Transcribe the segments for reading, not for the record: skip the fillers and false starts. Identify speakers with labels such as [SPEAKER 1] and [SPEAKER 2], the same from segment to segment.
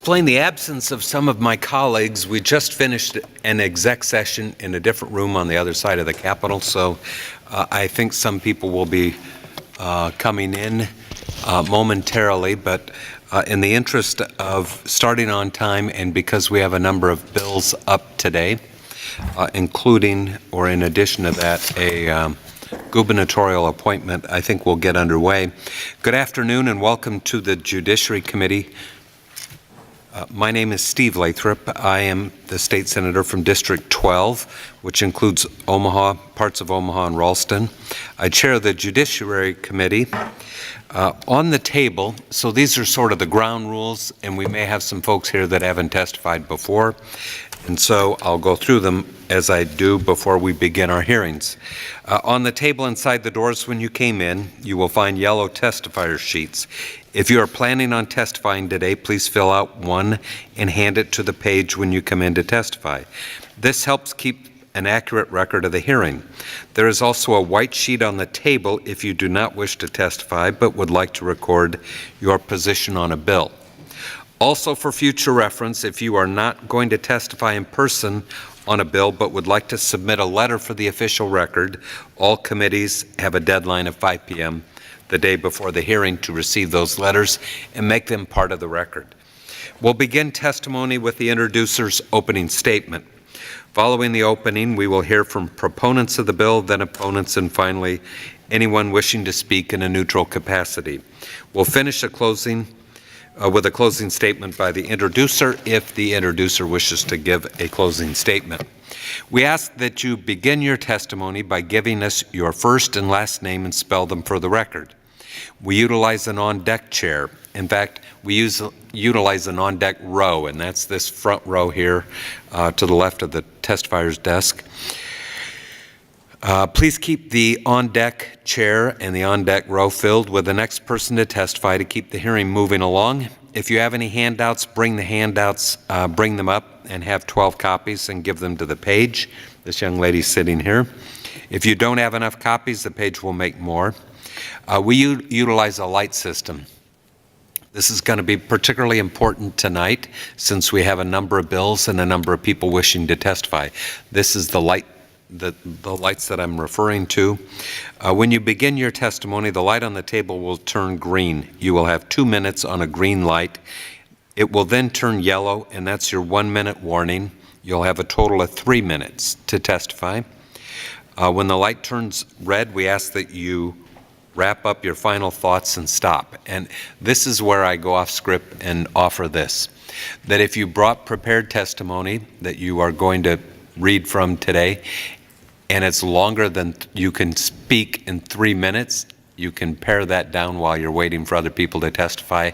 [SPEAKER 1] In the absence of some of my colleagues, we just finished an exec session in a different room on the other side of the Capitol, so I think some people will be coming in momentarily, but in the interest of starting on time and because we have a number of bills up today, including, or in addition to that, a gubernatorial appointment, I think we'll get underway. Good afternoon and welcome to the Judiciary Committee. My name is Steve Lathrop. I am the state senator from District 12, which includes Omaha, parts of Omaha and Ralston. I chair the Judiciary Committee. On the table, so these are sort of the ground rules, and we may have some folks here that haven't testified before, and so I'll go through them as I do before we begin our hearings. On the table inside the doors when you came in, you will find yellow testifier sheets. If you are planning on testifying today, please fill out one and hand it to the page when you come in to testify. This helps keep an accurate record of the hearing. There is also a white sheet on the table if you do not wish to testify but would like to record your position on a bill. Also, for future reference, if you are not going to testify in person on a bill but would like to submit a letter for the official record, all committees have a deadline of 5 p.m. the day before the hearing to receive those letters and make them part of the record. We'll begin testimony with the introducer's opening statement. Following the opening, we will hear from proponents of the bill, then opponents, and finally, anyone wishing to speak in a neutral capacity. We'll finish with a closing statement by the introducer if the introducer wishes to give a closing statement. We ask that you begin your testimony by giving us your first and last name and spell them for the record. We utilize an on-deck chair. In fact, we utilize an on-deck row, and that's this front row here to the left of the testifier's desk. Please keep the on-deck chair and the on-deck row filled with the next person to testify to keep the hearing moving along. If you have any handouts, bring the handouts, bring them up and have 12 copies and give them to the page. This young lady sitting here. If you don't have enough copies, the page will make more. We utilize a light system. This is going to be particularly important tonight since we have a number of bills and a number of people wishing to testify. This is the lights that I'm referring to. When you begin your testimony, the light on the table will turn green. You will have 2 minutes on a green light. It will then turn yellow, and that's your 1-minute warning. You'll have a total of 3 minutes to testify. When the light turns red, we ask that you wrap up your final thoughts and stop. And this is where I go off script and offer this, that if you brought prepared testimony that you are going to read from today, and it's longer than you can speak in 3 minutes, you can pare that down while you're waiting for other people to testify.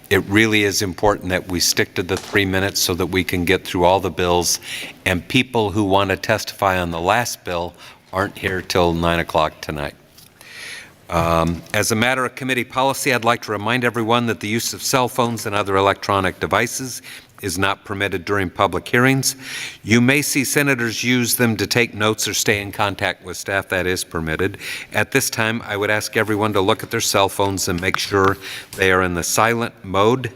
[SPEAKER 1] It really is important that we stick to the 3 minutes so that we can get through all the bills, and people who want to testify on the last bill aren't here till 9 o'clock tonight. As a matter of committee policy, I'd like to remind everyone that the use of cell phones and other electronic devices is not permitted during public hearings. You may see senators use them to take notes or stay in contact with staff. That is permitted. At this time, I would ask everyone to look at their cell phones and make sure they are in the silent mode.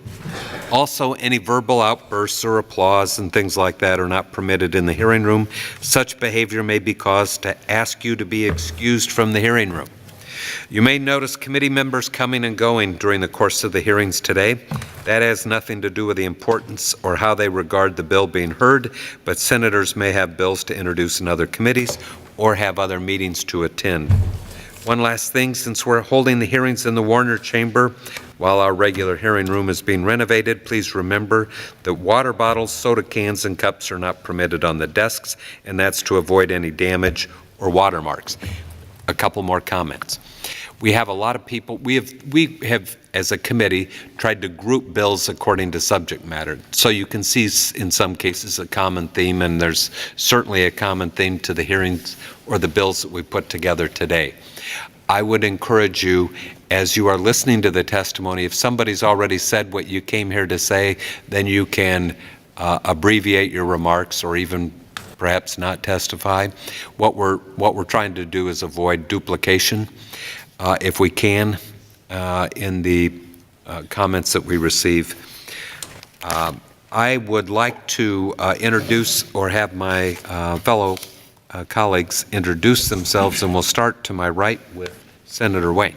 [SPEAKER 1] Also, any verbal outbursts or applause and things like that are not permitted in the hearing room. Such behavior may be cause to ask you to be excused from the hearing room. You may notice committee members coming and going during the course of the hearings today. That has nothing to do with the importance or how they regard the bill being heard, but senators may have bills to introduce in other committees or have other meetings to attend. One last thing, since we're holding the hearings in the Warner Chamber while our regular hearing room is being renovated, please remember that water bottles, soda cans, and cups are not permitted on the desks, and that's to avoid any damage or watermarks. A couple more comments. We have a lot of people, we have as a committee tried to group bills according to subject matter. So you can see in some cases a common theme, and there's certainly a common theme to the hearings or the bills that we put together today. I would encourage you, as you are listening to the testimony, if somebody's already said what you came here to say, then you can abbreviate your remarks or even perhaps not testify. What we're trying to do is avoid duplication. If we can, in the comments that we receive. I would like to introduce or have my fellow colleagues introduce themselves, and we'll start to my right with Senator Wayne.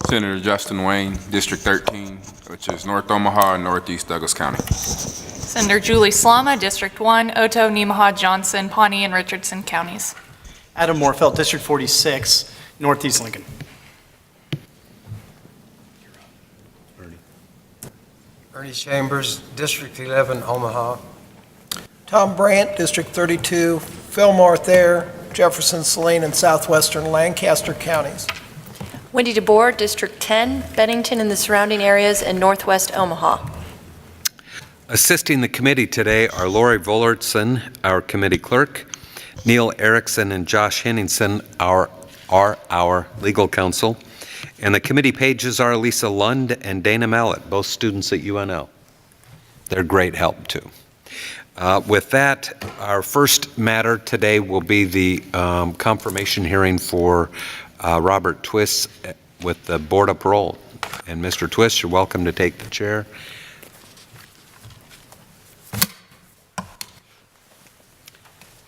[SPEAKER 2] Senator Justin Wayne, District 13, which is North Omaha and Northeast Douglas County.
[SPEAKER 3] Senator Julie Slama, District 1, Otoe, Nemaha, Johnson, Pawnee, and Richardson counties.
[SPEAKER 4] Adam Morfeld, District 46, Northeast Lincoln.
[SPEAKER 5] Ernie Chambers, District 11, Omaha.
[SPEAKER 6] Tom Brandt, District 32, Fillmore Thayer, Jefferson, Saline, and southwestern Lancaster counties.
[SPEAKER 7] Wendy DeBoer, District 10, Bennington and the surrounding areas, and northwest Omaha.
[SPEAKER 1] Assisting the committee today are Lori Vollertson, our committee clerk, Neil Erickson and Josh Henningsen are our legal counsel, and the committee pages are Lisa Lund and Dana Mallett, both students at UNL. They're great help too. With that, our first matter today will be the confirmation hearing for Robert Twiss with the Board of Parole. And Mr. Twiss, you're welcome to take the chair.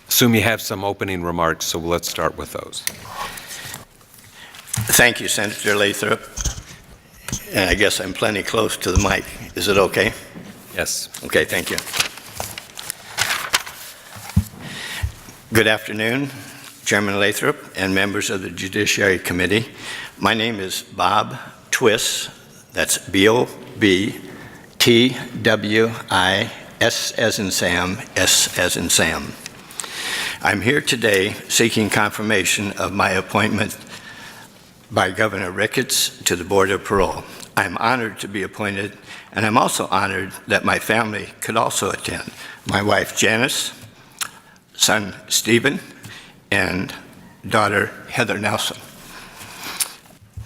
[SPEAKER 1] Assume you have some opening remarks, so let's start with those.
[SPEAKER 8] Thank you, Senator Lathrop. And I guess I'm plenty close to the mic. Is it okay?
[SPEAKER 1] Yes.
[SPEAKER 8] Okay, thank you. Good afternoon, Chairman Lathrop and members of the Judiciary Committee. My name is Bob Twiss. That's B-O-B-T-W-I-S as in Sam, S as in Sam. I'm here today seeking confirmation of my appointment by Governor Ricketts to the Board of Parole. I'm honored to be appointed, and I'm also honored that my family could also attend. My wife Janice, son Stephen, and daughter Heather Nelson.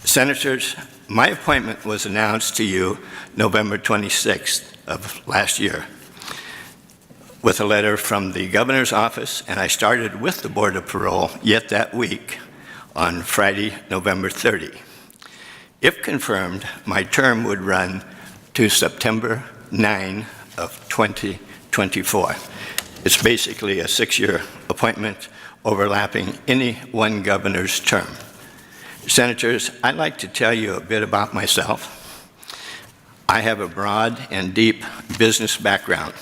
[SPEAKER 8] Senators, my appointment was announced to you November 26th of last year with a letter from the governor's office, and I started with the Board of Parole yet that week on Friday, November 30. If confirmed, my term would run to September 9 of 2024. It's basically a 6-year appointment overlapping any one governor's term. Senators, I'd like to tell you a bit about myself. I have a broad and deep business background.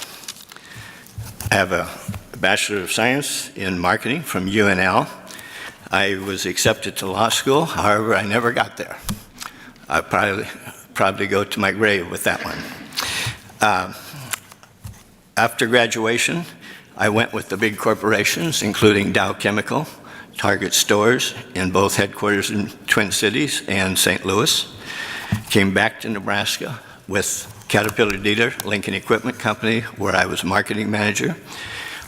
[SPEAKER 8] I have a Bachelor of Science in Marketing from UNL. I was accepted to law school, however, I never got there. I'll probably go to my grave with that one. After graduation, I went with the big corporations, including Dow Chemical, Target Stores in both headquarters in Twin Cities and St. Louis. Came back to Nebraska with Caterpillar Dealer, Lincoln Equipment Company, where I was marketing manager.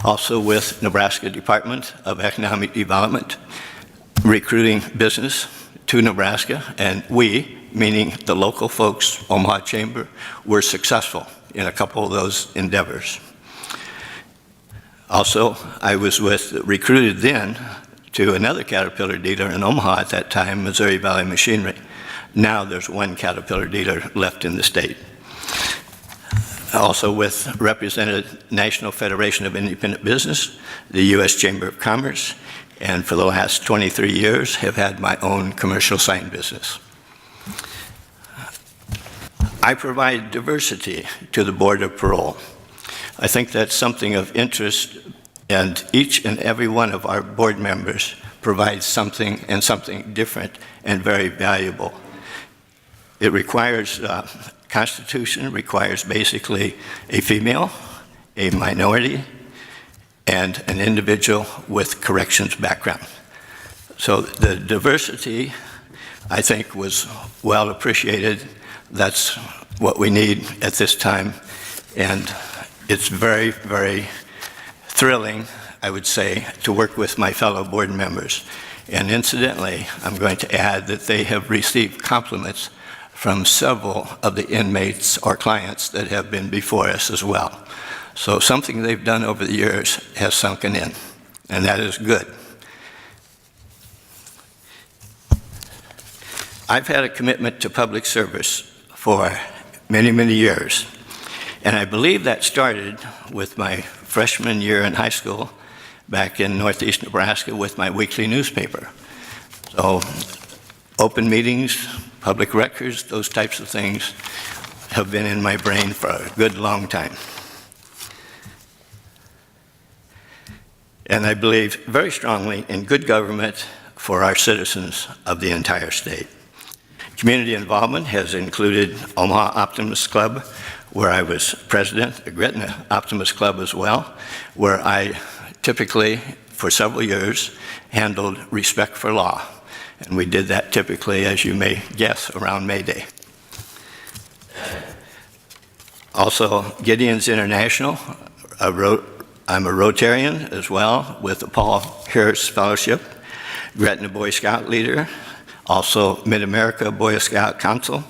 [SPEAKER 8] Also with Nebraska Department of Economic Development, recruiting business to Nebraska, and we, meaning the local folks, Omaha Chamber, were successful in a couple of those endeavors. Also, I was recruited then to another Caterpillar dealer in Omaha at that time, Missouri Valley Machinery. Now there's one Caterpillar dealer left in the state. Also represented National Federation of Independent Business, the U.S. Chamber of Commerce, and for the last 23 years have had my own commercial sign business. I provide diversity to the Board of Parole. I think that's something of interest, and each and every one of our board members provides something and something different and very valuable. It requires, Constitution requires basically a female, a minority, and an individual with corrections background. So the diversity, I think, was well appreciated. That's what we need at this time, and it's very, very thrilling, I would say, to work with my fellow board members. And incidentally, I'm going to add that they have received compliments from several of the inmates or clients that have been before us as well. So something they've done over the years has sunken in, and that is good. I've had a commitment to public service for many, many years. And I believe that started with my freshman year in high school back in Northeast Nebraska with my weekly newspaper. So open meetings, public records, those types of things have been in my brain for a good long time. And I believe very strongly in good government for our citizens of the entire state. Community involvement has included Omaha Optimist Club, where I was president, the Gretna Optimist Club as well, where I typically, for several years, handled respect for law. And we did that typically, as you may guess, around May Day. Also, Gideon's International, I'm a Rotarian as well with the Paul Harris Fellowship, Gretna Boy Scout leader, also Mid-America Boy Scout Council,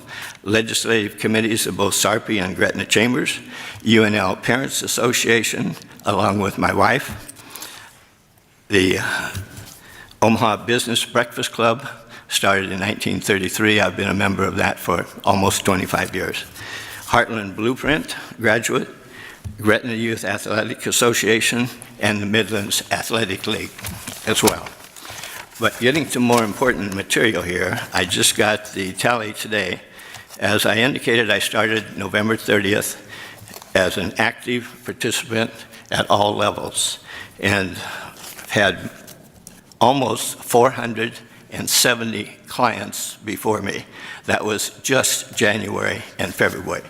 [SPEAKER 8] legislative committees of both Sarpy and Gretna Chambers, UNL Parents Association, along with my wife, the Omaha Business Breakfast Club, started in 1933. I've been a member of that for almost 25 years. Heartland Blueprint graduate, Gretna Youth Athletic Association, and the Midlands Athletic League as well. But getting to more important material here, I just got the tally today. As I indicated, I started November 30th as an active participant at all levels and had almost 470 clients before me. That was just January and February.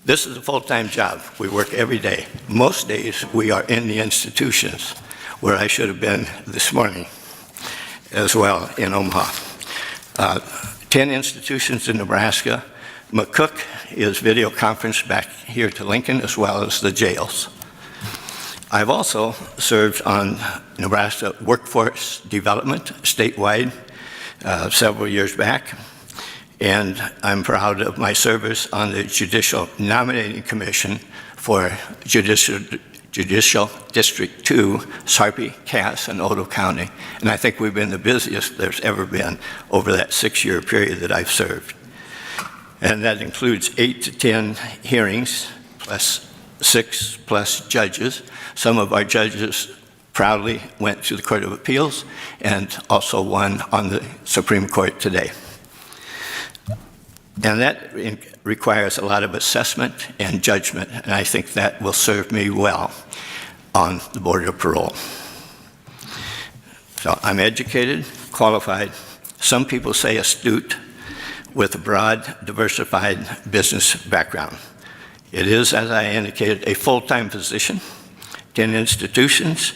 [SPEAKER 8] This is a full-time job. We work every day. Most days we are in the institutions, where I should have been this morning as well in Omaha. 10 institutions in Nebraska. McCook is video conference back here to Lincoln, as well as the jails. I've also served on Nebraska Workforce Development statewide several years back, and I'm proud of my service on the Judicial Nominating Commission for Judicial District 2, Sarpy, Cass, and Otoe County. And I think we've been the busiest there's ever been over that 6-year period that I've served. And that includes 8 to 10 hearings, plus 6 plus judges. Some of our judges proudly went to the Court of Appeals and also one on the Supreme Court today. And that requires a lot of assessment and judgment, and I think that will serve me well on the Board of Parole. So I'm educated, qualified, some people say astute, with a broad, diversified business background. It is, as I indicated, a full-time position, 10 institutions,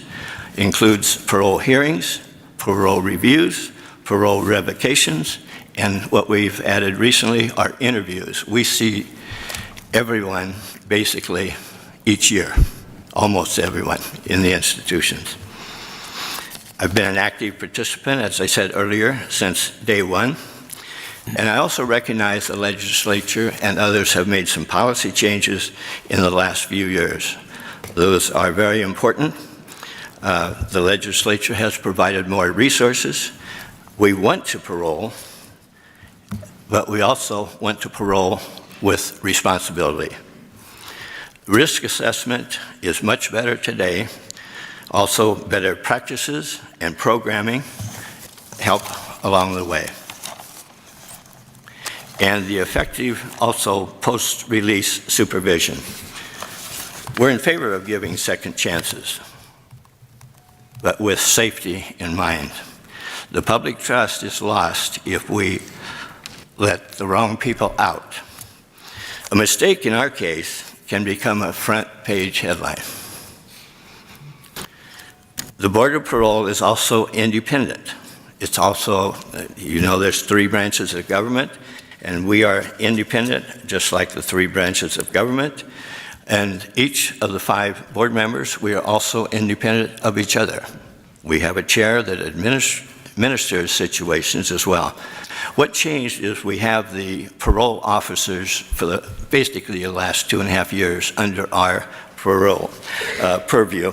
[SPEAKER 8] includes parole hearings, parole reviews, parole revocations, and what we've added recently are interviews. We see everyone basically each year, almost everyone in the institutions. I've been an active participant, as I said earlier, since day one. And I also recognize the legislature and others have made some policy changes in the last few years. Those are very important. The legislature has provided more resources. We went to parole, but we also went to parole with responsibility. Risk assessment is much better today. Also, better practices and programming help along the way. And the effective, also post-release supervision. We're in favor of giving second chances, but with safety in mind. The public trust is lost if we let the wrong people out. A mistake in our case can become a front-page headline. The Board of Parole is also independent. It's also, you know, there's 3 branches of government, and we are independent, just like the 3 branches of government. And each of the 5 board members, we are also independent of each other. We have a chair that administers situations as well. What changed is we have the parole officers for basically the last 2.5 years under our parole purview.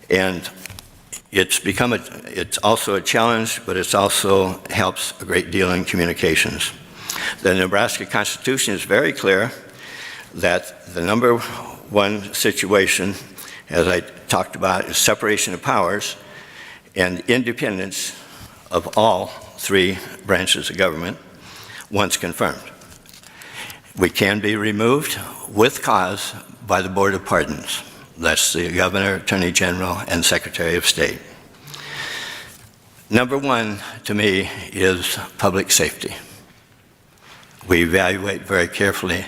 [SPEAKER 8] And it's also a challenge, but it also helps a great deal in communications. The Nebraska Constitution is very clear that the number one situation, as I talked about, is separation of powers and independence of all three branches of government once confirmed. We can be removed with cause by the Board of Pardons. That's the Governor, Attorney General, and Secretary of State. Number one, to me, is public safety. We evaluate very carefully,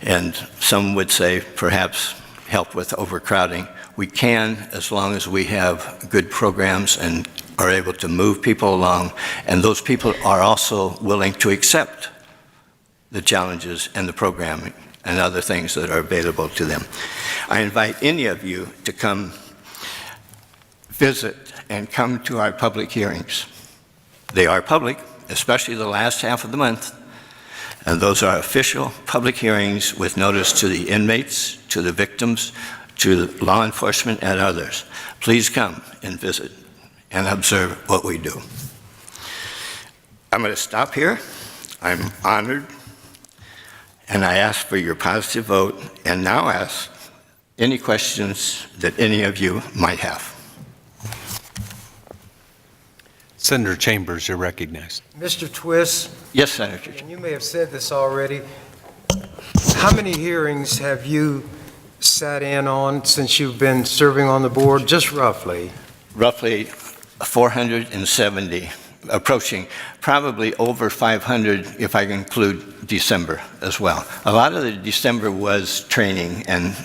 [SPEAKER 8] and some would say perhaps help with overcrowding. We can, as long as we have good programs and are able to move people along, and those people are also willing to accept the challenges and the programming and other things that are available to them. I invite any of you to come visit and come to our public hearings. They are public, especially the last half of the month, and those are official public hearings with notice to the inmates, to the victims, to law enforcement and others. Please come and visit and observe what we do. I'm going to stop here. I'm honored, and I ask for your positive vote, and now ask any questions that any of you might have.
[SPEAKER 1] Senator Chambers, you're recognized.
[SPEAKER 5] Mr. Twist,
[SPEAKER 8] Yes, Senator.
[SPEAKER 5] and you may have said this already, how many hearings have you sat in on since you've been serving on the board, just roughly?
[SPEAKER 8] Roughly 470, approaching probably over 500 if I include December as well. A lot of the December was training and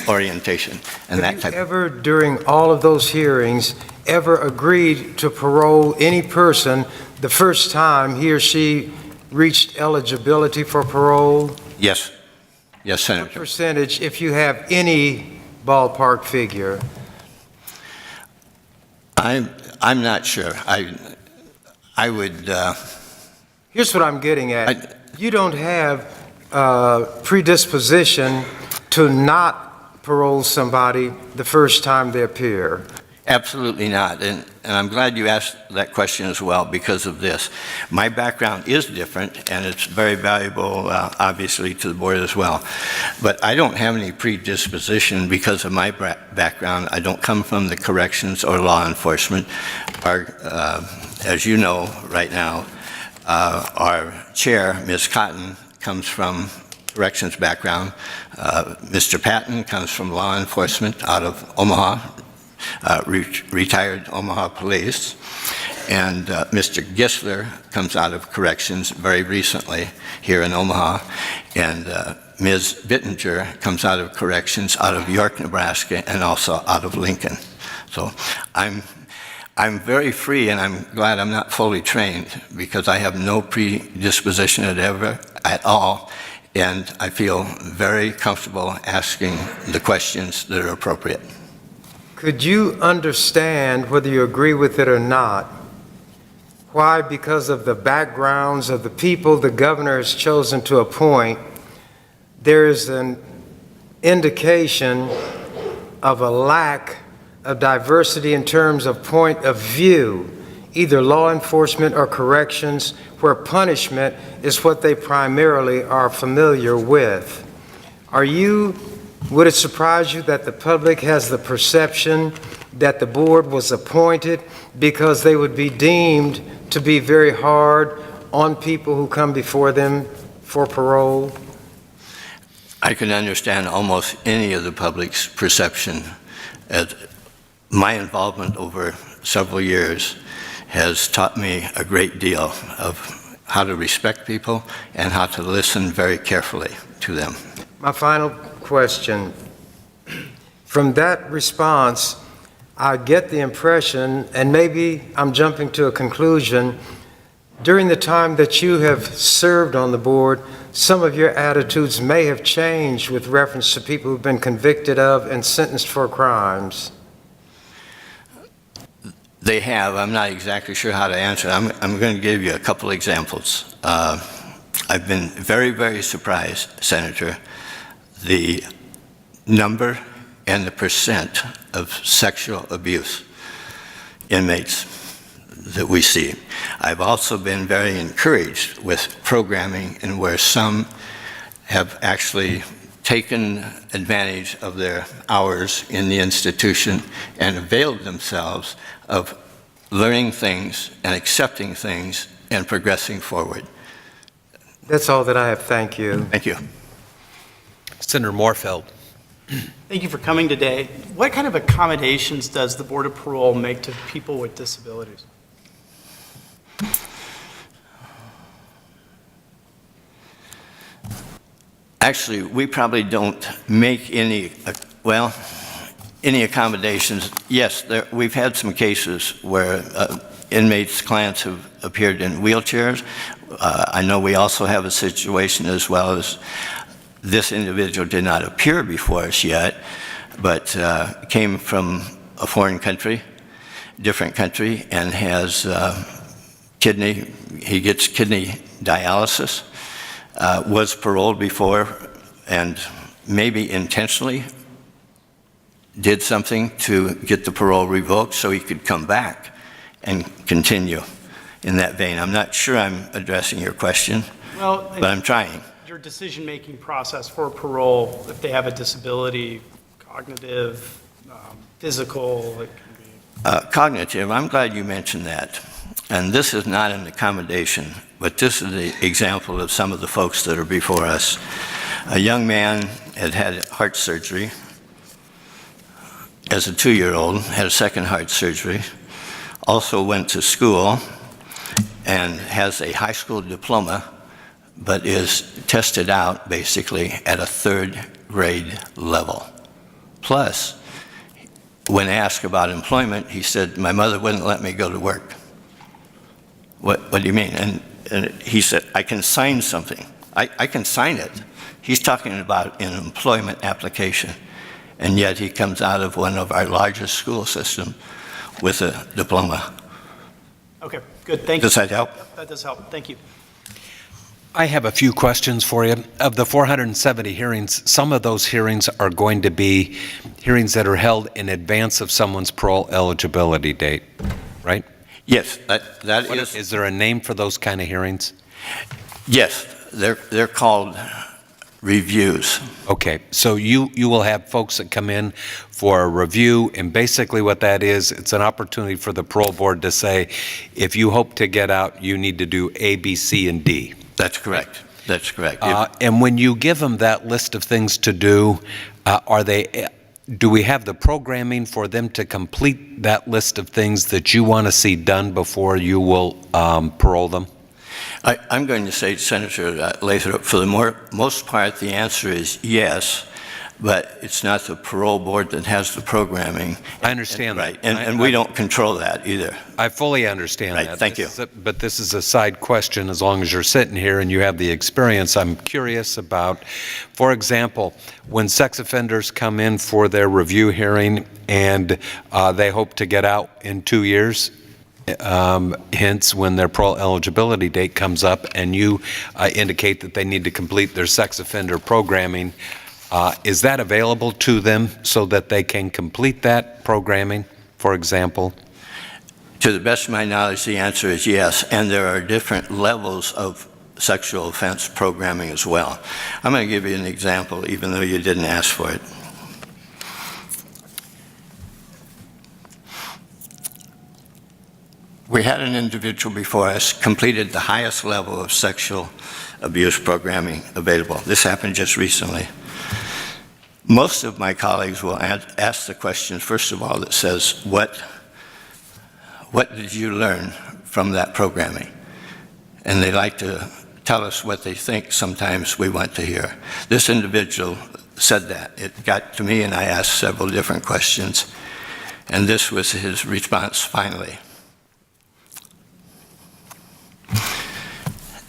[SPEAKER 8] orientation and that
[SPEAKER 5] Have
[SPEAKER 8] type.
[SPEAKER 5] you ever, during all of those hearings, ever agreed to parole any person the first time he or she reached eligibility for parole?
[SPEAKER 8] Yes. Yes,
[SPEAKER 5] What
[SPEAKER 8] Senator.
[SPEAKER 5] percentage, if you have any ballpark figure?
[SPEAKER 8] I'm not sure. I would,
[SPEAKER 5] Here's what I'm getting at. You don't have predisposition to not parole somebody the first time they appear.
[SPEAKER 8] absolutely not. And I'm glad you asked that question as well because of this. My background is different, and it's very valuable, obviously, to the board as well. But I don't have any predisposition because of my background. I don't come from the corrections or law enforcement. As you know right now, our chair, Ms. Cotton, comes from corrections background. Mr. Patton comes from law enforcement out of Omaha, retired Omaha police. And Mr. Gisler comes out of corrections very recently here in Omaha. And Ms. Bittinger comes out of corrections out of York, Nebraska, and also out of Lincoln. So I'm very free, and I'm glad I'm not fully trained because I have no predisposition at all, and I feel very comfortable asking the questions that are appropriate.
[SPEAKER 5] Could you understand, whether you agree with it or not, why, because of the backgrounds of the people the governor has chosen to appoint, there is an indication of a lack of diversity in terms of point of view, either law enforcement or corrections, where punishment is what they primarily are familiar with? Would it surprise you that the public has the perception that the board was appointed because they would be deemed to be very hard on people who come before them for parole?
[SPEAKER 8] I can understand almost any of the public's perception. My involvement over several years has taught me a great deal of how to respect people and how to listen very carefully to them.
[SPEAKER 5] My final question. From that response, I get the impression, and maybe I'm jumping to a conclusion, during the time that you have served on the board, some of your attitudes may have changed with reference to people who've been convicted of and sentenced for crimes.
[SPEAKER 8] They have. I'm not exactly sure how to answer. I'm going to give you a couple examples. I've been very, very surprised, Senator, the number and the percent of sexual abuse inmates that we see. I've also been very encouraged with programming and where some have actually taken advantage of their hours in the institution and availed themselves of learning things and accepting things and progressing forward.
[SPEAKER 5] That's all that I have. Thank you.
[SPEAKER 8] Thank you.
[SPEAKER 1] Senator Moorfeld.
[SPEAKER 4] Thank you for coming today. What kind of accommodations does the Board of Parole make to people with disabilities?
[SPEAKER 8] Actually, we probably don't make any, any accommodations. Yes, we've had some cases where inmates, clients have appeared in wheelchairs. I know we also have a situation as well as this individual did not appear before us yet, but came from a foreign country, different country, and has he gets kidney dialysis, was paroled before, and maybe intentionally did something to get the parole revoked so he could come back and continue in that vein. I'm not sure I'm addressing your question, but I'm trying.
[SPEAKER 4] Your decision-making process for parole, if they have a disability, cognitive, physical, it can be...
[SPEAKER 8] Cognitive, I'm glad you mentioned that. And this is not an accommodation, but this is the example of some of the folks that are before us. A young man had heart surgery as a 2-year-old, had a second heart surgery, also went to school and has a high school diploma, but is tested out basically at a 3rd grade level. Plus, when asked about employment, he said, "My mother wouldn't let me go to work." What do you mean? And he said, "I can sign something. I can sign it." He's talking about an employment application, and yet he comes out of one of our largest school systems with a diploma.
[SPEAKER 4] Okay, good, thank you.
[SPEAKER 8] Does that help?
[SPEAKER 4] That does help, thank you.
[SPEAKER 1] I have a few questions for you. Of the 470 hearings, some of those hearings are going to be hearings that are held in advance of someone's parole eligibility date, right?
[SPEAKER 8] Yes, that is.
[SPEAKER 1] Is there a name for those kind of hearings?
[SPEAKER 8] Yes, they're called reviews.
[SPEAKER 1] Okay, so you will have folks that come in for a review, and basically what that is, it's an opportunity for the parole board to say, if you hope to get out, you need to do A, B, C, and D.
[SPEAKER 8] That's correct. That's correct.
[SPEAKER 1] And when you give them that list of things to do, do we have the programming for them to complete that list of things that you want to see done before you will parole them?
[SPEAKER 8] I'm going to say, Senator Lathrop, for the most part, the answer is yes, but it's not the parole board that has the programming.
[SPEAKER 1] I understand that.
[SPEAKER 8] Right, and we don't control that either.
[SPEAKER 1] I fully understand
[SPEAKER 8] Right,
[SPEAKER 1] that.
[SPEAKER 8] thank you.
[SPEAKER 1] But this is a side question. As long as you're sitting here and you have the experience, I'm curious about, for example, when sex offenders come in for their review hearing and they hope to get out in 2 years, hence when their parole eligibility date comes up, and you indicate that they need to complete their sex offender programming, is that available to them so that they can complete that programming, for example?
[SPEAKER 8] To the best of my knowledge, the answer is yes, and there are different levels of sexual offense programming as well. I'm going to give you an example, even though you didn't ask for it. We had an individual before us completed the highest level of sexual abuse programming available. This happened just recently. Most of my colleagues will ask the question, first of all, that says, what did you learn from that programming? And they like to tell us what they think sometimes we want to hear. This individual said that. It got to me and I asked several different questions, and this was his response finally.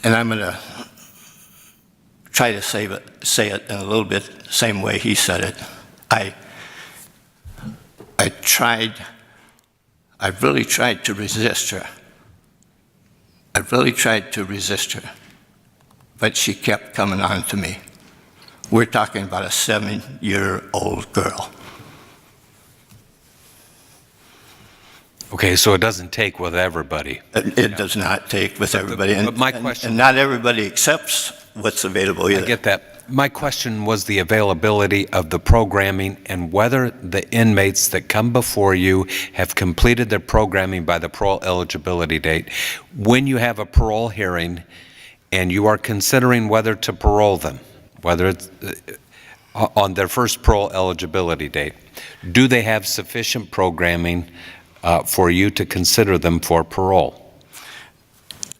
[SPEAKER 8] And I'm going to try to say it in a little bit the same way he said it. I really tried to resist her. I really tried to resist her, but she kept coming on to me. We're talking about a 7-year-old girl.
[SPEAKER 1] Okay, so it doesn't take with everybody.
[SPEAKER 8] It does not take with everybody,
[SPEAKER 1] But my question,
[SPEAKER 8] and not everybody accepts what's available either.
[SPEAKER 1] I get that. My question was the availability of the programming and whether the inmates that come before you have completed their programming by the parole eligibility date. When you have a parole hearing and you are considering whether to parole them, whether it's on their first parole eligibility date, do they have sufficient programming for you to consider them for parole?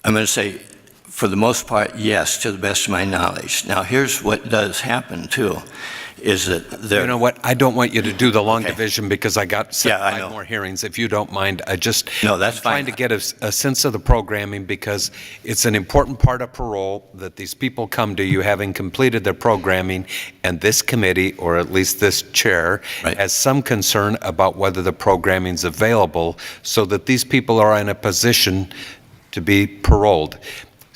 [SPEAKER 8] I'm going to say, for the most part, yes, to the best of my knowledge. Now, here's what does happen, too, is that there...
[SPEAKER 1] You know what? I don't want you to do the long
[SPEAKER 8] Okay.
[SPEAKER 1] division because I got
[SPEAKER 8] Yeah, I
[SPEAKER 1] 5
[SPEAKER 8] know.
[SPEAKER 1] more hearings. If you don't mind,
[SPEAKER 8] No, that's
[SPEAKER 1] I'm trying
[SPEAKER 8] fine.
[SPEAKER 1] to get a sense of the programming because it's an important part of parole that these people come to you having completed their programming, and this committee, or at least this chair,
[SPEAKER 8] Right.
[SPEAKER 1] has some concern about whether the programming's available so that these people are in a position to be paroled.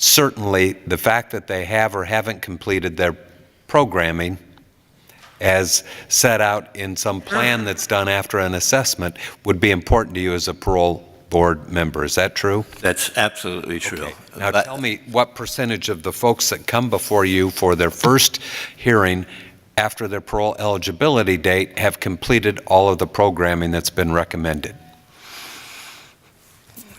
[SPEAKER 1] Certainly, the fact that they have or haven't completed their programming as set out in some plan that's done after an assessment would be important to you as a parole board member. Is that true?
[SPEAKER 8] That's absolutely true.
[SPEAKER 1] Okay. Now
[SPEAKER 8] But-
[SPEAKER 1] tell me what percentage of the folks that come before you for their first hearing after their parole eligibility date have completed all of the programming that's been recommended?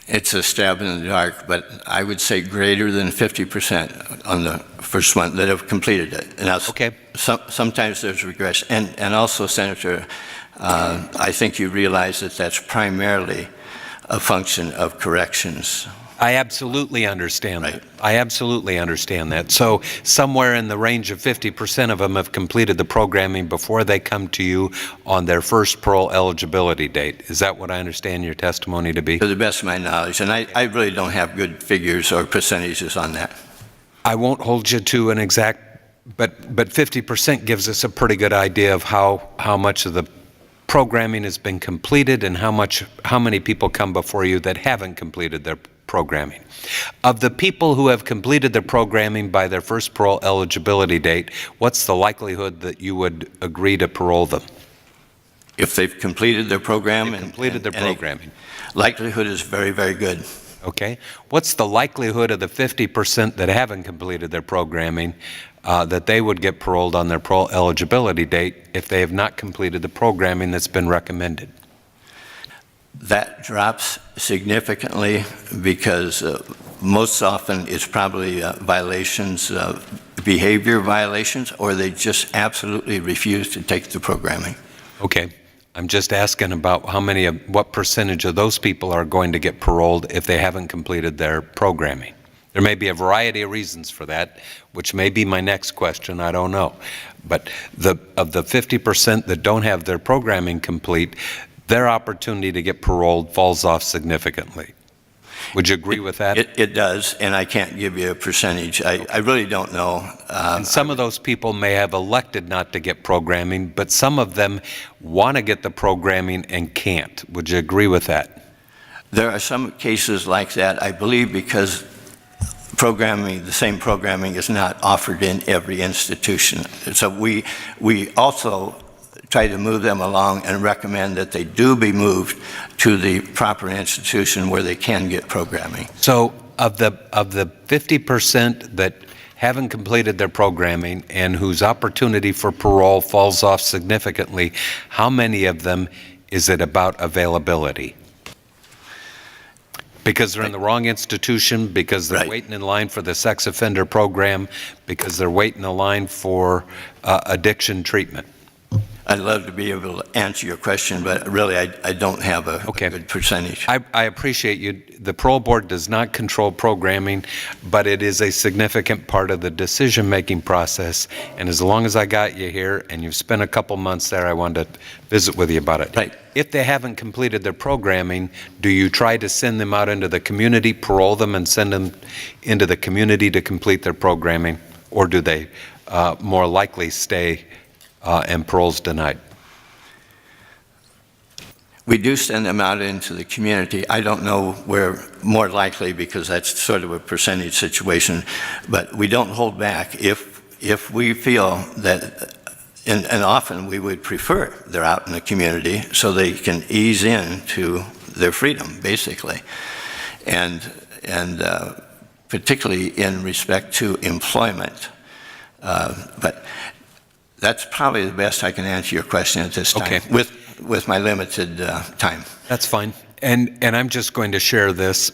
[SPEAKER 8] It's a stab in the dark, but I would say greater than 50% on the first one that have completed it. Now,
[SPEAKER 1] Okay.
[SPEAKER 8] sometimes there's regression. And also, Senator, I think you realize that that's primarily a function of corrections.
[SPEAKER 1] I absolutely understand that.
[SPEAKER 8] Right.
[SPEAKER 1] I absolutely understand that. So somewhere in the range of 50% of them have completed the programming before they come to you on their first parole eligibility date. Is that what I understand your testimony to be?
[SPEAKER 8] To the best of my knowledge, and I really don't have good figures or percentages on that.
[SPEAKER 1] I won't hold you to an exact, but 50% gives us a pretty good idea of how much of the programming has been completed and how many people come before you that haven't completed their programming. Of the people who have completed their programming by their first parole eligibility date, what's the likelihood that you would agree to parole them?
[SPEAKER 8] If they've completed their program.
[SPEAKER 1] They've completed their programming.
[SPEAKER 8] Likelihood is very, very good.
[SPEAKER 1] Okay. What's the likelihood of the 50% that haven't completed their programming that they would get paroled on their parole eligibility date if they have not completed the programming that's been recommended?
[SPEAKER 8] That drops significantly because most often it's probably violations, behavior violations, or they just absolutely refuse to take the programming.
[SPEAKER 1] Okay. I'm just asking about what percentage of those people are going to get paroled if they haven't completed their programming. There may be a variety of reasons for that, which may be my next question, I don't know. But of the 50% that don't have their programming complete, their opportunity to get paroled falls off significantly. Would you agree with that?
[SPEAKER 8] It does, and I can't give you a percentage. I really don't know.
[SPEAKER 1] And some of those people may have elected not to get programming, but some of them want to get the programming and can't. Would you agree with that?
[SPEAKER 8] There are some cases like that, I believe, because programming, the same programming is not offered in every institution. So we also try to move them along and recommend that they do be moved to the proper institution where they can get programming.
[SPEAKER 1] So of the 50% that haven't completed their programming and whose opportunity for parole falls off significantly, how many of them is it about availability? Because they're in the wrong institution, because they're
[SPEAKER 8] Right.
[SPEAKER 1] waiting in line for the sex offender program, because they're waiting in line for addiction treatment?
[SPEAKER 8] I'd love to be able to answer your question, but really I don't have a
[SPEAKER 1] Okay.
[SPEAKER 8] good percentage.
[SPEAKER 1] I appreciate you. The parole board does not control programming, but it is a significant part of the decision-making process. And as long as I got you here and you've spent a couple months there, I wanted to visit with you about it.
[SPEAKER 8] Right.
[SPEAKER 1] If they haven't completed their programming, do you try to send them out into the community, parole them, and send them into the community to complete their programming? Or do they more likely stay and parole's denied?
[SPEAKER 8] We do send them out into the community. I don't know where more likely, because that's sort of a percentage situation, but we don't hold back. If we feel that, and often we would prefer they're out in the community so they can ease into their freedom, basically. And particularly in respect to employment, But that's probably the best I can answer your question at this time,
[SPEAKER 1] Okay.
[SPEAKER 8] with my limited time.
[SPEAKER 1] That's fine. And I'm just going to share this.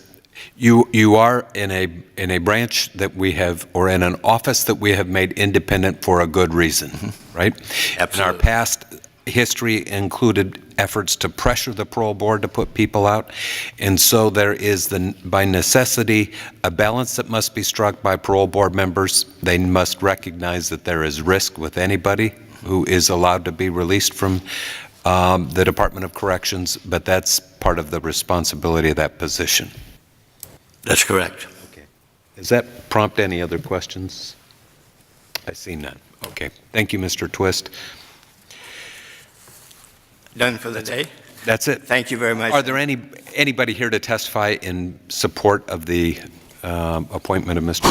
[SPEAKER 1] You are in a branch that we have, or in an office that we have made independent for a good reason, right?
[SPEAKER 8] Absolutely.
[SPEAKER 1] In our past history included efforts to pressure the parole board to put people out. And so there is, by necessity, a balance that must be struck by parole board members. They must recognize that there is risk with anybody who is allowed to be released from the Department of Corrections, but that's part of the responsibility of that position.
[SPEAKER 8] That's correct.
[SPEAKER 1] Okay. Does that prompt any other questions? I see none. Okay. Thank you, Mr. Twist.
[SPEAKER 8] Done for the day?
[SPEAKER 1] That's it.
[SPEAKER 8] Thank you very much.
[SPEAKER 1] Are there anybody here to testify in support of the appointment of Mr.?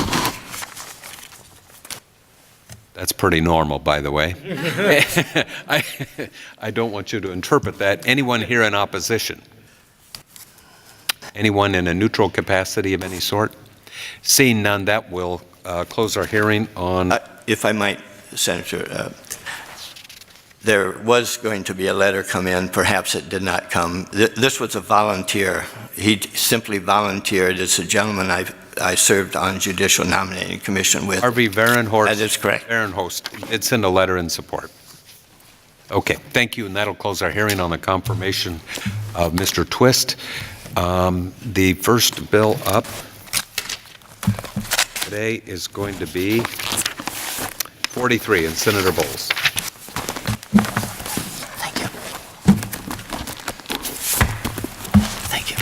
[SPEAKER 1] That's pretty normal, by the way. I don't want you to interpret that. Anyone here in opposition? Anyone in a neutral capacity of any sort? Seeing none, that will close our hearing on...
[SPEAKER 8] If I might, Senator, there was going to be a letter come in. Perhaps it did not come. This was a volunteer. He simply volunteered. It's a gentleman I served on Judicial Nominating Commission with.
[SPEAKER 1] Harvey Varenhorst.
[SPEAKER 8] That is correct.
[SPEAKER 1] Varenhorst did send a letter in support. Okay, thank you, and that'll close our hearing on the confirmation of Mr. Twist. The first bill up today is going to be 43, and Senator Bowles.
[SPEAKER 8] Thank you. Thank you.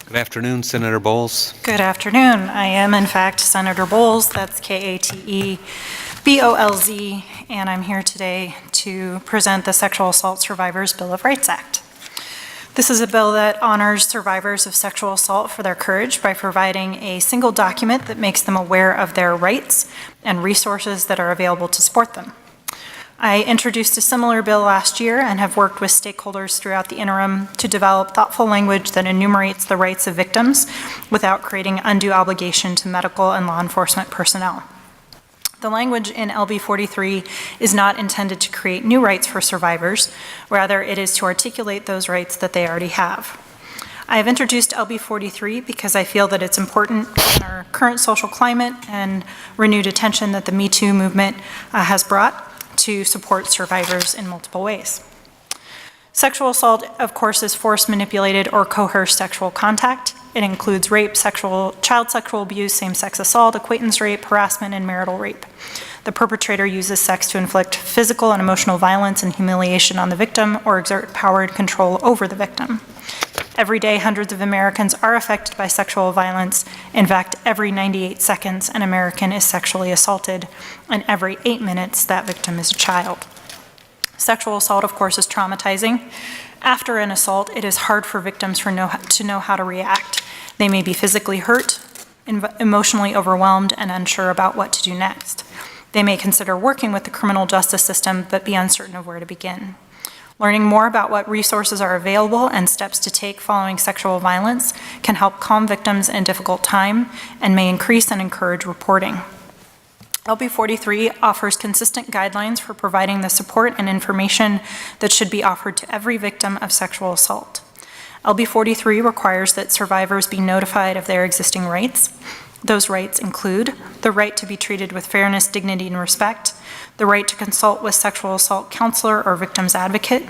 [SPEAKER 1] Good afternoon, Senator Bowles.
[SPEAKER 9] Good afternoon. I am, in fact, Senator Bowles. That's Katebolz, and I'm here today to present the Sexual Assault Survivors Bill of Rights Act. This is a bill that honors survivors of sexual assault for their courage by providing a single document that makes them aware of their rights and resources that are available to support them. I introduced a similar bill last year and have worked with stakeholders throughout the interim to develop thoughtful language that enumerates the rights of victims without creating undue obligation to medical and law enforcement personnel. The language in LB 43 is not intended to create new rights for survivors, rather it is to articulate those rights that they already have. I have introduced LB 43 because I feel that it's important in our current social climate and renewed attention that the Me Too movement has brought to support survivors in multiple ways. Sexual assault, of course, is forced, manipulated, or coerced sexual contact. It includes rape, child sexual abuse, same-sex assault, acquaintance rape, harassment, and marital rape. The perpetrator uses sex to inflict physical and emotional violence and humiliation on the victim or exert power and control over the victim. Every day, hundreds of Americans are affected by sexual violence. In fact, every 98 seconds, an American is sexually assaulted, and every 8 minutes, that victim is a child. Sexual assault, of course, is traumatizing. After an assault, it is hard for victims to know how to react. They may be physically hurt, emotionally overwhelmed, and unsure about what to do next. They may consider working with the criminal justice system, but be uncertain of where to begin. Learning more about what resources are available and steps to take following sexual violence can help calm victims in a difficult time and may increase and encourage reporting. LB 43 offers consistent guidelines for providing the support and information that should be offered to every victim of sexual assault. LB 43 requires that survivors be notified of their existing rights. Those rights include the right to be treated with fairness, dignity, and respect, the right to consult with sexual assault counselor or victim's advocate,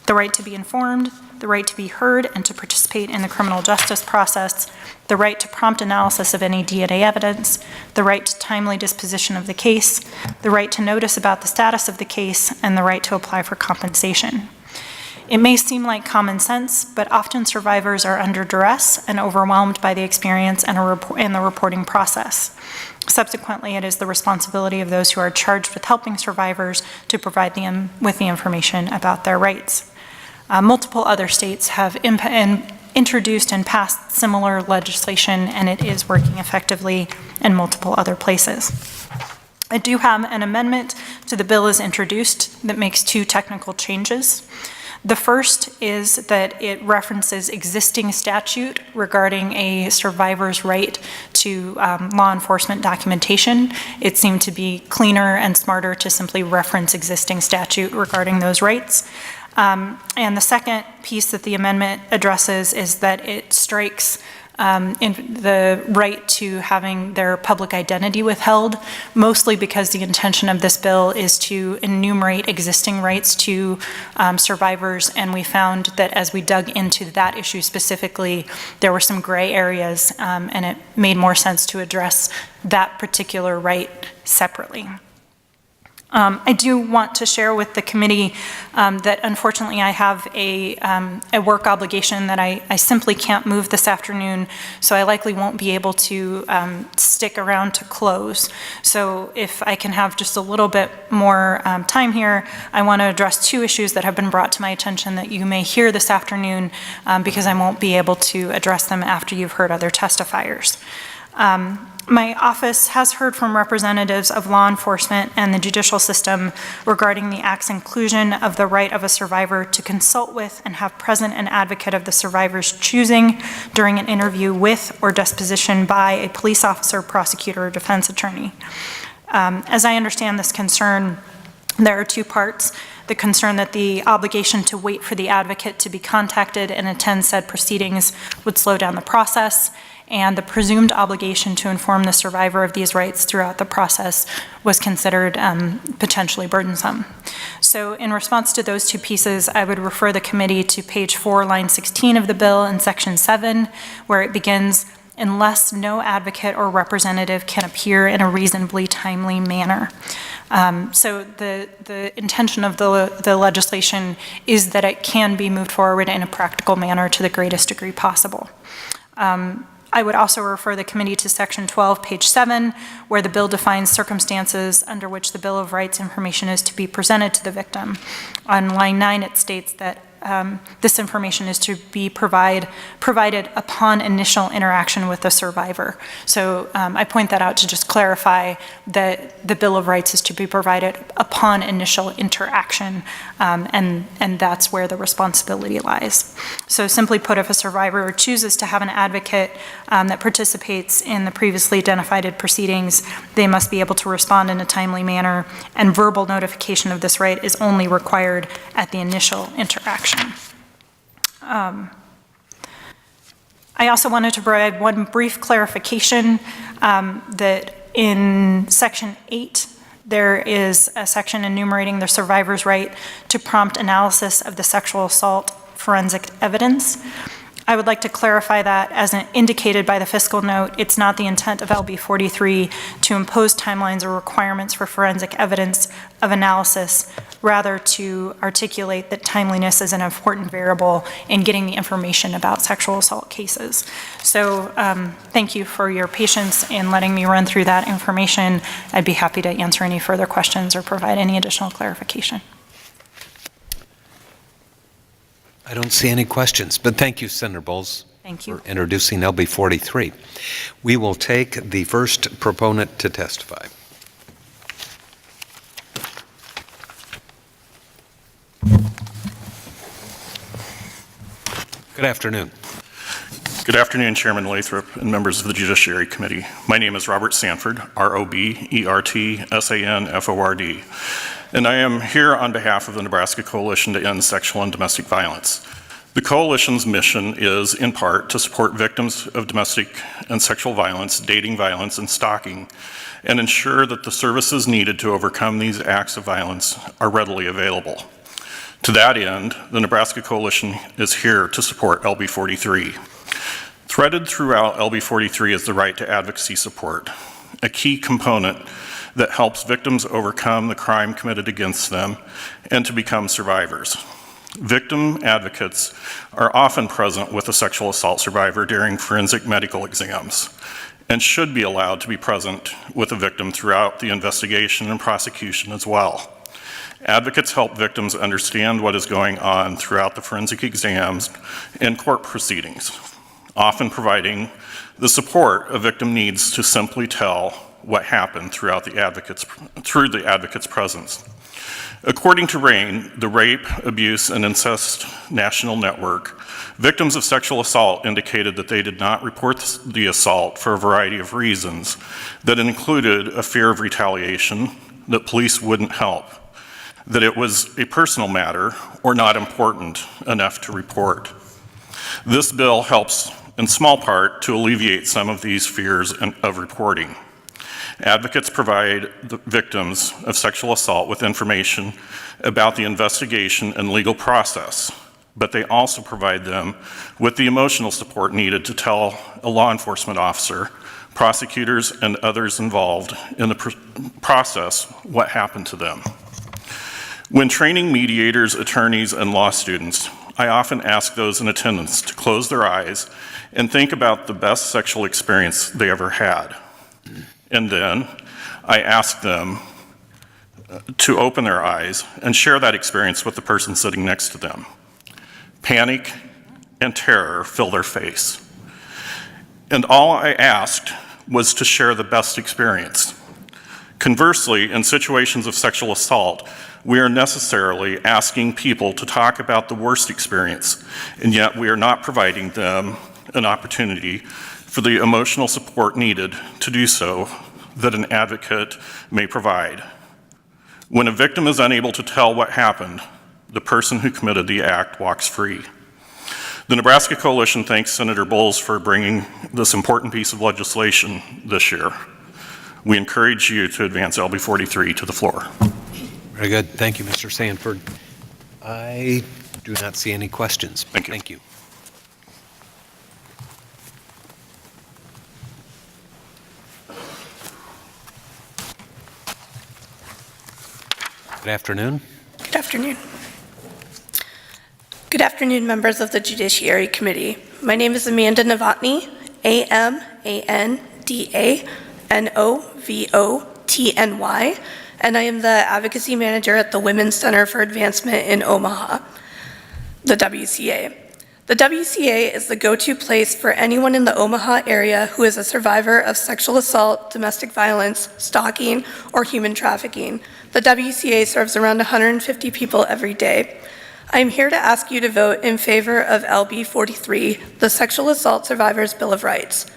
[SPEAKER 9] the right to be informed, the right to be heard and to participate in the criminal justice process, the right to prompt analysis of any DNA evidence, the right to timely disposition of the case, the right to notice about the status of the case, and the right to apply for compensation. It may seem like common sense, but often survivors are under duress and overwhelmed by the experience and the reporting process. Subsequently, it is the responsibility of those who are charged with helping survivors to provide them with the information about their rights. Multiple other states have introduced and passed similar legislation, and it is working effectively in multiple other places. I do have an amendment to the bill as introduced that makes two technical changes. The first is that it references existing statute regarding a survivor's right to law enforcement documentation. It seemed to be cleaner and smarter to simply reference existing statute regarding those rights. And the second piece that the amendment addresses is that it strikes in the right to having their public identity withheld, mostly because the intention of this bill is to enumerate existing rights to survivors, and we found that as we dug into that issue specifically, there were some gray areas, and it made more sense to address that particular right separately. I do want to share with the committee that unfortunately I have a work obligation that I simply can't move this afternoon, so I likely won't be able to stick around to close. So if I can have just a little bit more time here, I want to address two issues that have been brought to my attention that you may hear this afternoon because I won't be able to address them after you've heard other testifiers. My office has heard from representatives of law enforcement and the judicial system regarding the Act's inclusion of the right of a survivor to consult with and have present an advocate of the survivor's choosing during an interview with or disposition by a police officer, prosecutor, or defense attorney. As I understand this concern, there are two parts. The concern that the obligation to wait for the advocate to be contacted and attend said proceedings would slow down the process, and the presumed obligation to inform the survivor of these rights throughout the process was considered potentially burdensome. So in response to those two pieces, I would refer the committee to page 4, line 16 of the bill in section 7, where it begins, "Unless no advocate or representative can appear in a reasonably timely manner." So the intention of the legislation is that it can be moved forward in a practical manner to the greatest degree possible. I would also refer the committee to section 12, page 7, where the bill defines circumstances under which the Bill of Rights information is to be presented to the victim. On line 9, it states that this information is to be provided upon initial interaction with the survivor. So I point that out to just clarify that the Bill of Rights is to be provided upon initial interaction, and that's where the responsibility lies. So simply put, if a survivor chooses to have an advocate that participates in the previously identified proceedings, they must be able to respond in a timely manner, and verbal notification of this right is only required at the initial interaction. I also wanted to provide one brief clarification that in section 8, there is a section enumerating the survivor's right to prompt analysis of the sexual assault forensic evidence. I would like to clarify that, as indicated by the fiscal note, it's not the intent of LB 43 to impose timelines or requirements for forensic evidence of analysis, rather to articulate that timeliness is an important variable in getting the information about sexual assault cases. So thank you for your patience in letting me run through that information. I'd be happy to answer any further questions or provide any additional clarification.
[SPEAKER 1] I don't see any questions, but thank you, Senator Bowles.
[SPEAKER 9] Thank you.
[SPEAKER 1] For introducing LB 43. We will take the first proponent to testify. Good afternoon.
[SPEAKER 10] Good afternoon, Chairman Lathrop and members of the Judiciary Committee. My name is Robert Sanford, R-O-B-E-R-T-S-A-N-F-O-R-D, and I am here on behalf of the Nebraska Coalition to End Sexual and Domestic Violence. The Coalition's mission is, in part, to support victims of domestic and sexual violence, dating violence, and stalking, and ensure that the services needed to overcome these acts of violence are readily available. To that end, the Nebraska Coalition is here to support LB 43. Threaded throughout LB 43 is the right to advocacy support, a key component that helps victims overcome the crime committed against them and to become survivors. Victim advocates are often present with a sexual assault survivor during forensic medical exams and should be allowed to be present with a victim throughout the investigation and prosecution as well. Advocates help victims understand what is going on throughout the forensic exams and court proceedings, often providing the support a victim needs to simply tell what happened through the advocate's presence. According to RAINN, the Rape, Abuse, and Incest National Network, victims of sexual assault indicated that they did not report the assault for a variety of reasons that included a fear of retaliation, that police wouldn't help, that it was a personal matter or not important enough to report. This bill helps in small part to alleviate some of these fears of reporting. Advocates provide the victims of sexual assault with information about the investigation and legal process, but they also provide them with the emotional support needed to tell a law enforcement officer, prosecutors, and others involved in the process what happened to them. When training mediators, attorneys, and law students, I often ask those in attendance to close their eyes and think about the best sexual experience they ever had. And then I ask them to open their eyes and share that experience with the person sitting next to them. Panic and terror fill their face. And all I asked was to share the best experience. Conversely, in situations of sexual assault, we are necessarily asking people to talk about the worst experience, and yet we are not providing them an opportunity for the emotional support needed to do so that an advocate may provide. When a victim is unable to tell what happened, the person who committed the act walks free. The Nebraska Coalition thanks Senator Bowles for bringing this important piece of legislation this year. We encourage you to advance LB 43 to the floor.
[SPEAKER 1] Very good. Thank you, Mr. Sanford. I do not see any questions.
[SPEAKER 10] Thank you.
[SPEAKER 1] Thank you. Good afternoon.
[SPEAKER 11] Good afternoon. Good afternoon, members of the Judiciary Committee. My name is Amanda Novotny, AMANDANOVOTNY, and I am the Advocacy Manager at the Women's Center for Advancement in Omaha, the WCA. The WCA is the go-to place for anyone in the Omaha area who is a survivor of sexual assault, domestic violence, stalking, or human trafficking. The WCA serves around 150 people every day. I am here to ask you to vote in favor of LB 43, the Sexual Assault Survivors Bill of Rights.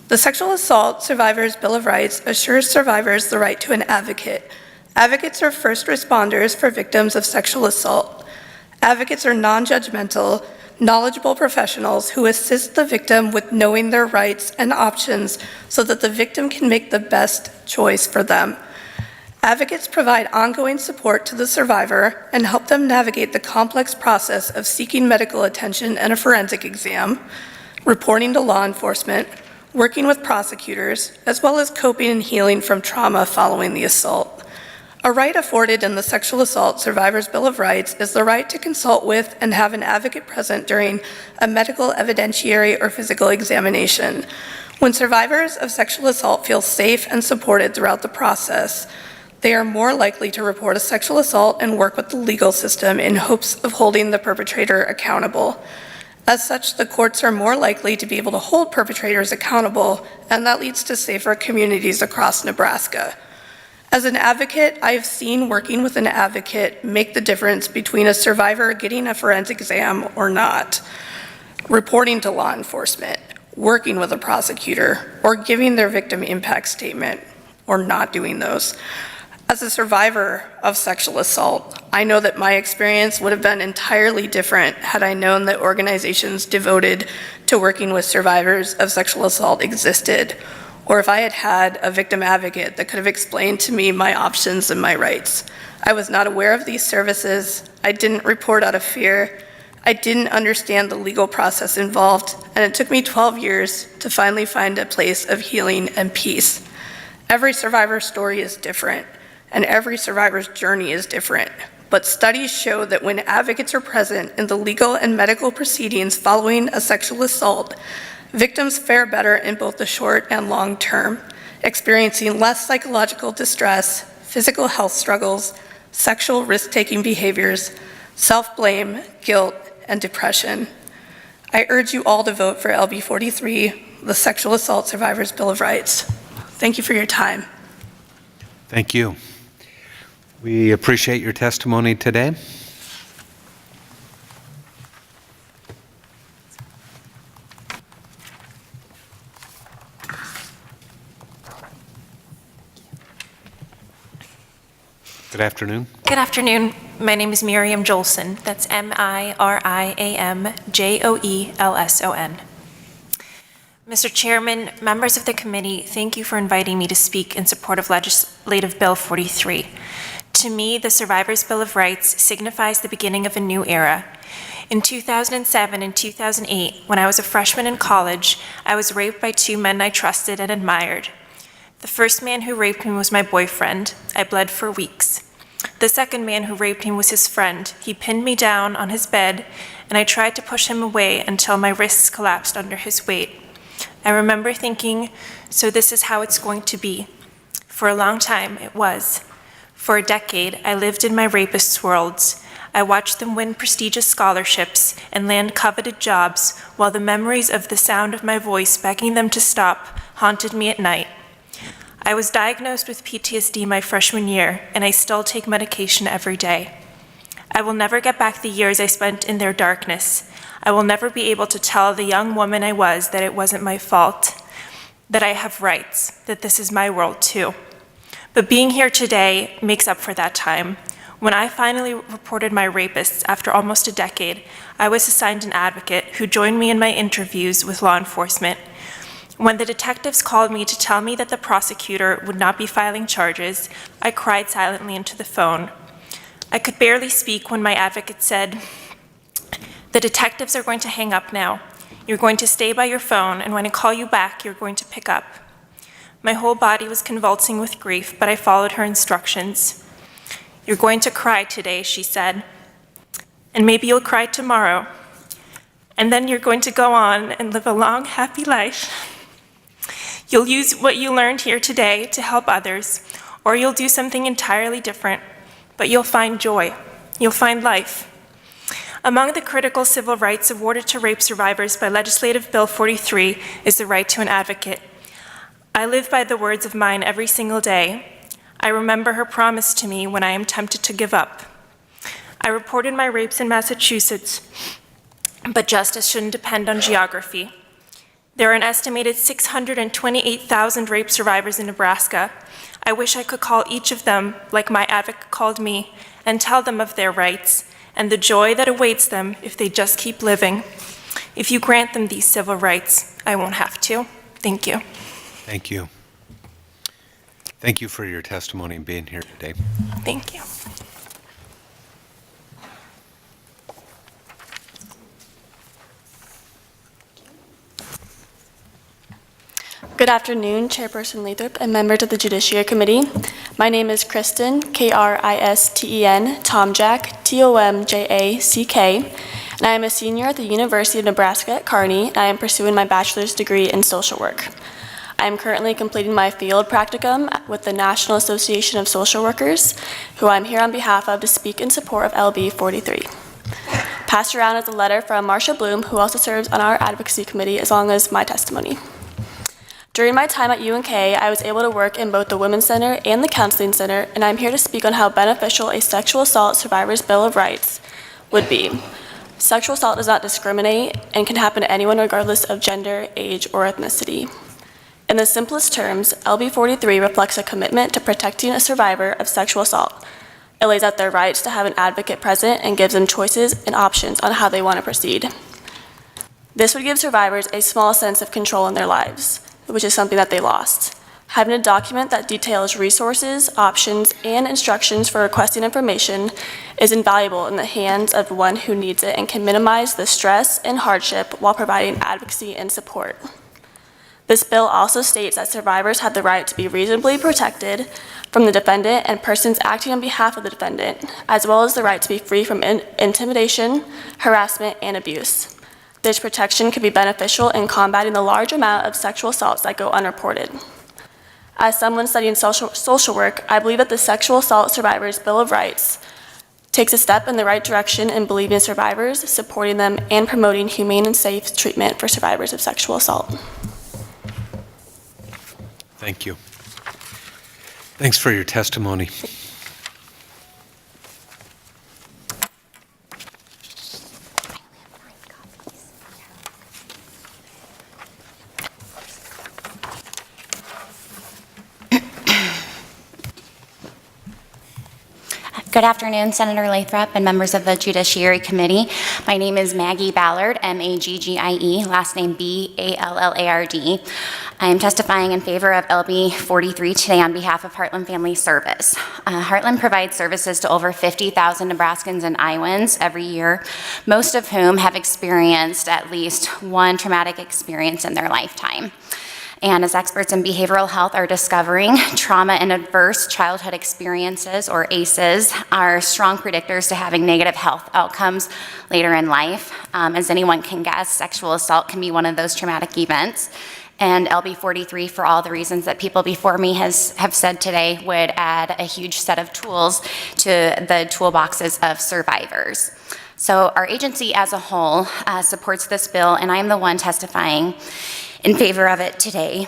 [SPEAKER 11] The Sexual Assault Survivors Bill of Rights assures survivors the right to an advocate. Advocates are first responders for victims of sexual assault. Advocates are non-judgmental, knowledgeable professionals who assist the victim with knowing their rights and options so that the victim can make the best choice for them. Advocates provide ongoing support to the survivor and help them navigate the complex process of seeking medical attention and a forensic exam, reporting to law enforcement, working with prosecutors, as well as coping and healing from trauma following the assault. A right afforded in the Sexual Assault Survivors Bill of Rights is the right to consult with and have an advocate present during a medical, evidentiary, or physical examination. When survivors of sexual assault feel safe and supported throughout the process, they are more likely to report a sexual assault and work with the legal system in hopes of holding the perpetrator accountable. As such, the courts are more likely to be able to hold perpetrators accountable, and that leads to safer communities across Nebraska. As an advocate, I have seen working with an advocate make the difference between a survivor getting a forensic exam or not, reporting to law enforcement, working with a prosecutor, or giving their victim impact statement, or not doing those. As a survivor of sexual assault, I know that my experience would have been entirely different had I known that organizations devoted to working with survivors of sexual assault existed, or if I had had a victim advocate that could have explained to me my options and my rights. I was not aware of these services. I didn't report out of fear. I didn't understand the legal process involved, and it took me 12 years to finally find a place of healing and peace. Every survivor's story is different, and every survivor's journey is different. But studies show that when advocates are present in the legal and medical proceedings following a sexual assault, victims fare better in both the short and long term, experiencing less psychological distress, physical health struggles, sexual risk-taking behaviors, self-blame, guilt, and depression. I urge you all to vote for LB 43, the Sexual Assault Survivors Bill of Rights. Thank you for your time.
[SPEAKER 1] Thank you. We appreciate your testimony today. Good afternoon.
[SPEAKER 12] Good afternoon. My name is Miriam Jolson. That's MiriamJolson. Mr. Chairman, members of the committee, thank you for inviting me to speak in support of Legislative Bill 43. To me, the Survivors' Bill of Rights signifies the beginning of a new era. In 2007 and 2008, when I was a freshman in college, I was raped by two men I trusted and admired. The first man who raped me was my boyfriend. I bled for weeks. The second man who raped me was his friend. He pinned me down on his bed, and I tried to push him away until my wrists collapsed under his weight. I remember thinking, so this is how it's going to be. For a long time, it was. For a decade, I lived in my rapist's worlds. I watched them win prestigious scholarships and land coveted jobs, while the memories of the sound of my voice begging them to stop haunted me at night. I was diagnosed with PTSD my freshman year, and I still take medication every day. I will never get back the years I spent in their darkness. I will never be able to tell the young woman I was that it wasn't my fault, that I have rights, that this is my world too. But being here today makes up for that time. When I finally reported my rapists after almost a decade, I was assigned an advocate who joined me in my interviews with law enforcement. When the detectives called me to tell me that the prosecutor would not be filing charges, I cried silently into the phone. I could barely speak when my advocate said, "The detectives are going to hang up now. You're going to stay by your phone, and when I call you back, you're going to pick up." My whole body was convulsing with grief, but I followed her instructions. "You're going to cry today," she said, "and maybe you'll cry tomorrow. And then you're going to go on and live a long, happy life. You'll use what you learned here today to help others, or you'll do something entirely different, but you'll find joy. You'll find life." Among the critical civil rights awarded to rape survivors by Legislative Bill 43 is the right to an advocate. I live by the words of mine every single day. I remember her promise to me when I am tempted to give up. I reported my rapes in Massachusetts, but justice shouldn't depend on geography. There are an estimated 628,000 rape survivors in Nebraska. I wish I could call each of them like my advocate called me and tell them of their rights and the joy that awaits them if they just keep living. If you grant them these civil rights, I won't have to. Thank you.
[SPEAKER 1] Thank you. Thank you for your testimony and being here today.
[SPEAKER 12] Thank you.
[SPEAKER 13] Good afternoon, Chairperson Lathrop and members of the Judiciary Committee. My name is Kristen, Kristen, Tomjack, Tomjack, and I am a senior at the University of Nebraska at Kearney, and I am pursuing my bachelor's degree in social work. I am currently completing my field practicum with the National Association of Social Workers, who I'm here on behalf of to speak in support of LB 43. Passed around is a letter from Marcia Bloom, who also serves on our advocacy committee, as long as my testimony. During my time at UNK, I was able to work in both the Women's Center and the Counseling Center, and I'm here to speak on how beneficial a sexual assault survivor's Bill of Rights would be. Sexual assault does not discriminate and can happen to anyone regardless of gender, age, or ethnicity. In the simplest terms, LB 43 reflects a commitment to protecting a survivor of sexual assault. It lays out their rights to have an advocate present and gives them choices and options on how they want to proceed. This would give survivors a small sense of control in their lives, which is something that they lost. Having a document that details resources, options, and instructions for requesting information is invaluable in the hands of one who needs it and can minimize the stress and hardship while providing advocacy and support. This bill also states that survivors have the right to be reasonably protected from the defendant and persons acting on behalf of the defendant, as well as the right to be free from intimidation, harassment, and abuse. This protection can be beneficial in combating the large amount of sexual assaults that go unreported. As someone studying social work, I believe that the Sexual Assault Survivors Bill of Rights takes a step in the right direction in believing survivors, supporting them, and promoting humane and safe treatment for survivors of sexual assault.
[SPEAKER 1] Thank you. Thanks for your testimony.
[SPEAKER 14] Good afternoon, Senator Lathrop and members of the Judiciary Committee. My name is Maggie Ballard, M-A-G-G-I-E, last name B-A-L-L-A-R-D. I am testifying in favor of LB 43 today on behalf of Heartland Family Service. Heartland provides services to over 50,000 Nebraskans and Iowans every year, most of whom have experienced at least one traumatic experience in their lifetime. And as experts in behavioral health are discovering, trauma and adverse childhood experiences, or ACEs, are strong predictors to having negative health outcomes later in life. As anyone can guess, sexual assault can be one of those traumatic events. And LB 43, for all the reasons that people before me have said today, would add a huge set of tools to the toolboxes of survivors. So our agency as a whole supports this bill, and I'm the one testifying in favor of it today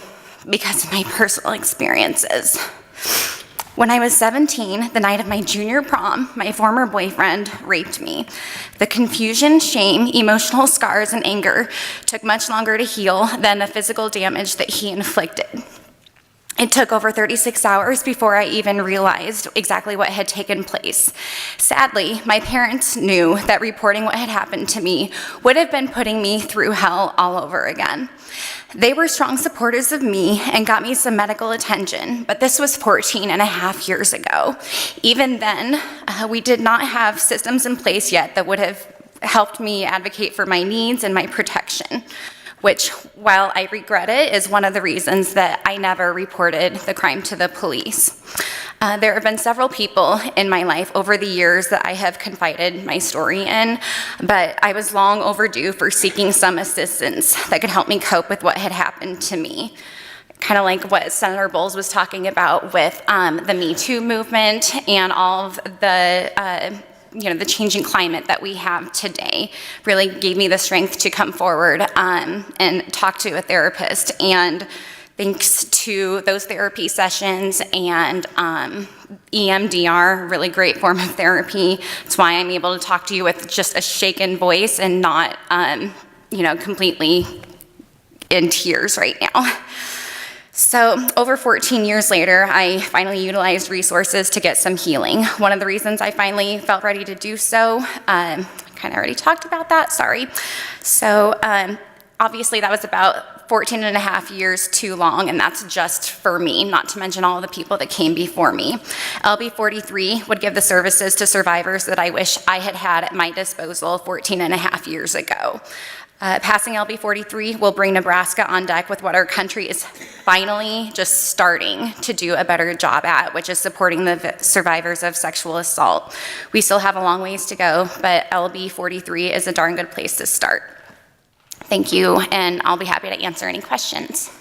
[SPEAKER 14] because of my personal experiences. When I was 17, the night of my junior prom, my former boyfriend raped me. The confusion, shame, emotional scars, and anger took much longer to heal than the physical damage that he inflicted. It took over 36 hours before I even realized exactly what had taken place. Sadly, my parents knew that reporting what had happened to me would have been putting me through hell all over again. They were strong supporters of me and got me some medical attention, but this was 14 and a half years ago. Even then, we did not have systems in place yet that would have helped me advocate for my needs and my protection, which, while I regret it, is one of the reasons that I never reported the crime to the police. There have been several people in my life over the years that I have confided my story in, but I was long overdue for seeking some assistance that could help me cope with what had happened to me. Kind of like what Senator Bowles was talking about with the Me Too movement and all of the the changing climate that we have today really gave me the strength to come forward and talk to a therapist. And thanks to those therapy sessions and EMDR, really great form of therapy, that's why I'm able to talk to you with just a shaken voice and not, completely in tears right now. So over 14 years later, I finally utilized resources to get some healing. One of the reasons I finally felt ready to do so, kind of already talked about that, sorry. So obviously that was about 14 and a half years too long, and that's just for me, not to mention all the people that came before me. LB 43 would give the services to survivors that I wish I had had at my disposal 14 and a half years ago. Passing LB 43 will bring Nebraska on deck with what our country is finally just starting to do a better job at, which is supporting the survivors of sexual assault. We still have a long ways to go, but LB 43 is a darn good place to start. Thank you, and I'll be happy to answer any questions.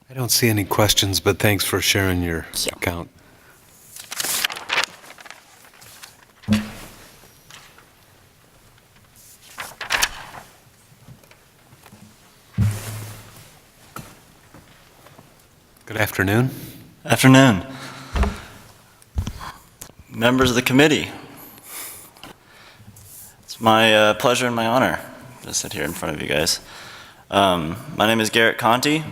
[SPEAKER 1] I don't see any questions, but thanks for sharing your account. Good afternoon.
[SPEAKER 15] Afternoon. Members of the committee, it's my pleasure and my honor to sit here in front of you guys. My name is Garrett Conti.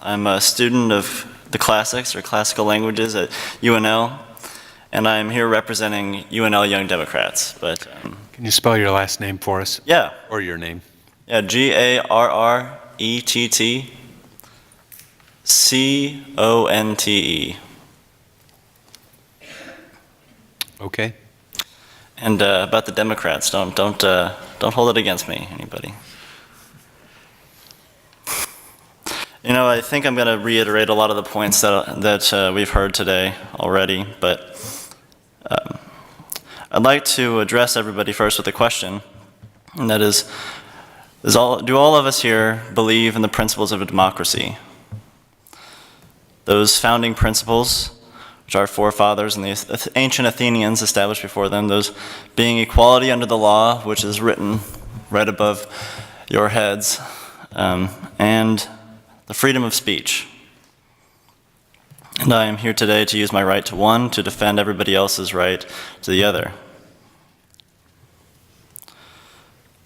[SPEAKER 15] I'm a student of the classics or classical languages at UNL, and I'm here representing UNL Young Democrats. But
[SPEAKER 1] can you spell your last name for us?
[SPEAKER 15] Yeah.
[SPEAKER 1] Or your name?
[SPEAKER 15] Yeah, Garrett Conte.
[SPEAKER 1] Okay.
[SPEAKER 15] And about the Democrats, don't hold it against me, anybody. You know, I think I'm going to reiterate a lot of the points that we've heard today already, but I'd like to address everybody first with a question, and that is, do all of us here believe in the principles of a democracy? Those founding principles, which our forefathers and the ancient Athenians established before them, those being equality under the law, which is written right above your heads, and the freedom of speech. And I am here today to use my right to one, to defend everybody else's right to the other.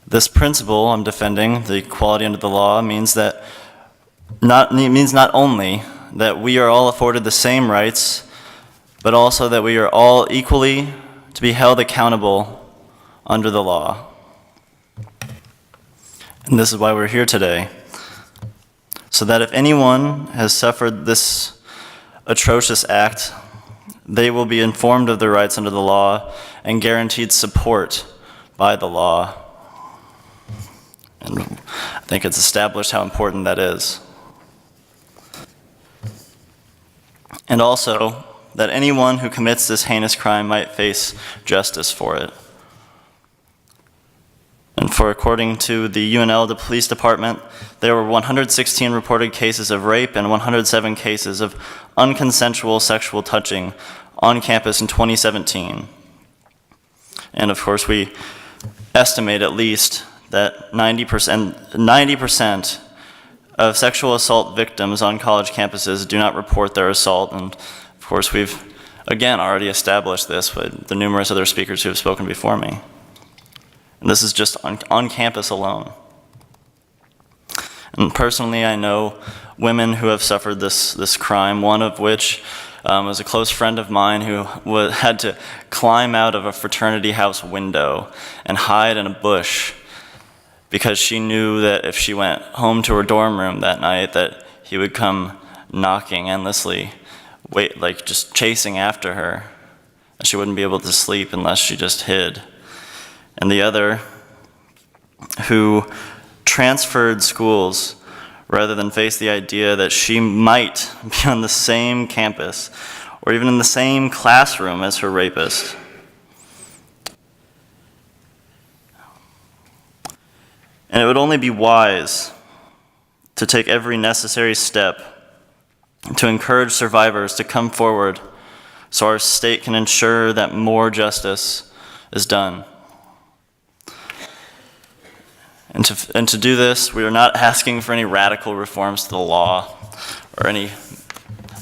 [SPEAKER 15] This principle I'm defending, the equality under the law, means not only that we are all afforded the same rights, but also that we are all equally to be held accountable under the law. And this is why we're here today, so that if anyone has suffered this atrocious act, they will be informed of their rights under the law and guaranteed support by the law. And I think it's established how important that is. And also, that anyone who commits this heinous crime might face justice for it. And for according to the UNL, the police department, there were 116 reported cases of rape and 107 cases of unconsensual sexual touching on campus in 2017. And of course, we estimate at least that 90% of sexual assault victims on college campuses do not report their assault. And of course, we've, again, already established this with the numerous other speakers who have spoken before me. And this is just on campus alone. And personally, I know women who have suffered this crime, one of which was a close friend of mine who had to climb out of a fraternity house window and hide in a bush because she knew that if she went home to her dorm room that night that he would come knocking endlessly, just chasing after her. And she wouldn't be able to sleep unless she just hid. And the other who transferred schools rather than face the idea that she might be on the same campus or even in the same classroom as her rapist. And it would only be wise to take every necessary step to encourage survivors to come forward so our state can ensure that more justice is done. And to do this, we are not asking for any radical reforms to the law or any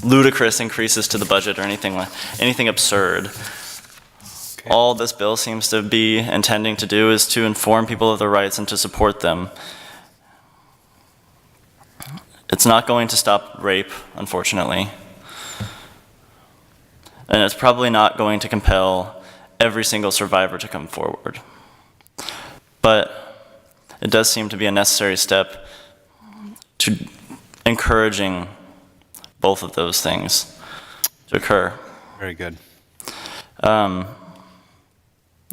[SPEAKER 15] ludicrous increases to the budget or anything absurd. Okay. All this bill seems to be intending to do is to inform people of their rights and to support them. It's not going to stop rape, unfortunately. And it's probably not going to compel every single survivor to come forward. But it does seem to be a necessary step to encouraging both of those things to occur.
[SPEAKER 1] Very good.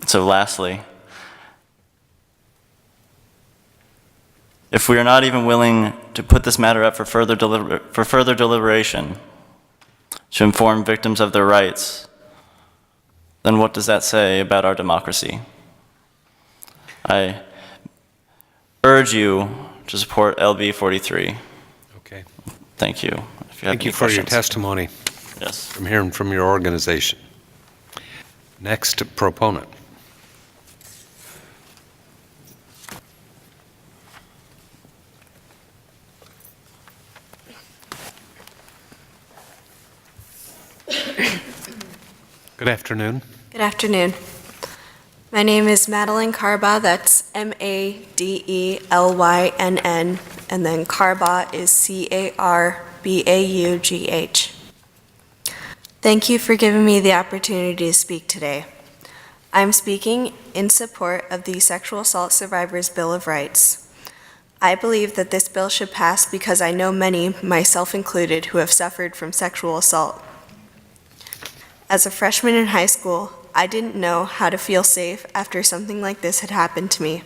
[SPEAKER 15] So lastly, if we are not even willing to put this matter up for further deliberation, to inform victims of their rights, then what does that say about our democracy? I urge you to support LB 43.
[SPEAKER 1] Okay.
[SPEAKER 15] Thank you.
[SPEAKER 1] Thank you for your testimony.
[SPEAKER 15] Yes.
[SPEAKER 1] From hearing from your organization. Next proponent. Good afternoon.
[SPEAKER 16] Good afternoon. My name is Madeline Carba, that's Madelynn, and then Carba is Carbaughh. Thank you for giving me the opportunity to speak today. I'm speaking in support of the Sexual Assault Survivors Bill of Rights. I believe that this bill should pass because I know many, myself included, who have suffered from sexual assault. As a freshman in high school, I didn't know how to feel safe after something like this had happened to me.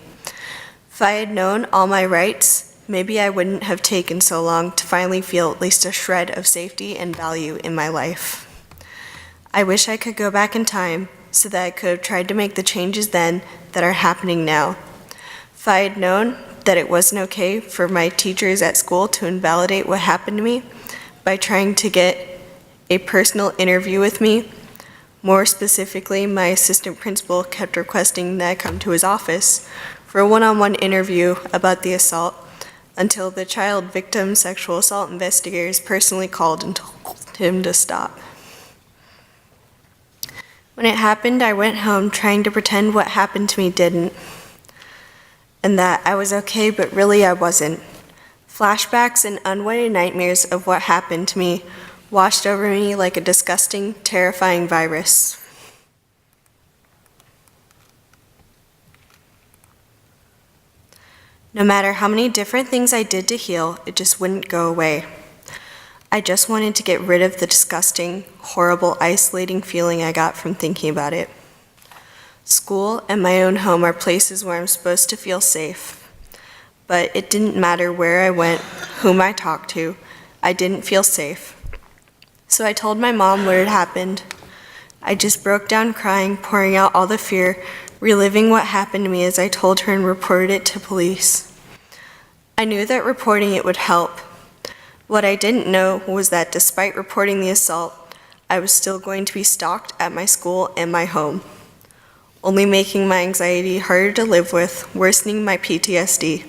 [SPEAKER 16] If I had known all my rights, maybe I wouldn't have taken so long to finally feel at least a shred of safety and value in my life. I wish I could go back in time so that I could have tried to make the changes then that are happening now. If I had known that it wasn't okay for my teachers at school to invalidate what happened to me by trying to get a personal interview with me. More specifically, my assistant principal kept requesting that I come to his office for a one-on-one interview about the assault until the child victim sexual assault investigators personally called and him to stop. When it happened, I went home trying to pretend what happened to me didn't, and that I was okay, but really I wasn't. Flashbacks and unwanted nightmares of what happened to me washed over me like a disgusting, terrifying virus. No matter how many different things I did to heal, it just wouldn't go away. I just wanted to get rid of the disgusting, horrible, isolating feeling I got from thinking about it. School and my own home are places where I'm supposed to feel safe. But it didn't matter where I went, whom I talked to, I didn't feel safe. So I told my mom what had happened. I just broke down crying, pouring out all the fear, reliving what happened to me as I told her and reported it to police. I knew that reporting it would help. What I didn't know was that despite reporting the assault, I was still going to be stalked at my school and my home, only making my anxiety harder to live with, worsening my PTSD.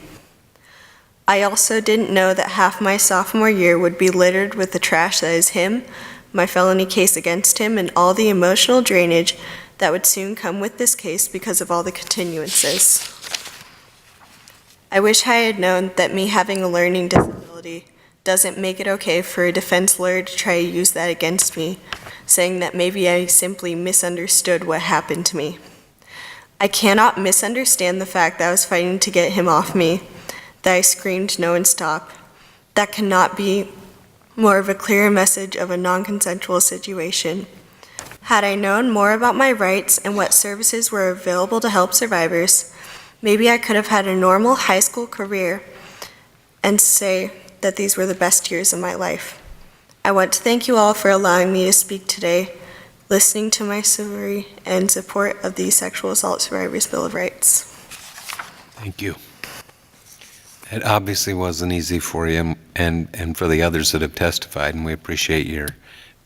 [SPEAKER 16] I also didn't know that half my sophomore year would be littered with the trash that is him, my felony case against him, and all the emotional drainage that would soon come with this case because of all the continuances. I wish I had known that me having a learning disability doesn't make it okay for a defense lawyer to try to use that against me, saying that maybe I simply misunderstood what happened to me. I cannot misunderstand the fact that I was fighting to get him off me, that I screamed no and stop. That cannot be more of a clear message of a non-consensual situation. Had I known more about my rights and what services were available to help survivors, maybe I could have had a normal high school career and say that these were the best years of my life. I want to thank you all for allowing me to speak today, listening to my story, and support of the Sexual Assault Survivors Bill of Rights.
[SPEAKER 1] Thank you. It obviously wasn't easy for you and for the others that have testified, and we appreciate your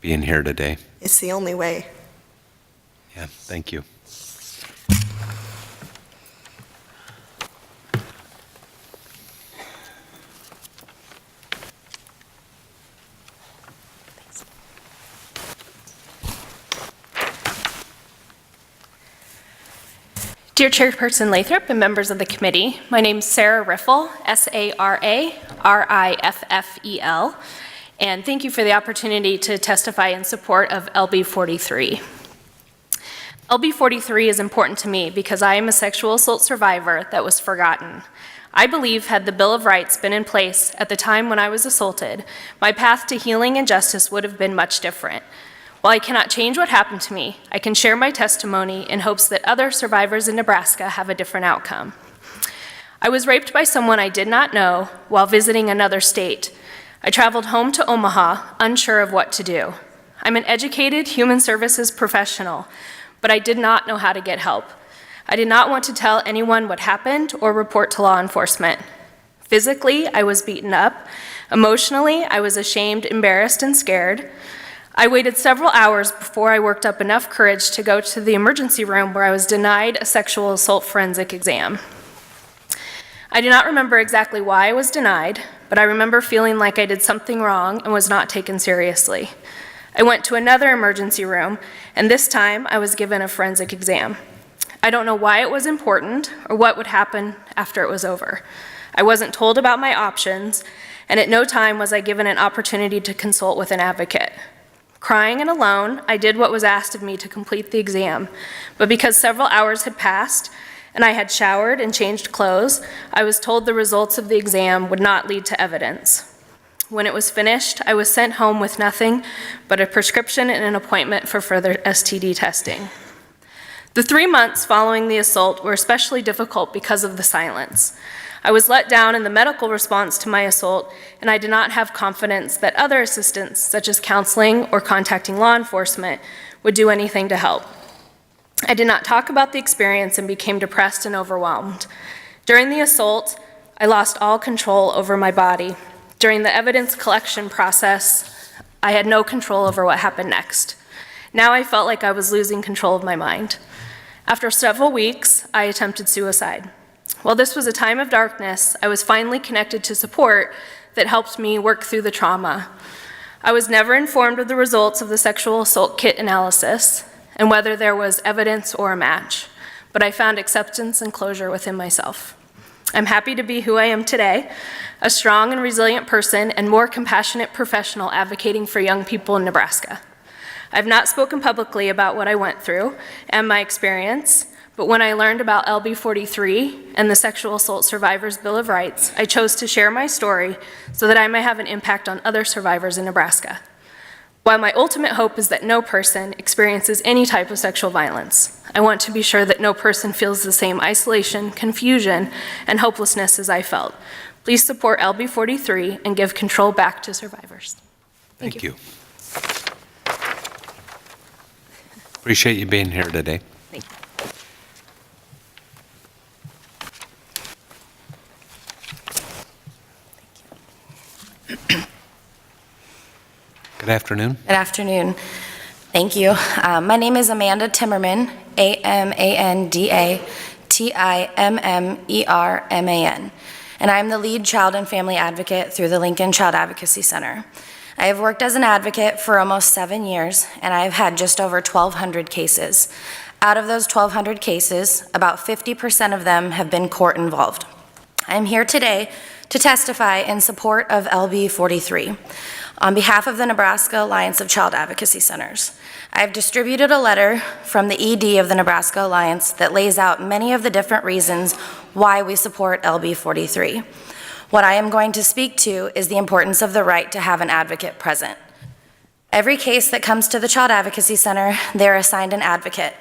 [SPEAKER 1] being here today.
[SPEAKER 16] It's the only way.
[SPEAKER 1] Yeah, thank you.
[SPEAKER 17] Dear Chairperson Lathrop and members of the committee, my name is Sarah Riffel, S-A-R-A-R-I-F-F-E-L, and thank you for the opportunity to testify in support of LB 43. LB 43 is important to me because I am a sexual assault survivor that was forgotten. I believe had the Bill of Rights been in place at the time when I was assaulted, my path to healing and justice would have been much different. While I cannot change what happened to me, I can share my testimony in hopes that other survivors in Nebraska have a different outcome. I was raped by someone I did not know while visiting another state. I traveled home to Omaha, unsure of what to do. I'm an educated human services professional, but I did not know how to get help. I did not want to tell anyone what happened or report to law enforcement. Physically, I was beaten up. Emotionally, I was ashamed, embarrassed, and scared. I waited several hours before I worked up enough courage to go to the emergency room where I was denied a sexual assault forensic exam. I do not remember exactly why I was denied, but I remember feeling like I did something wrong and was not taken seriously. I went to another emergency room, and this time I was given a forensic exam. I don't know why it was important or what would happen after it was over. I wasn't told about my options, and at no time was I given an opportunity to consult with an advocate. Crying and alone, I did what was asked of me to complete the exam, but because several hours had passed and I had showered and changed clothes, I was told the results of the exam would not lead to evidence. When it was finished, I was sent home with nothing but a prescription and an appointment for further STD testing. The 3 months following the assault were especially difficult because of the silence. I was let down in the medical response to my assault, and I did not have confidence that other assistance, such as counseling or contacting law enforcement, would do anything to help. I did not talk about the experience and became depressed and overwhelmed. During the assault, I lost all control over my body. During the evidence collection process, I had no control over what happened next. Now I felt like I was losing control of my mind. After several weeks, I attempted suicide. While this was a time of darkness, I was finally connected to support that helped me work through the trauma. I was never informed of the results of the sexual assault kit analysis and whether there was evidence or a match, but I found acceptance and closure within myself. I'm happy to be who I am today, a strong and resilient person and more compassionate professional advocating for young people in Nebraska. I've not spoken publicly about what I went through and my experience, but when I learned about LB 43 and the Sexual Assault Survivors Bill of Rights, I chose to share my story so that I may have an impact on other survivors in Nebraska. While my ultimate hope is that no person experiences any type of sexual violence, I want to be sure that no person feels the same isolation, confusion, and hopelessness as I felt. Please support LB 43 and give control back to survivors.
[SPEAKER 1] Thank you. Appreciate you being here today.
[SPEAKER 17] Thank
[SPEAKER 1] you. Good afternoon.
[SPEAKER 14] Good afternoon. Thank you. My name is Amanda Timmerman, AMANDA-TIMMERMAN, and I'm the lead child and family advocate through the Lincoln Child Advocacy Center. I have worked as an advocate for almost 7 years, and I have had just over 1,200 cases. Out of those 1,200 cases, about 50% of them have been court involved. I'm here today to testify in support of LB 43. On behalf of the Nebraska Alliance of Child Advocacy Centers, I have distributed a letter from the ED of the Nebraska Alliance that lays out many of the different reasons why we support LB 43. What I am going to speak to is the importance of the right to have an advocate present. Every case that comes to the Child Advocacy Center, they're assigned an advocate.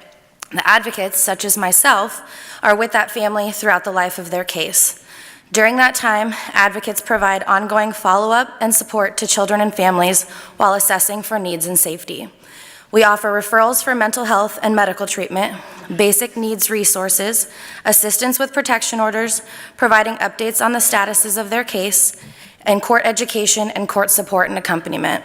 [SPEAKER 14] The advocates, such as myself, are with that family throughout the life of their case. During that time, advocates provide ongoing follow-up and support to children and families while assessing for needs and safety. We offer referrals for mental health and medical treatment, basic needs resources, assistance with protection orders, providing updates on the statuses of their case, and court education and court support and accompaniment.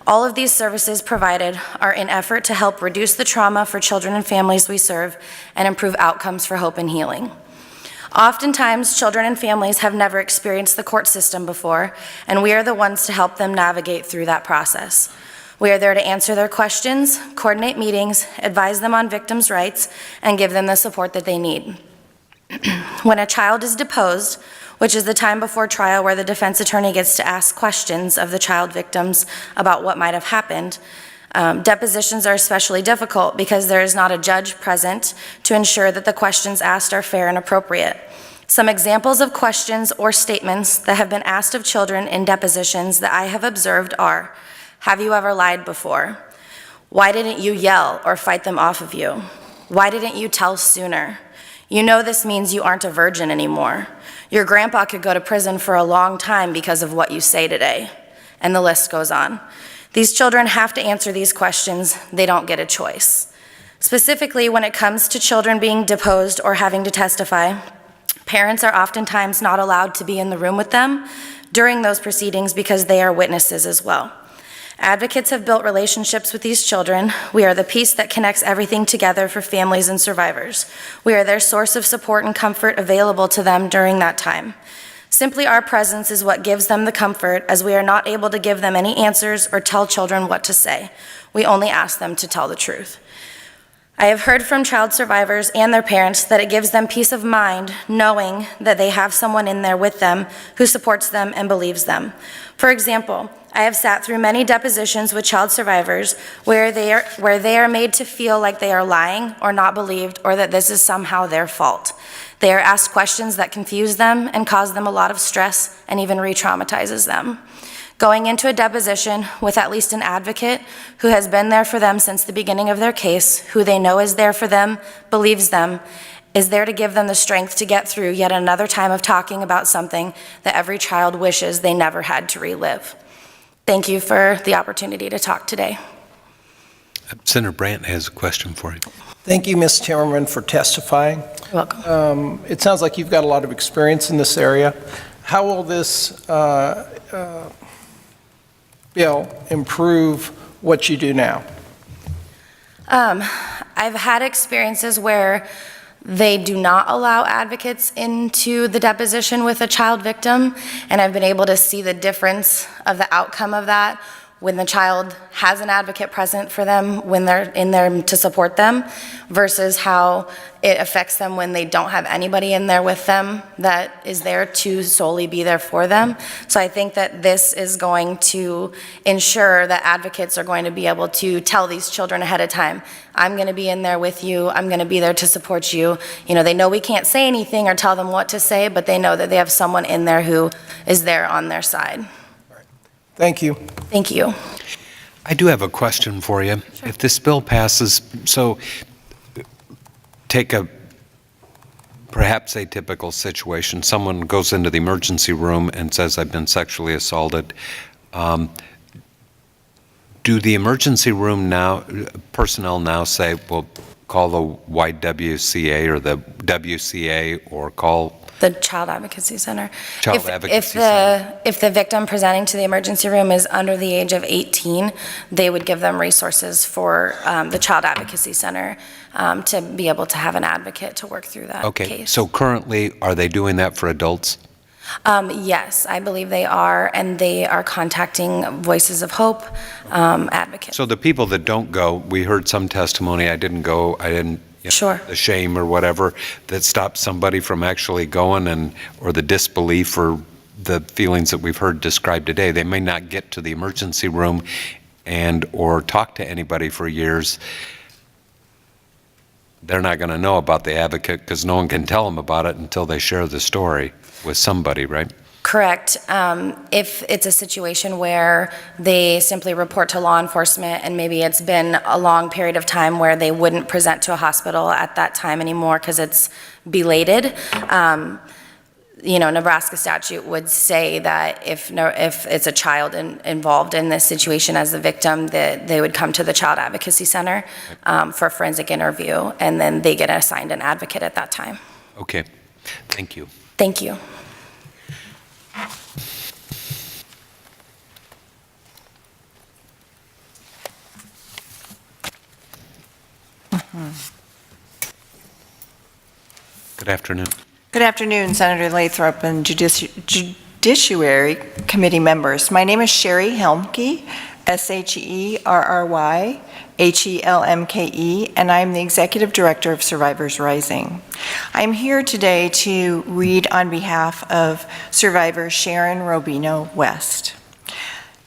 [SPEAKER 14] All of these services provided are in effort to help reduce the trauma for children and families we serve and improve outcomes for hope and healing. Oftentimes, children and families have never experienced the court system before, and we are the ones to help them navigate through that process. We are there to answer their questions, coordinate meetings, advise them on victims' rights, and give them the support that they need. When a child is deposed, which is the time before trial where the defense attorney gets to ask questions of the child victims about what might have happened, depositions are especially difficult because there is not a judge present to ensure that the questions asked are fair and appropriate. Some examples of questions or statements that have been asked of children in depositions that I have observed are, have you ever lied before? Why didn't you yell or fight them off of you? Why didn't you tell sooner? You know this means you aren't a virgin anymore. Your grandpa could go to prison for a long time because of what you say today. And the list goes on. These children have to answer these questions. They don't get a choice. Specifically, when it comes to children being deposed or having to testify, parents are oftentimes not allowed to be in the room with them during those proceedings because they are witnesses as well. Advocates have built relationships with these children. We are the piece that connects everything together for families and survivors. We are their source of support and comfort available to them during that time. Simply our presence is what gives them the comfort, as we are not able to give them any answers or tell children what to say. We only ask them to tell the truth. I have heard from child survivors and their parents that it gives them peace of mind knowing that they have someone in there with them who supports them and believes them. For example, I have sat through many depositions with child survivors where they are made to feel like they are lying or not believed or that this is somehow their fault. They are asked questions that confuse them and cause them a lot of stress and even re-traumatizes them. Going into a deposition with at least an advocate who has been there for them since the beginning of their case, who they know is there for them, believes them, is there to give them the strength to get through yet another time of talking about something that every child wishes they never had to relive. Thank you for the opportunity to talk today.
[SPEAKER 1] Senator Brandt has a question for you.
[SPEAKER 6] Thank you, Ms. Timmerman, for testifying.
[SPEAKER 14] You're welcome.
[SPEAKER 6] It sounds like you've got a lot of experience in this area. How will this bill improve what you do now?
[SPEAKER 14] I've had experiences where they do not allow advocates into the deposition with a child victim, and I've been able to see the difference of the outcome of that when the child has an advocate present for them, when they're in there to support them, versus how it affects them when they don't have anybody in there with them that is there to solely be there for them. So I think that this is going to ensure that advocates are going to be able to tell these children ahead of time, I'm going to be in there with you, I'm going to be there to support you. You know, they know we can't say anything or tell them what to say, but they know that they have someone in there who is there on their side.
[SPEAKER 6] Thank you.
[SPEAKER 14] Thank you.
[SPEAKER 1] I do have a question for you. Sure. If this bill passes, so take a perhaps atypical situation. Someone goes into the emergency room and says, I've been sexually assaulted. Do the emergency room personnel now say, well, call the YWCA or the WCA or call
[SPEAKER 14] the Child Advocacy Center.
[SPEAKER 1] If
[SPEAKER 14] the victim presenting to the emergency room is under the age of 18, they would give them resources for the Child Advocacy Center to be able to have an advocate to work through that case.
[SPEAKER 1] Okay, so currently, are they doing that for adults?
[SPEAKER 14] Yes, I believe they are, and they are contacting Voices of Hope advocates.
[SPEAKER 1] So the people that don't go, we heard some testimony, I didn't go,
[SPEAKER 14] Sure.
[SPEAKER 1] The shame or whatever that stops somebody from actually going, or the disbelief or the feelings that we've heard described today. They may not get to the emergency room or talk to anybody for years. They're not going to know about the advocate because no one can tell them about it until they share the story with somebody, right?
[SPEAKER 14] Correct. If it's a situation where they simply report to law enforcement and maybe it's been a long period of time where they wouldn't present to a hospital at that time anymore because it's belated, Nebraska statute would say that if it's a child involved in this situation as the victim, that they would come to the Child Advocacy Center for a forensic interview, and then they get assigned an advocate at that time.
[SPEAKER 1] Okay. Thank you.
[SPEAKER 14] Thank you.
[SPEAKER 1] Good afternoon.
[SPEAKER 18] Good afternoon, Senator Lathrop and Judiciary Committee members. My name is Sherry Helmke, SHERRYHELMKE, and I'm the Executive Director of Survivors Rising. I'm here today to read on behalf of survivor Sharon Robino West.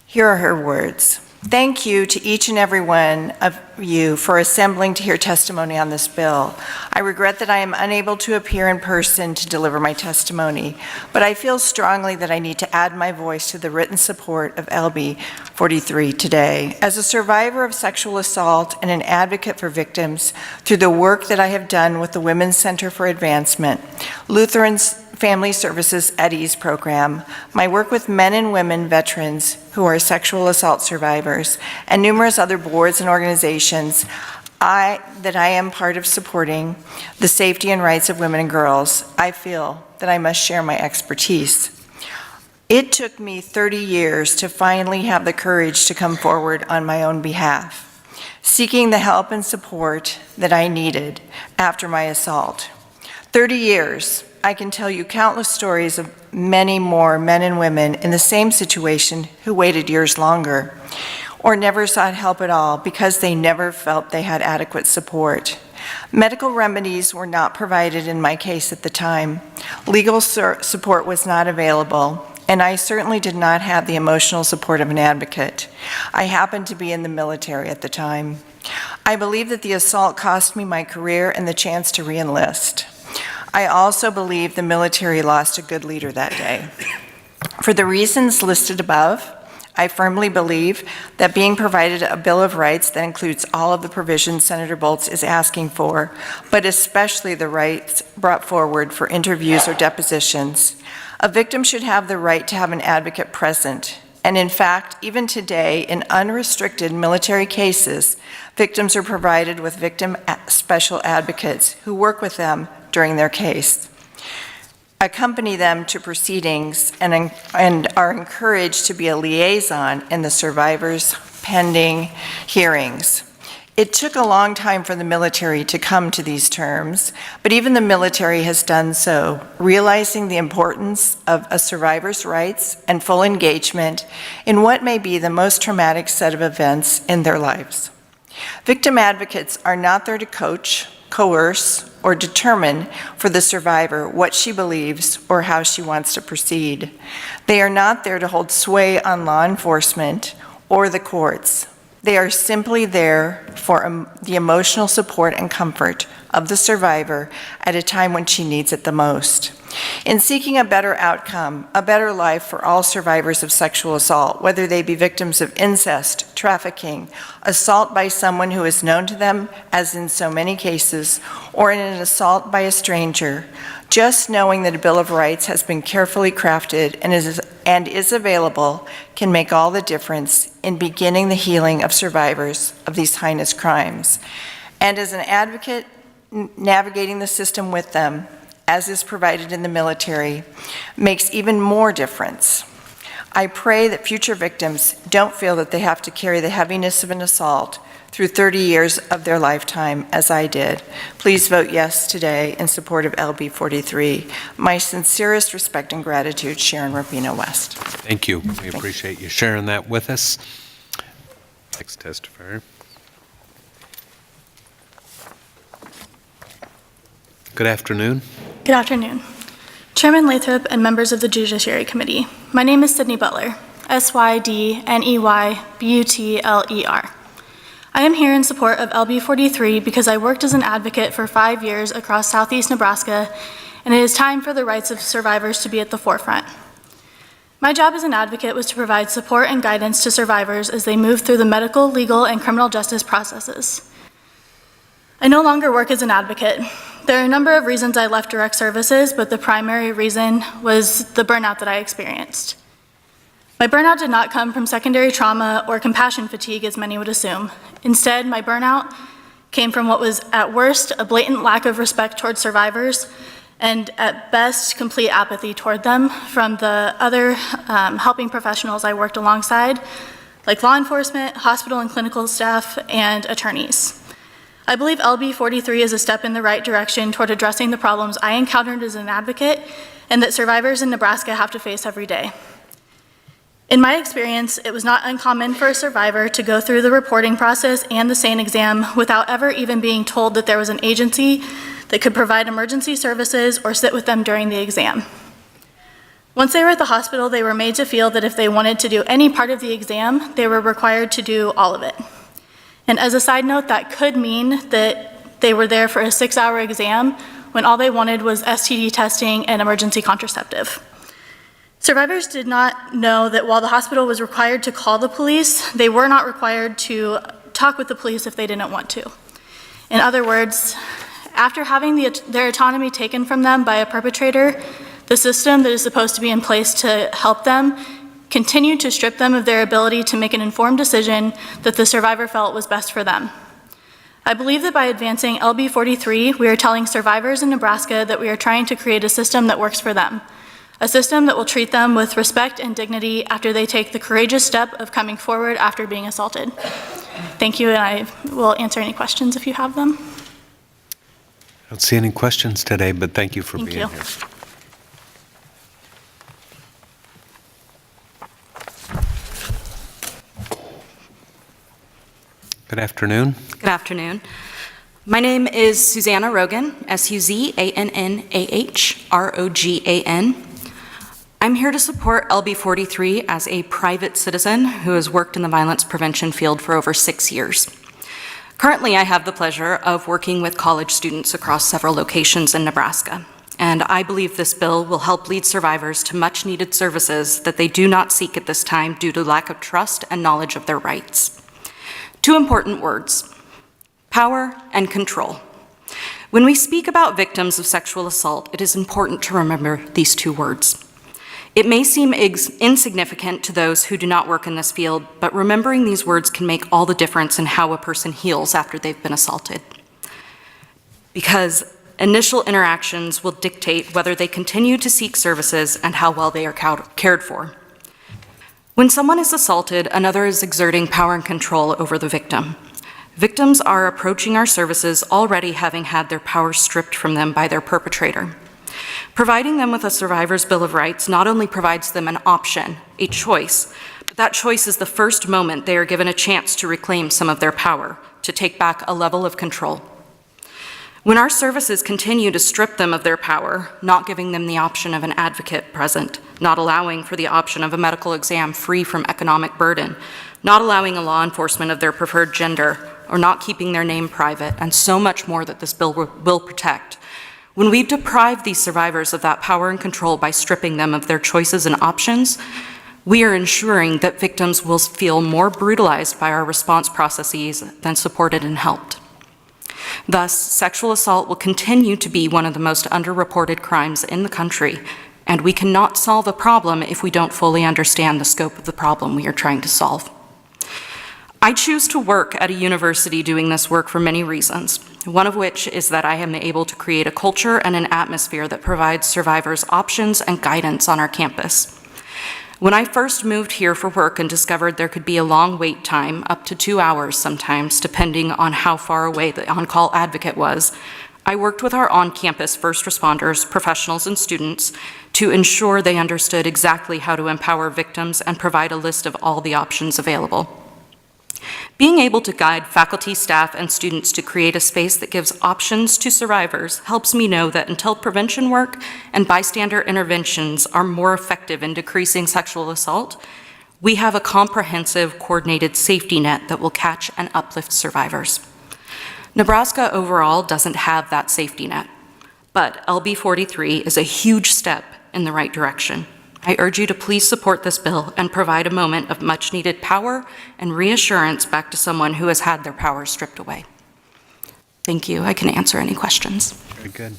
[SPEAKER 18] Here are her words. Thank you to each and every one of you for assembling to hear testimony on this bill. I regret that I am unable to appear in person to deliver my testimony, but I feel strongly that I need to add my voice to the written support of LB 43 today. As a survivor of sexual assault and an advocate for victims through the work that I have done with the Women's Center for Advancement, Lutheran's Family Services at Ease program, my work with men and women veterans who are sexual assault survivors, and numerous other boards and organizations that I am part of supporting the safety and rights of women and girls, I feel that I must share my expertise. It took me 30 years to finally have the courage to come forward on my own behalf, seeking the help and support that I needed after my assault. 30 years. I can tell you countless stories of many more men and women in the same situation who waited years longer or never sought help at all because they never felt they had adequate support. Medical remedies were not provided in my case at the time. Legal support was not available, and I certainly did not have the emotional support of an advocate. I happened to be in the military at the time. I believe that the assault cost me my career and the chance to re-enlist. I also believe the military lost a good leader that day. For the reasons listed above, I firmly believe that being provided a Bill of Rights that includes all of the provisions Senator Boltz is asking for, but especially the rights brought forward for interviews or depositions, a victim should have the right to have an advocate present. And in fact, even today, in unrestricted military cases, victims are provided with victim special advocates who work with them during their case, accompany them to proceedings, and are encouraged to be a liaison in the survivors' pending hearings. It took a long time for the military to come to these terms, but even the military has done so, realizing the importance of a survivor's rights and full engagement in what may be the most traumatic set of events in their lives. Victim advocates are not there to coach, coerce, or determine for the survivor what she believes or how she wants to proceed. They are not there to hold sway on law enforcement or the courts. They are simply there for the emotional support and comfort of the survivor at a time when she needs it the most. In seeking a better outcome, a better life for all survivors of sexual assault, whether they be victims of incest, trafficking, assault by someone who is known to them, as in so many cases, or in an assault by a stranger, just knowing that a Bill of Rights has been carefully crafted and is available can make all the difference in beginning the healing of survivors of these heinous crimes. And as an advocate, navigating the system with them, as is provided in the military, makes even more difference. I pray that future victims don't feel that they have to carry the heaviness of an assault through 30 years of their lifetime, as I did. Please vote yes today in support of LB 43. My sincerest respect and gratitude, Sharon Rubino West.
[SPEAKER 1] Thank you. We appreciate you sharing that with us. Next testifier. Good afternoon.
[SPEAKER 13] Good afternoon. Chairman Lathrop and members of the Judiciary Committee, my name is Sydney Butler, SYDNEYBUTLER. I am here in support of LB 43 because I worked as an advocate for 5 years across southeast Nebraska, and it is time for the rights of survivors to be at the forefront. My job as an advocate was to provide support and guidance to survivors as they move through the medical, legal, and criminal justice processes. I no longer work as an advocate. There are a number of reasons I left direct services, but the primary reason was the burnout that I experienced. My burnout did not come from secondary trauma or compassion fatigue, as many would assume. Instead, my burnout came from what was at worst a blatant lack of respect toward survivors, and at best, complete apathy toward them from the other helping professionals I worked alongside, like law enforcement, hospital and clinical staff, and attorneys. I believe LB 43 is a step in the right direction toward addressing the problems I encountered as an advocate and that survivors in Nebraska have to face every day. In my experience, it was not uncommon for a survivor to go through the reporting process and the SANE exam without ever even being told that there was an agency that could provide emergency services or sit with them during the exam. Once they were at the hospital, they were made to feel that if they wanted to do any part of the exam, they were required to do all of it. And as a side note, that could mean that they were there for a 6-hour exam when all they wanted was STD testing and emergency contraceptive. Survivors did not know that while the hospital was required to call the police, they were not required to talk with the police if they didn't want to. In other words, after having their autonomy taken from them by a perpetrator, the system that is supposed to be in place to help them continued to strip them of their ability to make an informed decision that the survivor felt was best for them. I believe that by advancing LB 43, we are telling survivors in Nebraska that we are trying to create a system that works for them, a system that will treat them with respect and dignity after they take the courageous step of coming forward after being assaulted. Thank you, and I will answer any questions if you have them.
[SPEAKER 1] I don't see any questions today, but thank you for being here. Good afternoon.
[SPEAKER 19] Good afternoon. My name is Susanna Rogan, SUZANNAHROGAN. I'm here to support LB 43 as a private citizen who has worked in the violence prevention field for over 6 years. Currently, I have the pleasure of working with college students across several locations in Nebraska, and I believe this bill will help lead survivors to much-needed services that they do not seek at this time due to lack of trust and knowledge of their rights. 2 important words: power and control. When we speak about victims of sexual assault, it is important to remember these 2 words. It may seem insignificant to those who do not work in this field, but remembering these words can make all the difference in how a person heals after they've been assaulted. Because initial interactions will dictate whether they continue to seek services and how well they are cared for. When someone is assaulted, another is exerting power and control over the victim. Victims are approaching our services already having had their power stripped from them by their perpetrator. Providing them with a survivor's Bill of Rights not only provides them an option, a choice, but that choice is the first moment they are given a chance to reclaim some of their power, to take back a level of control. When our services continue to strip them of their power, not giving them the option of an advocate present, not allowing for the option of a medical exam free from economic burden, not allowing a law enforcement of their preferred gender, or not keeping their name private, and so much more that this bill will protect. When we deprive these survivors of that power and control by stripping them of their choices and options, we are ensuring that victims will feel more brutalized by our response processes than supported and helped. Thus, sexual assault will continue to be one of the most underreported crimes in the country, and we cannot solve a problem if we don't fully understand the scope of the problem we are trying to solve. I choose to work at a university doing this work for many reasons, one of which is that I am able to create a culture and an atmosphere that provides survivors options and guidance on our campus. When I first moved here for work and discovered there could be a long wait time, up to 2 hours sometimes, depending on how far away the on-call advocate was, I worked with our on-campus first responders, professionals, and students to ensure they understood exactly how to empower victims and provide a list of all the options available. Being able to guide faculty, staff, and students to create a space that gives options to survivors helps me know that until prevention work and bystander interventions are more effective in decreasing sexual assault, we have a comprehensive, coordinated safety net that will catch and uplift survivors. Nebraska overall doesn't have that safety net, but LB 43 is a huge step in the right direction. I urge you to please support this bill and provide a moment of much-needed power and reassurance back to someone who has had their power stripped away. Thank you. I can answer any questions.
[SPEAKER 1] Very good.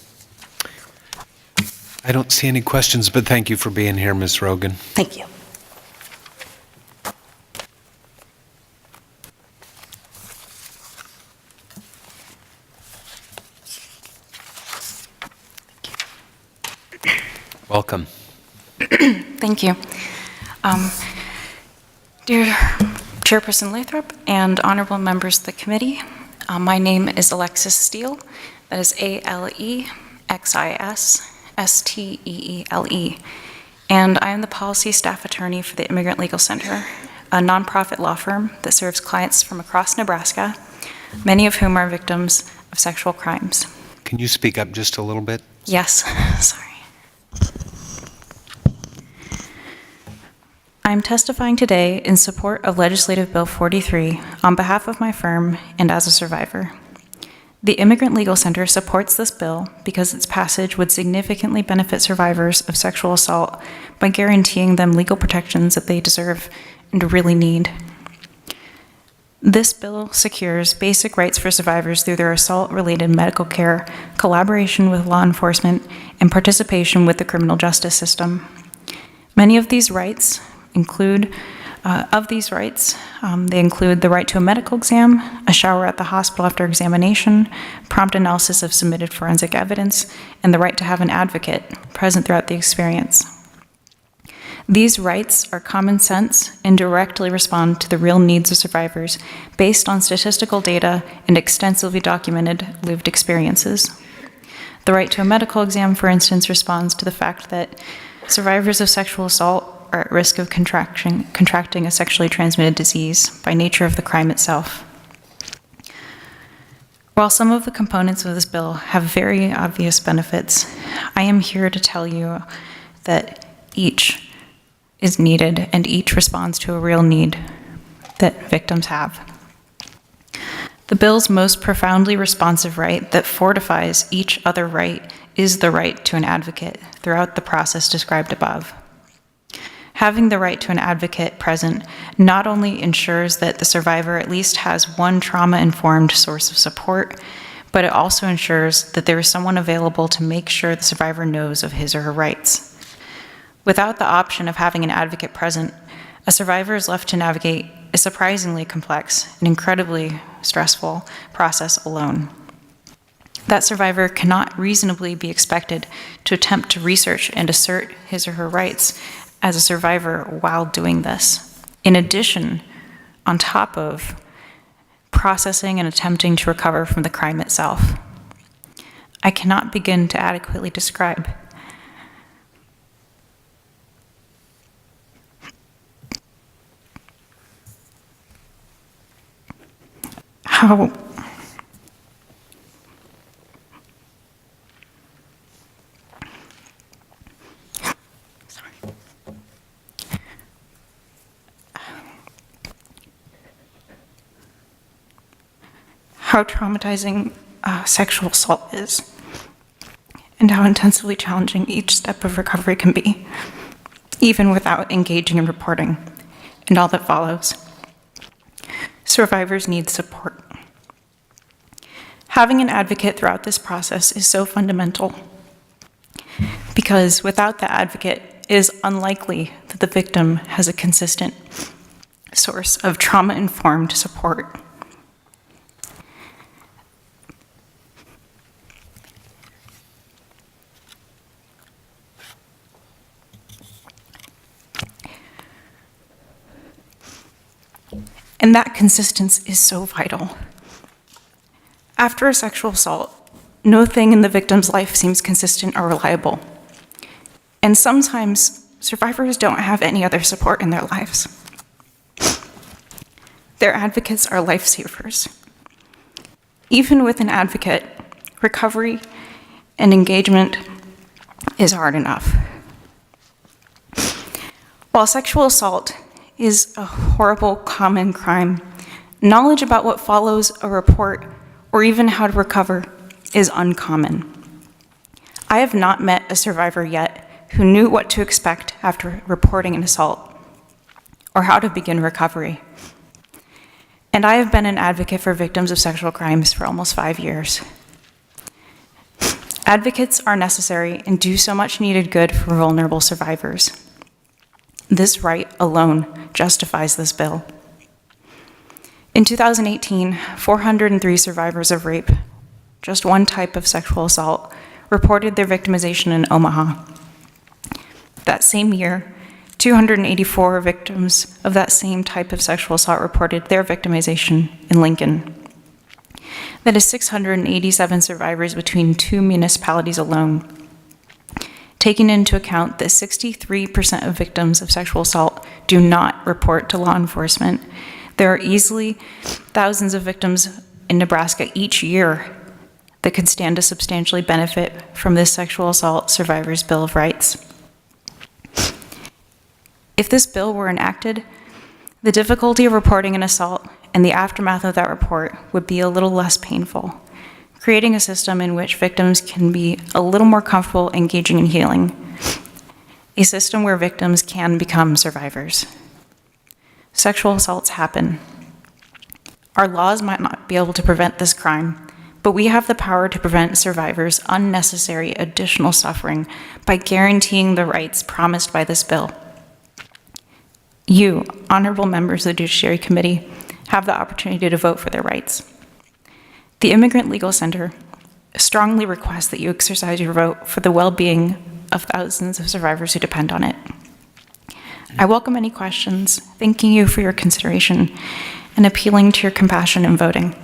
[SPEAKER 1] I don't see any questions, but thank you for being here, Ms. Rogan.
[SPEAKER 19] Thank you.
[SPEAKER 1] Welcome.
[SPEAKER 9] Thank you. Dear Chairperson Lathrop and honorable members of the committee, my name is Alexis Steele. That is ALEXISSTEELE. And I am the policy staff attorney for the Immigrant Legal Center, a nonprofit law firm that serves clients from across Nebraska, many of whom are victims of sexual crimes.
[SPEAKER 1] Can you speak up just a little bit?
[SPEAKER 9] Yes, sorry. I'm testifying today in support of Legislative Bill 43 on behalf of my firm and as a survivor. The Immigrant Legal Center supports this bill because its passage would significantly benefit survivors of sexual assault by guaranteeing them legal protections that they deserve and really need. This bill secures basic rights for survivors through their assault-related medical care, collaboration with law enforcement, and participation with the criminal justice system. Many of these rights include they include the right to a medical exam, a shower at the hospital after examination, prompt analysis of submitted forensic evidence, and the right to have an advocate present throughout the experience. These rights are common sense and directly respond to the real needs of survivors based on statistical data and extensively documented lived experiences. The right to a medical exam, for instance, responds to the fact that survivors of sexual assault are at risk of contracting a sexually transmitted disease by nature of the crime itself. While some of the components of this bill have very obvious benefits, I am here to tell you that each is needed and each responds to a real need that victims have. The bill's most profoundly responsive right that fortifies each other right is the right to an advocate throughout the process described above. Having the right to an advocate present not only ensures that the survivor at least has one trauma-informed source of support, but it also ensures that there is someone available to make sure the survivor knows of his or her rights. Without the option of having an advocate present, a survivor is left to navigate a surprisingly complex and incredibly stressful process alone. That survivor cannot reasonably be expected to attempt to research and assert his or her rights as a survivor while doing this. In addition, on top of processing and attempting to recover from the crime itself. I cannot begin to adequately describe how traumatizing sexual assault is, and how intensively challenging each step of recovery can be, even without engaging in reporting and all that follows. Survivors need support. Having an advocate throughout this process is so fundamental, because without the advocate, it is unlikely that the victim has a consistent source of trauma-informed support. And that consistency is so vital. After a sexual assault, no thing in the victim's life seems consistent or reliable. And sometimes survivors don't have any other support in their lives. Their advocates are lifesavers. Even with an advocate, recovery and engagement is hard enough. While sexual assault is a horrible, common crime, knowledge about what follows a report or even how to recover is uncommon. I have not met a survivor yet who knew what to expect after reporting an assault or how to begin recovery. And I have been an advocate for victims of sexual crimes for almost 5 years. Advocates are necessary and do so much needed good for vulnerable survivors. This right alone justifies this bill. In 2018, 403 survivors of rape, just one type of sexual assault, reported their victimization in Omaha. That same year, 284 victims of that same type of sexual assault reported their victimization in Lincoln. That is 687 survivors between 2 municipalities alone. Taking into account that 63% of victims of sexual assault do not report to law enforcement, there are easily thousands of victims in Nebraska each year that could stand to substantially benefit from this Sexual Assault Survivors' Bill of Rights. If this bill were enacted, the difficulty of reporting an assault and the aftermath of that report would be a little less painful, creating a system in which victims can be a little more comfortable engaging in healing, a system where victims can become survivors. Sexual assaults happen. Our laws might not be able to prevent this crime, but we have the power to prevent survivors' unnecessary additional suffering by guaranteeing the rights promised by this bill. You, honorable members of the Judiciary Committee, have the opportunity to vote for their rights. The Immigrant Legal Center strongly requests that you exercise your vote for the well-being of thousands of survivors who depend on it. I welcome any questions, thanking you for your consideration, and appealing to your compassion in voting.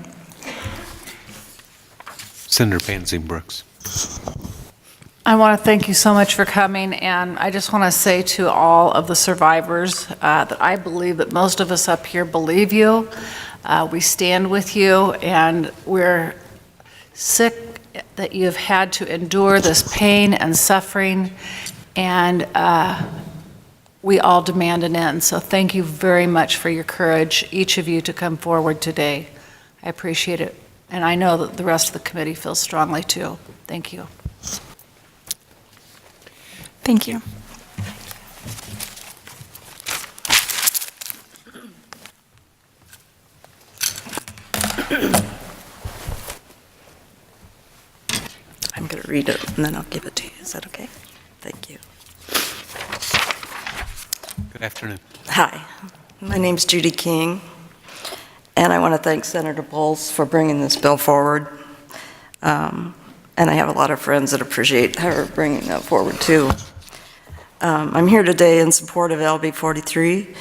[SPEAKER 1] Senator Pansy Brooks.
[SPEAKER 20] I want to thank you so much for coming, and I just want to say to all of the survivors that I believe that most of us up here believe you. We stand with you, and we're sick that you've had to endure this pain and suffering, and we all demand an end. So thank you very much for your courage, each of you, to come forward today. I appreciate it, and I know that the rest of the committee feels strongly too. Thank you.
[SPEAKER 9] Thank you.
[SPEAKER 21] I'm going to read it and then I'll give it to you. Is that okay? Thank you.
[SPEAKER 1] Good afternoon.
[SPEAKER 21] Hi, my name's Judy King, and I want to thank Senator Bowles for bringing this bill forward. And I have a lot of friends that appreciate her bringing that forward too. I'm here today in support of LB 43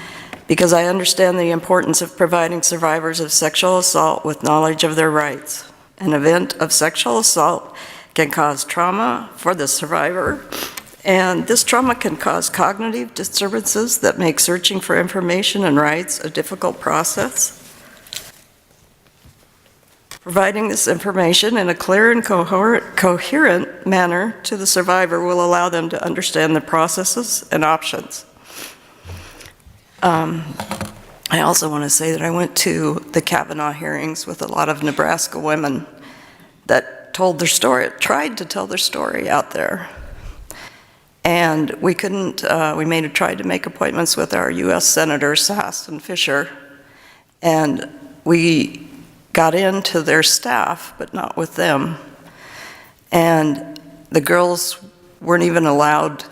[SPEAKER 21] because I understand the importance of providing survivors of sexual assault with knowledge of their rights. An event of sexual assault can cause trauma for the survivor, and this trauma can cause cognitive disturbances that make searching for information and rights a difficult process. Providing this information in a clear and coherent manner to the survivor will allow them to understand the processes and options. I also want to say that I went to the Kavanaugh hearings with a lot of Nebraska women that told their story, tried to tell their story out there. And we couldn't, tried to make appointments with our U.S. Senators, Sass and Fisher, and we got into their staff, but not with them. And the girls weren't even allowed,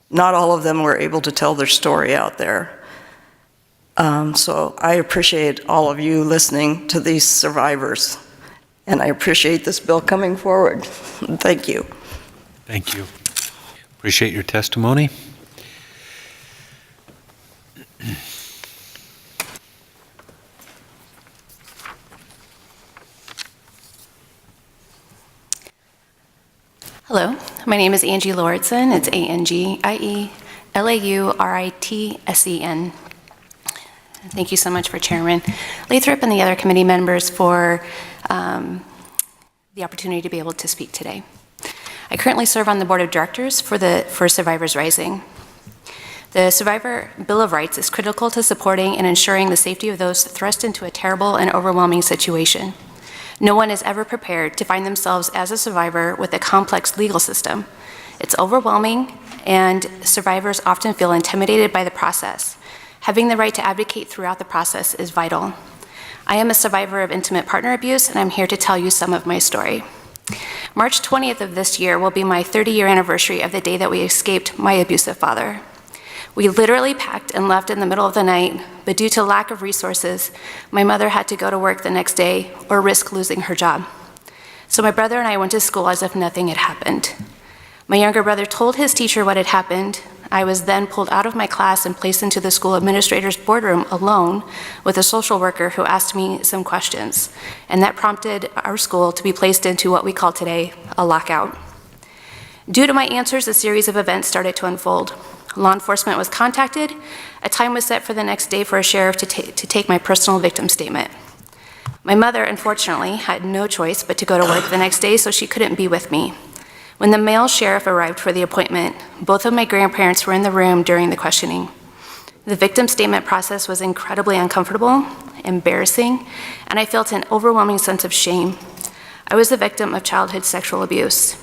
[SPEAKER 21] not all of them were able to tell their story out there. So I appreciate all of you listening to these survivors, and I appreciate this bill coming forward. Thank you.
[SPEAKER 1] Thank you. Appreciate your testimony.
[SPEAKER 2] Hello, my name is Angie Lauritsen. It's ANGIE-LAURITSEN. Thank you so much for Chairman Lathrop and the other committee members for the opportunity to be able to speak today. I currently serve on the board of directors for Survivors Rising. The Survivor Bill of Rights is critical to supporting and ensuring the safety of those thrust into a terrible and overwhelming situation. No one is ever prepared to find themselves as a survivor with a complex legal system. It's overwhelming, and survivors often feel intimidated by the process. Having the right to advocate throughout the process is vital. I am a survivor of intimate partner abuse, and I'm here to tell you some of my story. March 20th of this year will be my 30-year anniversary of the day that we escaped my abusive father. We literally packed and left in the middle of the night, but due to lack of resources, my mother had to go to work the next day or risk losing her job. So my brother and I went to school as if nothing had happened. My younger brother told his teacher what had happened. I was then pulled out of my class and placed into the school administrator's boardroom alone with a social worker who asked me some questions, and that prompted our school to be placed into what we call today a lockout. Due to my answers, a series of events started to unfold. Law enforcement was contacted. A time was set for the next day for a sheriff to take my personal victim statement. My mother, unfortunately, had no choice but to go to work the next day, so she couldn't be with me. When the male sheriff arrived for the appointment, both of my grandparents were in the room during the questioning. The victim statement process was incredibly uncomfortable, embarrassing, and I felt an overwhelming sense of shame. I was the victim of childhood sexual abuse.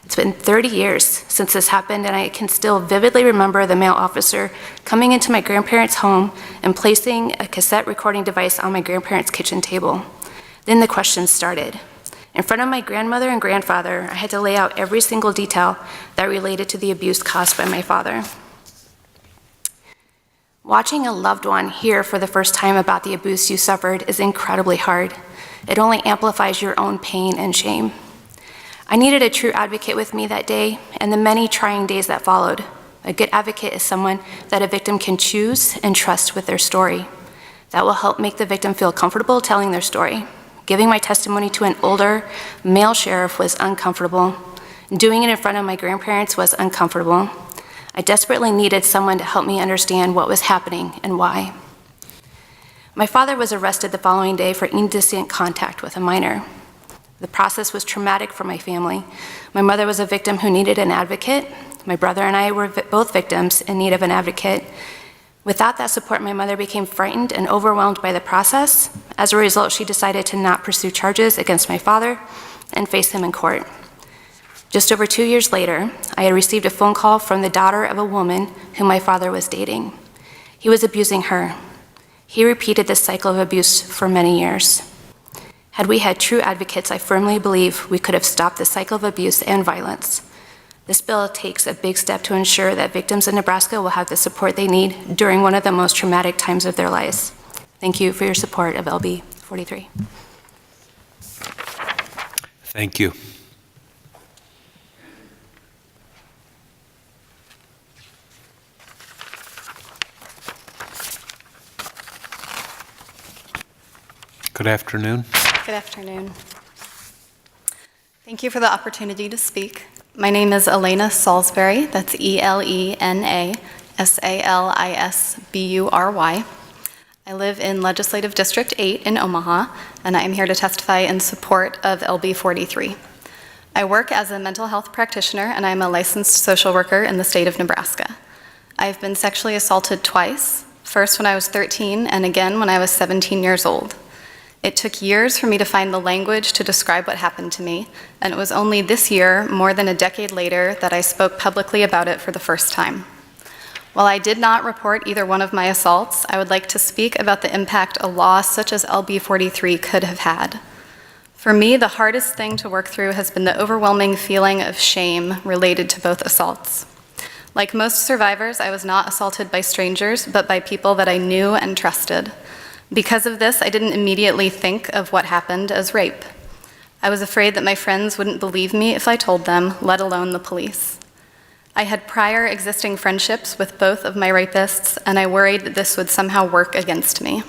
[SPEAKER 2] It's been 30 years since this happened, and I can still vividly remember the male officer coming into my grandparents' home and placing a cassette recording device on my grandparents' kitchen table. Then the questions started. In front of my grandmother and grandfather, I had to lay out every single detail that related to the abuse caused by my father. Watching a loved one hear for the first time about the abuse you suffered is incredibly hard. It only amplifies your own pain and shame. I needed a true advocate with me that day and the many trying days that followed. A good advocate is someone that a victim can choose and trust with their story. That will help make the victim feel comfortable telling their story. Giving my testimony to an older male sheriff was uncomfortable. Doing it in front of my grandparents was uncomfortable. I desperately needed someone to help me understand what was happening and why. My father was arrested the following day for indecent contact with a minor. The process was traumatic for my family. My mother was a victim who needed an advocate. My brother and I were both victims in need of an advocate. Without that support, my mother became frightened and overwhelmed by the process. As a result, she decided to not pursue charges against my father and face him in court. Just over 2 years later, I had received a phone call from the daughter of a woman whom my father was dating. He was abusing her. He repeated this cycle of abuse for many years. Had we had true advocates, I firmly believe we could have stopped the cycle of abuse and violence. This bill takes a big step to ensure that victims in Nebraska will have the support they need during one of the most traumatic times of their lives. Thank you for your support of LB 43.
[SPEAKER 1] Thank you. Good afternoon.
[SPEAKER 13] Good afternoon. Thank you for the opportunity to speak. My name is Elena Salisbury. That's ELENA SALISBURY. I live in Legislative District 8 in Omaha, and I am here to testify in support of LB 43. I work as a mental health practitioner, and I am a licensed social worker in the state of Nebraska. I've been sexually assaulted twice, first when I was 13 and again when I was 17 years old. It took years for me to find the language to describe what happened to me, and it was only this year, more than a decade later, that I spoke publicly about it for the first time. While I did not report either one of my assaults, I would like to speak about the impact a law such as LB 43 could have had. For me, the hardest thing to work through has been the overwhelming feeling of shame related to both assaults. Like most survivors, I was not assaulted by strangers, but by people that I knew and trusted. Because of this, I didn't immediately think of what happened as rape. I was afraid that my friends wouldn't believe me if I told them, let alone the police. I had prior existing friendships with both of my rapists, and I worried that this would somehow work against me.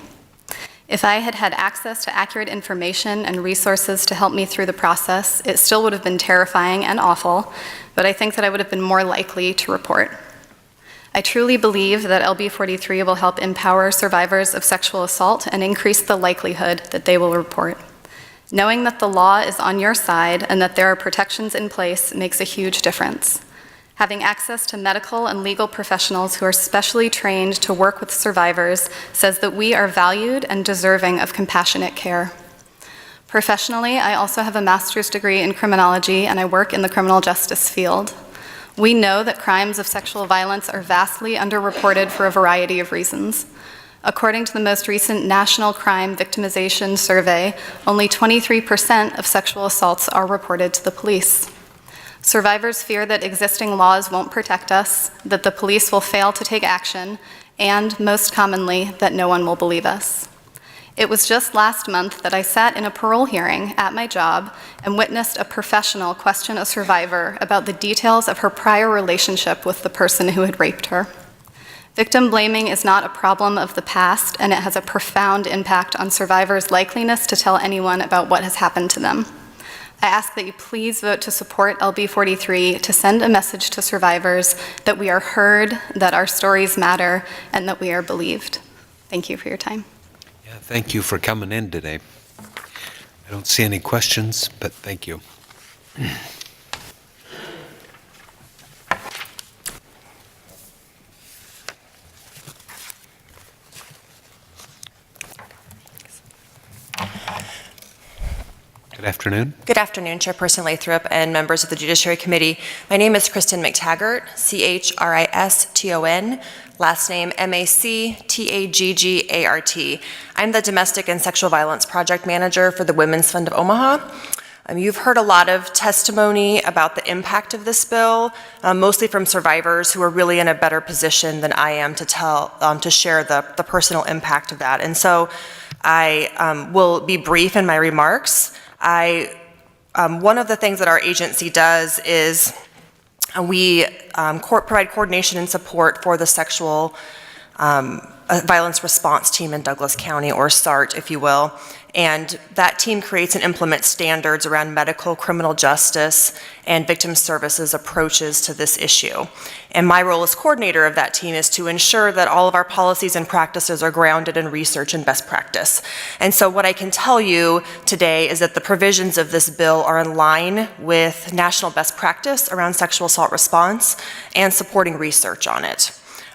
[SPEAKER 13] If I had had access to accurate information and resources to help me through the process, it still would have been terrifying and awful, but I think that I would have been more likely to report. I truly believe that LB 43 will help empower survivors of sexual assault and increase the likelihood that they will report. Knowing that the law is on your side and that there are protections in place makes a huge difference. Having access to medical and legal professionals who are specially trained to work with survivors says that we are valued and deserving of compassionate care. Professionally, I also have a master's degree in criminology, and I work in the criminal justice field. We know that crimes of sexual violence are vastly underreported for a variety of reasons. According to the most recent National Crime Victimization Survey, only 23% of sexual assaults are reported to the police. Survivors fear that existing laws won't protect us, that the police will fail to take action, and, most commonly, that no one will believe us. It was just last month that I sat in a parole hearing at my job and witnessed a professional question a survivor about the details of her prior relationship with the person who had raped her. Victim blaming is not a problem of the past, and it has a profound impact on survivors' likeliness to tell anyone about what has happened to them. I ask that you please vote to support LB 43 to send a message to survivors that we are heard, that our stories matter, and that we are believed. Thank you for your time.
[SPEAKER 1] Yeah, thank you for coming in today. I don't see any questions, but thank you. Good afternoon.
[SPEAKER 3] Good afternoon, Chairperson Lathrop and members of the Judiciary Committee. My name is Kristen McTaggart, CHRISTON, last name MACTAGGART. I'm the Domestic and Sexual Violence Project Manager for the Women's Fund of Omaha. You've heard a lot of testimony about the impact of this bill, mostly from survivors who are really in a better position than I am to share the personal impact of that. And so I will be brief in my remarks. One of the things that our agency does is we provide coordination and support for the sexual violence response team in Douglas County, or SART, if you will. And that team creates and implements standards around medical, criminal justice, and victim services approaches to this issue. And my role as coordinator of that team is to ensure that all of our policies and practices are grounded in research and best practice. And so what I can tell you today is that the provisions of this bill are in line with national best practice around sexual assault response and supporting research on it.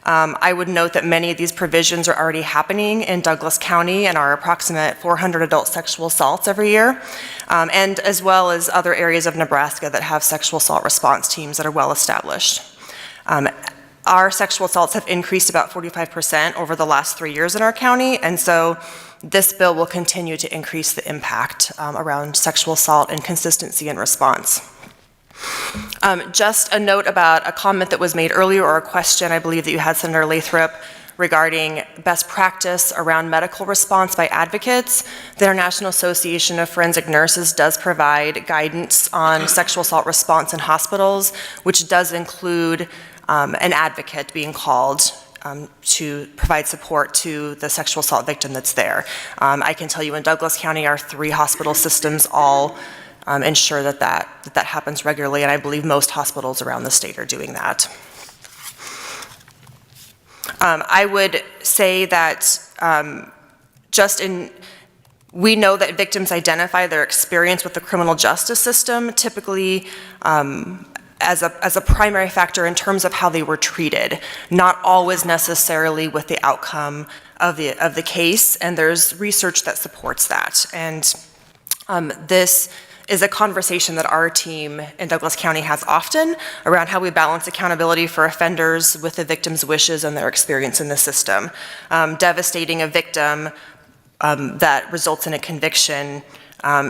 [SPEAKER 3] I would note that many of these provisions are already happening in Douglas County and our approximate 400 adult sexual assaults every year, and as well as other areas of Nebraska that have sexual assault response teams that are well established. Our sexual assaults have increased about 45% over the last 3 years in our county, and so this bill will continue to increase the impact around sexual assault and consistency in response. Just a note about a comment that was made earlier, or a question I believe that you had, Senator Lathrop, regarding best practice around medical response by advocates. The International Association of Forensic Nurses does provide guidance on sexual assault response in hospitals, which does include an advocate being called to provide support to the sexual assault victim that's there. I can tell you in Douglas County, our 3 hospital systems all ensure that happens regularly, and I believe most hospitals around the state are doing that. I would say that we know that victims identify their experience with the criminal justice system typically as a primary factor in terms of how they were treated, not always necessarily with the outcome of the case, and there's research that supports that. And this is a conversation that our team in Douglas County has often around how we balance accountability for offenders with the victim's wishes and their experience in the system. Devastating a victim that results in a conviction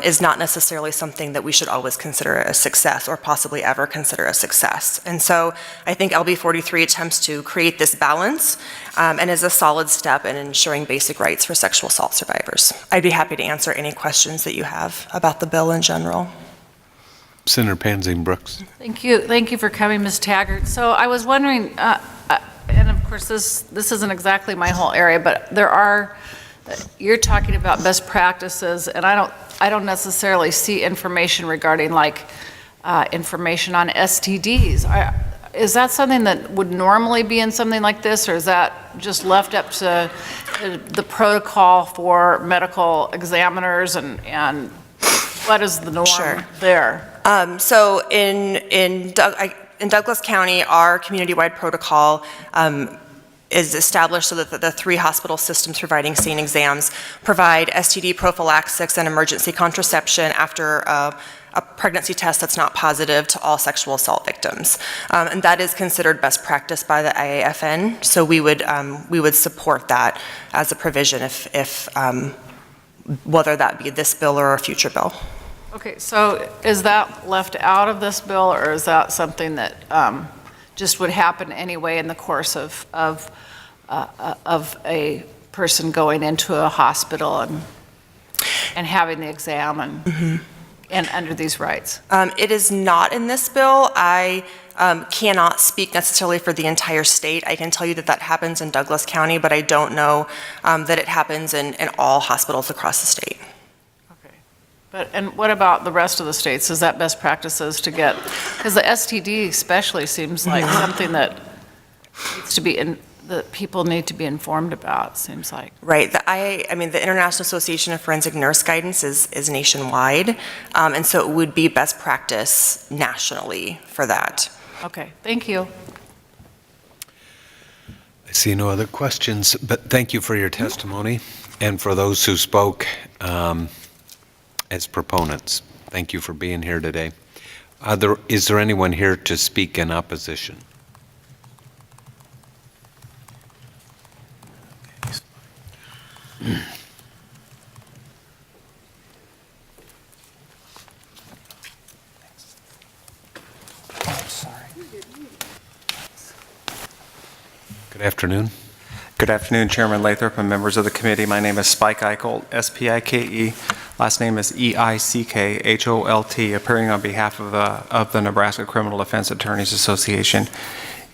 [SPEAKER 3] is not necessarily something that we should always consider a success or possibly ever consider a success. And so I think LB 43 attempts to create this balance and is a solid step in ensuring basic rights for sexual assault survivors. I'd be happy to answer any questions that you have about the bill in general.
[SPEAKER 1] Senator Pansy Brooks.
[SPEAKER 20] Thank you for coming, Ms. Taggart. So I was wondering, and of course this isn't exactly my whole area, but you're talking about best practices, and I don't necessarily see information regarding information on STDs. Is that something that would normally be in something like this, or is that just left up to the protocol for medical examiners, and what is the norm there?
[SPEAKER 3] So in Douglas County, our community-wide protocol is established so that the 3 hospital systems providing SANE exams provide STD prophylaxis and emergency contraception after a pregnancy test that's not positive to all sexual assault victims. And that is considered best practice by the IAFN, so we would support that as a provision if whether that be this bill or a future bill.
[SPEAKER 20] Okay, so is that left out of this bill, or is that something that just would happen anyway in the course of a person going into a hospital and having the exam and under these rights?
[SPEAKER 3] It is not in this bill. I cannot speak necessarily for the entire state. I can tell you that happens in Douglas County, but I don't know that it happens in all hospitals across the state.
[SPEAKER 20] And what about the rest of the states? Is that best practices to get, because the STD especially seems like something that needs to be that people need to be informed about, seems like.
[SPEAKER 3] Right. The International Association of Forensic Nurse Guidance is nationwide, and so it would be best practice nationally for that.
[SPEAKER 20] Okay, thank you.
[SPEAKER 1] I see no other questions, but thank you for your testimony and for those who spoke as proponents. Thank you for being here today. Is there anyone here to speak in opposition? Good afternoon.
[SPEAKER 7] Good afternoon, Chairman Lathrop and members of the committee. My name is Spike Eichholt, S-P-I-K-E. Last name is E-I-C-K-H-O-L-T, appearing on behalf of the Nebraska Criminal Defense Attorneys Association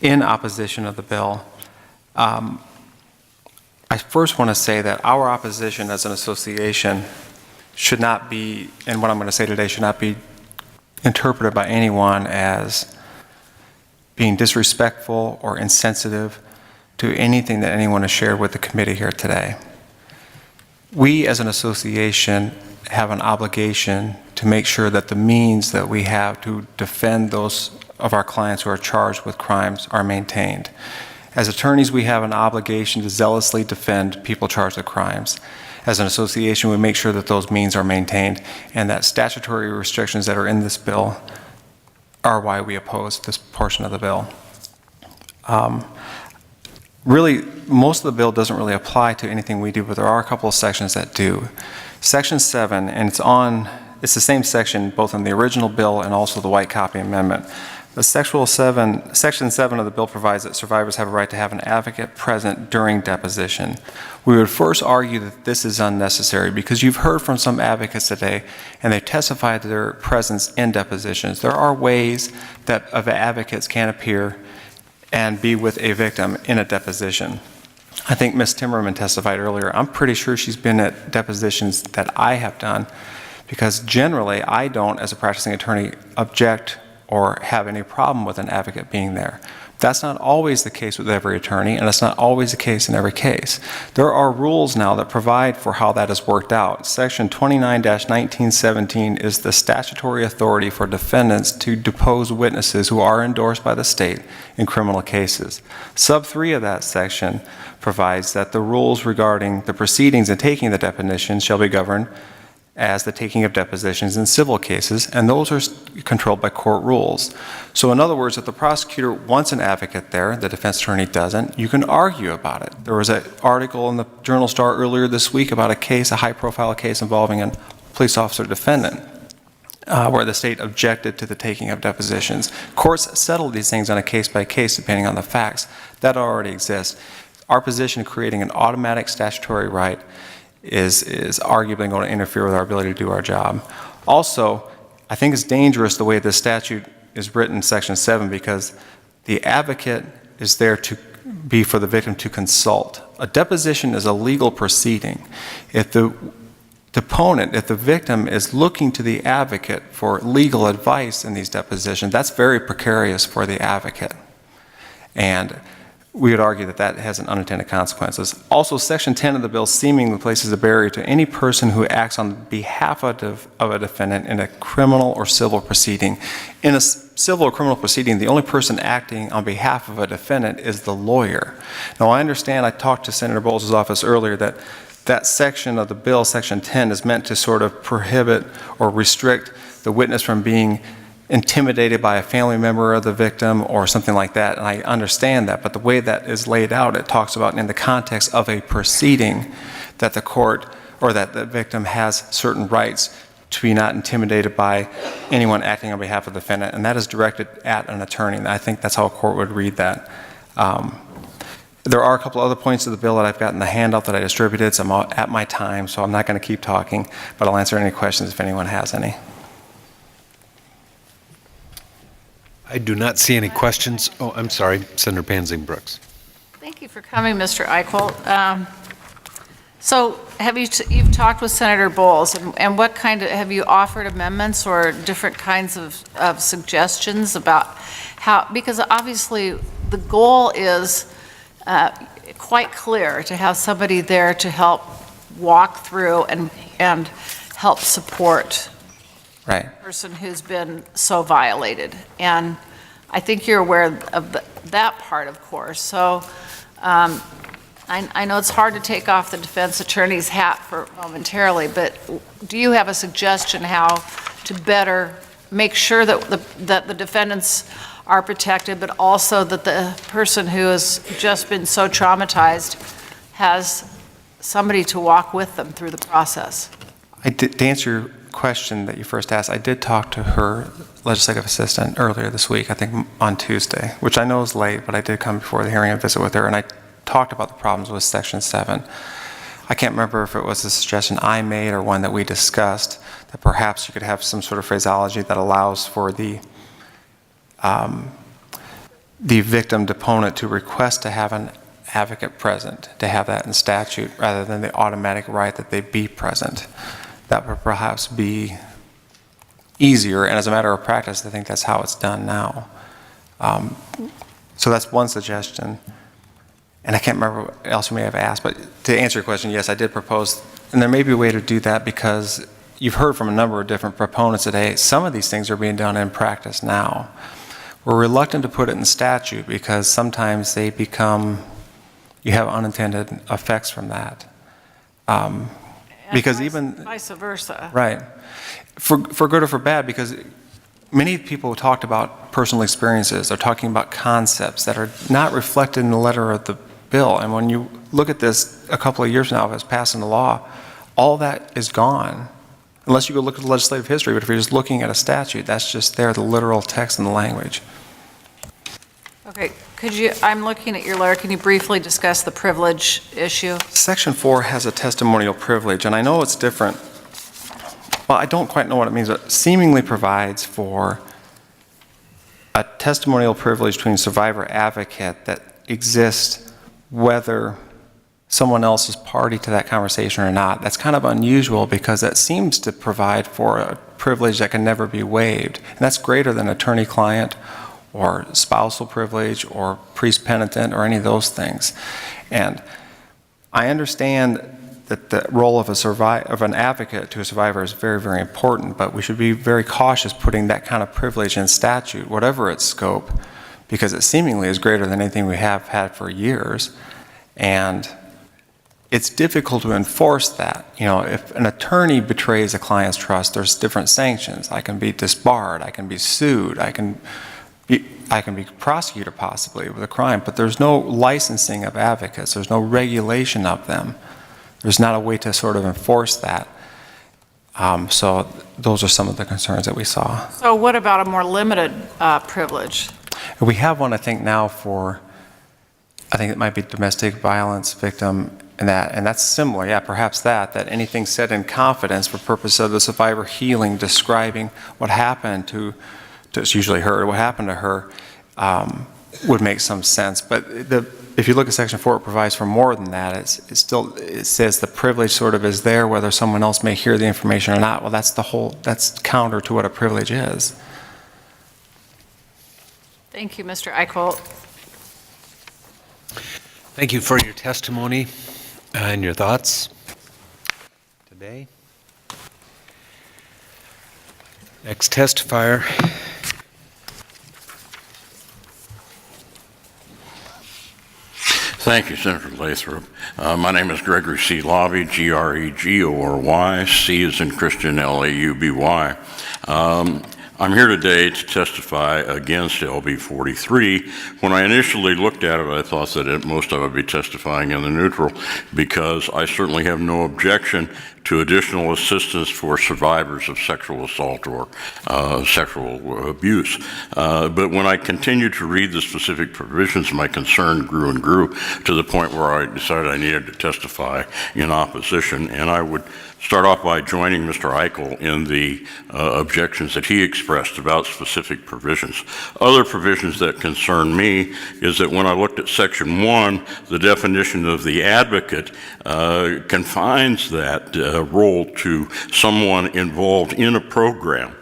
[SPEAKER 7] in opposition of the bill. I first want to say that our opposition as an association should not be, and what I'm going to say today should not be interpreted by anyone as being disrespectful or insensitive to anything that anyone has shared with the committee here today. We as an association have an obligation to make sure that the means that we have to defend those of our clients who are charged with crimes are maintained. As attorneys, we have an obligation to zealously defend people charged with crimes. As an association, we make sure that those means are maintained and that statutory restrictions that are in this bill are why we oppose this portion of the bill. Really, most of the bill doesn't really apply to anything we do, but there are a couple of sections that do. Section 7, and it's the same section both in the original bill and also the white copy amendment. The Section 7 of the bill provides that survivors have a right to have an advocate present during deposition. We would first argue that this is unnecessary because you've heard from some advocates today and they've testified to their presence in depositions. There are ways that advocates can appear and be with a victim in a deposition. I think Ms. Timmerman testified earlier. I'm pretty sure she's been at depositions that I have done, because generally I don't, as a practicing attorney, object or have any problem with an advocate being there. That's not always the case with every attorney, and it's not always the case in every case. There are rules now that provide for how that is worked out. Section 29-1917 is the statutory authority for defendants to depose witnesses who are endorsed by the state in criminal cases. Sub 3 of that section provides that the rules regarding the proceedings and taking the deposition shall be governed as the taking of depositions in civil cases, and those are controlled by court rules. So in other words, if the prosecutor wants an advocate there, the defense attorney doesn't, you can argue about it. There was an article in the Journal Star earlier this week about a case, a high-profile case involving a police officer defendant, where the state objected to the taking of depositions. Courts settle these things on a case-by-case depending on the facts. That already exists. Our position, creating an automatic statutory right, is arguably going to interfere with our ability to do our job. Also, I think it's dangerous the way this statute is written, Section 7, because the advocate is there to be for the victim to consult. A deposition is a legal proceeding. If the deponent, if the victim is looking to the advocate for legal advice in these depositions, that's very precarious for the advocate. And we would argue that that has an unintended consequences. Also, Section 10 of the bill seemingly places a barrier to any person who acts on behalf of a defendant in a criminal or civil proceeding. In a civil or criminal proceeding, the only person acting on behalf of a defendant is the lawyer. Now, I understand, I talked to Senator Bowles' office earlier, that that section of the bill, Section 10, is meant to sort of prohibit or restrict the witness from being intimidated by a family member of the victim or something like that, and I understand that, but the way that is laid out, it talks about in the context of a proceeding that the court or that the victim has certain rights to be not intimidated by anyone acting on behalf of the defendant, and that is directed at an attorney, and I think that's how a court would read that. There are a couple other points of the bill that I've got in the handout that I distributed, so I'm at my time, so I'm not going to keep talking, but I'll answer any questions if anyone has any.
[SPEAKER 1] I do not see any questions. Oh, I'm sorry, Senator Pansing Brooks.
[SPEAKER 20] Thank you for coming, Mr. Eichholt. So you've talked with Senator Bowles, and what kind of, have you offered amendments or different kinds of suggestions about how, because obviously the goal is quite clear, to have somebody there to help walk through and help support
[SPEAKER 7] right.
[SPEAKER 20] the person who's been so violated. And I think you're aware of that part, of course. So I know it's hard to take off the defense attorney's hat for momentarily, but do you have a suggestion how to better make sure that the defendants are protected, but also that the person who has just been so traumatized has somebody to walk with them through the process?
[SPEAKER 7] To answer your question that you first asked, I did talk to her legislative assistant earlier this week, I think on Tuesday, which I know is late, but I did come before the hearing and visit with her, and I talked about the problems with Section 7. I can't remember if it was a suggestion I made or one that we discussed, that perhaps you could have some sort of phraseology that allows for the victim deponent to request to have an advocate present, to have that in statute, rather than the automatic right that they be present. That would perhaps be easier, and as a matter of practice, I think that's how it's done now. So that's one suggestion. And I can't remember what else you may have asked, but to answer your question, yes, I did propose, and there may be a way to do that because you've heard from a number of different proponents today, some of these things are being done in practice now. We're reluctant to put it in statute because sometimes they become, you have unintended effects from that. Because even
[SPEAKER 20] vice versa.
[SPEAKER 7] Right. For good or for bad, because many people talked about personal experiences. They're talking about concepts that are not reflected in the letter of the bill. And when you look at this a couple of years now, if it's passed into law, all that is gone. Unless you go look at the legislative history, but if you're just looking at a statute, that's just there, the literal text and the language.
[SPEAKER 20] Okay, I'm looking at your letter, can you briefly discuss the privilege issue?
[SPEAKER 7] Section 4 has a testimonial privilege, and I know it's different. Well, I don't quite know what it means, but seemingly provides for a testimonial privilege between survivor advocate that exists whether someone else is party to that conversation or not. That's kind of unusual because that seems to provide for a privilege that can never be waived. And that's greater than attorney-client or spousal privilege or priest-penitent or any of those things. And I understand that the role of an advocate to a survivor is very, very important, but we should be very cautious putting that kind of privilege in statute, whatever its scope, because it seemingly is greater than anything we have had for years. And it's difficult to enforce that. You know, if an attorney betrays a client's trust, there's different sanctions. I can be disbarred, I can be sued, I can be prosecuted possibly with a crime, but there's no licensing of advocates, there's no regulation of them. There's not a way to sort of enforce that. So those are some of the concerns that we saw.
[SPEAKER 20] So what about a more limited privilege?
[SPEAKER 7] We have one, I think, now for, I think it might be domestic violence victim, and that's similar, yeah, perhaps that anything said in confidence for purpose of the survivor healing, describing what happened to it's usually her, what happened to her, would make some sense. But if you look at Section 4, it provides for more than that. It says the privilege sort of is there whether someone else may hear the information or not. Well, that's counter to what a privilege is.
[SPEAKER 20] Thank you, Mr. Eichholt.
[SPEAKER 1] Thank you for your testimony and your thoughts today. Next testifier.
[SPEAKER 5] Thank you, Senator Lathrop. My name is Gregory C. Lobby, Gregory. C is in Christian, Lauby. I'm here today to testify against LB 43. When I initially looked at it, I thought that most of it would be testifying in the neutral, because I certainly have no objection to additional assistance for survivors of sexual assault or sexual abuse. But when I continued to read the specific provisions, my concern grew and grew to the point where I decided I needed to testify in opposition. And I would start off by joining Mr. Eichel in the objections that he expressed about specific provisions. Other provisions that concern me is that when I looked at Section 1, the definition of the advocate confines that role to someone involved in a program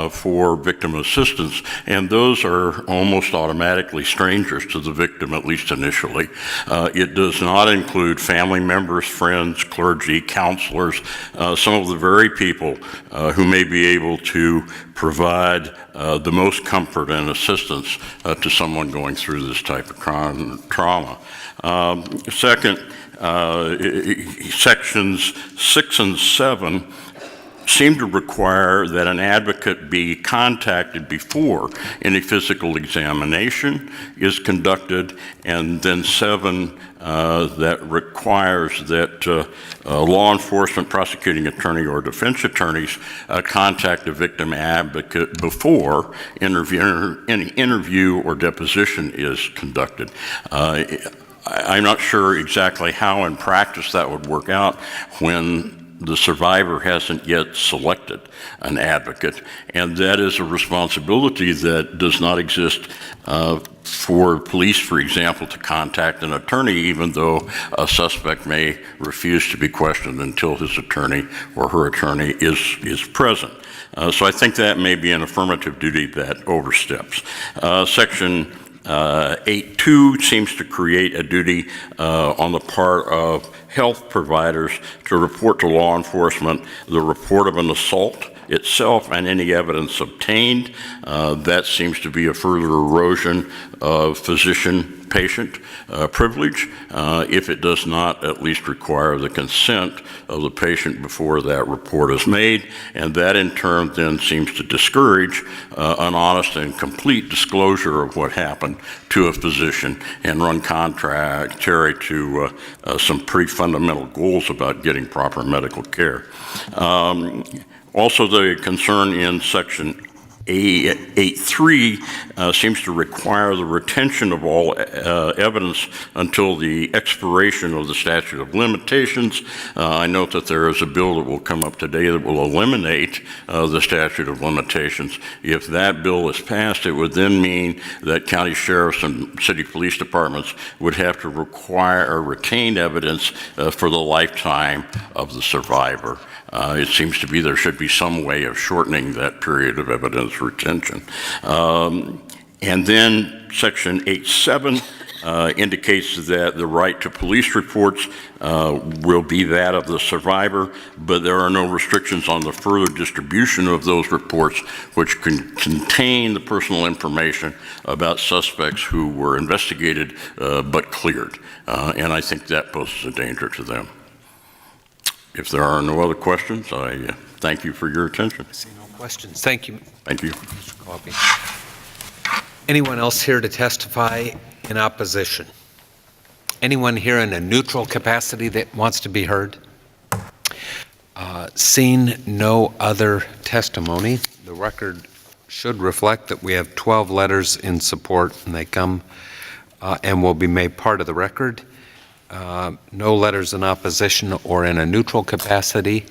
[SPEAKER 5] for victim assistance, and those are almost automatically strangers to the victim, at least initially. It does not include family members, friends, clergy, counselors, some of the very people who may be able to provide the most comfort and assistance to someone going through this type of trauma. Second, Sections 6 and 7 seem to require that an advocate be contacted before any physical examination is conducted, and then 7 that requires that law enforcement, prosecuting attorney, or defense attorneys contact a victim advocate before any interview or deposition is conducted. I'm not sure exactly how in practice that would work out when the survivor hasn't yet selected an advocate, and that is a responsibility that does not exist for police, for example, to contact an attorney, even though a suspect may refuse to be questioned until his attorney or her attorney is present. So I think that may be an affirmative duty that oversteps. Section 8.2 seems to create a duty on the part of health providers to report to law enforcement the report of an assault itself and any evidence obtained. That seems to be a further erosion of physician-patient privilege if it does not at least require the consent of the patient before that report is made, and that in turn then seems to discourage an honest and complete disclosure of what happened to a physician and run contrary to some pretty fundamental goals about getting proper medical care. Also, the concern in Section A83 seems to require the retention of all evidence until the expiration of the statute of limitations. I note that there is a bill that will come up today that will eliminate the statute of limitations. If that bill is passed, it would then mean that county sheriffs and city police departments would have to require or retain evidence for the lifetime of the survivor. It seems to be there should be some way of shortening that period of evidence retention. And then Section 8.7 indicates that the right to police reports will be that of the survivor, but there are no restrictions on the further distribution of those reports, which can contain the personal information about suspects who were investigated but cleared. And I think that poses a danger to them. If there are no other questions, I thank you for your attention.
[SPEAKER 1] I see no questions. Thank you.
[SPEAKER 5] Thank you.
[SPEAKER 1] Mr. Coffey. Anyone else here to testify in opposition? Anyone here in a neutral capacity that wants to be heard? Seeing no other testimony, the record should reflect that we have 12 letters in support, and they come and will be made part of the record. No letters in opposition or in a neutral capacity.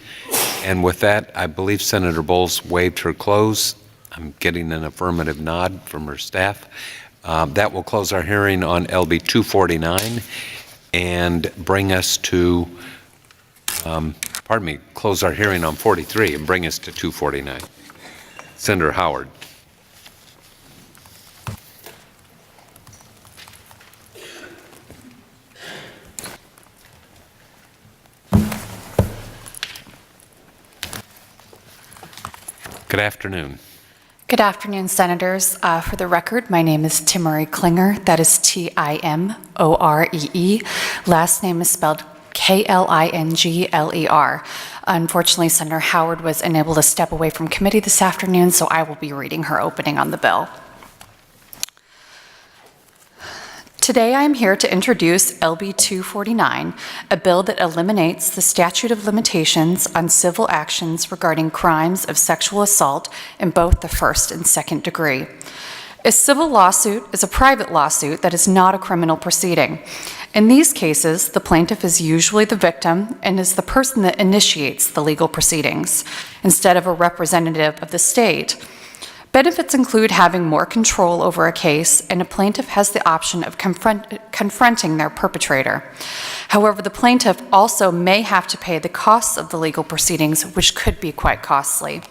[SPEAKER 1] And with that, I believe Senator Bowles waived her close. I'm getting an affirmative nod from her staff. That will close our hearing on LB 249 and bring us to, close our hearing on 43 and bring us to 249. Senator Howard. Good afternoon.
[SPEAKER 4] Good afternoon, Senators. For the record, my name is Timoree Klinger. That is Timoree. Last name is spelled Klingler. Unfortunately, Senator Howard was unable to step away from committee this afternoon, so I will be reading her opening on the bill. Today I am here to introduce LB 249, a bill that eliminates the statute of limitations on civil actions regarding crimes of sexual assault in both the first and second degree. A civil lawsuit is a private lawsuit that is not a criminal proceeding. In these cases, the plaintiff is usually the victim and is the person that initiates the legal proceedings, instead of a representative of the state. Benefits include having more control over a case, and a plaintiff has the option of confronting their perpetrator. However, the plaintiff also may have to pay the costs of the legal proceedings, which could be quite costly.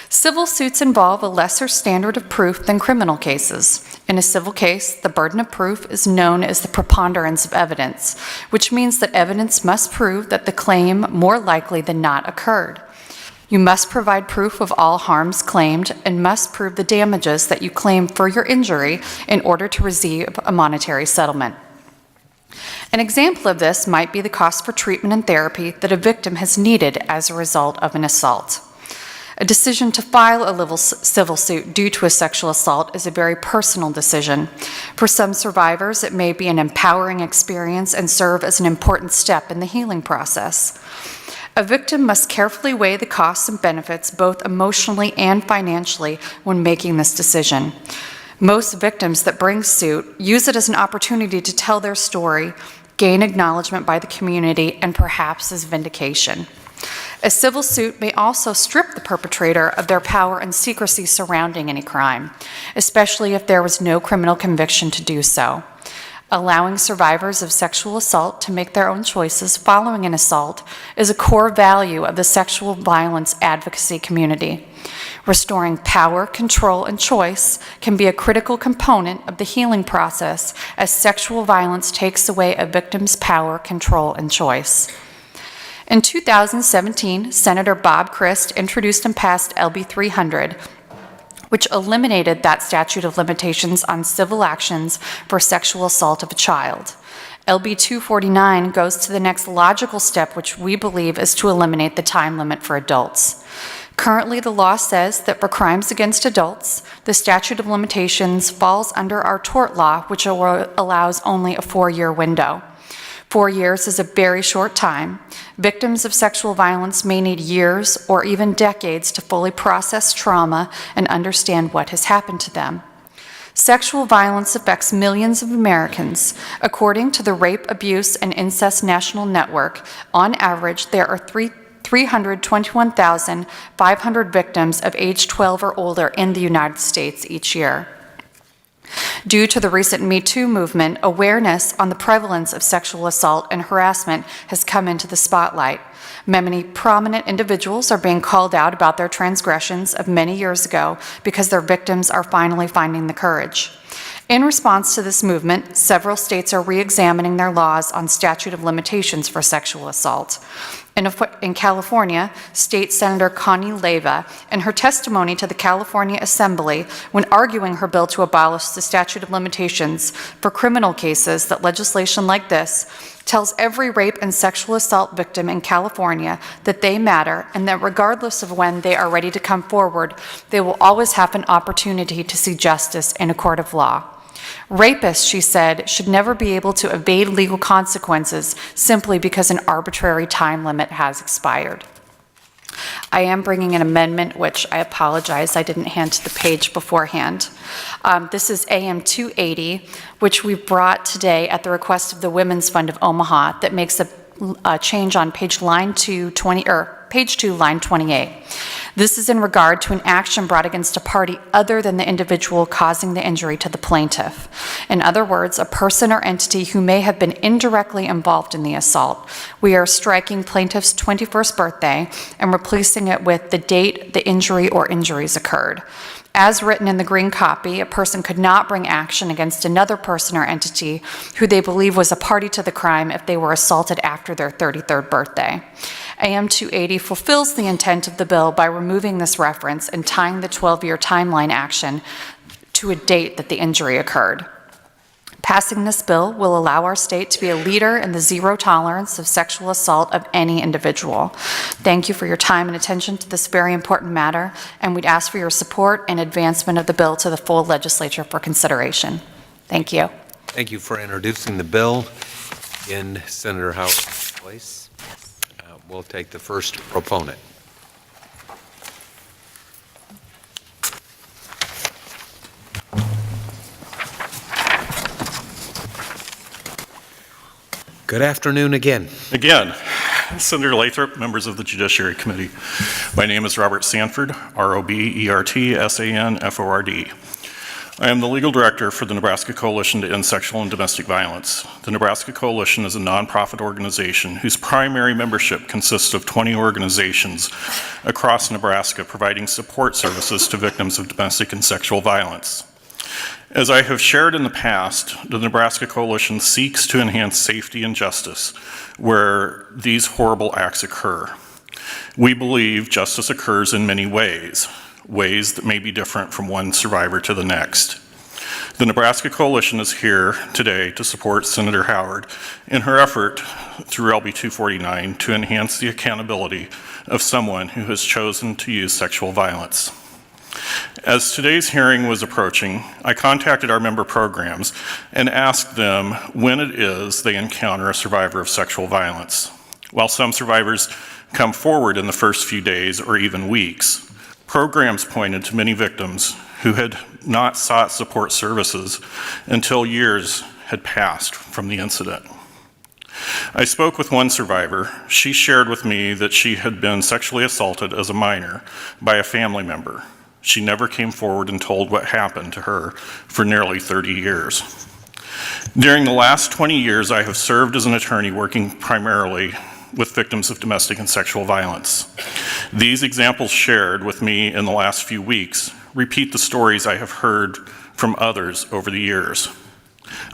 [SPEAKER 4] Civil suits involve a lesser standard of proof than criminal cases. In a civil case, the burden of proof is known as the preponderance of evidence, which means that evidence must prove that the claim more likely than not occurred. You must provide proof of all harms claimed and must prove the damages that you claim for your injury in order to receive a monetary settlement. An example of this might be the cost for treatment and therapy that a victim has needed as a result of an assault. A decision to file a civil suit due to a sexual assault is a very personal decision. For some survivors, it may be an empowering experience and serve as an important step in the healing process. A victim must carefully weigh the costs and benefits, both emotionally and financially, when making this decision. Most victims that bring suit use it as an opportunity to tell their story, gain acknowledgement by the community, and perhaps as vindication. A civil suit may also strip the perpetrator of their power and secrecy surrounding any crime, especially if there was no criminal conviction to do so. Allowing survivors of sexual assault to make their own choices following an assault is a core value of the sexual violence advocacy community. Restoring power, control, and choice can be a critical component of the healing process as sexual violence takes away a victim's power, control, and choice. In 2017, Senator Bob Christ introduced and passed LB 300, which eliminated that statute of limitations on civil actions for sexual assault of a child. LB 249 goes to the next logical step, which we believe is to eliminate the time limit for adults. Currently, the law says that for crimes against adults, the statute of limitations falls under our tort law, which allows only a 4-year window. 4 years is a very short time. Victims of sexual violence may need years or even decades to fully process trauma and understand what has happened to them. Sexual violence affects millions of Americans. According to the Rape, Abuse, and Incest National Network, on average, there are 321,500 victims of age 12 or older in the United States each year. Due to the recent Me Too movement, awareness on the prevalence of sexual assault and harassment has come into the spotlight. Many prominent individuals are being called out about their transgressions of many years ago because their victims are finally finding the courage. In response to this movement, several states are re-examining their laws on statute of limitations for sexual assault. In California, State Senator Connie Leyva, in her testimony to the California Assembly when arguing her bill to abolish the statute of limitations for criminal cases, that legislation like this tells every rape and sexual assault victim in California that they matter and that regardless of when they are ready to come forward, they will always have an opportunity to see justice in a court of law. Rapists, she said, should never be able to evade legal consequences simply because an arbitrary time limit has expired. I am bringing an amendment, which I apologize, I didn't hand to the page beforehand. This is AM 280, which we brought today at the request of the Women's Fund of Omaha, that makes a change on page 2, line 28. This is in regard to an action brought against a party other than the individual causing the injury to the plaintiff. In other words, a person or entity who may have been indirectly involved in the assault. We are striking plaintiff's 21st birthday and replacing it with the date the injury or injuries occurred. As written in the green copy, a person could not bring action against another person or entity who they believe was a party to the crime if they were assaulted after their 33rd birthday. AM 280 fulfills the intent of the bill by removing this reference and tying the 12-year timeline action to a date that the injury occurred. Passing this bill will allow our state to be a leader in the zero tolerance of sexual assault of any individual. Thank you for your time and attention to this very important matter, and we'd ask for your support and advancement of the bill to the full legislature for consideration. Thank you.
[SPEAKER 1] Thank you for introducing the bill in Senator Howard's place. We'll take the first proponent. Good afternoon again.
[SPEAKER 10] Senator Lathrop, members of the Judiciary Committee. My name is Robert Sanford, R-O-B-E-R-T-S-A-N-F-O-R-D. I am the legal director for the Nebraska Coalition to End Sexual and Domestic Violence. The Nebraska Coalition is a nonprofit organization whose primary membership consists of 20 organizations across Nebraska providing support services to victims of domestic and sexual violence. As I have shared in the past, the Nebraska Coalition seeks to enhance safety and justice where these horrible acts occur. We believe justice occurs in many ways that may be different from one survivor to the next. The Nebraska Coalition is here today to support Senator Howard in her effort through LB 249 to enhance the accountability of someone who has chosen to use sexual violence. As today's hearing was approaching, I contacted our member programs and asked them when it is they encounter a survivor of sexual violence. While some survivors come forward in the first few days or even weeks, programs pointed to many victims who had not sought support services until years had passed from the incident. I spoke with one survivor. She shared with me that she had been sexually assaulted as a minor by a family member. She never came forward and told what happened to her for nearly 30 years. During the last 20 years, I have served as an attorney working primarily with victims of domestic and sexual violence. These examples shared with me in the last few weeks repeat the stories I have heard from others over the years.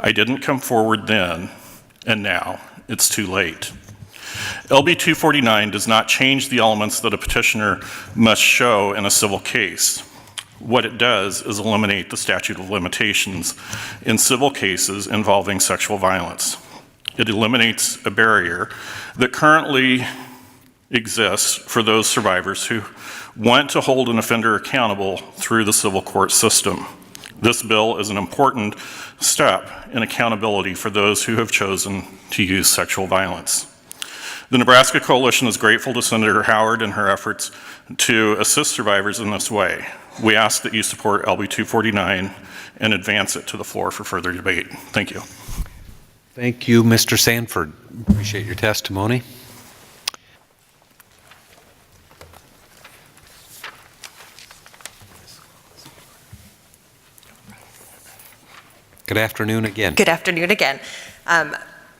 [SPEAKER 10] I didn't come forward then, and now it's too late. LB 249 does not change the elements that a petitioner must show in a civil case. What it does is eliminate the statute of limitations in civil cases involving sexual violence. It eliminates a barrier that currently exists for those survivors who want to hold an offender accountable through the civil court system. This bill is an important step in accountability for those who have chosen to use sexual violence. The Nebraska Coalition is grateful to Senator Howard and her efforts to assist survivors in this way. We ask that you support LB 249 and advance it to the floor for further debate. Thank you.
[SPEAKER 1] Thank you, Mr. Sanford. Appreciate your testimony. Good afternoon again.
[SPEAKER 3] Good afternoon again.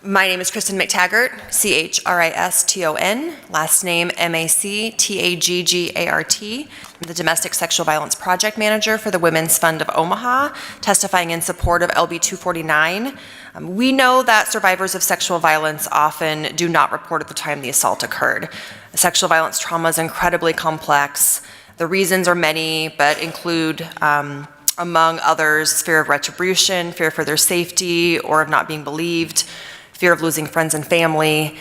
[SPEAKER 3] My name is Kristen McTaggart, Christon, last name Mactaggart. I'm the Domestic Sexual Violence Project Manager for the Women's Fund of Omaha, testifying in support of LB 249. We know that survivors of sexual violence often do not report at the time the assault occurred. Sexual violence trauma is incredibly complex. The reasons are many, but include among others, fear of retribution, fear for their safety or of not being believed, fear of losing friends and family.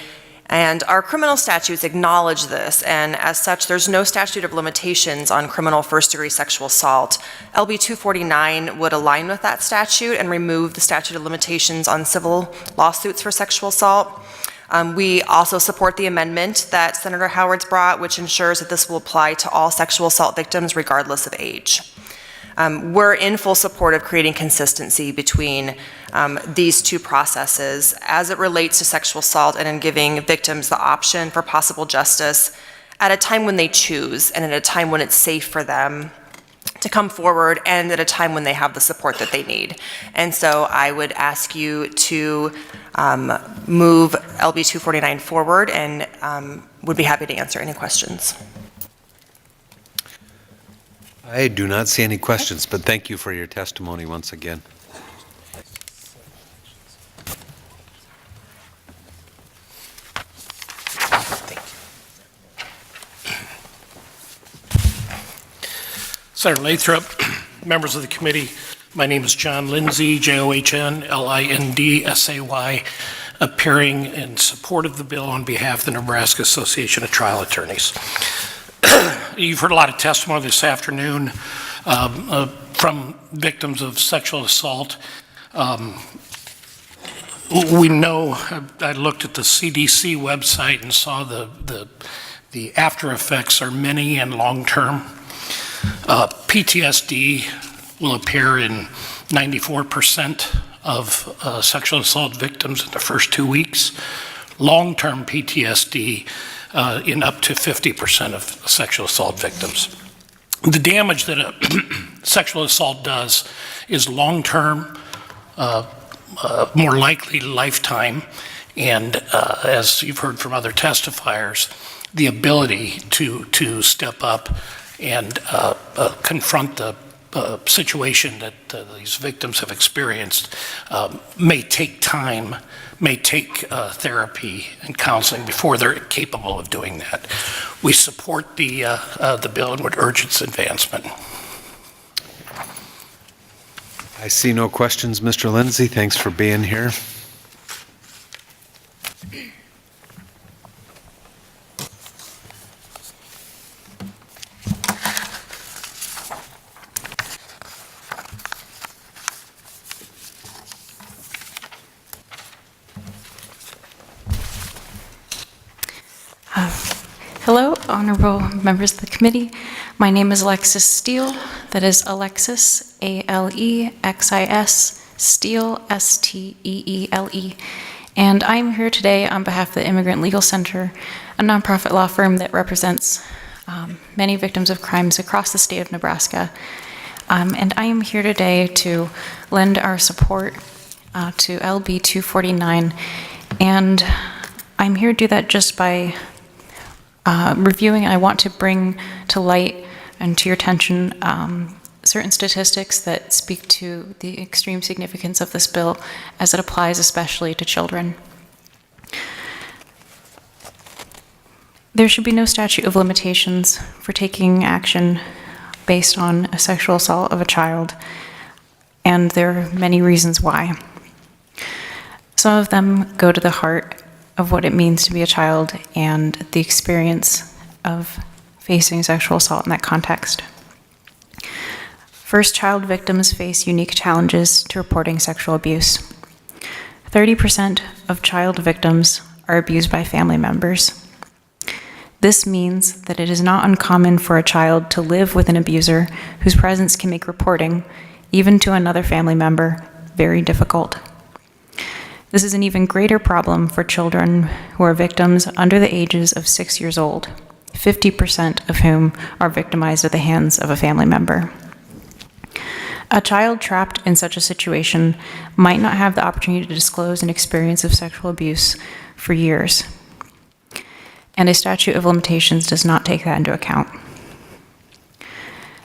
[SPEAKER 3] And our criminal statutes acknowledge this, and as such, there's no statute of limitations on criminal first-degree sexual assault. LB 249 would align with that statute and remove the statute of limitations on civil lawsuits for sexual assault. We also support the amendment that Senator Howard's brought, which ensures that this will apply to all sexual assault victims regardless of age. We're in full support of creating consistency between these two processes as it relates to sexual assault and in giving victims the option for possible justice at a time when they choose and at a time when it's safe for them to come forward and at a time when they have the support that they need. And so I would ask you to move LB 249 forward and would be happy to answer any questions.
[SPEAKER 1] I do not see any questions, but thank you for your testimony once again.
[SPEAKER 8] Senator Lathrop, members of the committee, my name is John Lindsay, JOHNLINDSAY, appearing in support of the bill on behalf of the Nebraska Association of Trial Attorneys. You've heard a lot of testimony this afternoon from victims of sexual assault. We know, I looked at the CDC website and saw the after effects are many and long-term. PTSD will appear in 94% of sexual assault victims in the first 2 weeks. Long-term PTSD in up to 50% of sexual assault victims. The damage that a sexual assault does is long-term, more likely lifetime, and as you've heard from other testifiers, the ability to step up and confront the situation that these victims have experienced may take time, may take therapy and counseling before they're capable of doing that. We support the bill and would urge its advancement.
[SPEAKER 1] I see no questions, Mr. Lindsay. Thanks for being here.
[SPEAKER 22] Hello, honorable members of the committee. My name is Alexis Steele. That is Alexis, A-L-E-X-I-S, Steele, S-T-E-E-L-E. And I'm here today on behalf of the Immigrant Legal Center, a nonprofit law firm that represents many victims of crimes across the state of Nebraska. And I am here today to lend our support to LB 249. And I'm here to do that just by reviewing. I want to bring to light and to your attention certain statistics that speak to the extreme significance of this bill as it applies especially to children. There should be no statute of limitations for taking action based on a sexual assault of a child, and there are many reasons why. Some of them go to the heart of what it means to be a child and the experience of facing sexual assault in that context. First, child victims face unique challenges to reporting sexual abuse. 30% of child victims are abused by family members. This means that it is not uncommon for a child to live with an abuser whose presence can make reporting, even to another family member, very difficult. This is an even greater problem for children who are victims under the ages of 6 years old, 50% of whom are victimized at the hands of a family member. A child trapped in such a situation might not have the opportunity to disclose an experience of sexual abuse for years, and a statute of limitations does not take that into account.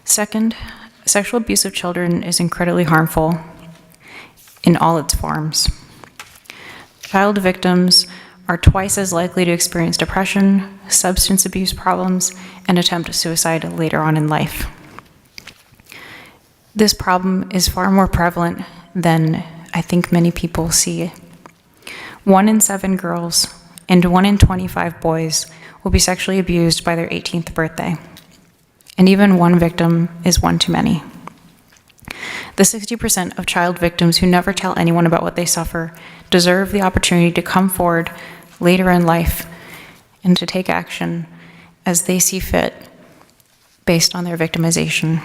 [SPEAKER 22] Second, sexual abuse of children is incredibly harmful in all its forms. Child victims are twice as likely to experience depression, substance abuse problems, and attempt suicide later on in life. This problem is far more prevalent than I think many people see. 1 in 7 girls and 1 in 25 boys will be sexually abused by their 18th birthday. And even one victim is one too many. The 60% of child victims who never tell anyone about what they suffer deserve the opportunity to come forward later in life and to take action as they see fit based on their victimization.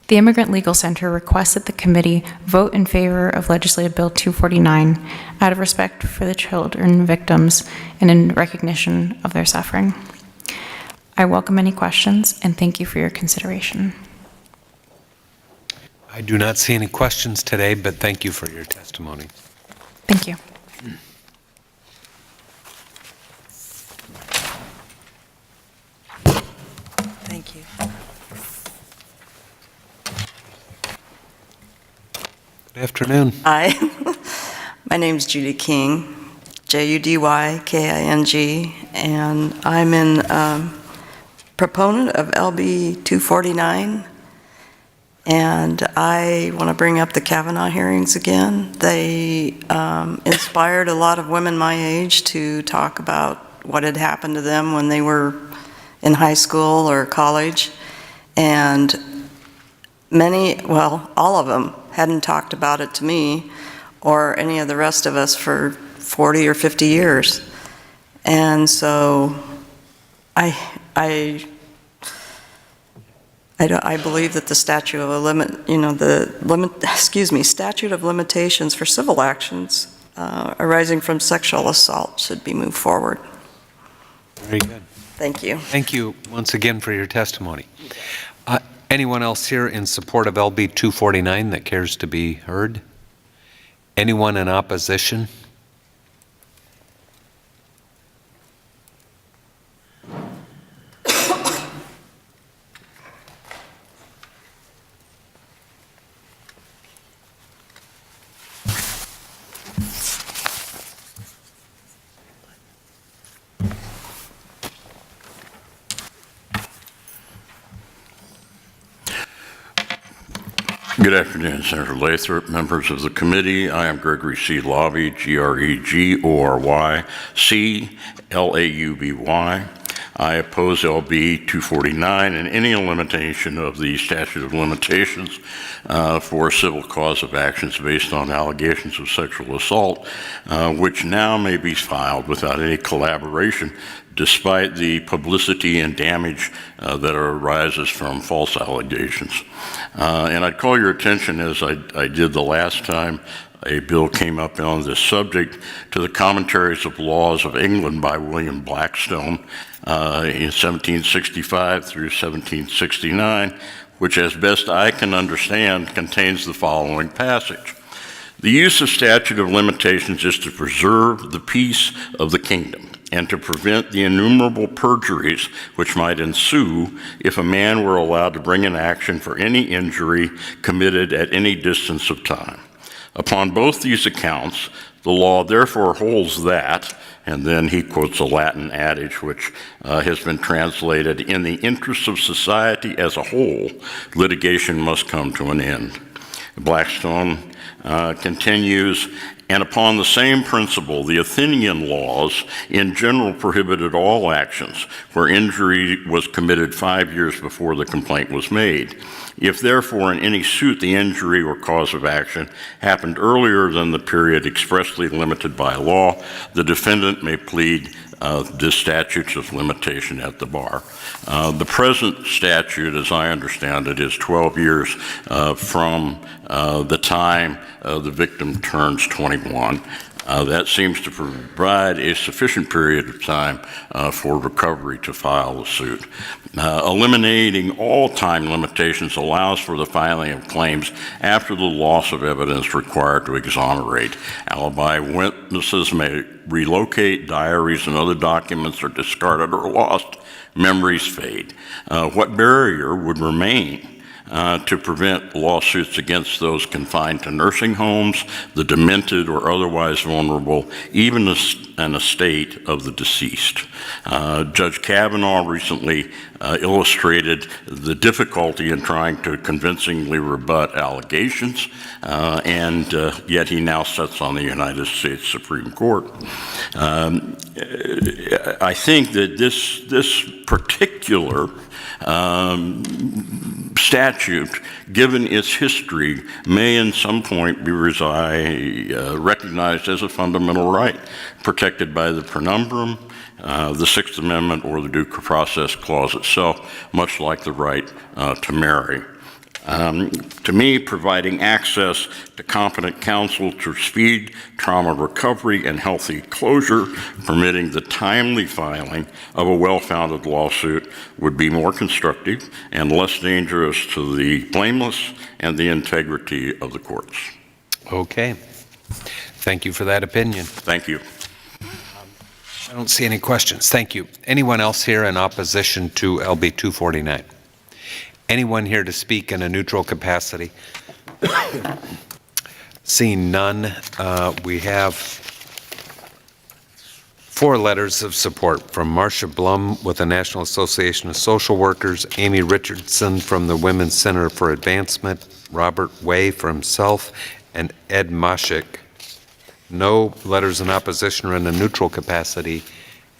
[SPEAKER 22] The Immigrant Legal Center requests that the committee vote in favor of Legislative Bill 249 out of respect for the children victims and in recognition of their suffering. I welcome any questions and thank you for your consideration.
[SPEAKER 1] I do not see any questions today, but thank you for your testimony.
[SPEAKER 22] Thank you.
[SPEAKER 21] Thank you.
[SPEAKER 1] Good afternoon.
[SPEAKER 21] Hi. My name's Judy King, Judyking, and I'm a proponent of LB 249, and I want to bring up the Kavanaugh hearings again. They inspired a lot of women my age to talk about what had happened to them when they were in high school or college, and all of them hadn't talked about it to me or any of the rest of us for 40 or 50 years. And so I believe that the statute of limitations for civil actions arising from sexual assault should be moved forward.
[SPEAKER 1] Very good.
[SPEAKER 21] Thank you.
[SPEAKER 1] Thank you once again for your testimony. Anyone else here in support of LB 249 that cares to be heard? Anyone in opposition?
[SPEAKER 5] Good afternoon, Senator Lathrop, members of the committee. I am Gregory C. Lauby, Gregory C. Lauby. I oppose LB 249 and any limitation of the statute of limitations for civil cause of actions based on allegations of sexual assault, which now may be filed without any collaboration, despite the publicity and damage that arises from false allegations. And I'd call your attention, as I did the last time a bill came up on this subject, to the Commentaries of Laws of England by William Blackstone in 1765 through 1769, which, as best I can understand, contains the following passage. The use of statute of limitations is to preserve the peace of the kingdom and to prevent the innumerable perjuries which might ensue if a man were allowed to bring an action for any injury committed at any distance of time. Upon both these accounts, the law therefore holds that, and then he quotes a Latin adage which has been translated, in the interests of society as a whole, litigation must come to an end. Blackstone continues, and upon the same principle, the Athenian laws in general prohibited all actions where injury was committed 5 years before the complaint was made. If therefore in any suit the injury or cause of action happened earlier than the period expressly limited by law, the defendant may plead this statute of limitation at the bar. The present statute, as I understand it, is 12 years from the time the victim turns 21. That seems to provide a sufficient period of time for recovery to file a suit. Eliminating all time limitations allows for the filing of claims after the loss of evidence required to exonerate. Alibi witnesses may relocate, diaries and other documents are discarded or lost, memories fade. What barrier would remain to prevent lawsuits against those confined to nursing homes, the demented or otherwise vulnerable, even an estate of the deceased? Judge Kavanaugh recently illustrated the difficulty in trying to convincingly rebut allegations, and yet he now sits on the United States Supreme Court. I think that this particular statute, given its history, may in some point be recognized as a fundamental right, protected by the penumbrum, the Sixth Amendment, or the Due Process Clause itself, much like the right to marry. To me, providing access to competent counsel to speed trauma recovery and healthy closure, permitting the timely filing of a well-founded lawsuit would be more constructive and less dangerous to the blameless and the integrity of the courts.
[SPEAKER 1] Okay. Thank you for that opinion.
[SPEAKER 5] Thank you.
[SPEAKER 1] I don't see any questions. Thank you. Anyone else here in opposition to LB 249? Anyone here to speak in a neutral capacity? Seeing none, we have 4 letters of support from Marcia Blum with the National Association of Social Workers, Amy Richardson from the Women's Center for Advancement, Robert Way for himself, and Ed Moshik. No letters in opposition or in a neutral capacity.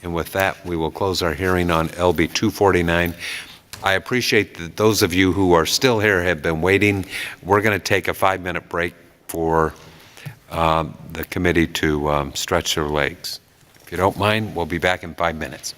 [SPEAKER 1] And with that, we will close our hearing on LB 249. I appreciate that those of you who are still here have been waiting. We're going to take a 5-minute break for the committee to stretch their legs. If you don't mind, we'll be back in 5 minutes.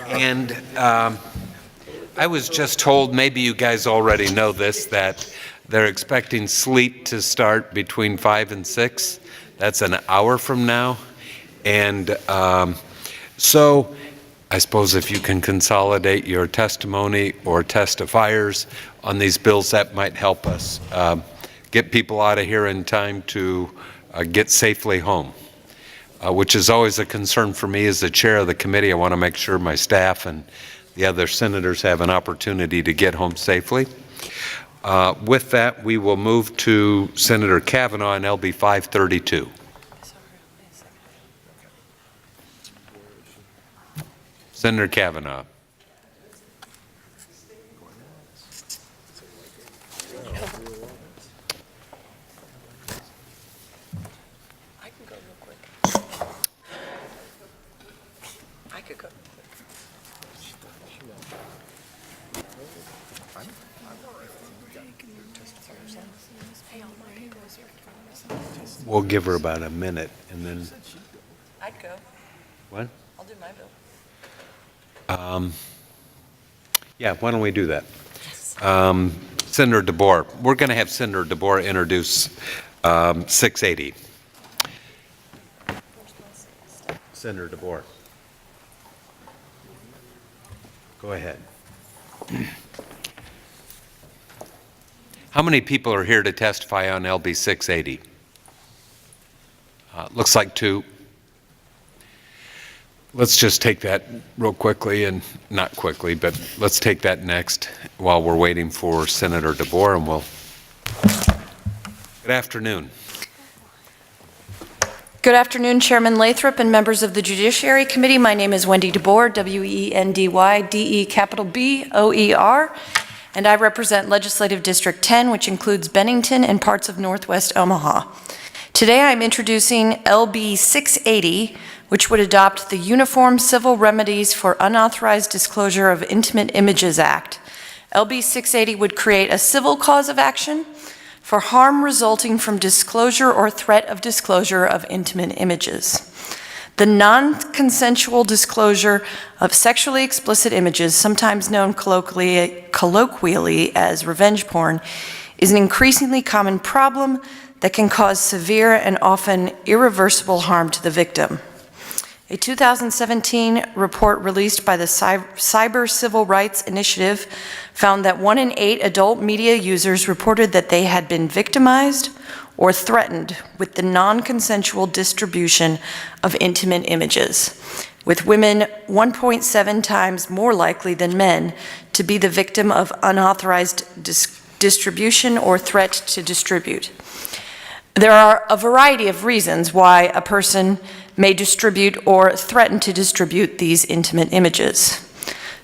[SPEAKER 1] And I was just told, maybe you guys already know this, that they're expecting sleet to start between 5 and 6. That's an hour from now. And so I suppose if you can consolidate your testimony or testifiers on these bills, that might help us get people out of here in time to get safely home, which is always a concern for me as the chair of the committee. I want to make sure my staff and the other senators have an opportunity to get home safely. With that, we will move to Senator Kavanaugh on LB 532. Senator Kavanaugh. We'll give her about a minute and then.
[SPEAKER 11] I'd go.
[SPEAKER 1] What?
[SPEAKER 11] I'll do my bill.
[SPEAKER 1] Yeah, why don't we do that? Senator DeBoer. We're going to have Senator DeBoer introduce 680. Senator DeBoer. Go ahead. How many people are here to testify on LB 680? Looks like 2. Let's just take that real quickly, and not quickly, but let's take that next while we're waiting for Senator DeBoer, and we'll. Good afternoon.
[SPEAKER 11] Good afternoon, Chairman Lathrop and members of the Judiciary Committee. My name is Wendy DeBoer, W-E-N-D-Y-D-E-B-O-E-R, and I represent Legislative District 10, which includes Bennington and parts of Northwest Omaha. Today I'm introducing LB 680, which would adopt the Uniform Civil Remedies for Unauthorized Disclosure of Intimate Images Act. LB 680 would create a civil cause of action for harm resulting from disclosure or threat of disclosure of intimate images. The non-consensual disclosure of sexually explicit images, sometimes known colloquially as revenge porn, is an increasingly common problem that can cause severe and often irreversible harm to the victim. A 2017 report released by the Cyber Civil Rights Initiative found that 1 in 8 adult media users reported that they had been victimized or threatened with the non-consensual distribution of intimate images, with women 1.7 times more likely than men to be the victim of unauthorized distribution or threat to distribute. There are a variety of reasons why a person may distribute or threaten to distribute these intimate images.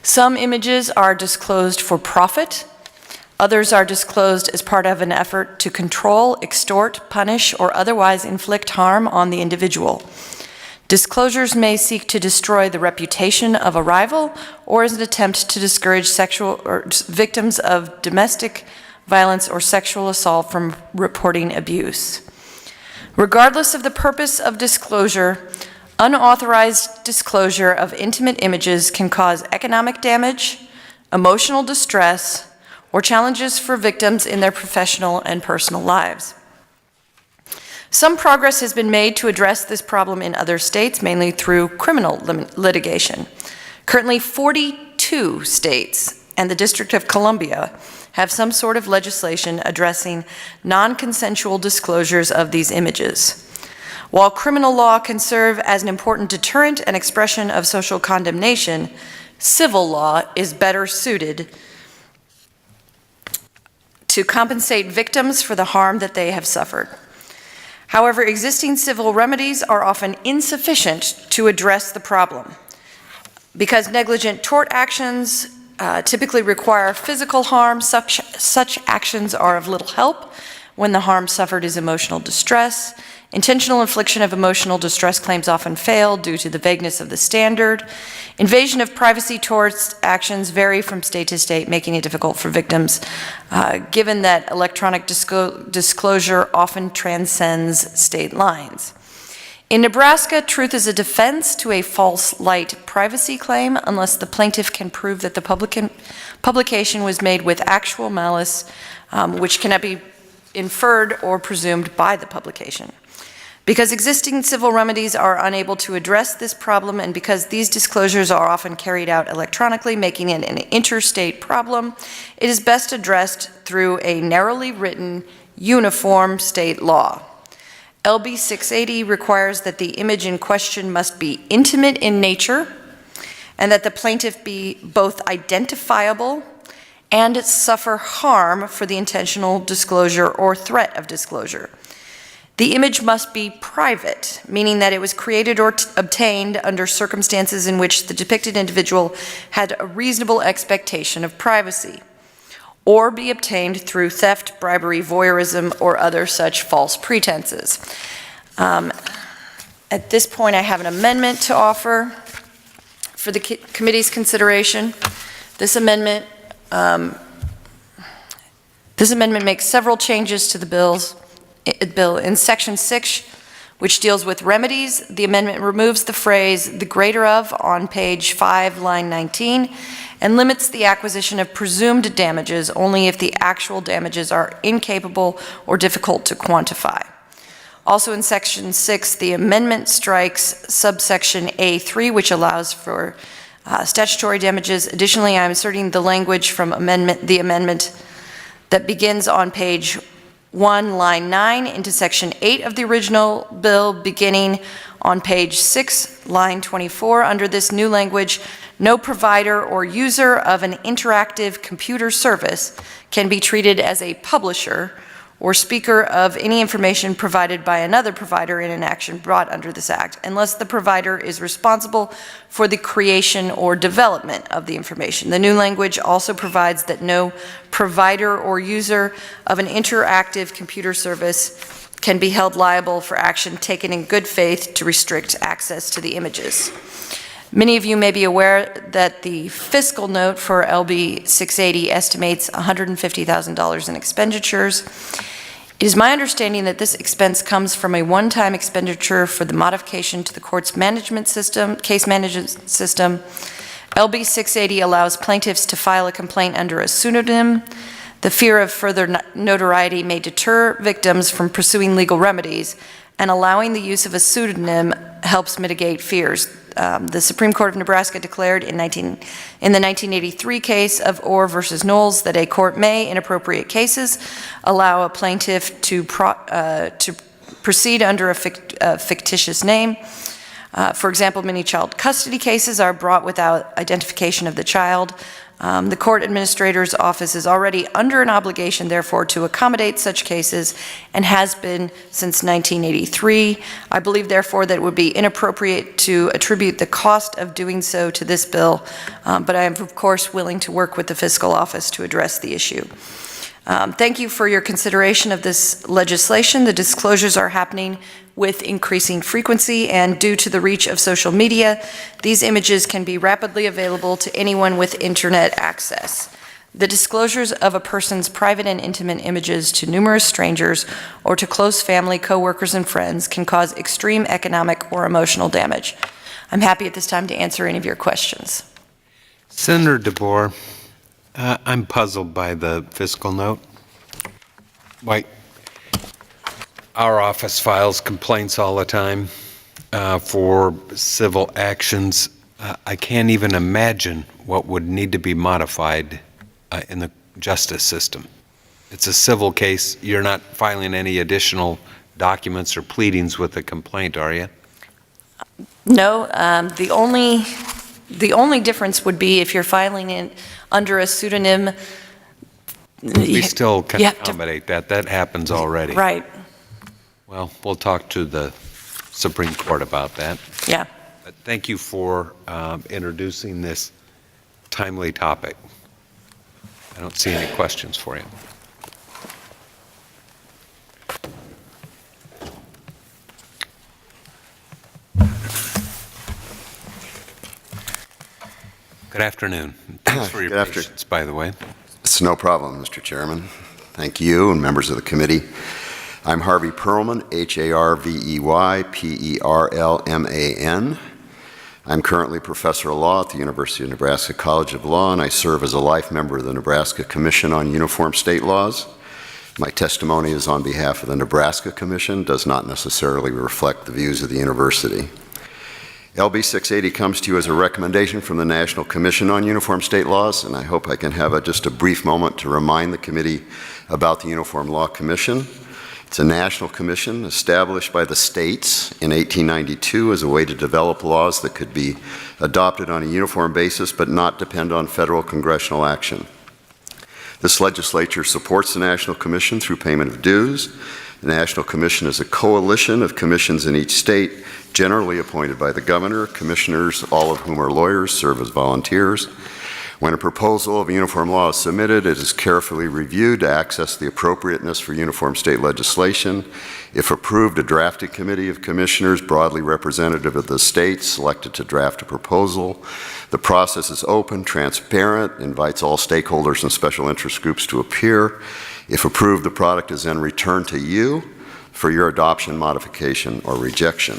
[SPEAKER 11] Some images are disclosed for profit. Others are disclosed as part of an effort to control, extort, punish, or otherwise inflict harm on the individual. Disclosures may seek to destroy the reputation of a rival or as an attempt to discourage victims of domestic violence or sexual assault from reporting abuse. Regardless of the purpose of disclosure, unauthorized disclosure of intimate images can cause economic damage, emotional distress, or challenges for victims in their professional and personal lives. Some progress has been made to address this problem in other states, mainly through criminal litigation. Currently, 42 states and the District of Columbia have some sort of legislation addressing non-consensual disclosures of these images. While criminal law can serve as an important deterrent and expression of social condemnation, civil law is better suited to compensate victims for the harm that they have suffered. However, existing civil remedies are often insufficient to address the problem. Because negligent tort actions typically require physical harm, such actions are of little help when the harm suffered is emotional distress. Intentional infliction of emotional distress claims often fail due to the vagueness of the standard. Invasion of privacy torts actions vary from state to state, making it difficult for victims, given that electronic disclosure often transcends state lines. In Nebraska, truth is a defense to a false light privacy claim unless the plaintiff can prove that the publication was made with actual malice, which cannot be inferred or presumed by the publication. Because existing civil remedies are unable to address this problem, and because these disclosures are often carried out electronically, making it an interstate problem, it is best addressed through a narrowly written, uniform state law. LB 680 requires that the image in question must be intimate in nature, and that the plaintiff be both identifiable and suffer harm for the intentional disclosure or threat of disclosure. The image must be private, meaning that it was created or obtained under circumstances in which the depicted individual had a reasonable expectation of privacy, or be obtained through theft, bribery, voyeurism, or other such false pretenses. At this point, I have an amendment to offer for the committee's consideration. This amendment makes several changes to the bill. In Section 6, which deals with remedies, the amendment removes the phrase "the greater of" on page 5, line 19, and limits the acquisition of presumed damages only if the actual damages are incapable or difficult to quantify. Also in Section 6, the amendment strikes subsection A3, which allows for statutory damages. Additionally, I'm inserting the language from the amendment that begins on page 1, line 9 into Section 8 of the original bill, beginning on page 6, line 24. Under this new language, no provider or user of an interactive computer service can be treated as a publisher or speaker of any information provided by another provider in an action brought under this act, unless the provider is responsible for the creation or development of the information. The new language also provides that no provider or user of an interactive computer service can be held liable for action taken in good faith to restrict access to the images. Many of you may be aware that the fiscal note for LB 680 estimates $150,000 in expenditures. It is my understanding that this expense comes from a one-time expenditure for the modification to the court's management system, case management system. LB 680 allows plaintiffs to file a complaint under a pseudonym. The fear of further notoriety may deter victims from pursuing legal remedies, and allowing the use of a pseudonym helps mitigate fears. The Supreme Court of Nebraska declared in the 1983 case of Orr versus Knowles that a court may, in appropriate cases, allow a plaintiff to proceed under a fictitious name. For example, many child custody cases are brought without identification of the child. The court administrator's office is already under an obligation, therefore, to accommodate such cases, and has been since 1983. I believe, therefore, that it would be inappropriate to attribute the cost of doing so to this bill, but I am, of course, willing to work with the fiscal office to address the issue. Thank you for your consideration of this legislation. The disclosures are happening with increasing frequency, and due to the reach of social media, these images can be rapidly available to anyone with internet access. The disclosures of a person's private and intimate images to numerous strangers or to close family, co-workers, and friends can cause extreme economic or emotional damage. I'm happy at this time to answer any of your questions.
[SPEAKER 1] Senator DeBoer, I'm puzzled by the fiscal note. Why? Our office files complaints all the time for civil actions. I can't even imagine what would need to be modified in the justice system. It's a civil case. You're not filing any additional documents or pleadings with the complaint, are you?
[SPEAKER 11] No, the only difference would be if you're filing it under a pseudonym.
[SPEAKER 1] We still can accommodate that. That happens already.
[SPEAKER 11] Right.
[SPEAKER 1] Well, we'll talk to the Supreme Court about that.
[SPEAKER 11] Yeah.
[SPEAKER 1] But thank you for introducing this timely topic. I don't see any questions for you. Good afternoon. Thanks for your patience, by the way.
[SPEAKER 12] It's no problem, Mr. Chairman. Thank you and members of the committee. I'm Harvey Perlman, Harvey Perlman. I'm currently professor of law at the University of Nebraska College of Law, and I serve as a life member of the Nebraska Commission on Uniform State Laws. My testimony is on behalf of the Nebraska Commission, does not necessarily reflect the views of the university. LB 680 comes to you as a recommendation from the National Commission on Uniform State Laws, and I hope I can have just a brief moment to remind the committee about the Uniform Law Commission. It's a national commission established by the states in 1892 as a way to develop laws that could be adopted on a uniform basis but not depend on federal congressional action. This legislature supports the National Commission through payment of dues. The National Commission is a coalition of commissions in each state, generally appointed by the governor. Commissioners, all of whom are lawyers, serve as volunteers. When a proposal of a uniform law is submitted, it is carefully reviewed to access the appropriateness for uniform state legislation. If approved, a drafting committee of commissioners, broadly representative of the states, selected to draft a proposal. The process is open, transparent, invites all stakeholders and special interest groups to appear. If approved, the product is then returned to you for your adoption, modification, or rejection.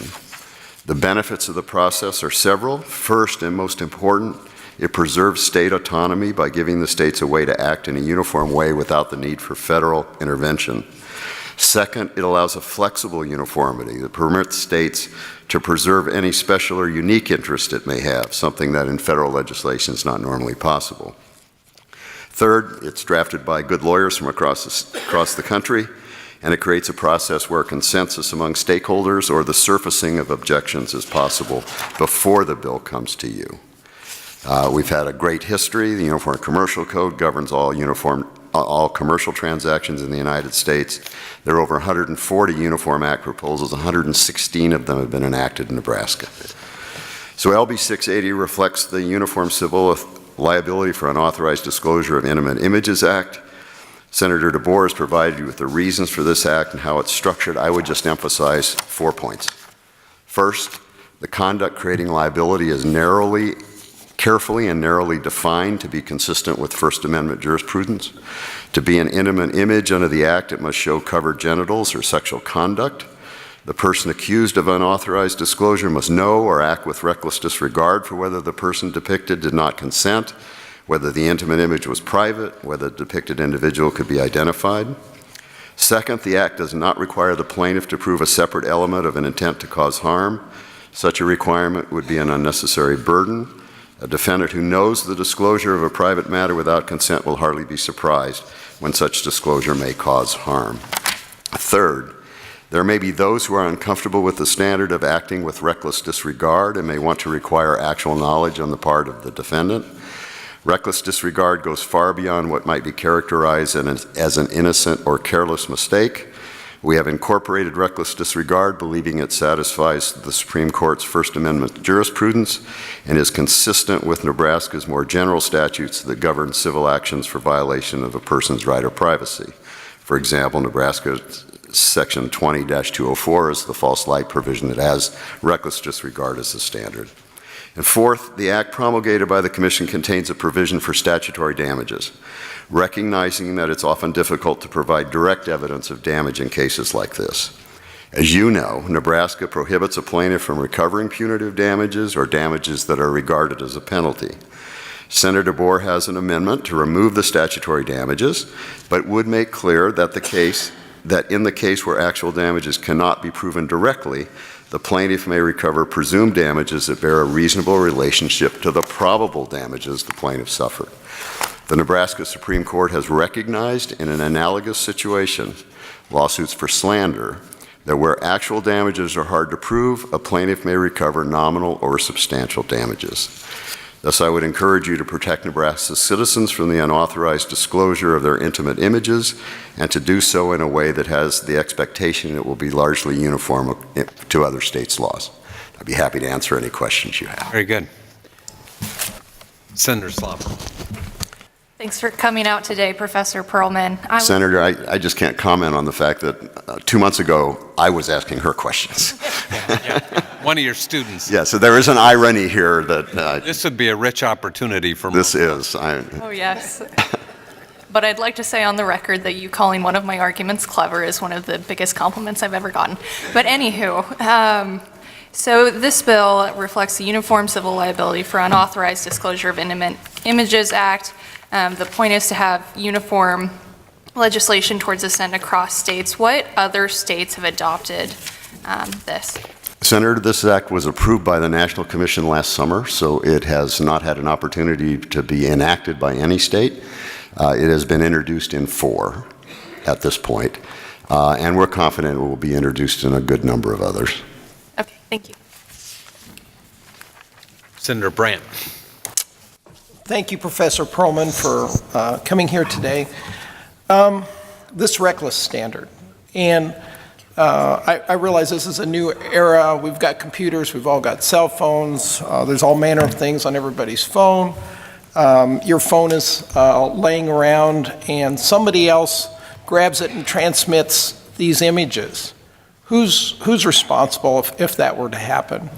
[SPEAKER 12] The benefits of the process are several. First, and most important, it preserves state autonomy by giving the states a way to act in a uniform way without the need for federal intervention. Second, it allows a flexible uniformity that permits states to preserve any special or unique interest it may have, something that in federal legislation is not normally possible. Third, it's drafted by good lawyers from across the country, and it creates a process where consensus among stakeholders or the surfacing of objections is possible before the bill comes to you. We've had a great history. The Uniform Commercial Code governs all commercial transactions in the United States. There are over 140 Uniform Act proposals. 116 of them have been enacted in Nebraska. So LB 680 reflects the Uniform Civil Liability for Unauthorized Disclosure of Intimate Images Act. Senator DeBoer has provided you with the reasons for this act and how it's structured. I would just emphasize 4 points. First, the conduct creating liability is carefully and narrowly defined to be consistent with First Amendment jurisprudence. To be an intimate image under the Act, it must show covered genitals or sexual conduct. The person accused of unauthorized disclosure must know or act with reckless disregard for whether the person depicted did not consent, whether the intimate image was private, whether the depicted individual could be identified. Second, the Act does not require the plaintiff to prove a separate element of an intent to cause harm. Such a requirement would be an unnecessary burden. A defendant who knows the disclosure of a private matter without consent will hardly be surprised when such disclosure may cause harm. Third, there may be those who are uncomfortable with the standard of acting with reckless disregard and may want to require actual knowledge on the part of the defendant. Reckless disregard goes far beyond what might be characterized as an innocent or careless mistake. We have incorporated reckless disregard, believing it satisfies the Supreme Court's First Amendment jurisprudence and is consistent with Nebraska's more general statutes that govern civil actions for violation of a person's right of privacy. For example, Nebraska Section 20-204 is the false light provision that has reckless disregard as the standard. And fourth, the act promulgated by the Commission contains a provision for statutory damages, recognizing that it's often difficult to provide direct evidence of damage in cases like this. As you know, Nebraska prohibits a plaintiff from recovering punitive damages or damages that are regarded as a penalty. Senator DeBoer has an amendment to remove the statutory damages, but would make clear that in the case where actual damages cannot be proven directly, the plaintiff may recover presumed damages that bear a reasonable relationship to the probable damages the plaintiff suffered. The Nebraska Supreme Court has recognized in an analogous situation, lawsuits for slander, that where actual damages are hard to prove, a plaintiff may recover nominal or substantial damages. Thus, I would encourage you to protect Nebraska's citizens from the unauthorized disclosure of their intimate images and to do so in a way that has the expectation it will be largely uniform to other states' laws. I'd be happy to answer any questions you have.
[SPEAKER 1] Very good. Senator Slaughter.
[SPEAKER 15] Thanks for coming out today, Professor Perlman.
[SPEAKER 12] Senator, I just can't comment on the fact that 2 months ago I was asking her questions.
[SPEAKER 1] One of your students.
[SPEAKER 12] Yeah, so there is an irony here that...
[SPEAKER 1] this would be a rich opportunity for
[SPEAKER 12] this is.
[SPEAKER 15] Oh, yes. but I'd like to say on the record that you calling one of my arguments clever is one of the biggest compliments I've ever gotten. But anywho, so this bill reflects the Uniform Civil Liability for Unauthorized Disclosure of Intimate Images Act. The point is to have uniform legislation towards this end across states. What other states have adopted this?
[SPEAKER 12] Senator, this act was approved by the National Commission last summer, so it has not had an opportunity to be enacted by any state. It has been introduced in 4 at this point, and we're confident it will be introduced in a good number of others.
[SPEAKER 15] Okay, thank you.
[SPEAKER 1] Senator Brandt.
[SPEAKER 6] Thank you, Professor Perlman, for coming here today. This reckless standard, and I realize this is a new era. We've got computers, we've all got cell phones, there's all manner of things on everybody's phone. Your phone is laying around and somebody else grabs it and transmits these images. Who's responsible if that were to happen?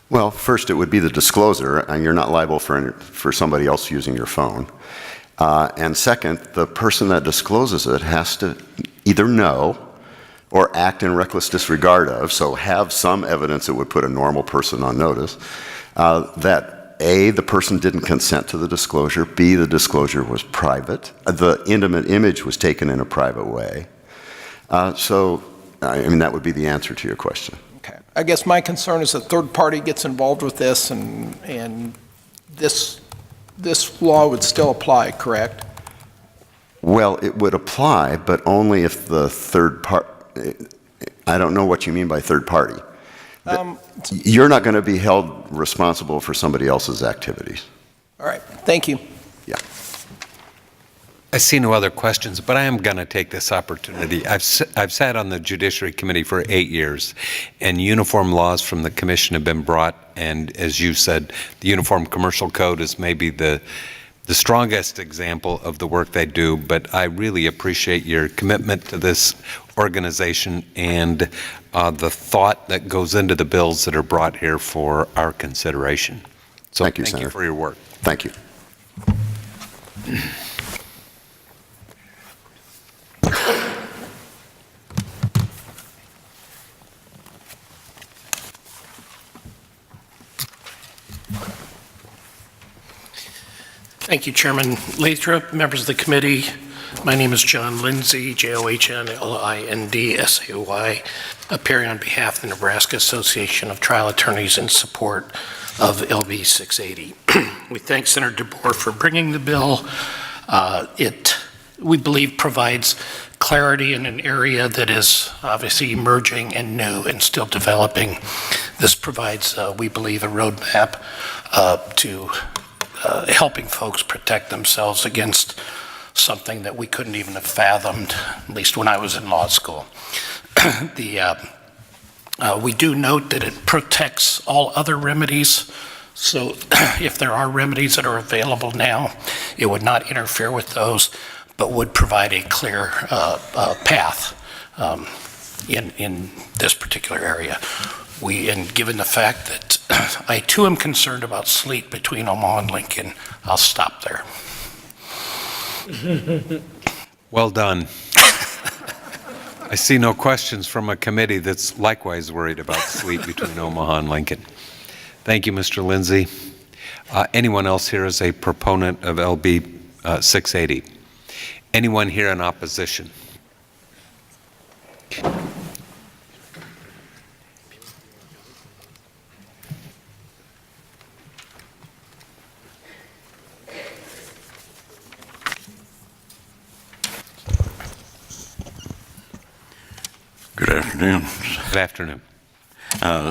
[SPEAKER 12] Well, first it would be the discloser, and you're not liable for somebody else using your phone. And second, the person that discloses it has to either know or act in reckless disregard of, so have some evidence that would put a normal person on notice, that A, the person didn't consent to the disclosure, B, the disclosure was private, the intimate image was taken in a private way. So, I mean, that would be the answer to your question.
[SPEAKER 6] Okay. I guess my concern is that third party gets involved with this and this law would still apply, correct?
[SPEAKER 12] Well, it would apply, but only if the third party, I don't know what you mean by third party. You're not going to be held responsible for somebody else's activities.
[SPEAKER 6] All right, thank you.
[SPEAKER 12] Yeah.
[SPEAKER 1] I see no other questions, but I am going to take this opportunity. I've sat on the Judiciary Committee for 8 years, and uniform laws from the Commission have been brought, and as you said, the Uniform Commercial Code is maybe the strongest example of the work they do, but I really appreciate your commitment to this organization and the thought that goes into the bills that are brought here for our consideration. So
[SPEAKER 12] thank you, Senator.
[SPEAKER 1] Thank you for your work.
[SPEAKER 12] Thank you.
[SPEAKER 8] Thank you, Chairman Lathrop, members of the committee. My name is John Lindsay, Johnlindsay, appearing on behalf of the Nebraska Association of Trial Attorneys in support of LB 680. We thank Senator DeBoer for bringing the bill. It, we believe, provides clarity in an area that is obviously emerging and new and still developing. This provides, we believe, a roadmap to helping folks protect themselves against something that we couldn't even have fathomed, at least when I was in law school. We do note that it protects all other remedies, so if there are remedies that are available now, it would not interfere with those, but would provide a clear path in this particular area. And given the fact that I too am concerned about sleet between Omaha and Lincoln, I'll stop there.
[SPEAKER 1] Well done. I see no questions from a committee that's likewise worried about sleet between Omaha and Lincoln. Thank you, Mr. Lindsay. Anyone else here is a proponent of LB 680? Anyone here in opposition?
[SPEAKER 5] Good afternoon.
[SPEAKER 1] Good afternoon.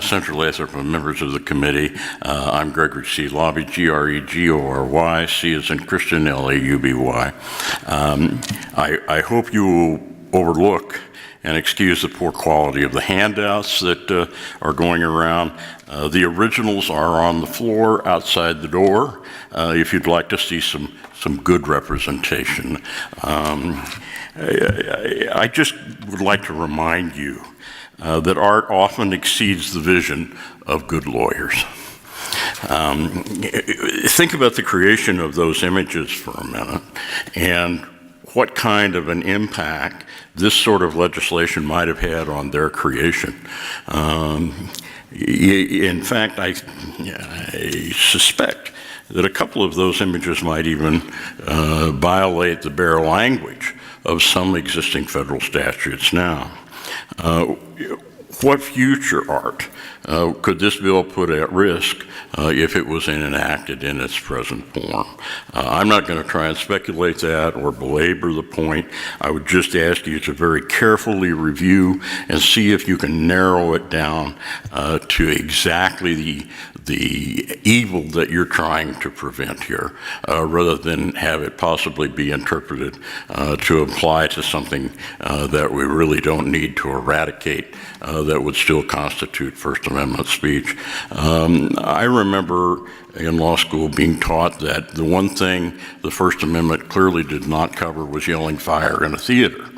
[SPEAKER 5] Senator Lathrop and members of the committee, I'm Gregory C. Lobby, G-R-E-G-O-R-Y, C as in Christian, L-A-U-B-Y. I hope you will overlook and excuse the poor quality of the handouts that are going around. The originals are on the floor outside the door if you'd like to see some good representation. I just would like to remind you that art often exceeds the vision of good lawyers. Think about the creation of those images for a minute and what kind of an impact this sort of legislation might have had on their creation. In fact, I suspect that a couple of those images might even violate the bare language of some existing federal statutes now. What future art could this bill put at risk if it was enacted in its present form? I'm not going to try and speculate that or belabor the point. I would just ask you to very carefully review and see if you can narrow it down to exactly the evil that you're trying to prevent here, rather than have it possibly be interpreted to apply to something that we really don't need to eradicate, that would still constitute First Amendment speech. I remember in law school being taught that the one thing the First Amendment clearly did not cover was yelling fire in a theater.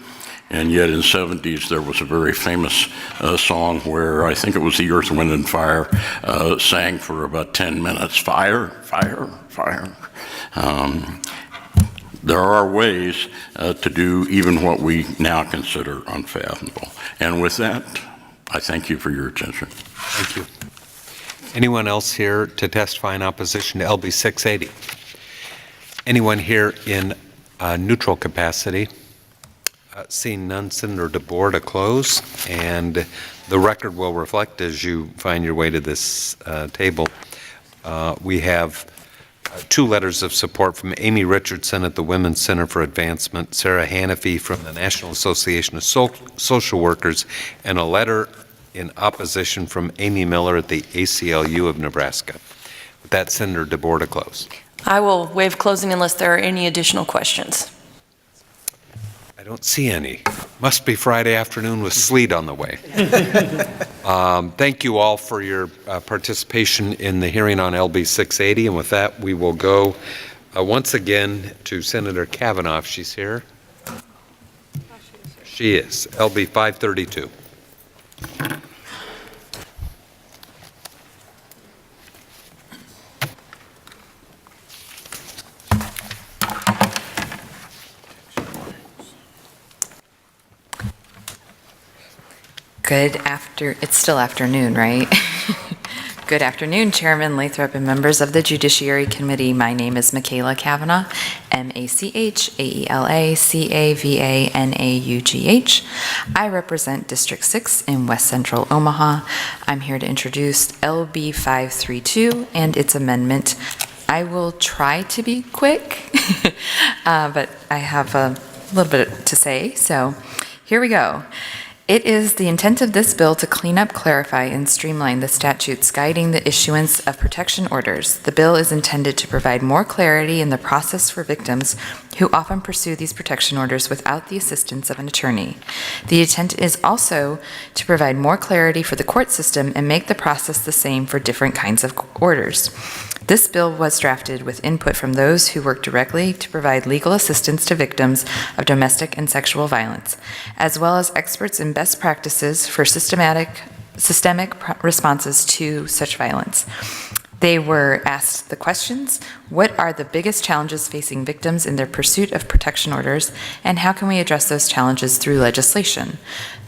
[SPEAKER 5] And yet in the 70s, there was a very famous song where I think it was the Earth, Wind, and Fire sang for about 10 minutes, fire, fire, fire. There are ways to do even what we now consider unfathomable. And with that, I thank you for your attention.
[SPEAKER 1] Thank you. Anyone else here to testify in opposition to LB 680? Anyone here in neutral capacity? Seeing none, Senator DeBoer to close, and the record will reflect as you find your way to this table. We have 2 letters of support from Amy Richardson at the Women's Center for Advancement, Sarah Hannafy from the National Association of Social Workers, and a letter in opposition from Amy Miller at the ACLU of Nebraska. With that, Senator DeBoer to close.
[SPEAKER 11] I will waive closing unless there are any additional questions.
[SPEAKER 1] I don't see any. Must be Friday afternoon with sleet on the way. Thank you all for your participation in the hearing on LB 680. And with that, we will go once again to Senator Kavanaugh, if she's here. She is. LB 532.
[SPEAKER 16] It's still afternoon, right? Good afternoon, Chairman Lathrop and members of the Judiciary Committee. My name is Michaela Kavanaugh, M-A-C-H-A-E-L-A-C-A-V-A-N-A-U-G-H. I represent District 6 in West Central Omaha. I'm here to introduce LB 532 and its amendment. I will try to be quick, but I have a little bit to say, so here we go. It is the intent of this bill to clean up, clarify, and streamline the statutes guiding the issuance of protection orders. The bill is intended to provide more clarity in the process for victims who often pursue these protection orders without the assistance of an attorney. The intent is also to provide more clarity for the court system and make the process the same for different kinds of orders. This bill was drafted with input from those who work directly to provide legal assistance to victims of domestic and sexual violence, as well as experts in best practices for systemic responses to such violence. They were asked the questions: what are the biggest challenges facing victims in their pursuit of protection orders, and how can we address those challenges through legislation?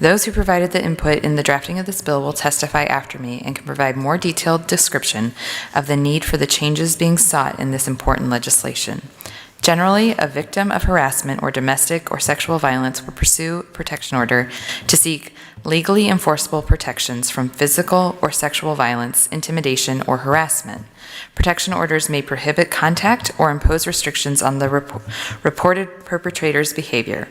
[SPEAKER 16] Those who provided the input in the drafting of this bill will testify after me and can provide more detailed description of the need for the changes being sought in this important legislation. Generally, a victim of harassment or domestic or sexual violence will pursue a protection order to seek legally enforceable protections from physical or sexual violence, intimidation, or harassment. Protection orders may prohibit contact or impose restrictions on the reported perpetrator's behavior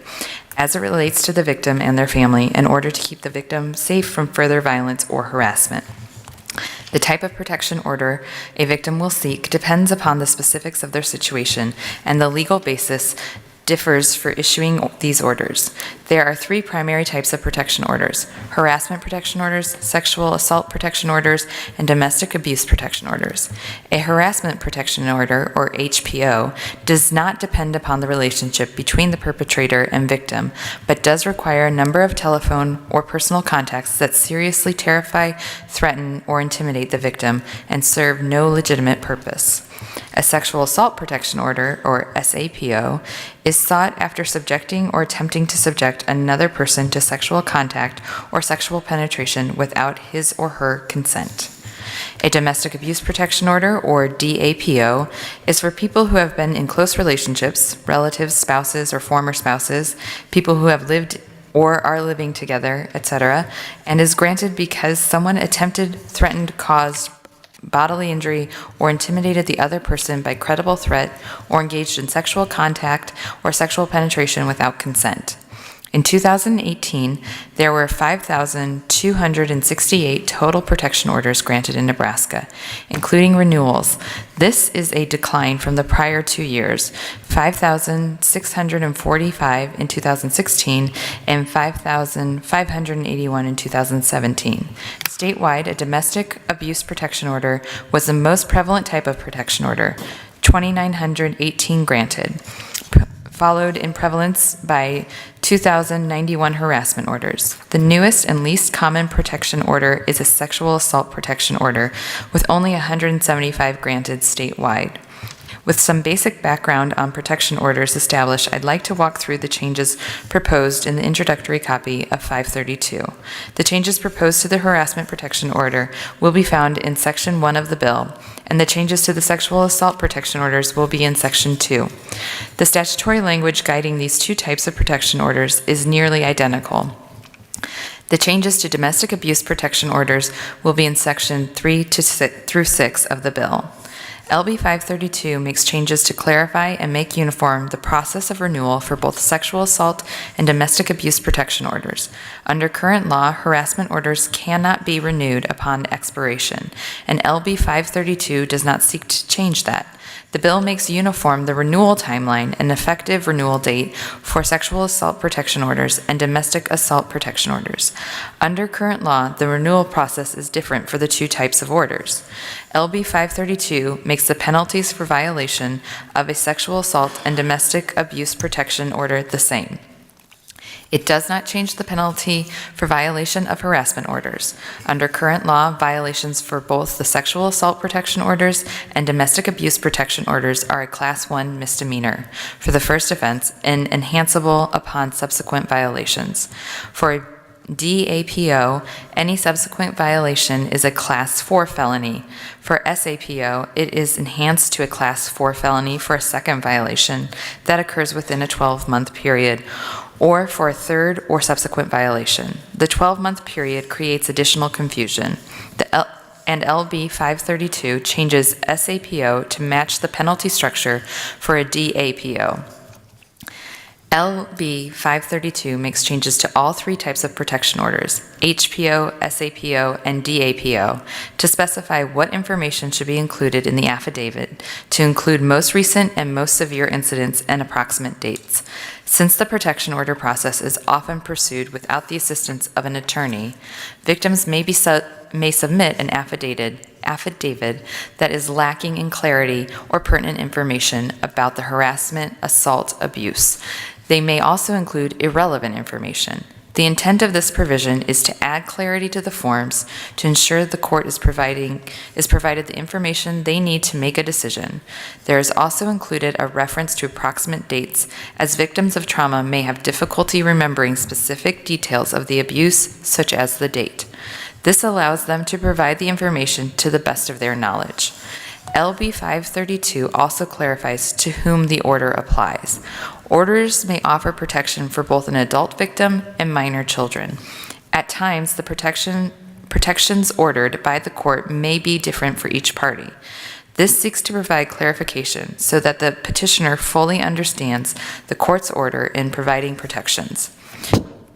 [SPEAKER 16] as it relates to the victim and their family in order to keep the victim safe from further violence or harassment. The type of protection order a victim will seek depends upon the specifics of their situation, and the legal basis differs for issuing these orders. There are 3 primary types of protection orders: harassment protection orders, sexual assault protection orders, and domestic abuse protection orders. A harassment protection order, or HPO, does not depend upon the relationship between the perpetrator and victim, but does require a number of telephone or personal contacts that seriously terrify, threaten, or intimidate the victim and serve no legitimate purpose. A sexual assault protection order, or SAPO, is sought after subjecting or attempting to subject another person to sexual contact or sexual penetration without his or her consent. A domestic abuse protection order, or DAPO, is for people who have been in close relationships, relatives, spouses, or former spouses, people who have lived or are living together, etc., and is granted because someone attempted, threatened, caused bodily injury, or intimidated the other person by credible threat, or engaged in sexual contact or sexual penetration without consent. In 2018, there were 5,268 total protection orders granted in Nebraska, including renewals. This is a decline from the prior 2 years, 5,645 in 2016 and 5,581 in 2017. Statewide, a domestic abuse protection order was the most prevalent type of protection order, 2,918 granted, followed in prevalence by 2,091 harassment orders. The newest and least common protection order is a sexual assault protection order, with only 175 granted statewide. With some basic background on protection orders established, I'd like to walk through the changes proposed in the introductory copy of 532. The changes proposed to the harassment protection order will be found in Section 1 of the bill, and the changes to the sexual assault protection orders will be in Section 2. The statutory language guiding these two types of protection orders is nearly identical. The changes to domestic abuse protection orders will be in Section 3 through 6 of the bill. LB 532 makes changes to clarify and make uniform the process of renewal for both sexual assault and domestic abuse protection orders. Under current law, harassment orders cannot be renewed upon expiration, and LB 532 does not seek to change that. The bill makes uniform the renewal timeline and effective renewal date for sexual assault protection orders and domestic assault protection orders. Under current law, the renewal process is different for the two types of orders. LB 532 makes the penalties for violation of a sexual assault and domestic abuse protection order the same. It does not change the penalty for violation of harassment orders. Under current law, violations for both the sexual assault protection orders and domestic abuse protection orders are a Class 1 misdemeanor for the first offense and enhanceable upon subsequent violations. For a DAPO, any subsequent violation is a Class 4 felony. For SAPO, it is enhanced to a Class 4 felony for a second violation that occurs within a 12-month period, or for a third or subsequent violation. The 12-month period creates additional confusion. And LB 532 changes SAPO to match the penalty structure for a DAPO. LB 532 makes changes to all three types of protection orders, HPO, SAPO, and DAPO, to specify what information should be included in the affidavit, to include most recent and most severe incidents and approximate dates. Since the protection order process is often pursued without the assistance of an attorney, victims may submit an affidavit that is lacking in clarity or pertinent information about the harassment, assault, abuse. They may also include irrelevant information. The intent of this provision is to add clarity to the forms to ensure the court is provided the information they need to make a decision. There is also included a reference to approximate dates, as victims of trauma may have difficulty remembering specific details of the abuse, such as the date. This allows them to provide the information to the best of their knowledge. LB 532 also clarifies to whom the order applies. Orders may offer protection for both an adult victim and minor children. At times, the protections ordered by the court may be different for each party. This seeks to provide clarification so that the petitioner fully understands the court's order in providing protections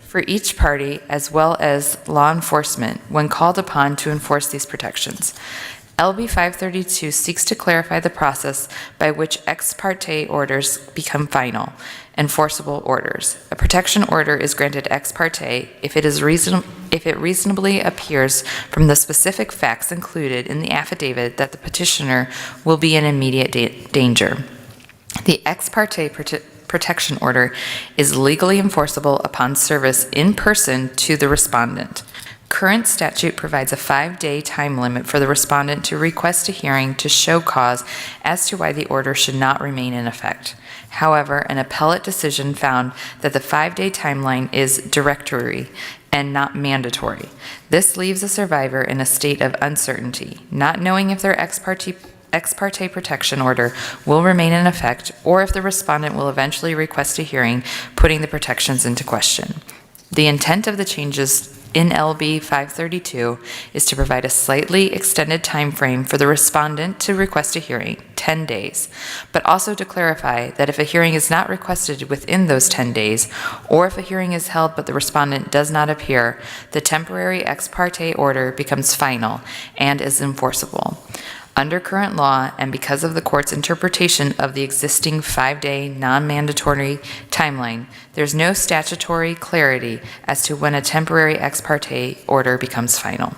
[SPEAKER 16] for each party, as well as law enforcement when called upon to enforce these protections. LB 532 seeks to clarify the process by which ex parte orders become final, enforceable orders. A protection order is granted ex parte if it reasonably appears from the specific facts included in the affidavit that the petitioner will be in immediate danger. The ex parte protection order is legally enforceable upon service in person to the respondent. current statute provides a 5-day time limit for the respondent to request a hearing to show cause as to why the order should not remain in effect. However, an appellate decision found that the 5-day timeline is directory and not mandatory. This leaves a survivor in a state of uncertainty, not knowing if their ex parte protection order will remain in effect or if the respondent will eventually request a hearing, putting the protections into question. The intent of the changes in LB 532 is to provide a slightly extended time frame for the respondent to request a hearing, 10 days, but also to clarify that if a hearing is not requested within those 10 days, or if a hearing is held but the respondent does not appear, the temporary ex parte order becomes final and is enforceable. Under current law, and because of the court's interpretation of the existing 5-day non-mandatory timeline, there's no statutory clarity as to when a temporary ex parte order becomes final.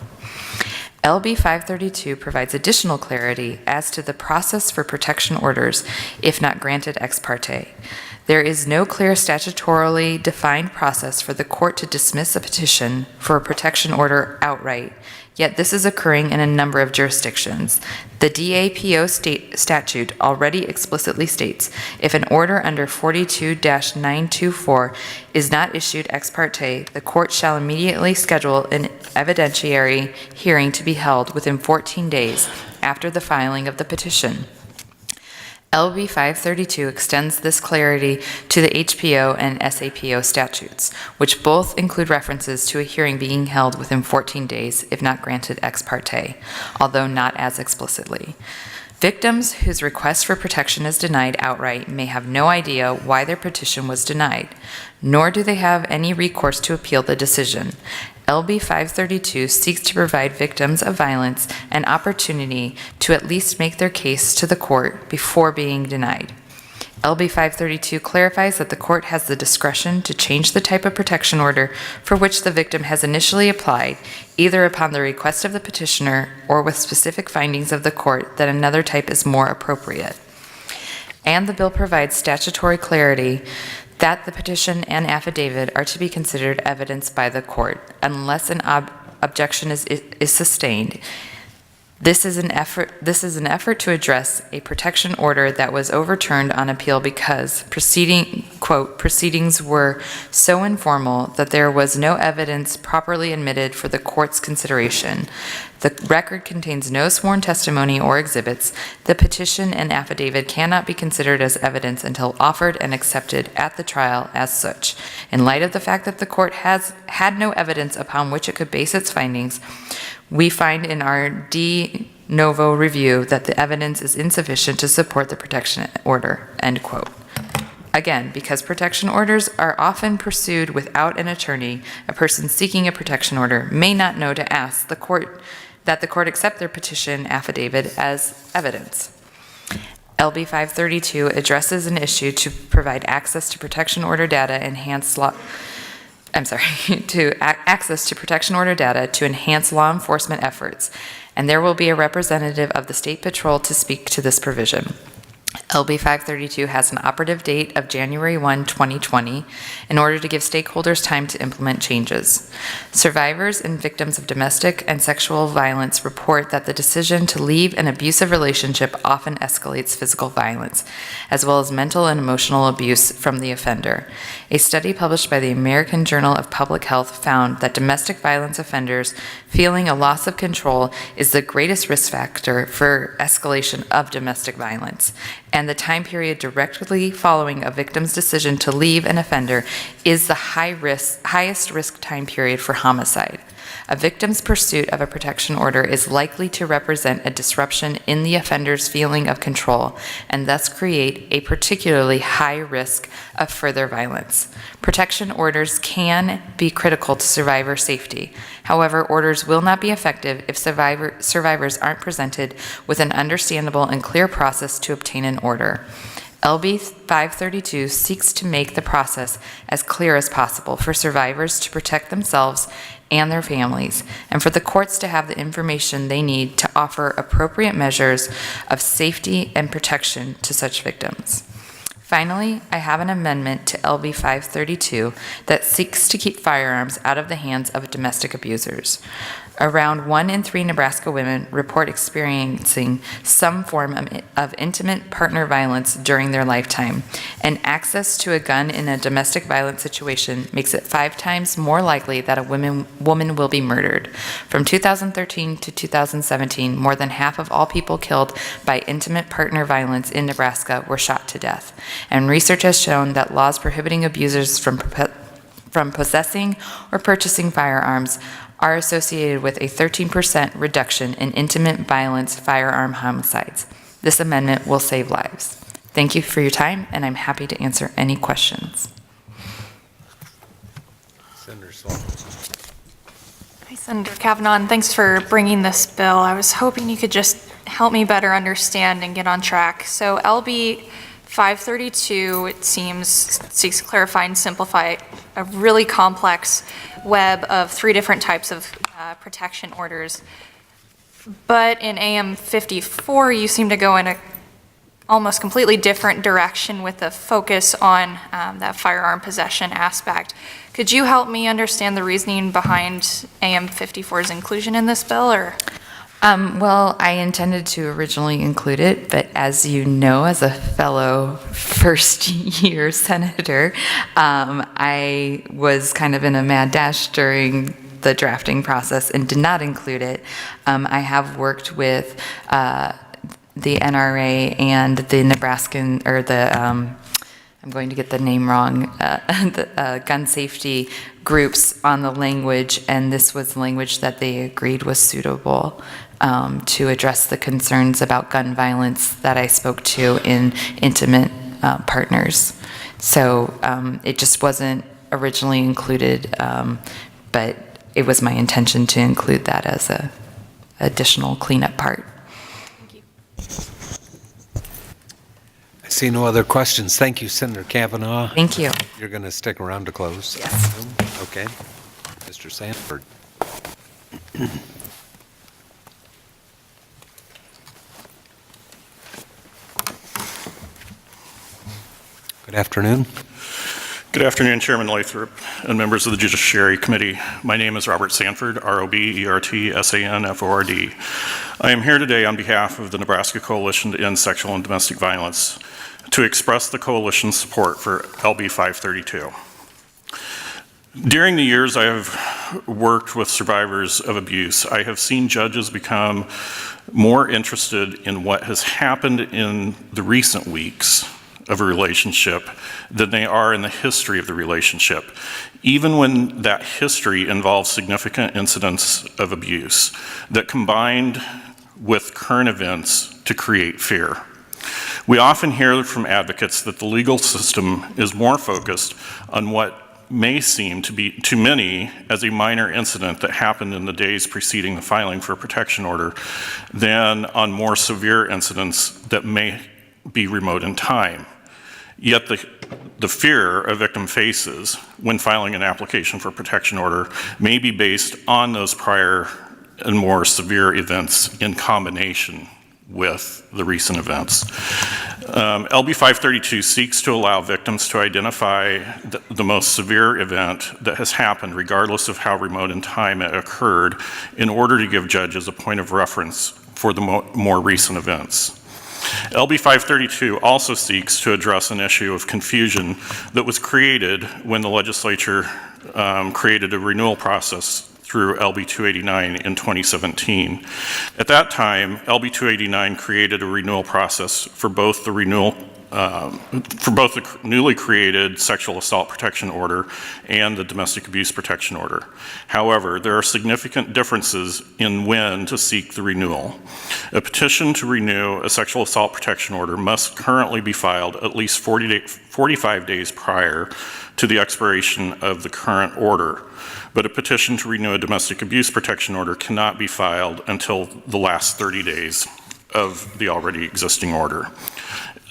[SPEAKER 16] LB 532 provides additional clarity as to the process for protection orders if not granted ex parte. There is no clear statutorily defined process for the court to dismiss a petition for a protection order outright, yet this is occurring in a number of jurisdictions. The DAPO statute already explicitly states if an order under 42-924 is not issued ex parte, the court shall immediately schedule an evidentiary hearing to be held within 14 days after the filing of the petition. LB 532 extends this clarity to the HPO and SAPO statutes, which both include references to a hearing being held within 14 days if not granted ex parte, although not as explicitly. Victims whose request for protection is denied outright may have no idea why their petition was denied, nor do they have any recourse to appeal the decision. LB 532 seeks to provide victims of violence an opportunity to at least make their case to the court before being denied. LB 532 clarifies that the court has the discretion to change the type of protection order for which the victim has initially applied, either upon the request of the petitioner or with specific findings of the court that another type is more appropriate. And the bill provides statutory clarity that the petition and affidavit are to be considered evidence by the court unless an objection is sustained. This is an effort to address a protection order that was overturned on appeal because proceedings were so informal that there was no evidence properly admitted for the court's consideration. The record contains no sworn testimony or exhibits. The petition and affidavit cannot be considered as evidence until offered and accepted at the trial as such. In light of the fact that the court has had no evidence upon which it could base its findings, we find in our de novo review that the evidence is insufficient to support the protection order, end quote. Again, because protection orders are often pursued without an attorney, a person seeking a protection order may not know to ask the court that the court accept their petition affidavit as evidence. LB 532 addresses an issue to provide access to protection order data access to protection order data to enhance law enforcement efforts, and there will be a representative of the State Patrol to speak to this provision. LB 532 has an operative date of January 1, 2020, in order to give stakeholders time to implement changes. Survivors and victims of domestic and sexual violence report that the decision to leave an abusive relationship often escalates physical violence, as well as mental and emotional abuse from the offender. A study published by the American Journal of Public Health found that domestic violence offenders feeling a loss of control is the greatest risk factor for escalation of domestic violence, and the time period directly following a victim's decision to leave an offender is the highest risk time period for homicide. A victim's pursuit of a protection order is likely to represent a disruption in the offender's feeling of control and thus create a particularly high risk of further violence. Protection orders can be critical to survivor safety. However, orders will not be effective if survivors aren't presented with an understandable and clear process to obtain an order. LB 532 seeks to make the process as clear as possible for survivors to protect themselves and their families, and for the courts to have the information they need to offer appropriate measures of safety and protection to such victims. Finally, I have an amendment to LB 532 that seeks to keep firearms out of the hands of domestic abusers. Around 1 in 3 Nebraska women report experiencing some form of intimate partner violence during their lifetime, and access to a gun in a domestic violence situation makes it 5 times more likely that a woman will be murdered. From 2013 to 2017, more than half of all people killed by intimate partner violence in Nebraska were shot to death, and research has shown that laws prohibiting abusers from possessing or purchasing firearms are associated with a 13% reduction in intimate violence firearm homicides. This amendment will save lives. Thank you for your time, and I'm happy to answer any questions.
[SPEAKER 1] Senator Sloan.
[SPEAKER 15] Hi, Senator Kavanaugh, and thanks for bringing this bill. I was hoping you could just help me better understand and get on track. So LB 532, it seems, seeks to clarify and simplify a really complex web of 3 different types of protection orders. But in AM 54, you seem to go in a almost completely different direction with a focus on that firearm possession aspect. Could you help me understand the reasoning behind AM 54's inclusion in this bill, or?
[SPEAKER 16] Well, I intended to originally include it, but as you know, as a fellow first-year senator, I was kind of in a mad dash during the drafting process and did not include it. I have worked with the NRA and the Nebraskan, or the, I'm going to get the name wrong, the gun safety groups on the language, and this was the language that they agreed was suitable to address the concerns about gun violence that I spoke to in intimate partners. So it just wasn't originally included, but it was my intention to include that as a additional cleanup part.
[SPEAKER 15] Thank you.
[SPEAKER 1] I see no other questions. Thank you, Senator Kavanaugh.
[SPEAKER 16] Thank you.
[SPEAKER 1] You're going to stick around to close?
[SPEAKER 16] Yes.
[SPEAKER 1] Okay. Mr. Sanford. Good afternoon.
[SPEAKER 10] Good afternoon, Chairman Lathrop and members of the Judiciary Committee. My name is Robert Sanford, R-O-B-E-R-T-S-A-N-F-O-R-D. I am here today on behalf of the Nebraska Coalition to End Sexual and Domestic Violence to express the Coalition's support for LB 532. During the years I have worked with survivors of abuse, I have seen judges become more interested in what has happened in the recent weeks of a relationship than they are in the history of the relationship, even when that history involves significant incidents of abuse that combined with current events to create fear. We often hear from advocates that the legal system is more focused on what may seem to be to many as a minor incident that happened in the days preceding the filing for a protection order than on more severe incidents that may be remote in time. Yet the fear a victim faces when filing an application for protection order may be based on those prior and more severe events in combination with the recent events. LB 532 seeks to allow victims to identify the most severe event that has happened, regardless of how remote in time it occurred, in order to give judges a point of reference for the more recent events. LB 532 also seeks to address an issue of confusion that was created when the legislature created a renewal process through LB 289 in 2017. At that time, LB 289 created a renewal process for both the newly created sexual assault protection order and the domestic abuse protection order. However, there are significant differences in when to seek the renewal. A petition to renew a sexual assault protection order must currently be filed at least 45 days prior to the expiration of the current order. But a petition to renew a domestic abuse protection order cannot be filed until the last 30 days of the already existing order.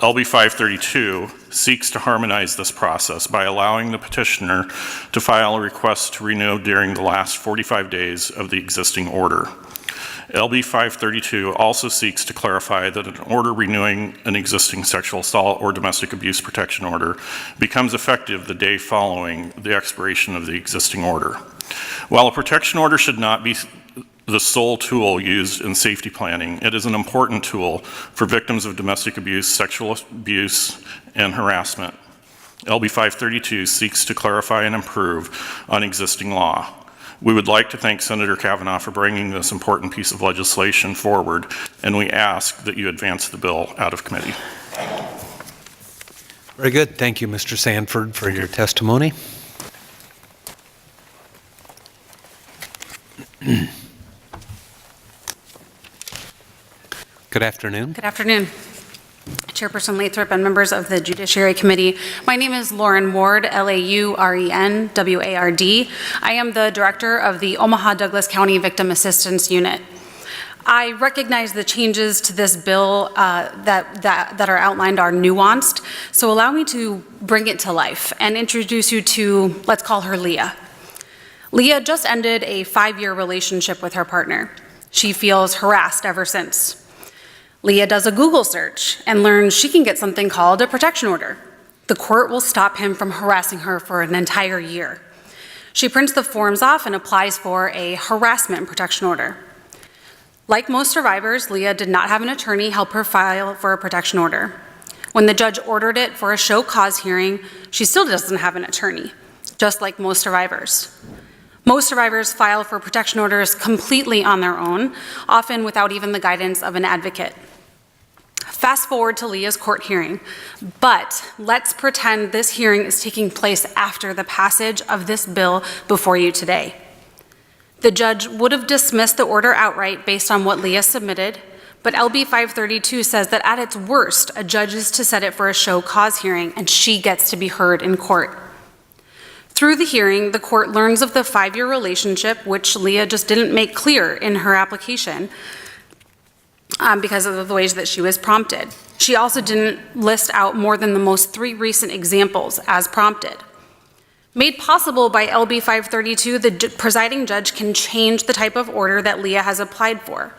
[SPEAKER 10] LB 532 seeks to harmonize this process by allowing the petitioner to file a request to renew during the last 45 days of the existing order. LB 532 also seeks to clarify that an order renewing an existing sexual assault or domestic abuse protection order becomes effective the day following the expiration of the existing order. While a protection order should not be the sole tool used in safety planning, it is an important tool for victims of domestic abuse, sexual abuse, and harassment. LB 532 seeks to clarify and improve on existing law. We would like to thank Senator Kavanaugh for bringing this important piece of legislation forward, and we ask that you advance the bill out of committee.
[SPEAKER 1] Very good. Thank you, Mr. Sanford, for your testimony. Good afternoon.
[SPEAKER 14] Good afternoon, Chairperson Lathrop and members of the Judiciary Committee. My name is Lauren Ward, Lauren-Ward. I am the Director of the Omaha Douglas County Victim Assistance Unit. I recognize the changes to this bill that are outlined are nuanced, so allow me to bring it to life and introduce you to, let's call her Leah. Leah just ended a 5-year relationship with her partner. She feels harassed ever since. Leah does a Google search and learns she can get something called a protection order. The court will stop him from harassing her for an entire year. She prints the forms off and applies for a harassment protection order. Like most survivors, Leah did not have an attorney help her file for a protection order. When the judge ordered it for a show cause hearing, she still doesn't have an attorney, just like most survivors. Most survivors file for protection orders completely on their own, often without even the guidance of an advocate. Fast forward to Leah's court hearing, but let's pretend this hearing is taking place after the passage of this bill before you today. The judge would have dismissed the order outright based on what Leah submitted, but LB 532 says that at its worst, a judge is to set it for a show cause hearing and she gets to be heard in court. Through the hearing, the court learns of the 5-year relationship, which Leah just didn't make clear in her application because of the ways that she was prompted. She also didn't list out more than the most 3 recent examples as prompted. Made possible by LB 532, the presiding judge can change the type of order that Leah has applied for.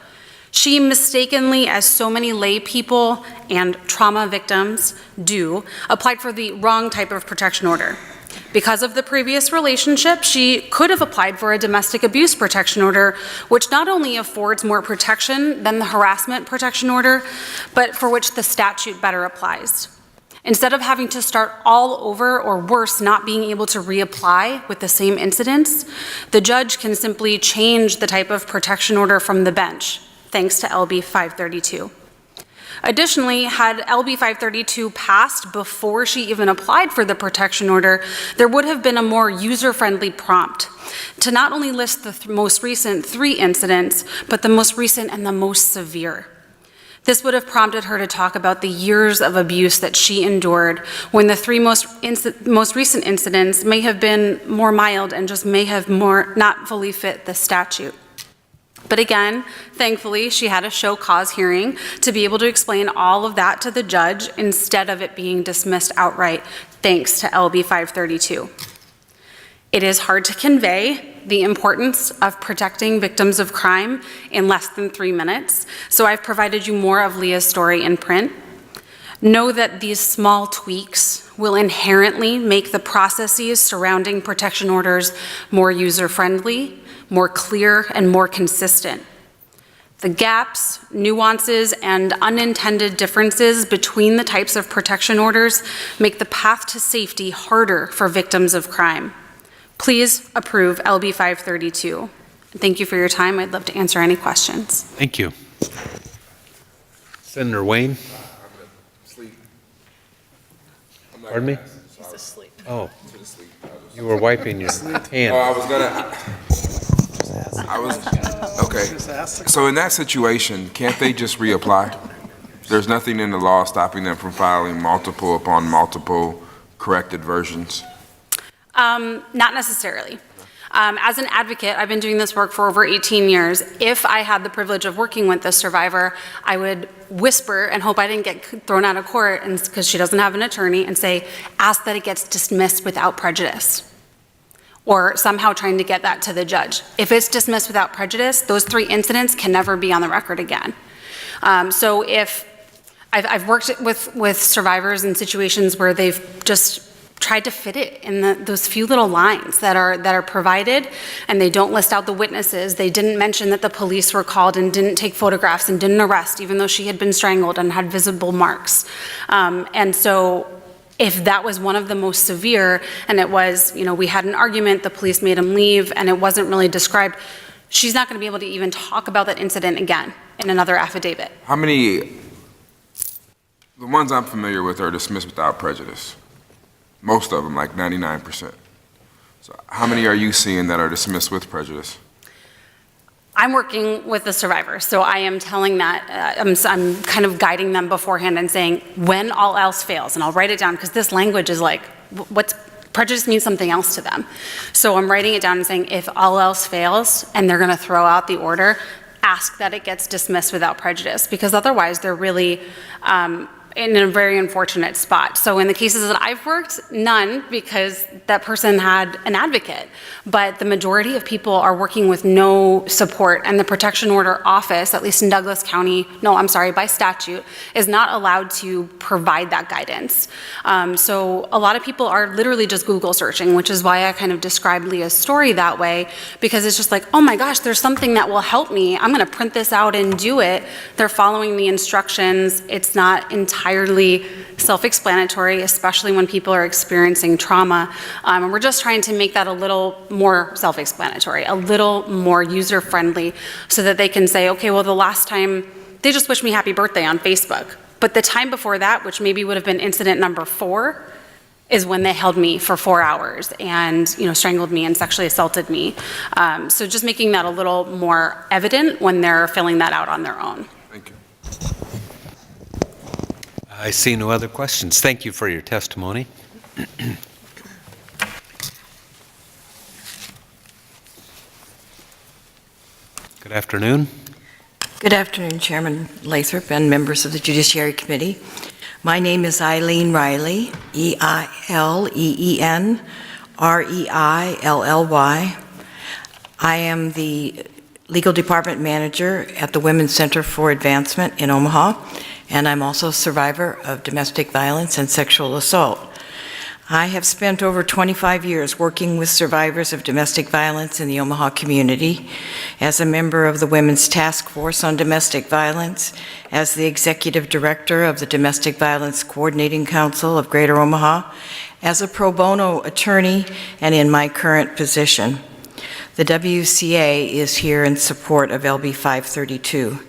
[SPEAKER 14] She mistakenly, as so many lay people and trauma victims do, applied for the wrong type of protection order. Because of the previous relationship, she could have applied for a domestic abuse protection order, which not only affords more protection than the harassment protection order, but for which the statute better applies. Instead of having to start all over, or worse, not being able to reapply with the same incidents, the judge can simply change the type of protection order from the bench, thanks to LB 532. Additionally, had LB 532 passed before she even applied for the protection order, there would have been a more user-friendly prompt to not only list the most recent 3 incidents, but the most recent and the most severe. This would have prompted her to talk about the years of abuse that she endured when the 3 most recent incidents may have been more mild and just may have not fully fit the statute. But again, thankfully, she had a show cause hearing to be able to explain all of that to the judge instead of it being dismissed outright, thanks to LB 532. It is hard to convey the importance of protecting victims of crime in less than 3 minutes, so I've provided you more of Leah's story in print. Know that these small tweaks will inherently make the processes surrounding protection orders more user-friendly, more clear, and more consistent. The gaps, nuances, and unintended differences between the types of protection orders make the path to safety harder for victims of crime. Please approve LB 532. Thank you for your time. I'd love to answer any questions.
[SPEAKER 1] Thank you. Senator Wayne? Pardon me?
[SPEAKER 17] He's asleep.
[SPEAKER 1] Oh, you were wiping your hand.
[SPEAKER 17] Okay. So in that situation, can't they just reapply? There's nothing in the law stopping them from filing multiple upon multiple corrected versions?
[SPEAKER 14] Not necessarily. As an advocate, I've been doing this work for over 18 years. If I had the privilege of working with this survivor, I would whisper and hope I didn't get thrown out of court because she doesn't have an attorney and say, ask that it gets dismissed without prejudice. or somehow trying to get that to the judge. If it's dismissed without prejudice, those 3 incidents can never be on the record again. So if I've worked with survivors in situations where they've just tried to fit it in those few little lines that are provided, and they don't list out the witnesses. They didn't mention that the police were called and didn't take photographs and didn't arrest, even though she had been strangled and had visible marks. And so if that was one of the most severe, and it was, we had an argument, the police made him leave, and it wasn't really described, she's not going to be able to even talk about that incident again in another affidavit.
[SPEAKER 17] How many, the ones I'm familiar with, are dismissed without prejudice? Most of them, like 99%. So how many are you seeing that are dismissed with prejudice?
[SPEAKER 14] I'm working with the survivor, so I am telling that, I'm kind of guiding them beforehand and saying, when all else fails, and I'll write it down, because this language is like, prejudice means something else to them. So I'm writing it down and saying, if all else fails, and they're gonna throw out the order, ask that it gets dismissed without prejudice, because otherwise they're really, in a very unfortunate spot. So in the cases that I've worked, none, because that person had an advocate. But the majority of people are working with no support, and the protection order office, at least in Douglas County, by statute, is not allowed to provide that guidance. So a lot of people are literally just Google searching, which is why I kind of described Leah's story that way, because it's just like, oh my gosh, there's something that will help me. I'm gonna print this out and do it. They're following the instructions. It's not entirely self-explanatory, especially when people are experiencing trauma. And we're just trying to make that a little more self-explanatory, a little more user-friendly, so that they can say, okay, well, the last time, they just wished me happy birthday on Facebook. But the time before that, which maybe would have been incident number 4, is when they held me for 4 hours and, strangled me and sexually assaulted me. So just making that a little more evident when they're filling that out on their own.
[SPEAKER 17] Thank you.
[SPEAKER 1] I see no other questions. Thank you for your testimony. Good afternoon.
[SPEAKER 18] Good afternoon, Chairman Lathrop and members of the Judiciary Committee. My name is Eileen Riley, E-I-L-E-E-N R-E-I-L-L-Y. I am the Legal Department Manager at the Women's Center for Advancement in Omaha, and I'm also a survivor of domestic violence and sexual assault. I have spent over 25 years working with survivors of domestic violence in the Omaha community as a member of the Women's Task Force on Domestic Violence, as the Executive Director of the Domestic Violence Coordinating Council of Greater Omaha, as a pro bono attorney, and in my current position. The WCA is here in support of LB 532.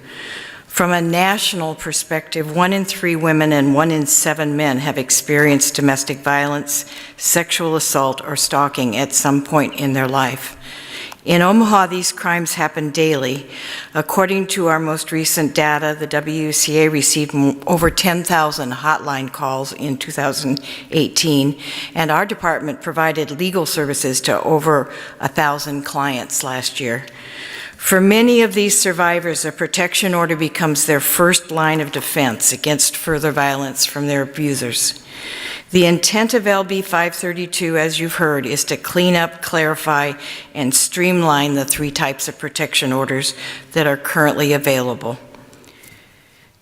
[SPEAKER 18] From a national perspective, 1 in 3 women and 1 in 7 men have experienced domestic violence, sexual assault, or stalking at some point in their life. In Omaha, these crimes happen daily. According to our most recent data, the WCA received over 10,000 hotline calls in 2018, and our department provided legal services to over 1,000 clients last year. For many of these survivors, a protection order becomes their first line of defense against further violence from their abusers. The intent of LB 532, as you've heard, is to clean up, clarify, and streamline the 3 types of protection orders that are currently available.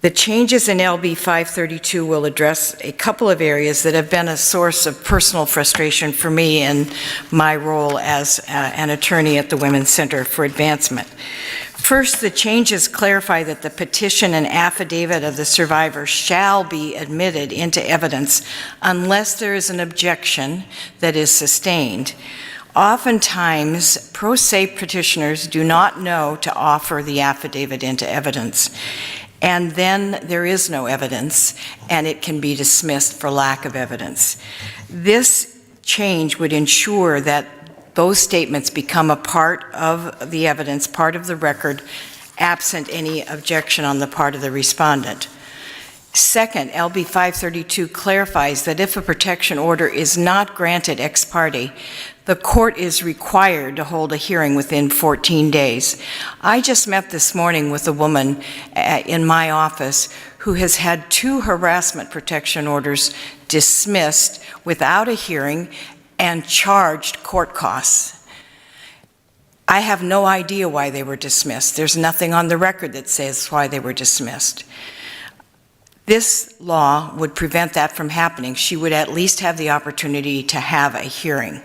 [SPEAKER 18] The changes in LB 532 will address a couple of areas that have been a source of personal frustration for me in my role as an attorney at the Women's Center for Advancement. First, the changes clarify that the petition and affidavit of the survivor shall be admitted into evidence unless there is an objection that is sustained. Oftentimes, pro se petitioners do not know to offer the affidavit into evidence, and then there is no evidence, and it can be dismissed for lack of evidence. This change would ensure that those statements become a part of the evidence, part of the record, absent any objection on the part of the respondent. Second, LB 532 clarifies that if a protection order is not granted ex parte, the court is required to hold a hearing within 14 days. I just met this morning with a woman in my office who has had 2 harassment protection orders dismissed without a hearing, and charged court costs. I have no idea why they were dismissed. There's nothing on the record that says why they were dismissed. This law would prevent that from happening. She would at least have the opportunity to have a hearing.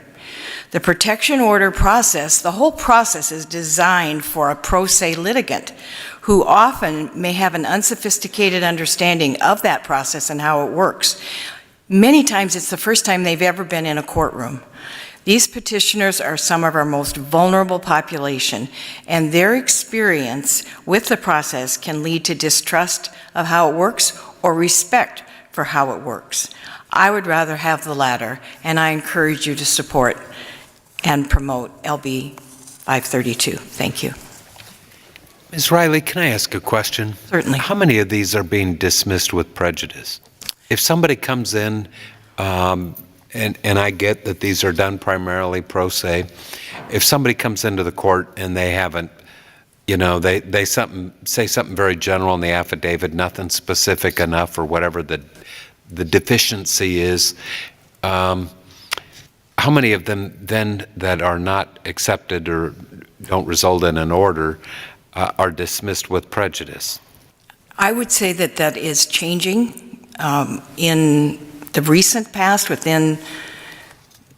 [SPEAKER 18] The protection order process, the whole process is designed for a pro se litigant who often may have an unsophisticated understanding of that process and how it works. Many times it's the first time they've ever been in a courtroom. These petitioners are some of our most vulnerable population, and their experience with the process can lead to distrust of how it works or respect for how it works. I would rather have the latter, and I encourage you to support and promote LB 532. Thank you.
[SPEAKER 1] Ms. Riley, can I ask a question?
[SPEAKER 18] Certainly.
[SPEAKER 1] How many of these are being dismissed with prejudice? If somebody comes in, and I get that these are done primarily pro se, if somebody comes into the court and they haven't, they say something very general in the affidavit, nothing specific enough or whatever the deficiency is, how many of them then that are not accepted or don't result in an order are dismissed with prejudice?
[SPEAKER 18] I would say that that is changing in the recent past. Within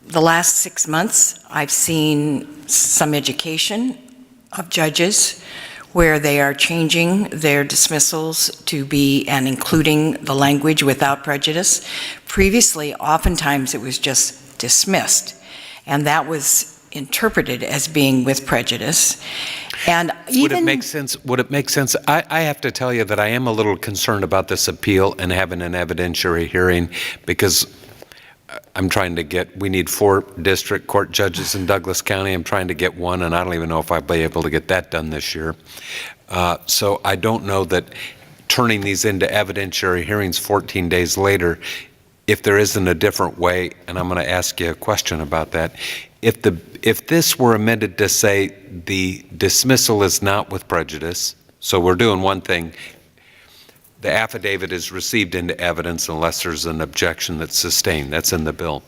[SPEAKER 18] the last 6 months, I've seen some education of judges where they are changing their dismissals to be and including the language without prejudice. Previously, oftentimes it was just dismissed, and that was interpreted as being with prejudice. And even
[SPEAKER 1] would it make sense? I have to tell you that I am a little concerned about this appeal and having an evidentiary hearing, because I'm trying to we need 4 district court judges in Douglas County. I'm trying to get 1, and I don't even know if I'll be able to get that done this year. So I don't know that turning these into evidentiary hearings 14 days later, if there isn't a different way, and I'm going to ask you a question about that. If this were amended to say the dismissal is not with prejudice, so we're doing one thing, the affidavit is received into evidence unless there's an objection that's sustained, that's in the bill.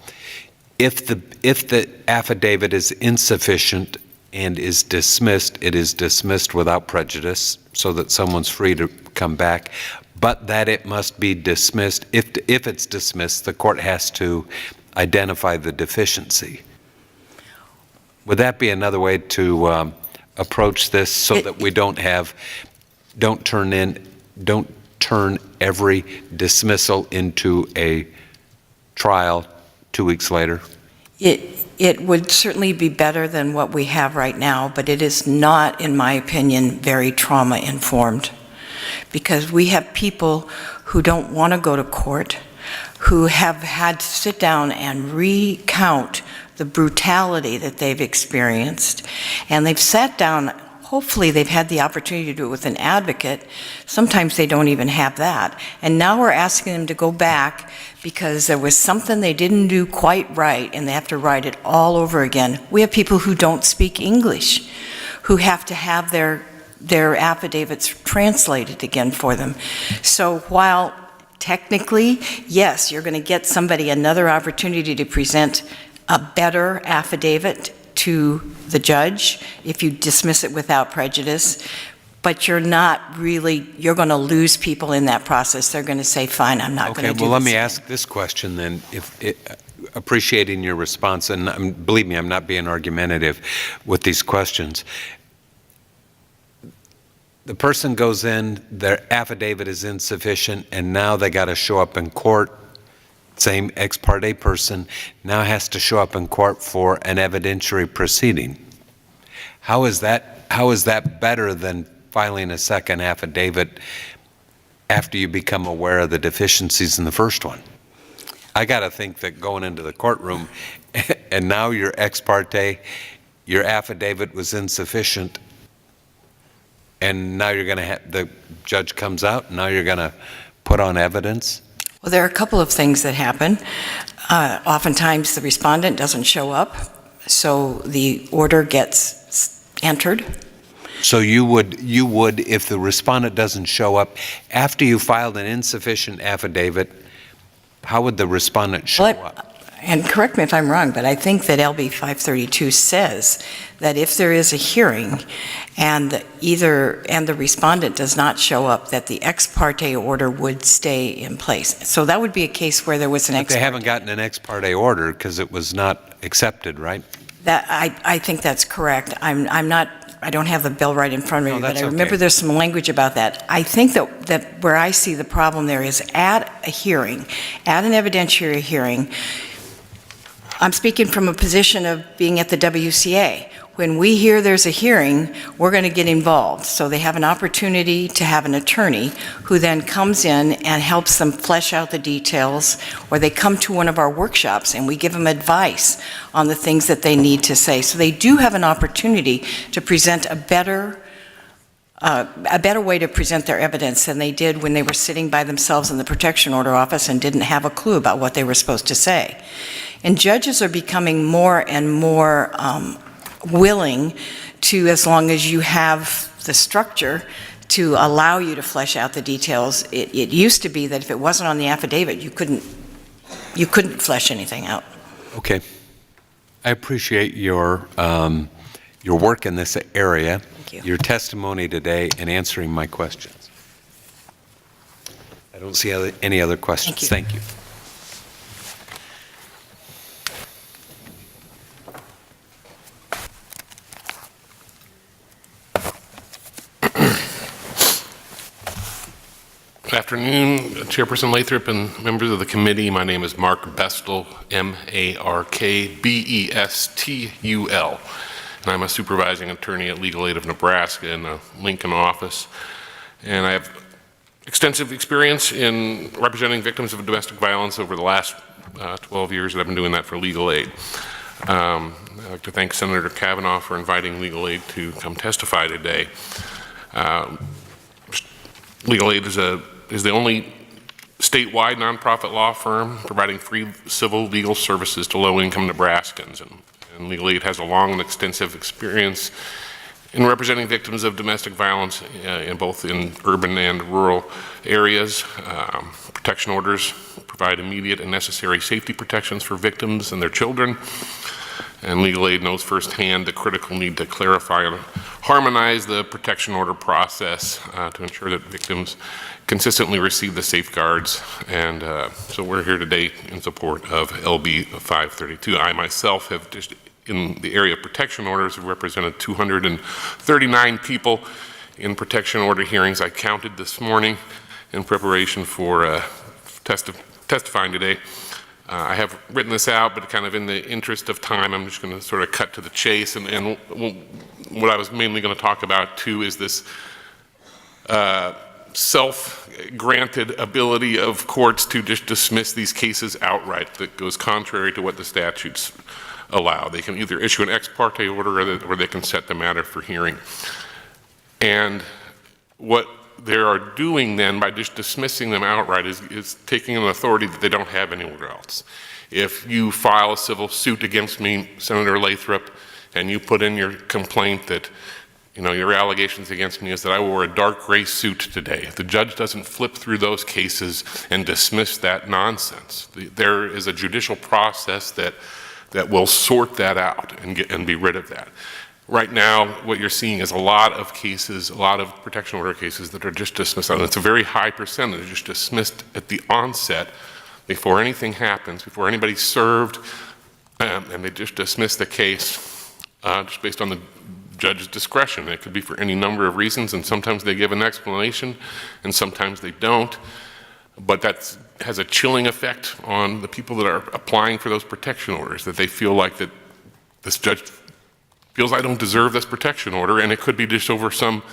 [SPEAKER 1] If the affidavit is insufficient and is dismissed, it is dismissed without prejudice so that someone's free to come back, but that it must be dismissed. If it's dismissed, the court has to identify the deficiency. Would that be another way to approach this so that we don't turn every dismissal into a trial 2 weeks later?
[SPEAKER 18] It would certainly be better than what we have right now, but it is not, in my opinion, very trauma-informed, because we have people who don't want to go to court, who have had to sit down and recount the brutality that they've experienced, and they've sat down. Hopefully they've had the opportunity to do it with an advocate. Sometimes they don't even have that. And now we're asking them to go back because there was something they didn't do quite right, and they have to write it all over again. We have people who don't speak English, who have to have their affidavits translated again for them. So while technically, yes, you're going to get somebody another opportunity to present a better affidavit to the judge if you dismiss it without prejudice, but you're going to lose people in that process. They're going to say, fine, I'm not going to do this.
[SPEAKER 1] Okay, well, let me ask this question then. Appreciating your response, and believe me, I'm not being argumentative with these questions. The person goes in, their affidavit is insufficient, and now they got to show up in court. Same ex parte person now has to show up in court for an evidentiary proceeding. How is that better than filing a second affidavit after you become aware of the deficiencies in the first one? I got to think that going into the courtroom and now your ex parte, your affidavit was insufficient, and now you're going to have, the judge comes out, and now you're going to put on evidence.
[SPEAKER 18] Well, there are a couple of things that happen. Oftentimes the respondent doesn't show up, so the order gets entered.
[SPEAKER 1] So you would, if the respondent doesn't show up, after you filed an insufficient affidavit, how would the respondent show up?
[SPEAKER 18] and correct me if I'm wrong, but I think that LB 532 says that if there is a hearing and the respondent does not show up, that the ex parte order would stay in place. So that would be a case where there was an
[SPEAKER 1] But
[SPEAKER 18] ex
[SPEAKER 1] they
[SPEAKER 18] parte.
[SPEAKER 1] haven't gotten an ex parte order because it was not accepted, right?
[SPEAKER 18] That, I think that's correct. I don't have the bill right in front of me,
[SPEAKER 1] No,
[SPEAKER 18] but
[SPEAKER 1] that's
[SPEAKER 18] I remember
[SPEAKER 1] okay.
[SPEAKER 18] there's some language about that. I think that where I see the problem there is at a hearing, at an evidentiary hearing, I'm speaking from a position of being at the WCA. When we hear there's a hearing, we're going to get involved. So they have an opportunity to have an attorney who then comes in and helps them flesh out the details, or they come to one of our workshops and we give them advice on the things that they need to say. So they do have an opportunity to present a better way to present their evidence than they did when they were sitting by themselves in the protection order office and didn't have a clue about what they were supposed to say. And judges are becoming more and more willing to, as long as you have the structure, to allow you to flesh out the details. It used to be that if it wasn't on the affidavit, you couldn't flesh anything out.
[SPEAKER 1] Okay. I appreciate your work in this area, your testimony today, and answering my questions. I don't see any other questions. Thank you.
[SPEAKER 9] Good afternoon, Chairperson Lathrop and members of the committee. My name is Mark Bestel, M-A-R-K-B-E-S-T-U-L, and I'm a supervising attorney at Legal Aid of Nebraska in the Lincoln office. And I have extensive experience in representing victims of domestic violence over the last 12 years that I've been doing that for Legal Aid. I'd like to thank Senator Kavanaugh for inviting Legal Aid to come testify today. Legal Aid is the only statewide nonprofit law firm providing free civil legal services to low-income Nebraskans. And Legal Aid has a long and extensive experience in representing victims of domestic violence in both urban and rural areas. Protection orders provide immediate and necessary safety protections for victims and their children. And Legal Aid knows firsthand the critical need to clarify and harmonize the protection order process to ensure that victims consistently receive the safeguards. And so we're here today in support of LB 532. I myself have just, in the area of protection orders, have represented 239 people in protection order hearings. I counted this morning in preparation for testifying today. I have written this out, but kind of in the interest of time, I'm just going to sort of cut to the chase. And what I was mainly going to talk about, too, is this self-granted ability of courts to just dismiss these cases outright that goes contrary to what the statutes allow. They can either issue an ex parte order or they can set the matter for hearing. And what they are doing then by just dismissing them outright is taking an authority that they don't have anywhere else. If you file a civil suit against me, Senator Lathrop, and you put in your complaint that, you know, your allegations against me is that I wore a dark gray suit today, if the judge doesn't flip through those cases and dismiss that nonsense, there is a judicial process that will sort that out and be rid of that. Right now, what you're seeing is a lot of cases, a lot of protection order cases that are just dismissed. And it's a very high percentage just dismissed at the onset before anything happens, before anybody's served, and they just dismiss the case just based on the judge's discretion. It could be for any number of reasons, and sometimes they give an explanation, and sometimes they don't. But that has a chilling effect on the people that are applying for those protection orders, that they feel like that this judge feels I don't deserve this protection order, and it could be just over some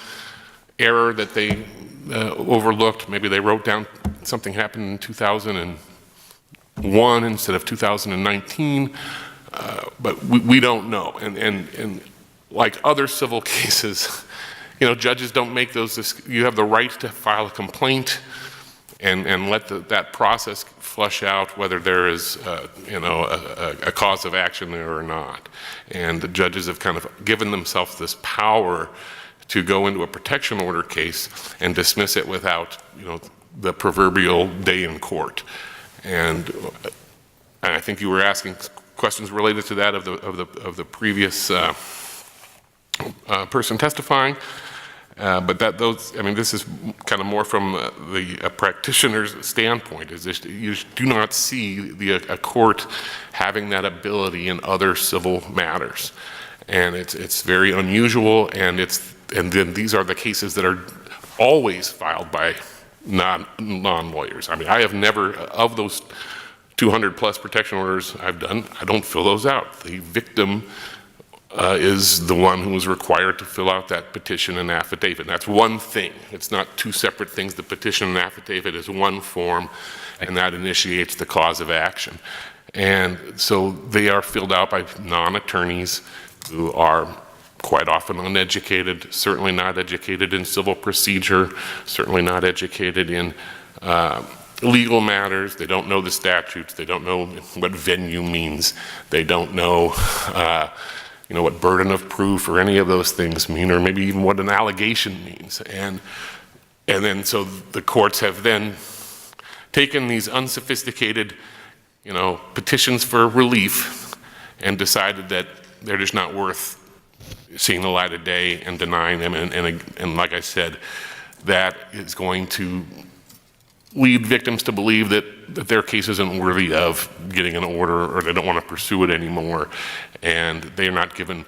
[SPEAKER 9] error that they overlooked. Maybe they wrote down something happened in 2001 instead of 2019, but we don't know. And like other civil cases, you know, judges don't make those. You have the right to file a complaint and let that process flush out whether there is, a cause of action there or not. And the judges have kind of given themselves this power to go into a protection order case and dismiss it without, the proverbial day in court. And And I think you were asking questions related to that of the previous person testifying. But this is kind of more from the practitioner's standpoint. Is this, you do not see a court having that ability in other civil matters, and it's very unusual. And then these are the cases that are always filed by non-lawyers. I mean, I have never, of those 200 plus protection orders I've done, I don't fill those out. The victim is the one who is required to fill out that petition and affidavit. That's one thing. It's not two separate things. The petition and affidavit is one form, and that initiates the cause of action. And so they are filled out by non-attorneys who are quite often uneducated, certainly not educated in civil procedure, certainly not educated in legal matters. They don't know the statutes. They don't know what venue means. They don't know what burden of proof or any of those things mean, or maybe even what an allegation means. And then so the courts have then taken these unsophisticated, petitions for relief and decided that they're just not worth seeing the light of day and denying them. And like I said, that is going to lead victims to believe that their case isn't worthy of getting an order, or they don't want to pursue it anymore. And they are not given,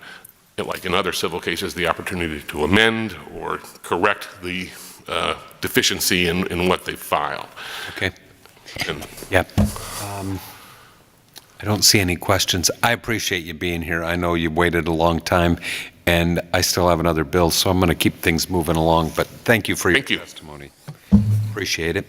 [SPEAKER 9] like in other civil cases, the opportunity to amend or correct the deficiency in what they file.
[SPEAKER 1] Okay. Yep. I don't see any questions. I appreciate you being here. I know you waited a long time, and I still have another bill, so I'm going to keep things moving along. But thank you for your testimony. Appreciate it.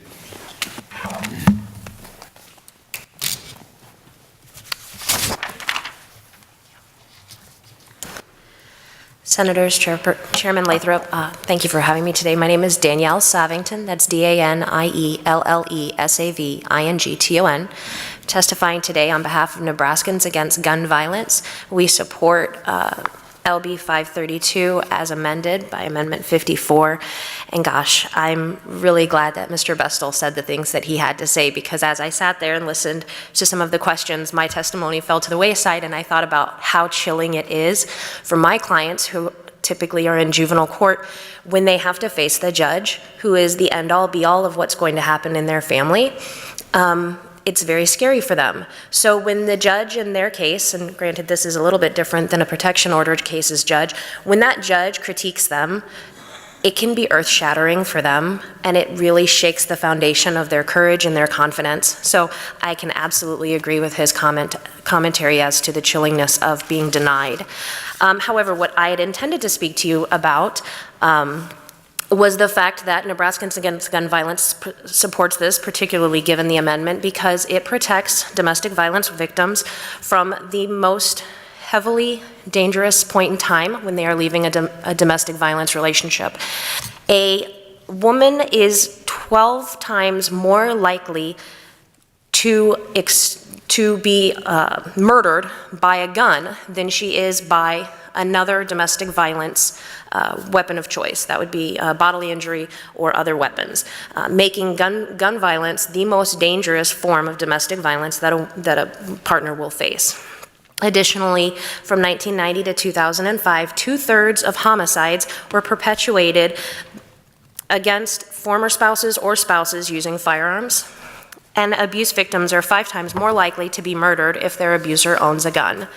[SPEAKER 2] Senators, Chairman Lathrop, thank you for having me today. My name is Danielle Savington. That's DanielleSavington. Testifying today on behalf of Nebraskans Against Gun Violence. We support LB 532 as amended by Amendment 54. And gosh, I'm really glad that Mr. Bestel said the things that he had to say, because as I sat there and listened to some of the questions, my testimony fell to the wayside, and I thought about how chilling it is for my clients who typically are in juvenile court when they have to face the judge, who is the end-all be-all of what's going to happen in their family. It's very scary for them. So when the judge in their case, and granted this is a little bit different than a protection order case's judge, when that judge critiques them, it can be earth-shattering for them, and it really shakes the foundation of their courage and their confidence. So I can absolutely agree with his commentary as to the chillingness of being denied. However, what I had intended to speak to you about was the fact that Nebraskans Against Gun Violence supports this, particularly given the amendment, because it protects domestic violence victims from the most heavily dangerous point in time when they are leaving a domestic violence relationship. A woman is 12 times more likely to be murdered by a gun than she is by another domestic violence weapon of choice. That would be bodily injury or other weapons, making gun violence the most dangerous form of domestic violence that a partner will face. Additionally, from 1990 to 2005, 2/3 of homicides were perpetuated against former spouses or spouses using firearms. And abuse victims are 5 times more likely to be murdered if their abuser owns a gun.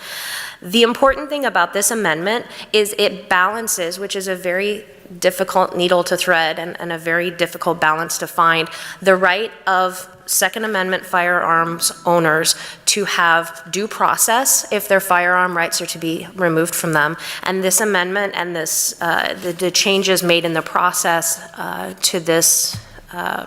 [SPEAKER 2] The important thing about this amendment is it balances, which is a very difficult needle to thread and a very difficult balance to find, the right of Second Amendment firearms owners to have due process if their firearm rights are to be removed from them. And this amendment and the changes made in the process to this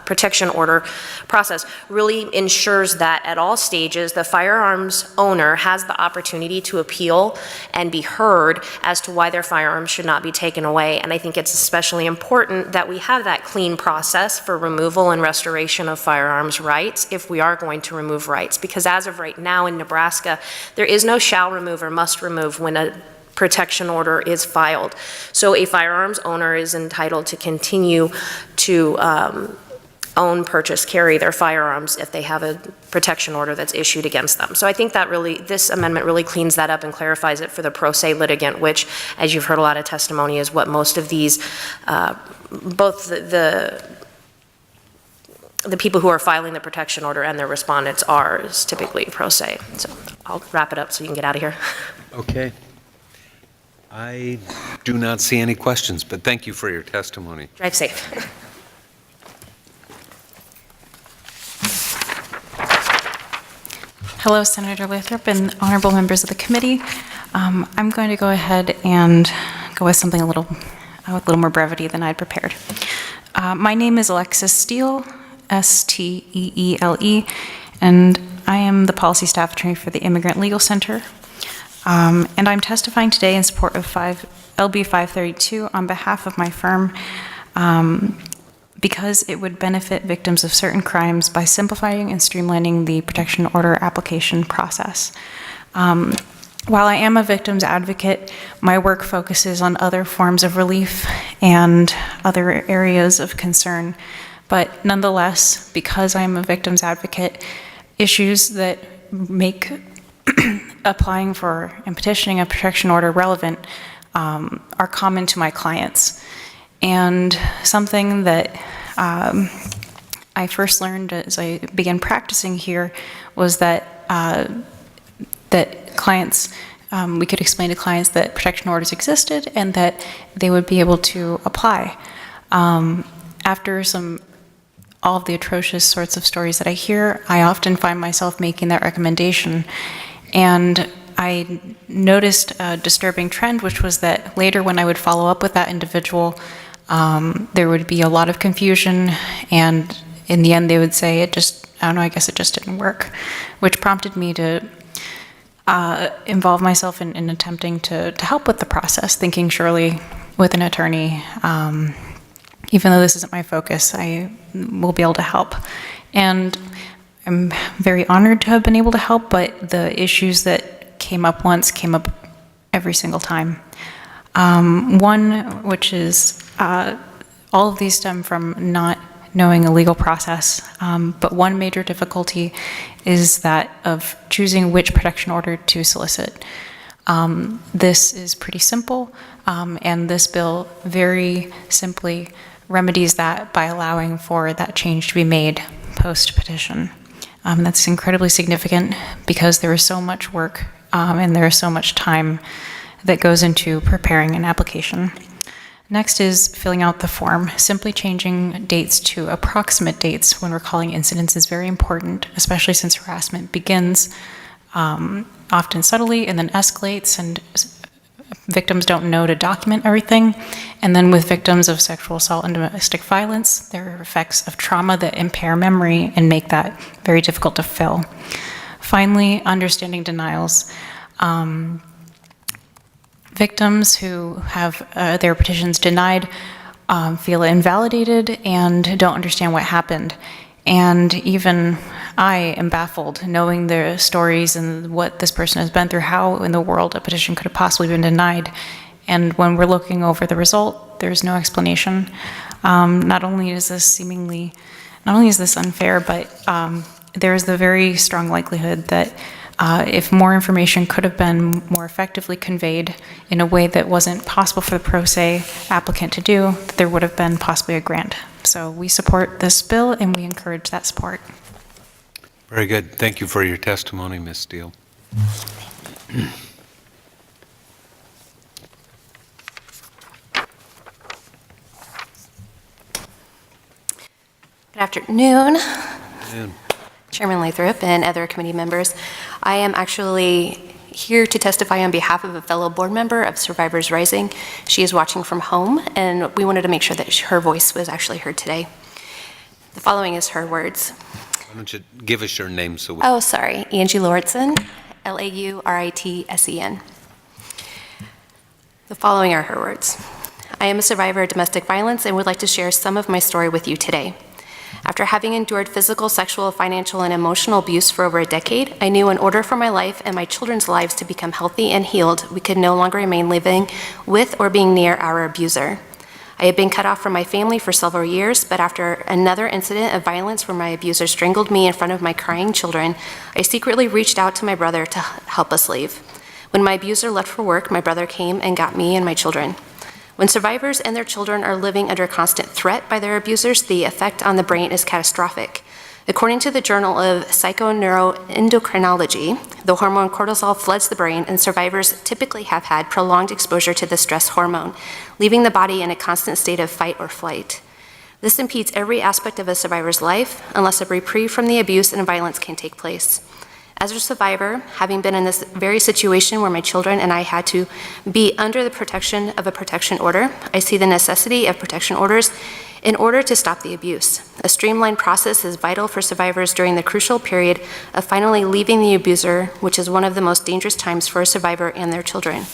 [SPEAKER 2] protection order process really ensures that at all stages the firearms owner has the opportunity to appeal and be heard as to why their firearms should not be taken away. And I think it's especially important that we have that clean process for removal and restoration of firearms rights if we are going to remove rights, because as of right now in Nebraska there is no shall remove or must remove when a protection order is filed. So a firearms owner is entitled to continue to own, purchase, carry their firearms if they have a protection order that's issued against them. So I think that really, this amendment really cleans that up and clarifies it for the pro se litigant, which, as you've heard a lot of testimony, is what most of these, both the people who are filing the protection order and their respondents are, is typically pro se. So I'll wrap it up so you can get out of here.
[SPEAKER 1] Okay. I do not see any questions, but thank you for your testimony.
[SPEAKER 2] Drive safe.
[SPEAKER 22] Hello, Senator Lathrop and honorable members of the committee. I'm going to go ahead and go with something with a little more brevity than I'd prepared. My name is Alexis Steele, S-T-E-E-L-E, and I am the policy staff attorney for the Immigrant Legal Center. And I'm testifying today in support of LB 532 on behalf of my firm because it would benefit victims of certain crimes by simplifying and streamlining the protection order application process. While I am a victim's advocate, my work focuses on other forms of relief and other areas of concern. But nonetheless, because I'm a victim's advocate, issues that make applying for and petitioning a protection order relevant are common to my clients. And something that I first learned as I began practicing here was that clients, we could explain to clients that protection orders existed and that they would be able to apply. After all of the atrocious sorts of stories that I hear, I often find myself making that recommendation. And I noticed a disturbing trend, which was that later when I would follow up with that individual, there would be a lot of confusion, and in the end they would say, I don't know, I guess it just didn't work, which prompted me to involve myself in attempting to help with the process, thinking surely with an attorney, even though this isn't my focus, I will be able to help. And I'm very honored to have been able to help, but the issues that came up once came up every single time. One, which is all of these stem from not knowing a legal process, but one major difficulty is that of choosing which protection order to solicit. This is pretty simple, and this bill very simply remedies that by allowing for that change to be made post-petition. That's incredibly significant because there is so much work and there is so much time that goes into preparing an application. Next is filling out the form. Simply changing dates to approximate dates when recalling incidents is very important, especially since harassment begins often subtly and then escalates, and victims don't know to document everything. And then with victims of sexual assault and domestic violence, there are effects of trauma that impair memory and make that very difficult to fill. Finally, understanding denials. Victims who have their petitions denied feel invalidated and don't understand what happened. And even I am baffled knowing the stories and what this person has been through, how in the world a petition could have possibly been denied. And when we're looking over the result, there's no explanation. Not only is this unfair, but there's the very strong likelihood that if more information could have been more effectively conveyed in a way that wasn't possible for the pro se applicant to do, there would have been possibly a grant. So we support this bill and we encourage that support.
[SPEAKER 1] Very good. Thank you for your testimony, Ms. Steele.
[SPEAKER 13] Good afternoon.
[SPEAKER 1] Afternoon.
[SPEAKER 13] Chairman Lathrop and other committee members. I am actually here to testify on behalf of a fellow board member of Survivors Rising. She is watching from home, and we wanted to make sure that her voice was actually heard today. The following is her words.
[SPEAKER 1] Why don't you give us your name so we...
[SPEAKER 13] Oh, sorry. Angie Lauritsen, Lauritsen. The following are her words. I am a survivor of domestic violence and would like to share some of my story with you today. After having endured physical, sexual, financial, and emotional abuse for over a decade, I knew in order for my life and my children's lives to become healthy and healed, we could no longer remain living with or being near our abuser. I had been cut off from my family for several years, but after another incident of violence where my abuser strangled me in front of my crying children, I secretly reached out to my brother to help us leave. When my abuser left for work, my brother came and got me and my children. When survivors and their children are living under constant threat by their abusers, the effect on the brain is catastrophic. According to the Journal of Psychoneuroendocrinology, the hormone cortisol floods the brain, and survivors typically have had prolonged exposure to the stress hormone, leaving the body in a constant state of fight or flight. This impedes every aspect of a survivor's life unless a reprieve from the abuse and violence can take place. As a survivor, having been in this very situation where my children and I had to be under the protection of a protection order, I see the necessity of protection orders in order to stop the abuse. A streamlined process is vital for survivors during the crucial period of finally leaving the abuser, which is one of the most dangerous times for a survivor and their children.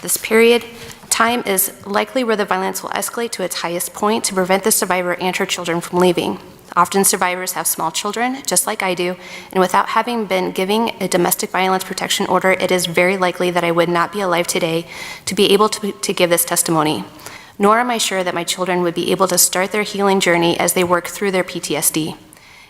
[SPEAKER 13] This period time is likely where the violence will escalate to its highest point to prevent the survivor and her children from leaving. Often survivors have small children, just like I do, and without having been given a domestic violence protection order, it is very likely that I would not be alive today to be able to give this testimony. Nor am I sure that my children would be able to start their healing journey as they work through their PTSD.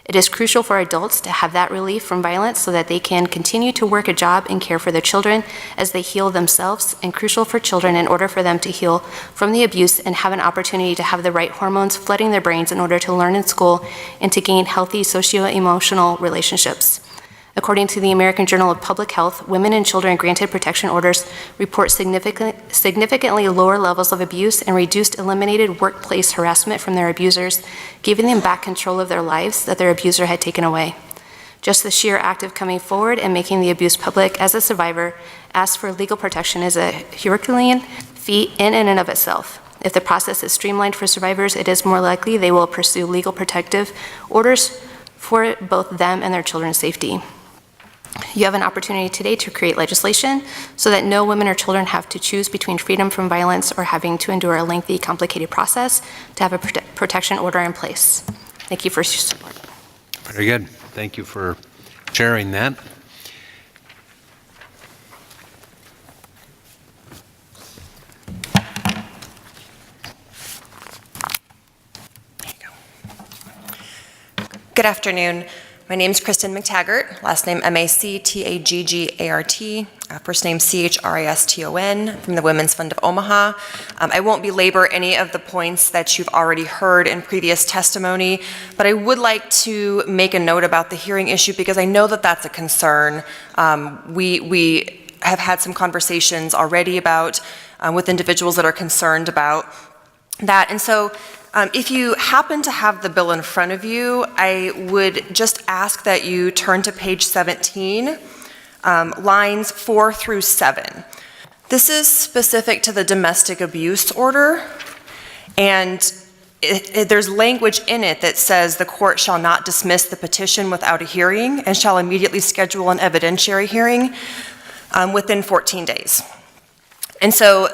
[SPEAKER 13] It is crucial for adults to have that relief from violence so that they can continue to work a job and care for their children as they heal themselves, and crucial for children in order for them to heal from the abuse and have an opportunity to have the right hormones flooding their brains in order to learn in school and to gain healthy socio-emotional relationships. According to the American Journal of Public Health, women and children granted protection orders report significantly lower levels of abuse and reduced eliminated workplace harassment from their abusers, giving them back control of their lives that their abuser had taken away. Just the sheer act of coming forward and making the abuse public as a survivor asked for legal protection is a Herculean feat in and of itself. If the process is streamlined for survivors, it is more likely they will pursue legal protective orders for both them and their children's safety. You have an opportunity today to create legislation so that no women or children have to choose between freedom from violence or having to endure a lengthy, complicated process to have a protection order in place. Thank you for your support.
[SPEAKER 1] Very good. Thank you for sharing that.
[SPEAKER 3] Good afternoon. My name is Kristen McTaggart, last name Mactaggart, first name Christon from the Women's Fund of Omaha. I won't belabor any of the points that you've already heard in previous testimony, but I would like to make a note about the hearing issue because I know that that's a concern. We have had some conversations already about with individuals that are concerned about that, and so if you happen to have the bill in front of you, I would just ask that you turn to page 17, lines 4 through 7. This is specific to the domestic abuse order, and there's language in it that says the court shall not dismiss the petition without a hearing and shall immediately schedule an evidentiary hearing within 14 days. And so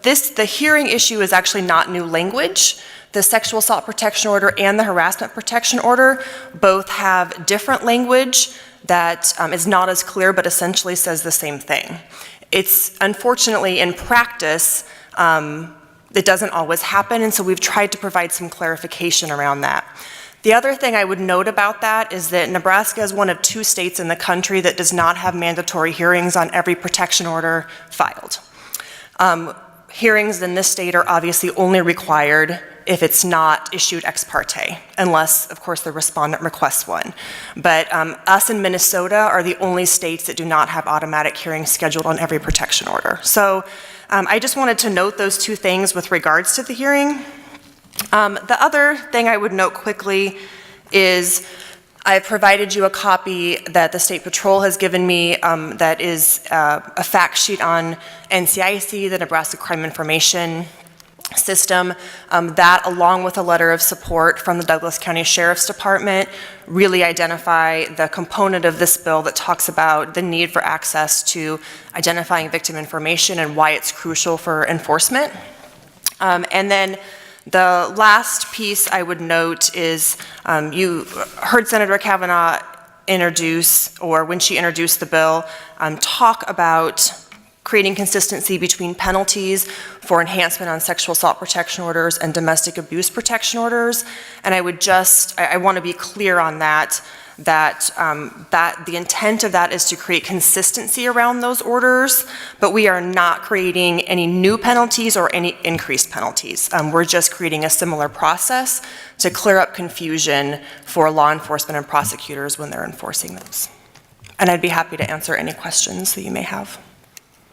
[SPEAKER 3] the hearing issue is actually not new language. The sexual assault protection order and the harassment protection order both have different language that is not as clear but essentially says the same thing. It's unfortunately in practice, it doesn't always happen, and so we've tried to provide some clarification around that. The other thing I would note about that is that Nebraska is one of 2 states in the country that does not have mandatory hearings on every protection order filed. Hearings in this state are obviously only required if it's not issued ex parte, unless, of course, the respondent requests one. But us in Minnesota are the only states that do not have automatic hearings scheduled on every protection order. So I just wanted to note those 2 things with regards to the hearing. The other thing I would note quickly is I've provided you a copy that the State Patrol has given me that is a fact sheet on NCIC, the Nebraska Crime Information System. That, along with a letter of support from the Douglas County Sheriff's Department, really identify the component of this bill that talks about the need for access to identifying victim information and why it's crucial for enforcement. And then the last piece I would note is you heard Senator Kavanaugh introduce, or when she introduced the bill, talk about creating consistency between penalties for enhancement on sexual assault protection orders and domestic abuse protection orders. And I want to be clear on that the intent of that is to create consistency around those orders, but we are not creating any new penalties or any increased penalties. We're just creating a similar process to clear up confusion for law enforcement and prosecutors when they're enforcing those. And I'd be happy to answer any questions that you may have.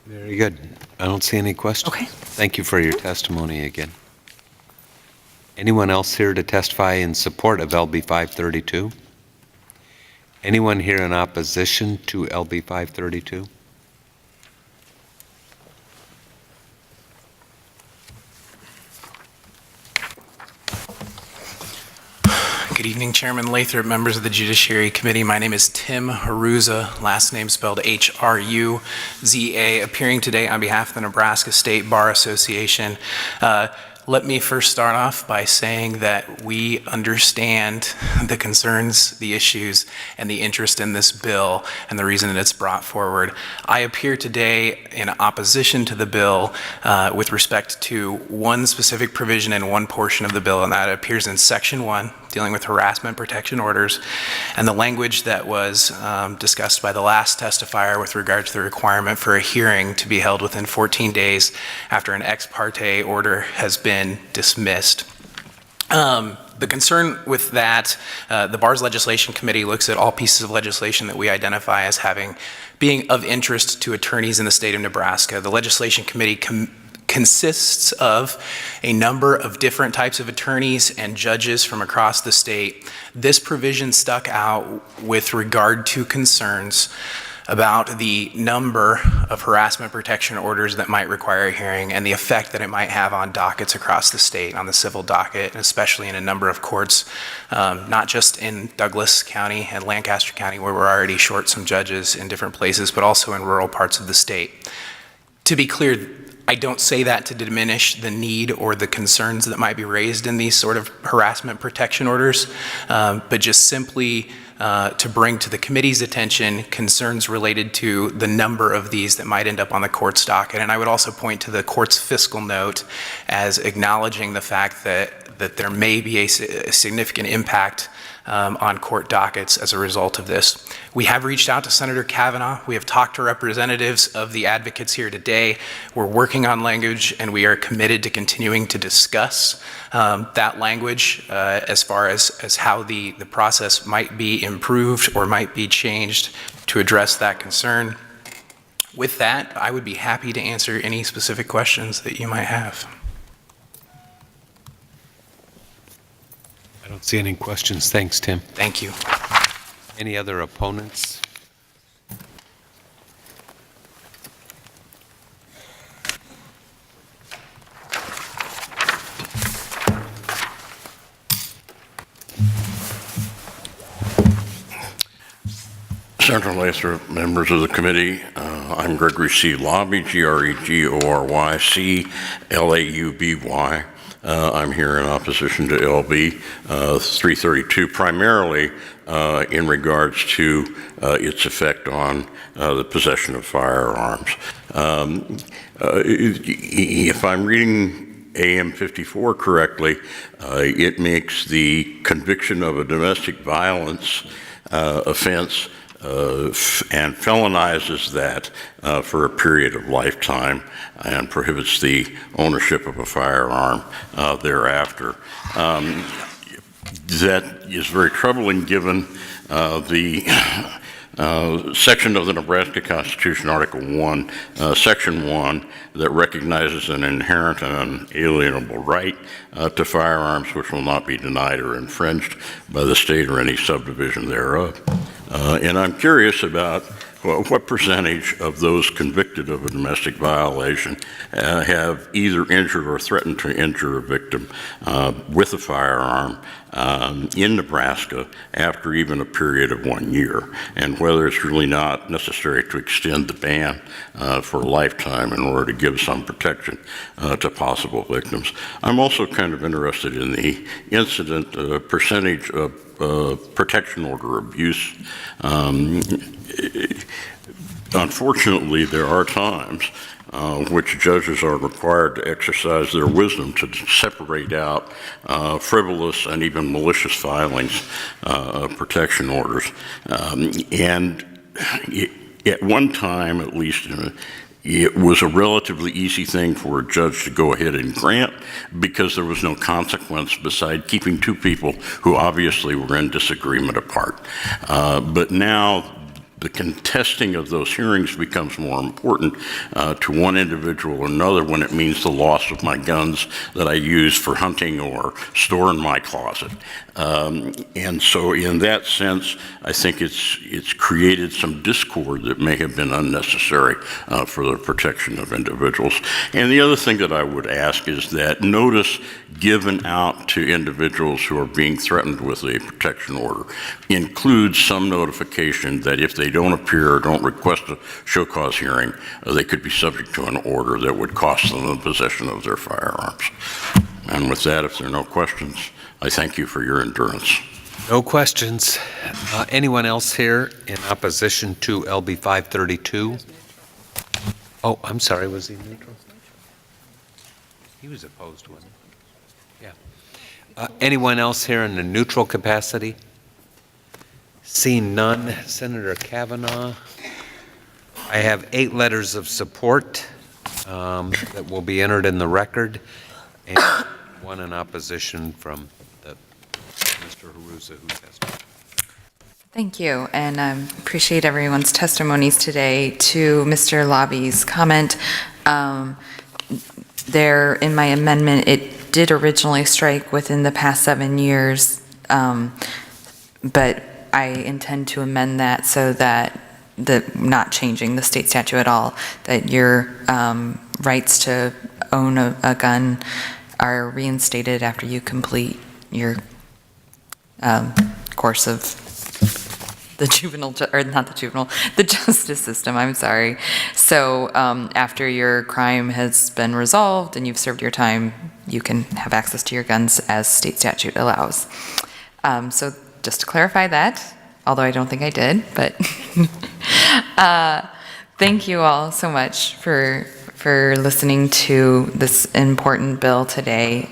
[SPEAKER 1] Very good. I don't see any questions.
[SPEAKER 3] Okay.
[SPEAKER 1] Thank you for your testimony again. Anyone else here to testify in support of LB 532? Anyone here in opposition to LB 532?
[SPEAKER 7] Good evening, Chairman Lathrop, members of the Judiciary Committee. My name is Tim Haruza, last name spelled H-R-U-Z-A, appearing today on behalf of the Nebraska State Bar Association. Let me first start off by saying that we understand the concerns, the issues, and the interest in this bill and the reason that it's brought forward. I appear today in opposition to the bill with respect to one specific provision in one portion of the bill, and that appears in Section 1, dealing with harassment protection orders, and the language that was discussed by the last testifier with regard to the requirement for a hearing to be held within 14 days after an ex parte order has been dismissed. The concern with that, the Bar's Legislation Committee looks at all pieces of legislation that we identify as being of interest to attorneys in the state of Nebraska. The Legislation Committee consists of a number of different types of attorneys and judges from across the state. This provision stuck out with regard to concerns about the number of harassment protection orders that might require a hearing and the effect that it might have on dockets across the state, on the civil docket, and especially in a number of courts, not just in Douglas County and Lancaster County, where we're already short some judges in different places, but also in rural parts of the state. To be clear, I don't say that to diminish the need or the concerns that might be raised in these sort of harassment protection orders, but just simply to bring to the committee's attention concerns related to the number of these that might end up on the court's docket. And I would also point to the court's fiscal note as acknowledging the fact that there may be a significant impact on court dockets as a result of this. We have reached out to Senator Kavanaugh. We have talked to representatives of the advocates here today. We're working on language, and we are committed to continuing to discuss that language as far as how the process might be improved or might be changed to address that concern. With that, I would be happy to answer any specific questions that you might have.
[SPEAKER 1] I don't see any questions. Thanks, Tim.
[SPEAKER 7] Thank you.
[SPEAKER 1] Any other opponents?
[SPEAKER 5] Senator Lathrop, members of the committee, I'm Gregory C. Lobby, Gregory-C-Lauby. I'm here in opposition to LB 332, primarily in regards to its effect on the possession of firearms. If I'm reading AM 54 correctly, it makes the conviction of a domestic violence offense and felonizes that for a period of lifetime and prohibits the ownership of a firearm thereafter. That is very troubling given the section of the Nebraska Constitution, Article 1, Section 1, that recognizes an inherent and unalienable right to firearms which will not be denied or infringed by the state or any subdivision thereof. And I'm curious about what percentage of those convicted of a domestic violation have either injured or threatened to injure a victim with a firearm in Nebraska after even a period of 1 year, and whether it's really not necessary to extend the ban for a lifetime in order to give some protection to possible victims. I'm also kind of interested in the incident percentage of protection order abuse. Unfortunately, there are times which judges are required to exercise their wisdom to separate out frivolous and even malicious filings of protection orders. At one time, at least, it was a relatively easy thing for a judge to go ahead and grant because there was no consequence beside keeping two people who obviously were in disagreement apart. But now, the contesting of those hearings becomes more important to one individual or another when it means the loss of my guns that I use for hunting or store in my closet. And so in that sense, I think it's created some discord that may have been unnecessary for the protection of individuals. And the other thing that I would ask is that notice given out to individuals who are being threatened with a protection order includes some notification that if they don't appear or don't request a show cause hearing, they could be subject to an order that would cost them the possession of their firearms. And with that, if there are no questions, I thank you for your endurance.
[SPEAKER 1] No questions. Anyone else here in opposition to LB 532? Oh, I'm sorry, was he neutral? He was opposed, wasn't he? Yeah. Anyone else here in a neutral capacity? Seeing none, Senator Kavanaugh. I have 8 letters of support that will be entered in the record, and 1 in opposition from Mr. Haruza, who testified.
[SPEAKER 16] Thank you, and appreciate everyone's testimonies today. To Mr. Lobby's comment, there in my amendment, it did originally strike within the past 7 years, but I intend to amend that so that not changing the state statute at all, that your rights to own a gun are reinstated after you complete your course of the the justice system, I'm sorry. So after your crime has been resolved and you've served your time, you can have access to your guns as state statute allows. So just to clarify that, although I don't think I did, but thank you all so much for listening to this important bill today.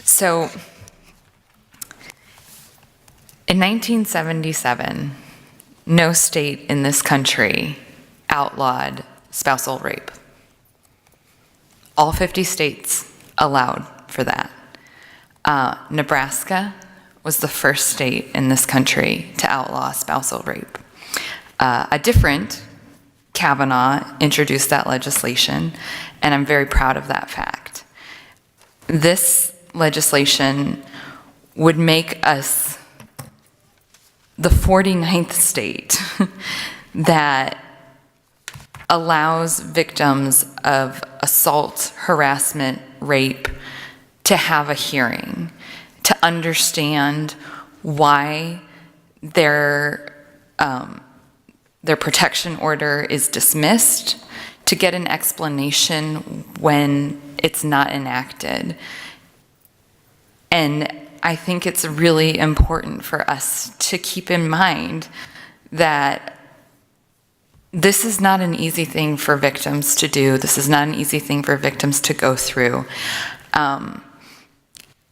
[SPEAKER 16] So in 1977, no state in this country outlawed spousal rape. All 50 states allowed for that. Nebraska was the first state in this country to outlaw spousal rape. A different Kavanaugh introduced that legislation, and I'm very proud of that fact. This legislation would make us the 49th state that allows victims of assault, harassment, rape to have a hearing, to understand why their protection order is dismissed, to get an explanation when it's not enacted. And I think it's really important for us to keep in mind that this is not an easy thing for victims to do. This is not an easy thing for victims to go through.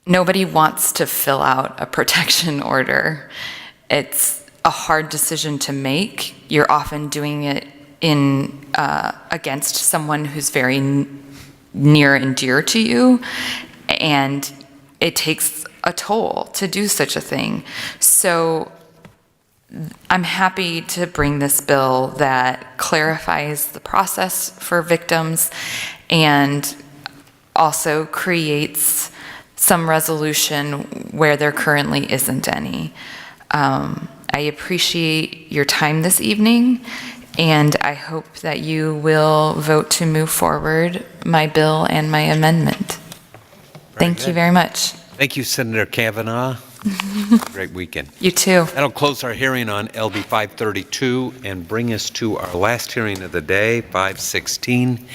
[SPEAKER 16] Nobody wants to fill out a protection order. It's a hard decision to make. You're often doing it against someone who's very near and dear to you, and it takes a toll to do such a thing. So I'm happy to bring this bill that clarifies the process for victims and also creates some resolution where there currently isn't any. I appreciate your time this evening, and I hope that you will vote to move forward my bill and my amendment. Thank you very much.
[SPEAKER 1] Thank you, Senator Kavanaugh. Great weekend.
[SPEAKER 16] You too.
[SPEAKER 1] That'll close our hearing on LB 532 and bring us to our last hearing of the day, 516,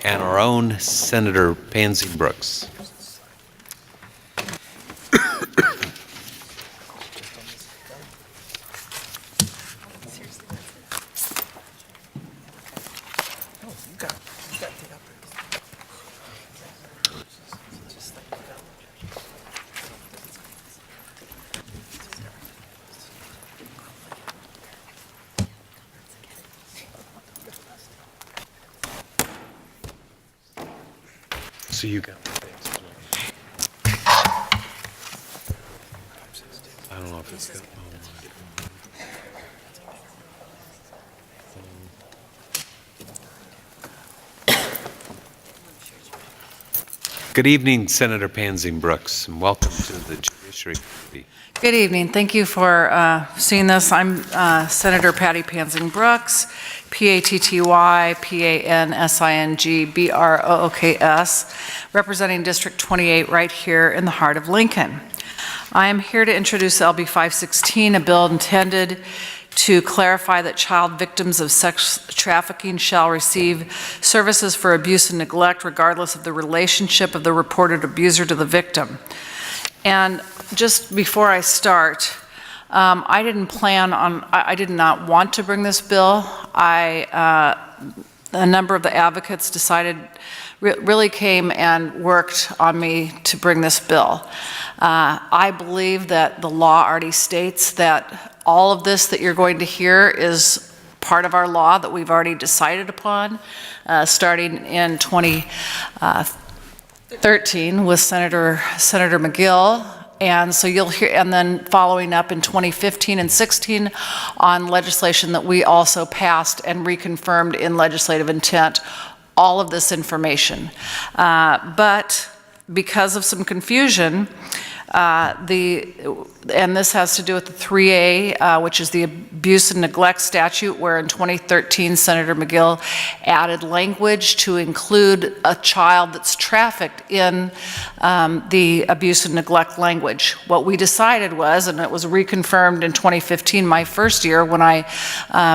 [SPEAKER 1] and our own Senator Pansy Brooks. So you got the things as well. I don't know if it's got. Good evening, Senator Pansing Brooks, and welcome to the Judiciary Committee.
[SPEAKER 19] Good evening. Thank you for seeing this. I'm Senator Patty Pansing Brooks, Patty Pansing Brooks, representing District 28 right here in the heart of Lincoln. I am here to introduce LB 516, a bill intended to clarify that child victims of sex trafficking shall receive services for abuse and neglect regardless of the relationship of the reported abuser to the victim. And just before I start, I did not want to bring this bill. A number of the advocates really came and worked on me to bring this bill. I believe that the law already states that all of this that you're going to hear is part of our law that we've already decided upon, starting in 2013 with Senator McGill. And so you'll hear, and then following up in 2015 and 16 on legislation that we also passed and reconfirmed in legislative intent, all of this information. But because of some confusion, and this has to do with the 3A, which is the abuse and neglect statute, where in 2013 Senator McGill added language to include a child that's trafficked in the abuse and neglect language. What we decided was, and it was reconfirmed in 2015, my first year, when I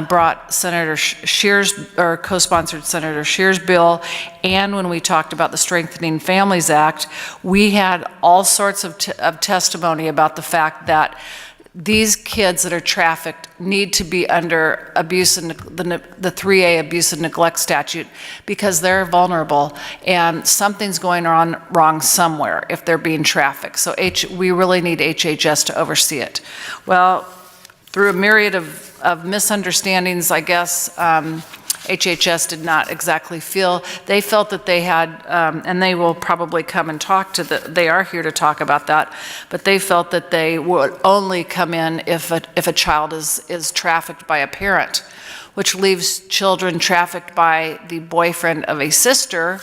[SPEAKER 19] brought Senator Scheer's, or co-sponsored Senator Scheer's bill, and when we talked about the Strengthening Families Act, we had all sorts of testimony about the fact that these kids that are trafficked need to be under abuse and the 3A abuse and neglect statute because they're vulnerable and something's going on wrong somewhere if they're being trafficked. So we really need HHS to oversee it. Well, through a myriad of misunderstandings, I guess, HHS did not exactly feel, they felt that they had, and they will probably come and talk they are here to talk about that, but they felt that they would only come in if a child is trafficked by a parent, which leaves children trafficked by the boyfriend of a sister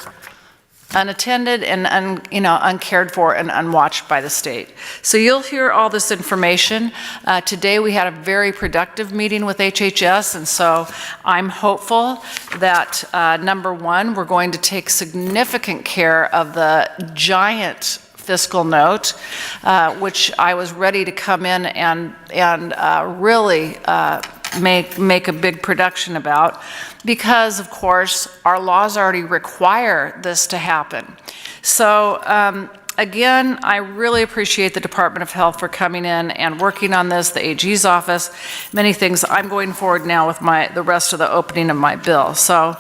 [SPEAKER 19] unattended and uncared for and unwatched by the state. So you'll hear all this information. Today we had a very productive meeting with HHS, and so I'm hopeful that number one, we're going to take significant care of the giant fiscal note, which I was ready to come in and really make a big production about, because of course our laws already require this to happen. So again, I really appreciate the Department of Health for coming in and working on this, the AG's office, many things. I'm going forward now with the rest of the opening of my bill. So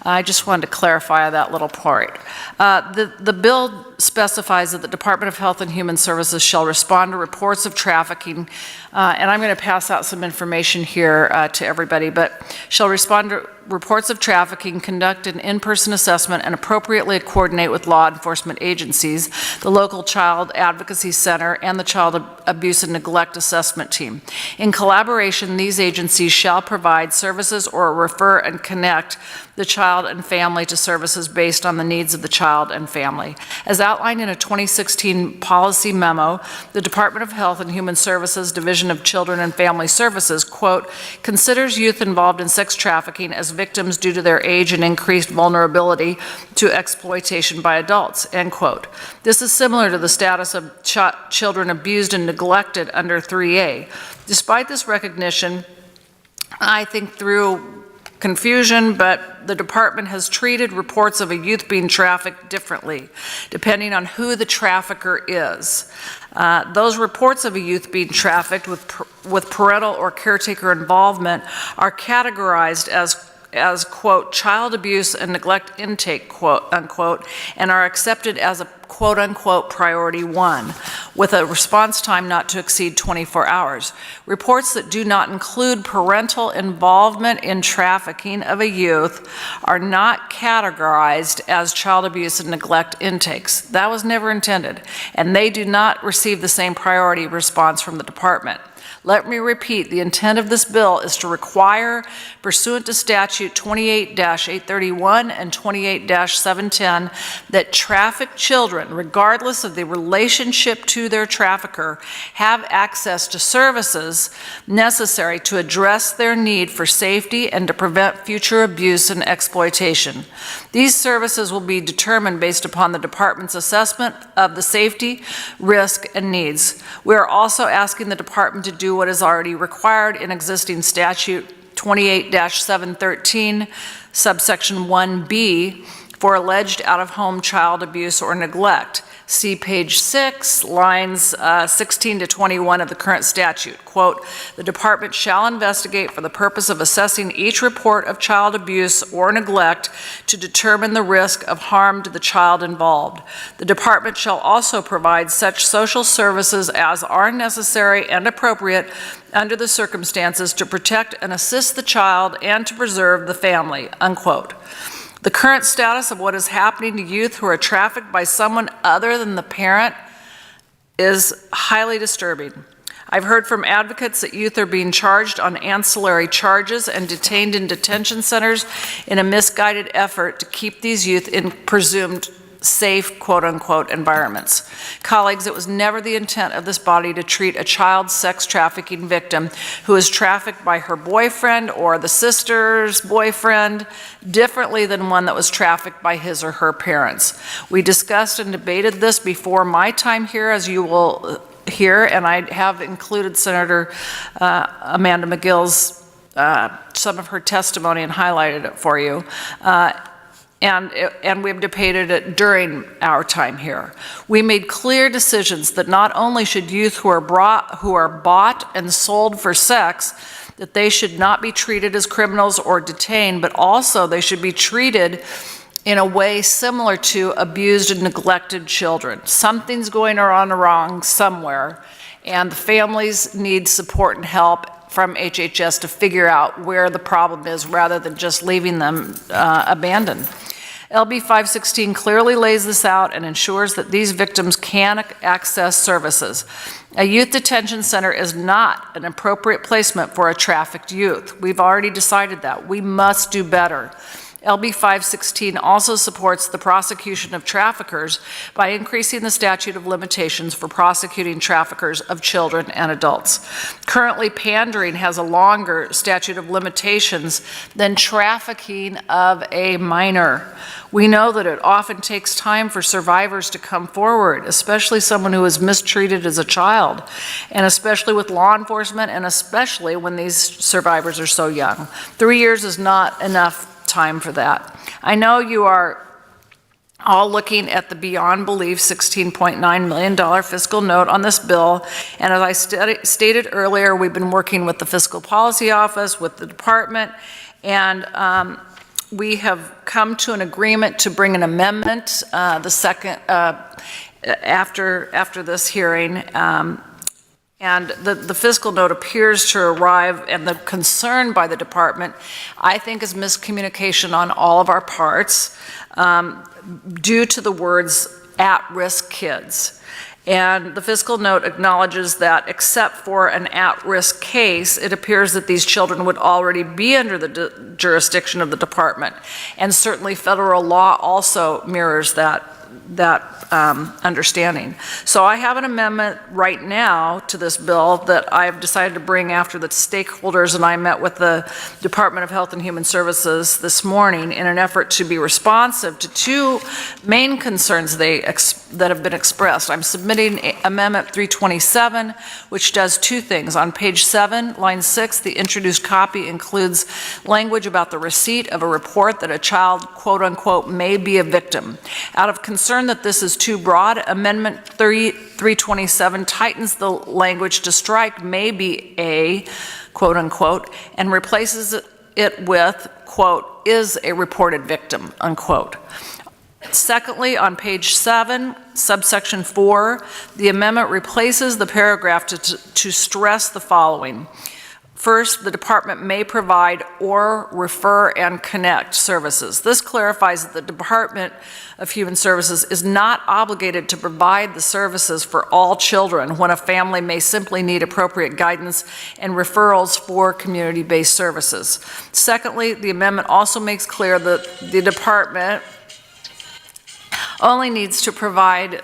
[SPEAKER 19] I just wanted to clarify that little part. The bill specifies that the Department of Health and Human Services shall respond to reports of trafficking, and I'm going to pass out some information here to everybody, but shall respond to reports of trafficking, conduct an in-person assessment, and appropriately coordinate with law enforcement agencies, the local child advocacy center, and the child abuse and neglect assessment team. In collaboration, these agencies shall provide services or refer and connect the child and family to services based on the needs of the child and family. As outlined in a 2016 policy memo, the Department of Health and Human Services Division of Children and Family Services, quote, considers youth involved in sex trafficking as victims due to their age and increased vulnerability to exploitation by adults, end quote. This is similar to the status of children abused and neglected under 3A. Despite this recognition, I think through confusion, but the department has treated reports of a youth being trafficked differently, depending on who the trafficker is. Those reports of a youth being trafficked with parental or caretaker involvement are categorized as as, quote, child abuse and neglect intake, quote, unquote, and are accepted as a, quote, unquote, priority 1, with a response time not to exceed 24 hours. Reports that do not include parental involvement in trafficking of a youth are not categorized as child abuse and neglect intakes. That was never intended, and they do not receive the same priority response from the department. Let me repeat, the intent of this bill is to require, pursuant to statute 28-831 and 28-710, that trafficked children, regardless of the relationship to their trafficker, have access to services necessary to address their need for safety and to prevent future abuse and exploitation. These services will be determined based upon the department's assessment of the safety, risk, and needs. We are also asking the department to do what is already required in existing statute 28-713, subsection 1B, for alleged out-of-home child abuse or neglect. See page 6, lines 16 to 21 of the current statute. Quote, the department shall investigate for the purpose of assessing each report of child abuse or neglect to determine the risk of harm to the child involved. The department shall also provide such social services as are necessary and appropriate under the circumstances to protect and assist the child and to preserve the family, unquote. The current status of what is happening to youth who are trafficked by someone other than the parent is highly disturbing. I've heard from advocates that youth are being charged on ancillary charges and detained in detention centers in a misguided effort to keep these youth in presumed safe, quote-unquote, environments. Colleagues, it was never the intent of this body to treat a child sex trafficking victim who is trafficked by her boyfriend or the sister's boyfriend differently than one that was trafficked by his or her parents. We discussed and debated this before my time here, as you will hear, and I have included Senator Amanda McGill's, some of her testimony and highlighted it for you. And we've debated it during our time here. We made clear decisions that not only should youth who are bought and sold for sex, that they should not be treated as criminals or detained, but also they should be treated in a way similar to abused and neglected children. Something's going on wrong somewhere, and the families need support and help from HHS to figure out where the problem is rather than just leaving them abandoned. LB 516 clearly lays this out and ensures that these victims can access services. A youth detention center is not an appropriate placement for a trafficked youth. We've already decided that. We must do better. LB 516 also supports the prosecution of traffickers by increasing the statute of limitations for prosecuting traffickers of children and adults. Currently, pandering has a longer statute of limitations than trafficking of a minor. We know that it often takes time for survivors to come forward, especially someone who was mistreated as a child, and especially with law enforcement, and especially when these survivors are so young. 3 years is not enough time for that. I know you are all looking at the beyond belief $16.9 million fiscal note on this bill, and as I stated earlier, we've been working with the Fiscal Policy Office, with the department, and we have come to an agreement to bring an amendment the second after this hearing. And the fiscal note appears to arrive, and the concern by the department, I think, is miscommunication on all of our parts due to the words at-risk kids. And the fiscal note acknowledges that except for an at-risk case, it appears that these children would already be under the jurisdiction of the department. And certainly federal law also mirrors that understanding. So I have an amendment right now to this bill that I've decided to bring after the stakeholders and I met with the Department of Health and Human Services this morning in an effort to be responsive to two main concerns that have been expressed. I'm submitting Amendment 327, which does two things. On page 7, line 6, the introduced copy includes language about the receipt of a report that a child, quote unquote, may be a victim. Out of concern that this is too broad, Amendment 327 tightens the language to strike may be a, quote unquote, and replaces it it with, quote, "is a reported victim," unquote. Secondly, on page 7, subsection 4, the amendment replaces the paragraph to stress the following. First, the department may provide or refer and connect services. This clarifies that the Department of Human Services is not obligated to provide the services for all children when a family may simply need appropriate guidance and referrals for community-based services. Secondly, the amendment also makes clear that the department only needs to provide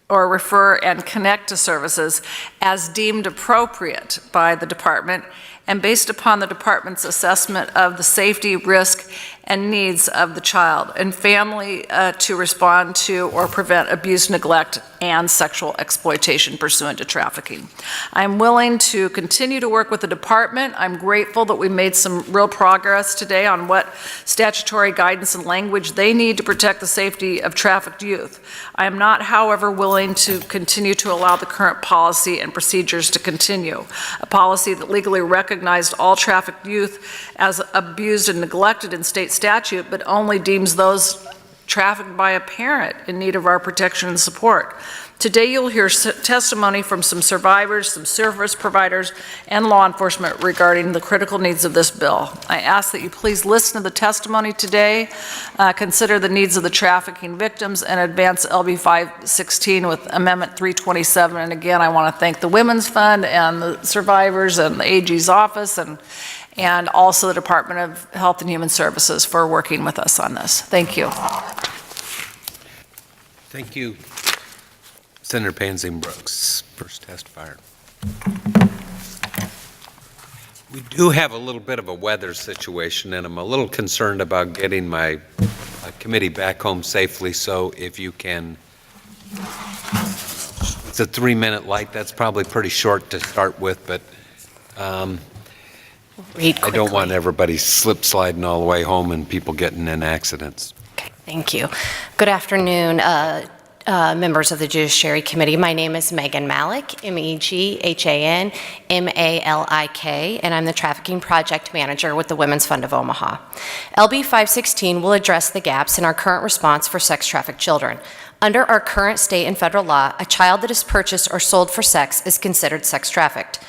[SPEAKER 19] or refer and connect to services as deemed appropriate by the department and based upon the department's assessment of the safety, risk, and needs of the child and family to respond to or prevent abuse, neglect, and sexual exploitation pursuant to trafficking. I'm willing to continue to work with the department. I'm grateful that we made some real progress today on what statutory guidance and language they need to protect the safety of trafficked youth. I am not, however, willing to continue to allow the current policy and procedures to continue. A policy that legally recognized all trafficked youth as abused and neglected in state statute, but only deems those trafficked by a parent in need of our protection and support. Today you'll hear testimony from some survivors, some service providers, and law enforcement regarding the critical needs of this bill. I ask that you please listen to the testimony today, consider the needs of the trafficking victims, and advance LB 516 with Amendment 327. And again, I want to thank the Women's Fund and the survivors and the AG's office and also the Department of Health and Human Services for working with us on this. Thank you.
[SPEAKER 1] Thank you. Senator Pansing Brooks, first testifier. We do have a little bit of a weather situation, and I'm a little concerned about getting my committee back home safely, so if you can, it's a 3-minute light. That's probably pretty short to start with, but I don't want everybody slip sliding all the way home and people getting in accidents.
[SPEAKER 2] Okay, thank you. Good afternoon, members of the Judiciary Committee. My name is Megan Malik, M-E-G-H-A-N-M-A-L-I-K, and I'm the Trafficking Project Manager with the Women's Fund of Omaha. LB 516 will address the gaps in our current response for sex-trafficked children. Under our current state and federal law, a child that is purchased or sold for sex is considered sex-trafficked.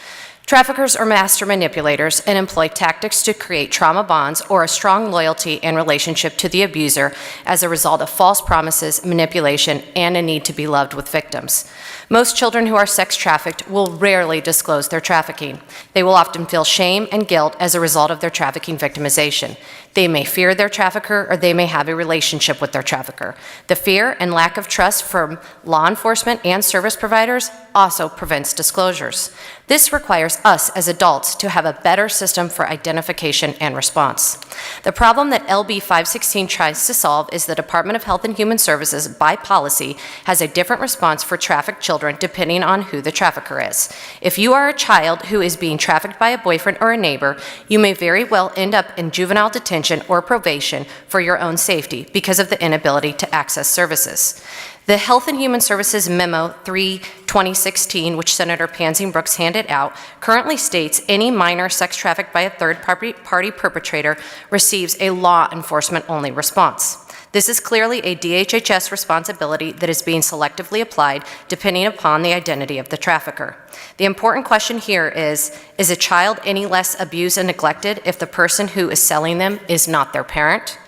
[SPEAKER 2] Traffickers are master manipulators and employ tactics to create trauma bonds or a strong loyalty and relationship to the abuser as a result of false promises, manipulation, and a need to be loved with victims. Most children who are sex trafficked will rarely disclose their trafficking. They will often feel shame and guilt as a result of their trafficking victimization. They may fear their trafficker or they may have a relationship with their trafficker. The fear and lack of trust from law enforcement and service providers also prevents disclosures. This requires us as adults to have a better system for identification and response. The problem that LB 516 tries to solve is the Department of Health and Human Services, by policy, has a different response for trafficked children depending on who the trafficker is. If you are a child who is being trafficked by a boyfriend or a neighbor, you may very well end up in juvenile detention or probation for your own safety because of the inability to access services. The Health and Human Services Memo 3/2016, which Senator Pansing Brooks handed out, currently states any minor sex trafficked by a third-party perpetrator receives a law enforcement-only response. This is clearly a DHHS responsibility that is being selectively applied depending upon the identity of the trafficker. The important question here is a child any less abused and neglected if the person who is selling them is not their parent?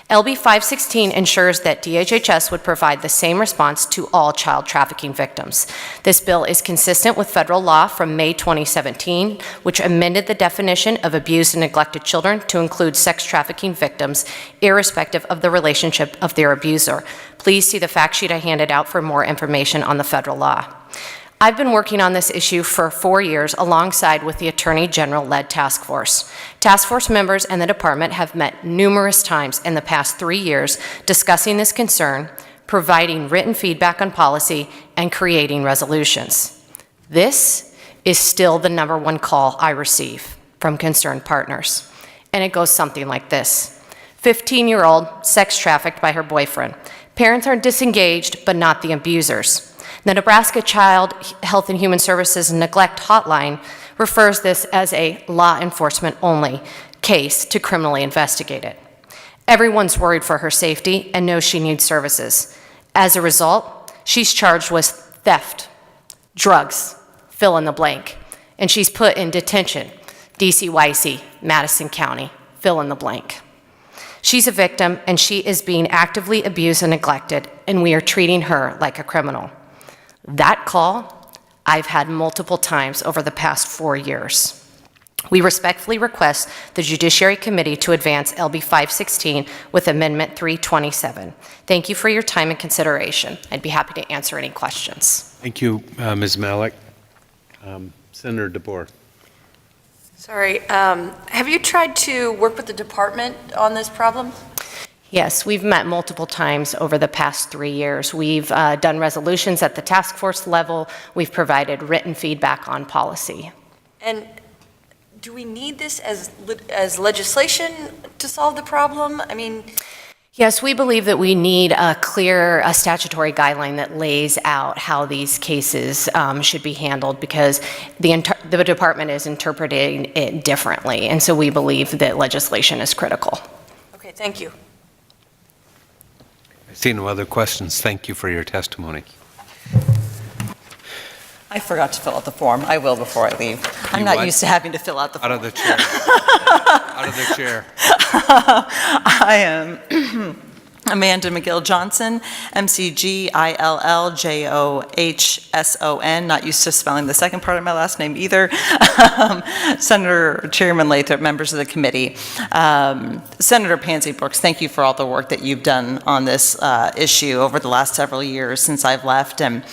[SPEAKER 2] LB 516 ensures that DHHS would provide the same response to all child trafficking victims. This bill is consistent with federal law from May 2017, which amended the definition of abused and neglected children to include sex trafficking victims, irrespective of the relationship of their abuser. Please see the fact sheet I handed out for more information on the federal law. I've been working on this issue for 4 years alongside with the Attorney General-led task force. Task force members and the department have met numerous times in the past 3 years discussing this concern, providing written feedback on policy, and creating resolutions. This is still the #1 call I receive from concerned partners. And it goes something like this. 15-year-old sex trafficked by her boyfriend. Parents are disengaged, but not the abusers. The Nebraska Child Health and Human Services Neglect Hotline refers this as a law enforcement only
[SPEAKER 4] case to criminally investigate it. Everyone's worried for her safety and knows she needs services. As a result, she's charged with theft, drugs, fill in the blank, and she's put in detention, DCYC, Madison County, fill in the blank. She's a victim and she is being actively abused and neglected, and we are treating her like a criminal. That call I've had multiple times over the past 4 years. We respectfully request the Judiciary Committee to advance LB 516 with Amendment 327. Thank you for your time and consideration. I'd be happy to answer any questions.
[SPEAKER 1] Thank you, Ms. Malik. Senator DeBoer.
[SPEAKER 11] Sorry, have you tried to work with the department on this problem?
[SPEAKER 4] Yes, we've met multiple times over the past 3 years. We've done resolutions at the task force level. We've provided written feedback on policy.
[SPEAKER 11] And do we need this as legislation to solve the problem? I mean,
[SPEAKER 4] Yes, we believe that we need a clear statutory guideline that lays out how these cases should be handled, because the department is interpreting it differently, and so we believe that legislation is critical.
[SPEAKER 11] okay, thank you.
[SPEAKER 1] I see no other questions. Thank you for your testimony.
[SPEAKER 20] I forgot to fill out the form. I will before I leave. I'm not used to having to fill out the form.
[SPEAKER 1] Out of the chair. Out of the chair.
[SPEAKER 20] I am Amanda McGill Johnson, McGilljohson, not used to spelling the second part of my last name either. Senator Chairman Lathrop, members of the committee. Senator Pansy Brooks, thank you for all the work that you've done on this issue over the last several years since I've left, and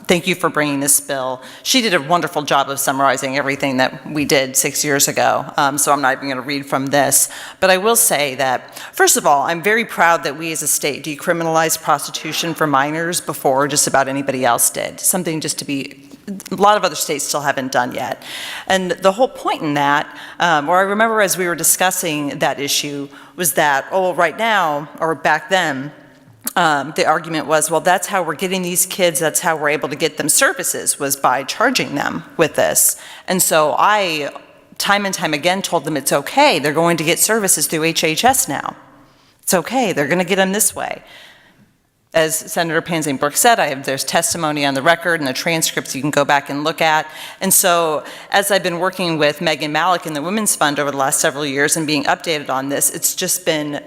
[SPEAKER 20] thank you for bringing this bill. She did a wonderful job of summarizing everything that we did 6 years ago, so I'm not even going to read from this. But I will say that, first of all, I'm very proud that we as a state decriminalized prostitution for minors before just about anybody else did. Something just to be, a lot of other states still haven't done yet. And the whole point in that, or I remember as we were discussing that issue, was that, oh, right now, or back then, the argument was, well, that's how we're getting these kids, that's how we're able to get them services, was by charging them with this. And so I, time and time again, told them it's okay. They're going to get services through HHS now. It's okay, they're going to get them this way. As Senator Pansy Brooks said, there's testimony on the record and the transcripts you can go back and look at. And so as I've been working with Megan Malik in the Women's Fund over the last several years and being updated on this, it's just been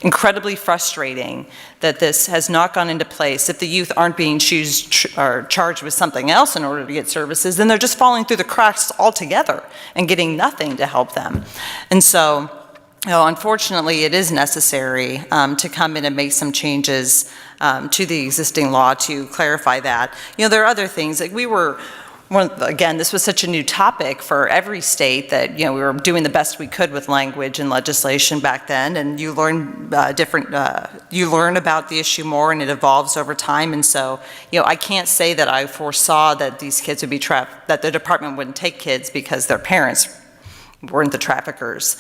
[SPEAKER 20] incredibly frustrating that this has not gone into place. If the youth aren't being charged with something else in order to get services, then they're just falling through the cracks altogether and getting nothing to help them. And so, unfortunately, it is necessary to come in and make some changes to the existing law to clarify that. There are other things, like again, this was such a new topic for every state that, we were doing the best we could with language and legislation back then, and you learn you learn about the issue more and it evolves over time. And so, I can't say that I foresaw that these kids would be trapped, that the department wouldn't take kids because their parents weren't the traffickers.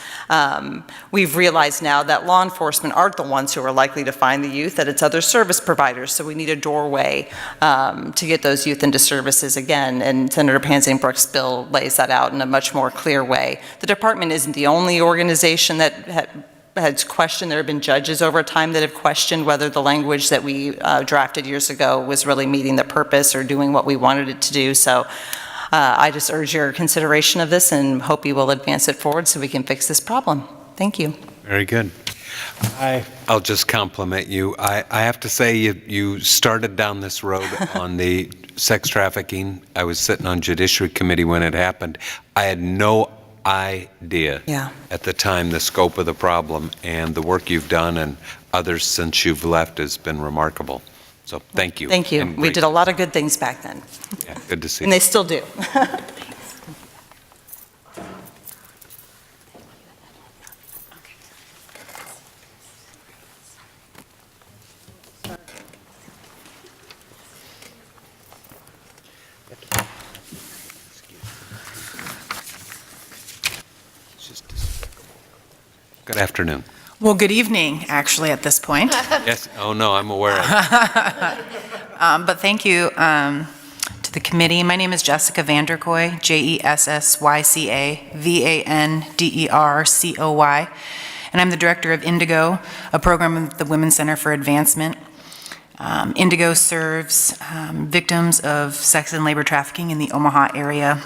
[SPEAKER 20] We've realized now that law enforcement aren't the ones who are likely to find the youth, that it's other service providers, so we need a doorway to get those youth into services again, and Senator Pansy Brooks' bill lays that out in a much more clear way. The department isn't the only organization that has questioned. There have been judges over time that have questioned whether the language that we drafted years ago was really meeting the purpose or doing what we wanted it to do. So I just urge your consideration of this and hope you will advance it forward so we can fix this problem. Thank you.
[SPEAKER 1] Very good. I'll just compliment you. I have to say you started down this road on the sex trafficking. I was sitting on Judiciary Committee when it happened. I had no idea at the time the scope of the problem, and the work you've done and others since you've left has been remarkable. So thank you.
[SPEAKER 20] Thank you. We did a lot of good things back then.
[SPEAKER 1] Yeah, good to see you.
[SPEAKER 20] And they still do.
[SPEAKER 1] Good afternoon.
[SPEAKER 23] Well, good evening, actually, at this point.
[SPEAKER 1] Yes. Oh, no, I'm aware of it.
[SPEAKER 23] But thank you to the committee. My name is Jessica Vanderkoy, Jesssyca Vandercoy, and I'm the director of Indigo, a program of the Women's Center for Advancement. Indigo serves victims of sex and labor trafficking in the Omaha area.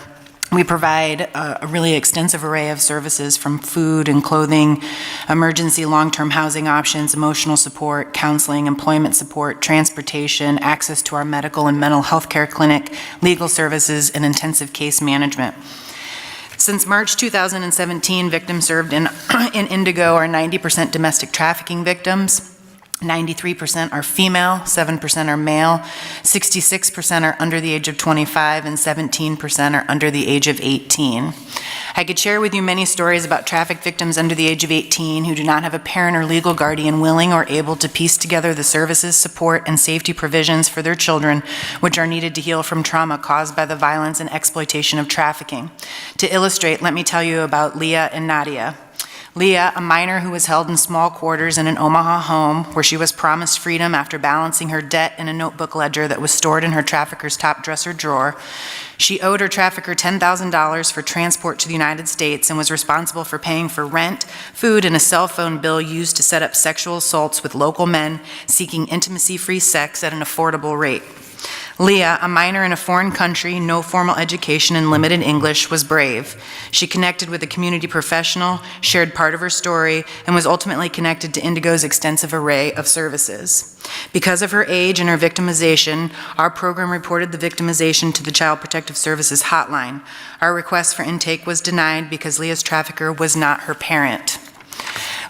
[SPEAKER 23] We provide a really extensive array of services from food and clothing, emergency long-term housing options, emotional support, counseling, employment support, transportation, access to our medical and mental health care clinic, legal services, and intensive case management. Since March 2017, victims served in Indigo are 90% domestic trafficking victims. 93% are female, 7% are male, 66% are under the age of 25, and 17% are under the age of 18. I could share with you many stories about trafficked victims under the age of 18 who do not have a parent or legal guardian willing or able to piece together the services, support, and safety provisions for their children, which are needed to heal from trauma caused by the violence and exploitation of trafficking. To illustrate, let me tell you about Leah and Nadia. Leah, a minor who was held in small quarters in an Omaha home where she was promised freedom after balancing her debt in a notebook ledger that was stored in her trafficker's top dresser drawer. She owed her trafficker $10,000 for transport to the United States and was responsible for paying for rent, food, and a cell phone bill used to set up sexual assaults with local men seeking intimacy-free sex at an affordable rate. Leah, a minor in a foreign country, no formal education, and limited English, was brave. She connected with a community professional, shared part of her story, and was ultimately connected to Indigo's extensive array of services. Because of her age and her victimization, our program reported the victimization to the Child Protective Services hotline. Our request for intake was denied because Leah's trafficker was not her parent.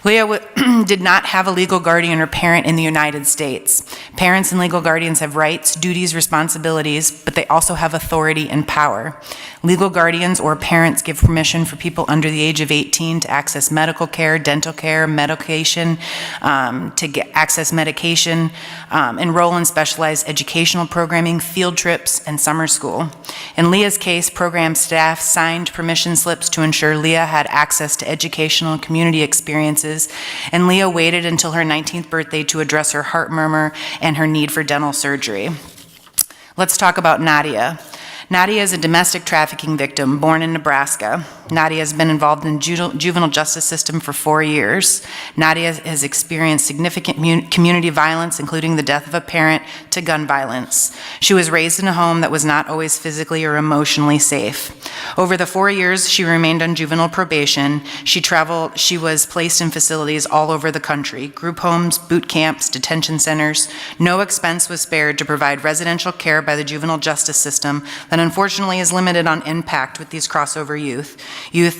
[SPEAKER 23] Leah did not have a legal guardian or parent in the United States. Parents and legal guardians have rights, duties, responsibilities, but they also have authority and power. Legal guardians or parents give permission for people under the age of 18 to access medical care, dental care, medication, access medication, enroll in specialized educational programming, field trips, and summer school. In Leah's case, program staff signed permission slips to ensure Leah had access to educational and community experiences, and Leah waited until her 19th birthday to address her heart murmur and her need for dental surgery. Let's talk about Nadia. Nadia is a domestic trafficking victim born in Nebraska. Nadia has been involved in the juvenile justice system for 4 years. Nadia has experienced significant community violence, including the death of a parent, to gun violence. She was raised in a home that was not always physically or emotionally safe. Over the 4 years she remained on juvenile probation, she was placed in facilities all over the country, group homes, boot camps, detention centers. No expense was spared to provide residential care by the juvenile justice system that unfortunately is limited on impact with these crossover youth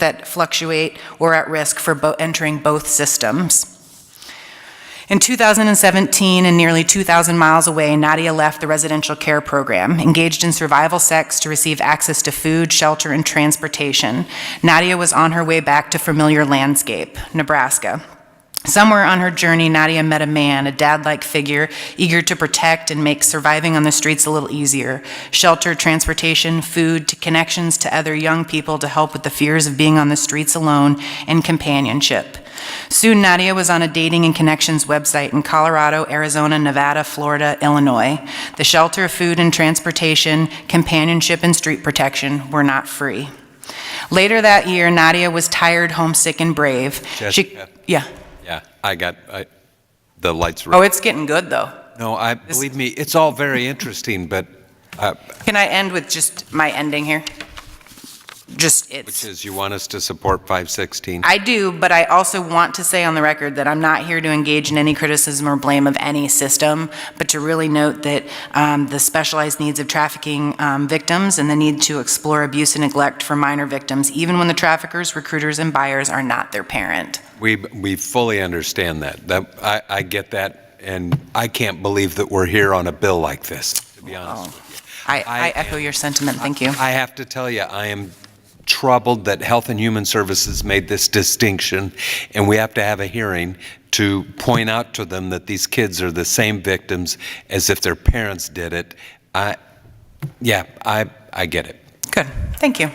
[SPEAKER 23] that fluctuate or at risk for entering both systems. In 2017, and nearly 2,000 miles away, Nadia left the residential care program, engaged in survival sex to receive access to food, shelter, and transportation. Nadia was on her way back to familiar landscape, Nebraska. Somewhere on her journey, Nadia met a man, a dad-like figure, eager to protect and make surviving on the streets a little easier. Shelter, transportation, food, connections to other young people to help with the fears of being on the streets alone, and companionship. Soon, Nadia was on a dating and connections website in Colorado, Arizona, Nevada, Florida, Illinois. The shelter, food, and transportation, companionship, and street protection were not free. Later that year, Nadia was tired, homesick, and brave.
[SPEAKER 1] Jessica.
[SPEAKER 23] Yeah,
[SPEAKER 1] the lights.
[SPEAKER 23] Oh, it's getting good, though.
[SPEAKER 1] No, believe me, it's all very interesting, but.
[SPEAKER 23] Can I end with just my ending here?
[SPEAKER 1] Which is you want us to support 516?
[SPEAKER 23] I do, but I also want to say on the record that I'm not here to engage in any criticism or blame of any system, but to really note that the specialized needs of trafficking victims and the need to explore abuse and neglect for minor victims, even when the traffickers, recruiters, and buyers are not their parent.
[SPEAKER 1] We fully understand that. I get that, and I can't believe that we're here on a bill like this, to be honest with you.
[SPEAKER 23] I echo your sentiment. Thank you.
[SPEAKER 1] I have to tell you, I am troubled that Health and Human Services made this distinction, and we have to have a hearing to point out to them that these kids are the same victims as if their parents did it. I get it.
[SPEAKER 23] Good. Thank you.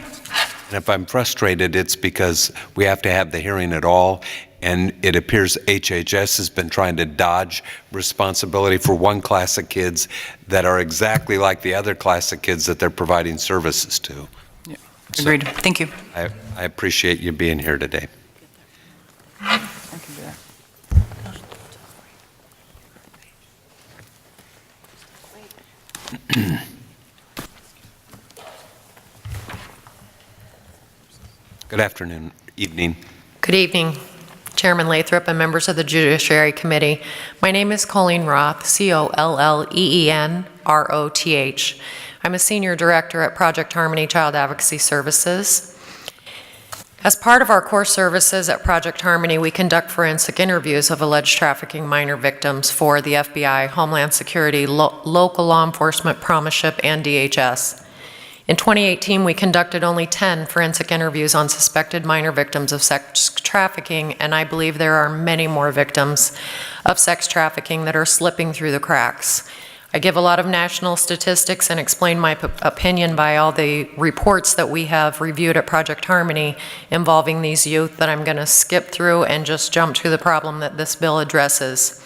[SPEAKER 1] And if I'm frustrated, it's because we have to have the hearing at all, and it appears HHS has been trying to dodge responsibility for one class of kids that are exactly like the other class of kids that they're providing services to.
[SPEAKER 20] Yeah. Agreed. Thank you.
[SPEAKER 1] I appreciate you being here today. Good afternoon, evening.
[SPEAKER 6] Good evening, Chairman Lathrop and members of the Judiciary Committee. My name is Colleen Roth, Colleenroth. I'm a Senior Director at Project Harmony Child Advocacy Services. As part of our core services at Project Harmony, we conduct forensic interviews of alleged trafficking minor victims for the FBI, Homeland Security, local law enforcement, PROMISHIP, and DHS. In 2018, we conducted only 10 forensic interviews on suspected minor victims of sex trafficking, and I believe there are many more victims of sex trafficking that are slipping through the cracks. I give a lot of national statistics and explain my opinion by all the reports that we have reviewed at Project Harmony involving these youth that I'm going to skip through and just jump to the problem that this bill addresses.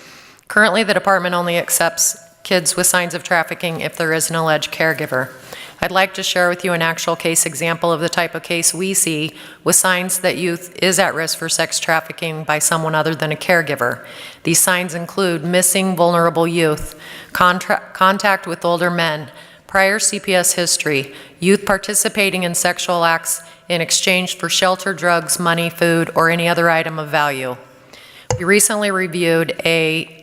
[SPEAKER 6] Currently, the department only accepts kids with signs of trafficking if there is an alleged caregiver. I'd like to share with you an actual case example of the type of case we see with signs that youth is at risk for sex trafficking by someone other than a caregiver. These signs include missing vulnerable youth, contact with older men, prior CPS history, youth participating in sexual acts in exchange for shelter, drugs, money, food, or any other item of value. We recently reviewed a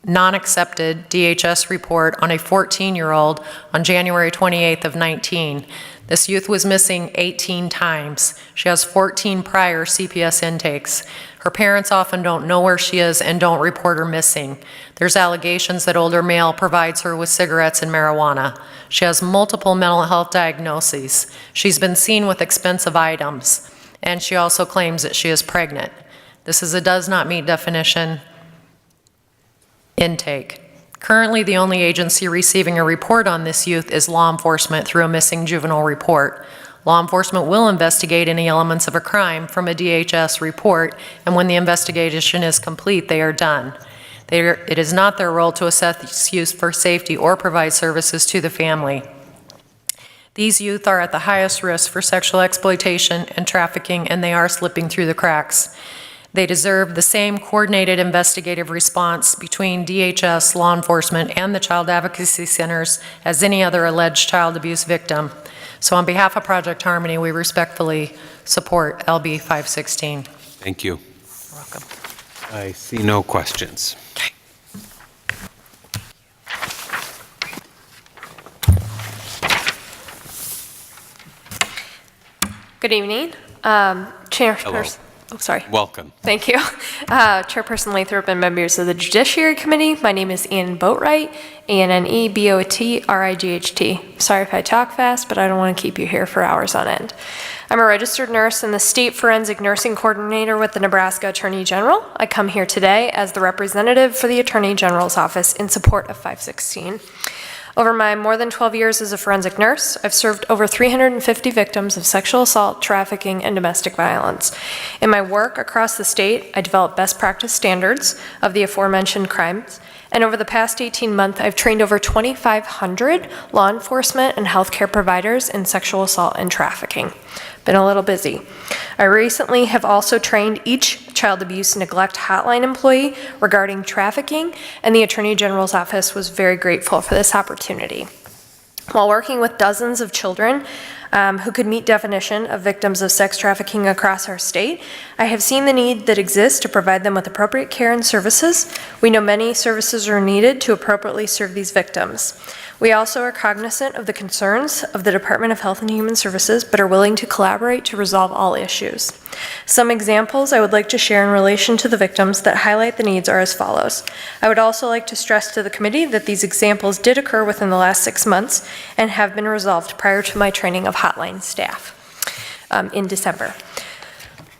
[SPEAKER 6] non-accepted DHS report on a 14-year-old on January 28th of 19. This youth was missing 18 times. She has 14 prior CPS intakes. Her parents often don't know where she is and don't report her missing. There's allegations that older male provides her with cigarettes and marijuana. She has multiple mental health diagnoses. She's been seen with expensive items, and she also claims that she is pregnant. This is a does not meet definition intake. Currently, the only agency receiving a report on this youth is law enforcement through a missing juvenile report. Law enforcement will investigate any elements of a crime from a DHS report, and when the investigation is complete, they are done. It is not their role to assess youth for safety or provide services to the family. These youth are at the highest risk for sexual exploitation and trafficking, and they are slipping through the cracks. They deserve the same coordinated investigative response between DHS, law enforcement, and the child advocacy centers as any other alleged child abuse victim. So on behalf of Project Harmony, we respectfully support LB 516.
[SPEAKER 1] Thank you.
[SPEAKER 6] You're welcome.
[SPEAKER 1] I see no questions.
[SPEAKER 12] Good evening. Chairperson. Oh, sorry.
[SPEAKER 1] Welcome.
[SPEAKER 12] Thank you. Chairperson Lathrop and members of the Judiciary Committee, my name is Ann Boatwright, ANNEBOATRIGHT. Sorry if I talk fast, but I don't want to keep you here for hours on end. I'm a registered nurse and the State Forensic Nursing Coordinator with the Nebraska Attorney General. I come here today as the representative for the Attorney General's Office in support of 516. Over my more than 12 years as a forensic nurse, I've served over 350 victims of sexual assault, trafficking, and domestic violence. In my work across the state, I developed best practice standards of the aforementioned crimes, and over the past 18 months, I've trained over 2,500 law enforcement and healthcare providers in sexual assault and trafficking. Been a little busy. I recently have also trained each child abuse and neglect hotline employee regarding trafficking, and the Attorney General's Office was very grateful for this opportunity. While working with dozens of children who could meet definition of victims of sex trafficking across our state, I have seen the need that exists to provide them with appropriate care and services. We know many services are needed to appropriately serve these victims. We also are cognizant of the concerns of the Department of Health and Human Services, but are willing to collaborate to resolve all issues. Some examples I would like to share in relation to the victims that highlight the needs are as follows. I would also like to stress to the committee that these examples did occur within the last 6 months and have been resolved prior to my training of hotline staff in December.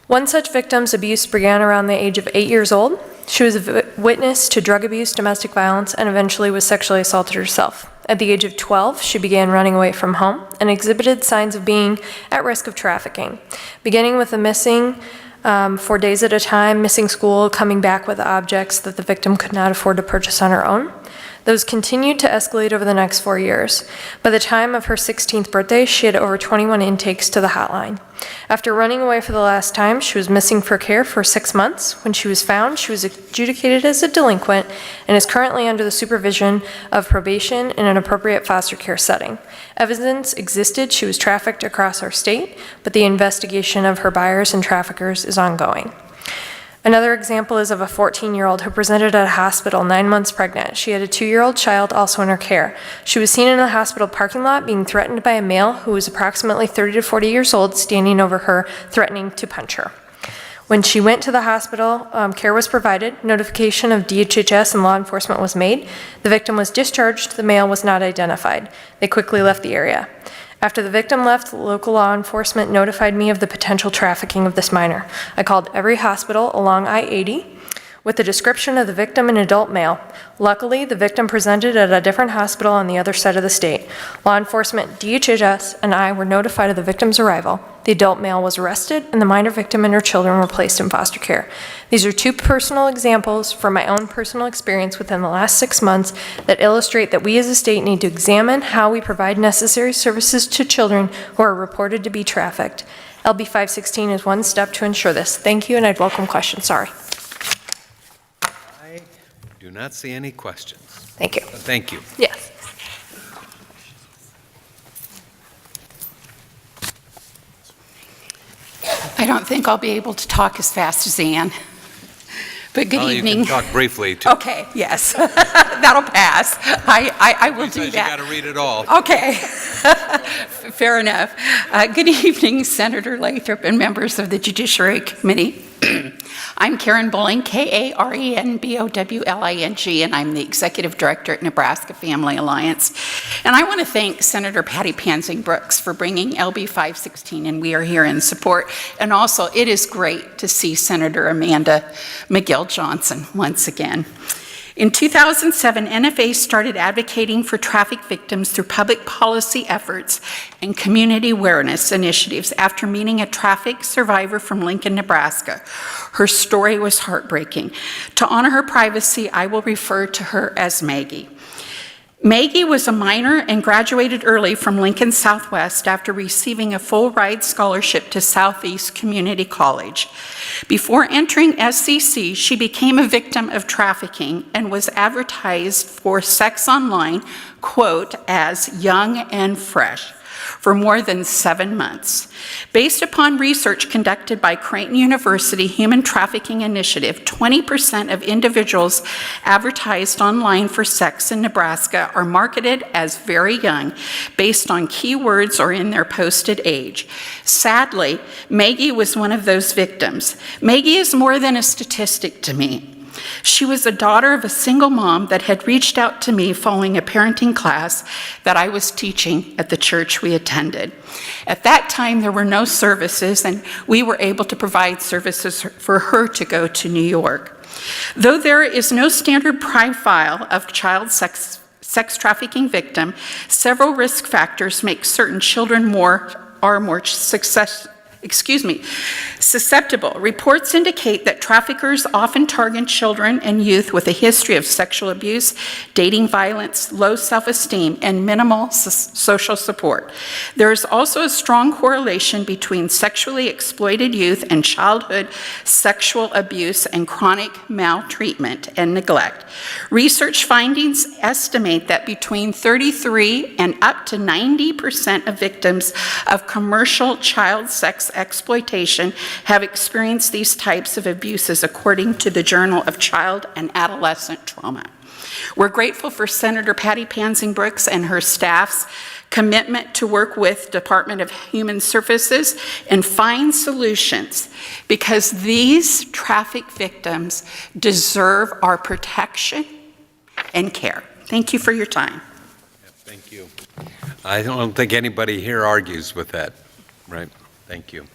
[SPEAKER 12] One such victim's abuse began around the age of 8 years old. She was a witness to drug abuse, domestic violence, and eventually was sexually assaulted herself. At the age of 12, she began running away from home and exhibited signs of being at risk of trafficking, beginning with a missing for days at a time, missing school, coming back with objects that the victim could not afford to purchase on her own. Those continued to escalate over the next 4 years. By the time of her 16th birthday, she had over 21 intakes to the hotline. After running away for the last time, she was missing for care for 6 months. When she was found, she was adjudicated as a delinquent and is currently under the supervision of probation in an appropriate foster care setting. Evidence existed she was trafficked across our state, but the investigation of her buyers and traffickers is ongoing. Another example is of a 14-year-old who presented at a hospital 9 months pregnant. She had a 2-year-old child also in her care. She was seen in a hospital parking lot being threatened by a male who was approximately 30 to 40 years old, standing over her, threatening to punch her. When she went to the hospital, care was provided, notification of DHHS and law enforcement was made. The victim was discharged, the male was not identified. They quickly left the area. After the victim left, local law enforcement notified me of the potential trafficking of this minor. I called every hospital along I-80 with the description of the victim, an adult male. Luckily, the victim presented at a different hospital on the other side of the state. Law enforcement, DHHS, and I were notified of the victim's arrival. The adult male was arrested, and the minor victim and her children were placed in foster care. These are two personal examples from my own personal experience within the last 6 months that illustrate that we as a state need to examine how we provide necessary services to children who are reported to be trafficked. LB 516 is one step to ensure this. Thank you, and I'd welcome questions. Sorry.
[SPEAKER 1] I do not see any questions.
[SPEAKER 12] Thank you.
[SPEAKER 1] Thank you.
[SPEAKER 12] Yes.
[SPEAKER 8] I don't think I'll be able to talk as fast as Ann. But good evening.
[SPEAKER 1] You can talk briefly, too.
[SPEAKER 8] Okay, yes. That'll pass. I will do that.
[SPEAKER 1] You got to read it all.
[SPEAKER 8] Okay. Fair enough. Good evening, Senator Lathrop and members of the Judiciary Committee. I'm Karen Bowling, Karenbowling, and I'm the Executive Director at Nebraska Family Alliance. And I want to thank Senator Patty Pansing Brooks for bringing LB 516, and we are here in support. And also, it is great to see Senator Amanda McGill Johnson once again. In 2007, NFA started advocating for traffic victims through public policy efforts and community awareness initiatives after meeting a traffic survivor from Lincoln, Nebraska. Her story was heartbreaking. To honor her privacy, I will refer to her as Maggie. Maggie was a minor and graduated early from Lincoln Southwest after receiving a full-ride scholarship to Southeast Community College. Before entering SCC, she became a victim of trafficking and was advertised for sex online, quote, as young and fresh, for more than 7 months. Based upon research conducted by Creighton University Human Trafficking Initiative, 20% of individuals advertised online for sex in Nebraska are marketed as very young, based on keywords or in their posted age. Sadly, Maggie was one of those victims. Maggie is more than a statistic to me. She was a daughter of a single mom that had reached out to me following a parenting class that I was teaching at the church we attended. At that time, there were no services, and we were able to provide services for her to go to New York. Though there is no standard profile of child sex trafficking victim, several risk factors make certain children more susceptible. Reports indicate that traffickers often target children and youth with a history of sexual abuse, dating violence, low self-esteem, and minimal social support. There is also a strong correlation between sexually exploited youth and childhood sexual abuse and chronic maltreatment and neglect. Research findings estimate that between 33 and up to 90% of victims of commercial child sex exploitation have experienced these types of abuses, according to the Journal of Child and Adolescent Trauma. We're grateful for Senator Patty Pansing Brooks and her staff's commitment to work with Department of Human Services and find solutions, because these traffic victims deserve our protection and care. Thank you for your time.
[SPEAKER 1] Thank you. I don't think anybody here argues with that, right? Thank you.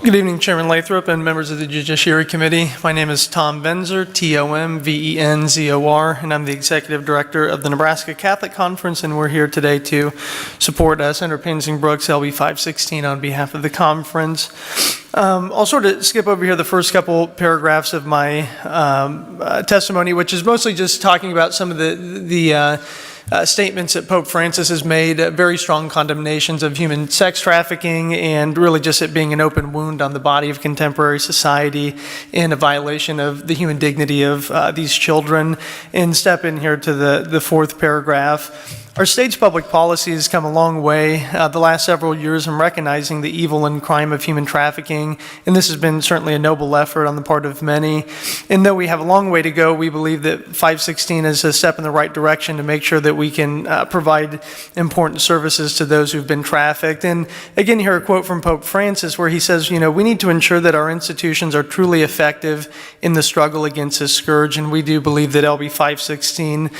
[SPEAKER 10] Good evening, Chairman Lathrop and members of the Judiciary Committee. My name is Tom Venzer, T-O-M-V-E-N-Z-O-R, and I'm the Executive Director of the Nebraska Catholic Conference, and we're here today to support Senator Pansing Brooks' LB 516 on behalf of the conference. I'll sort of skip over here the first couple paragraphs of my testimony, which is mostly just talking about some of the statements that Pope Francis has made, very strong condemnations of human sex trafficking, and really just it being an open wound on the body of contemporary society and a violation of the human dignity of these children. And step in here to the fourth paragraph. Our state's public policy has come a long way the last several years in recognizing the evil and crime of human trafficking, and this has been certainly a noble effort on the part of many. And though we have a long way to go, we believe that 516 is a step in the right direction to make sure that we can provide important services to those who've been trafficked. And again, here a quote from Pope Francis where he says, you know, we need to ensure that our institutions are truly effective in the struggle against this scourge, and we do believe that LB 516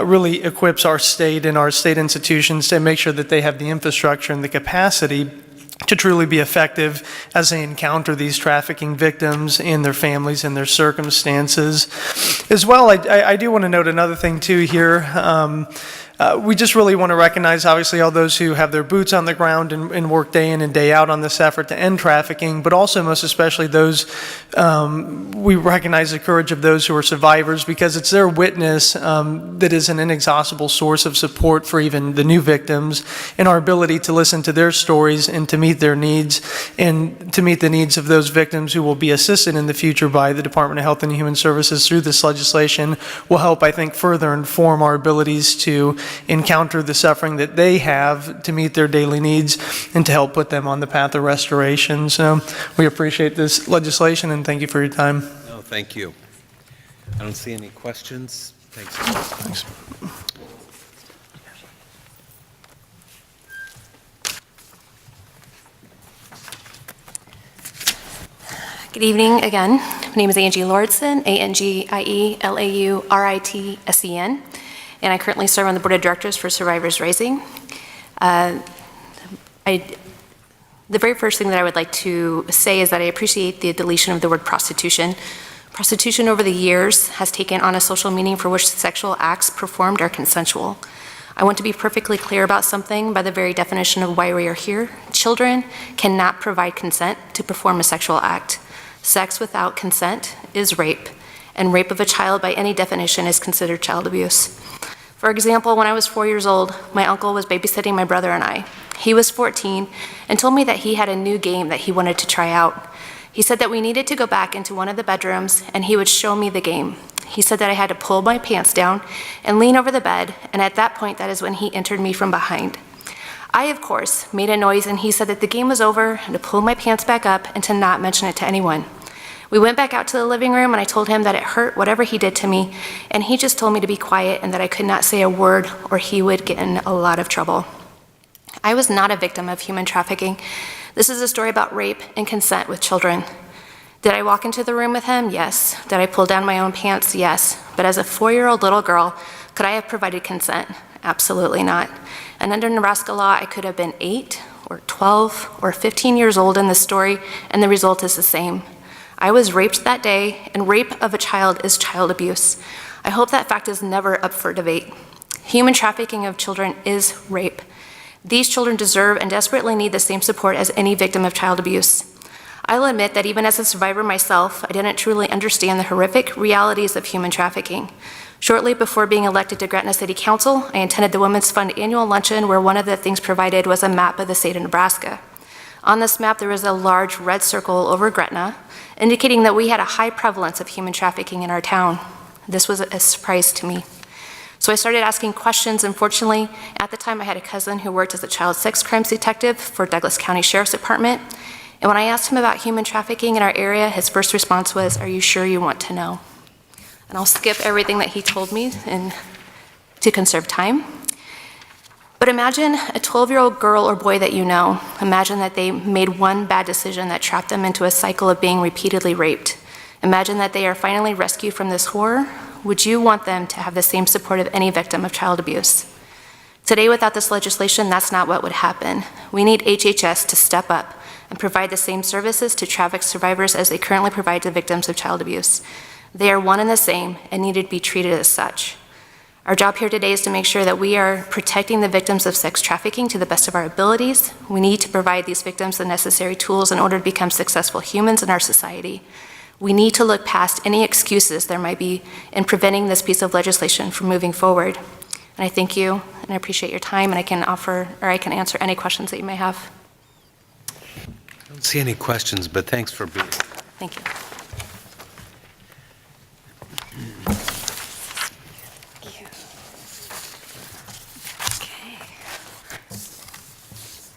[SPEAKER 10] really equips our state and our state institutions to make sure that they have the infrastructure and the capacity to truly be effective as they encounter these trafficking victims and their families and their circumstances. As well, I do want to note another thing too here. We just really want to recognize, obviously, all those who have their boots on the ground and work day in and day out on this effort to end trafficking, but also most especially those, we recognize the courage of those who are survivors, because it's their witness that is an inexhaustible source of support for even the new victims, and our ability to listen to their stories and to meet their needs, and to meet the needs of those victims who will be assisted in the future by the Department of Health and Human Services through this legislation will help, I think, further inform our abilities to encounter the suffering that they have, to meet their daily needs, and to help put them on the path of restoration. So we appreciate this legislation, and thank you for your time.
[SPEAKER 1] No, thank you. I don't see any questions. Thanks.
[SPEAKER 10] Thanks.
[SPEAKER 13] Good evening again. My name is Angie Lauritsen, A-N-G-I-E-L-A-U-R-I-T-S-E-N, and I currently serve on the Board of Directors for Survivors Rising. The very first thing that I would like to say is that I appreciate the deletion of the word prostitution. Prostitution over the years has taken on a social meaning for which sexual acts performed are consensual. I want to be perfectly clear about something by the very definition of why we are here. Children cannot provide consent to perform a sexual act. Sex without consent is rape, and rape of a child by any definition is considered child abuse. For example, when I was 4 years old, my uncle was babysitting my brother and I. He was 14 and told me that he had a new game that he wanted to try out. He said that we needed to go back into one of the bedrooms and he would show me the game. He said that I had to pull my pants down and lean over the bed, and at that point, that is when he entered me from behind. I, of course, made a noise, and he said that the game was over and to pull my pants back up and to not mention it to anyone. We went back out to the living room, and I told him that it hurt whatever he did to me, and he just told me to be quiet and that I could not say a word or he would get in a lot of trouble. I was not a victim of human trafficking. This is a story about rape and consent with children. Did I walk into the room with him? Yes. Did I pull down my own pants? Yes. But as a 4-year-old little girl, could I have provided consent? Absolutely not. And under Nebraska law, I could have been 8 or 12 or 15 years old in this story, and the result is the same. I was raped that day, and rape of a child is child abuse. I hope that fact is never up for debate. Human trafficking of children is rape. These children deserve and desperately need the same support as any victim of child abuse. I'll admit that even as a survivor myself, I didn't truly understand the horrific realities of human trafficking. Shortly before being elected to Gretna City Council, I attended the Women's Fund annual luncheon, where one of the things provided was a map of the state of Nebraska. On this map, there was a large red circle over Gretna, indicating that we had a high prevalence of human trafficking in our town. This was a surprise to me. So I started asking questions, and fortunately, at the time I had a cousin who worked as a child sex crimes detective for Douglas County Sheriff's Department. And when I asked him about human trafficking in our area, his first response was, "Are you sure you want to know?" And I'll skip everything that he told me to conserve time. But imagine a 12-year-old girl or boy that you know. Imagine that they made one bad decision that trapped them into a cycle of being repeatedly raped. Imagine that they are finally rescued from this horror. Would you want them to have the same support of any victim of child abuse? Today, without this legislation, that's not what would happen. We need HHS to step up and provide the same services to traffic survivors as they currently provide to victims of child abuse. They are one and the same and need to be treated as such. Our job here today is to make sure that we are protecting the victims of sex trafficking to the best of our abilities. We need to provide these victims the necessary tools in order to become successful humans in our society. We need to look past any excuses there might be in preventing this piece of legislation from moving forward. And I thank you, and I appreciate your time, and I can answer any questions that you may have.
[SPEAKER 1] I don't see any questions, but thanks for being here.
[SPEAKER 13] Thank you.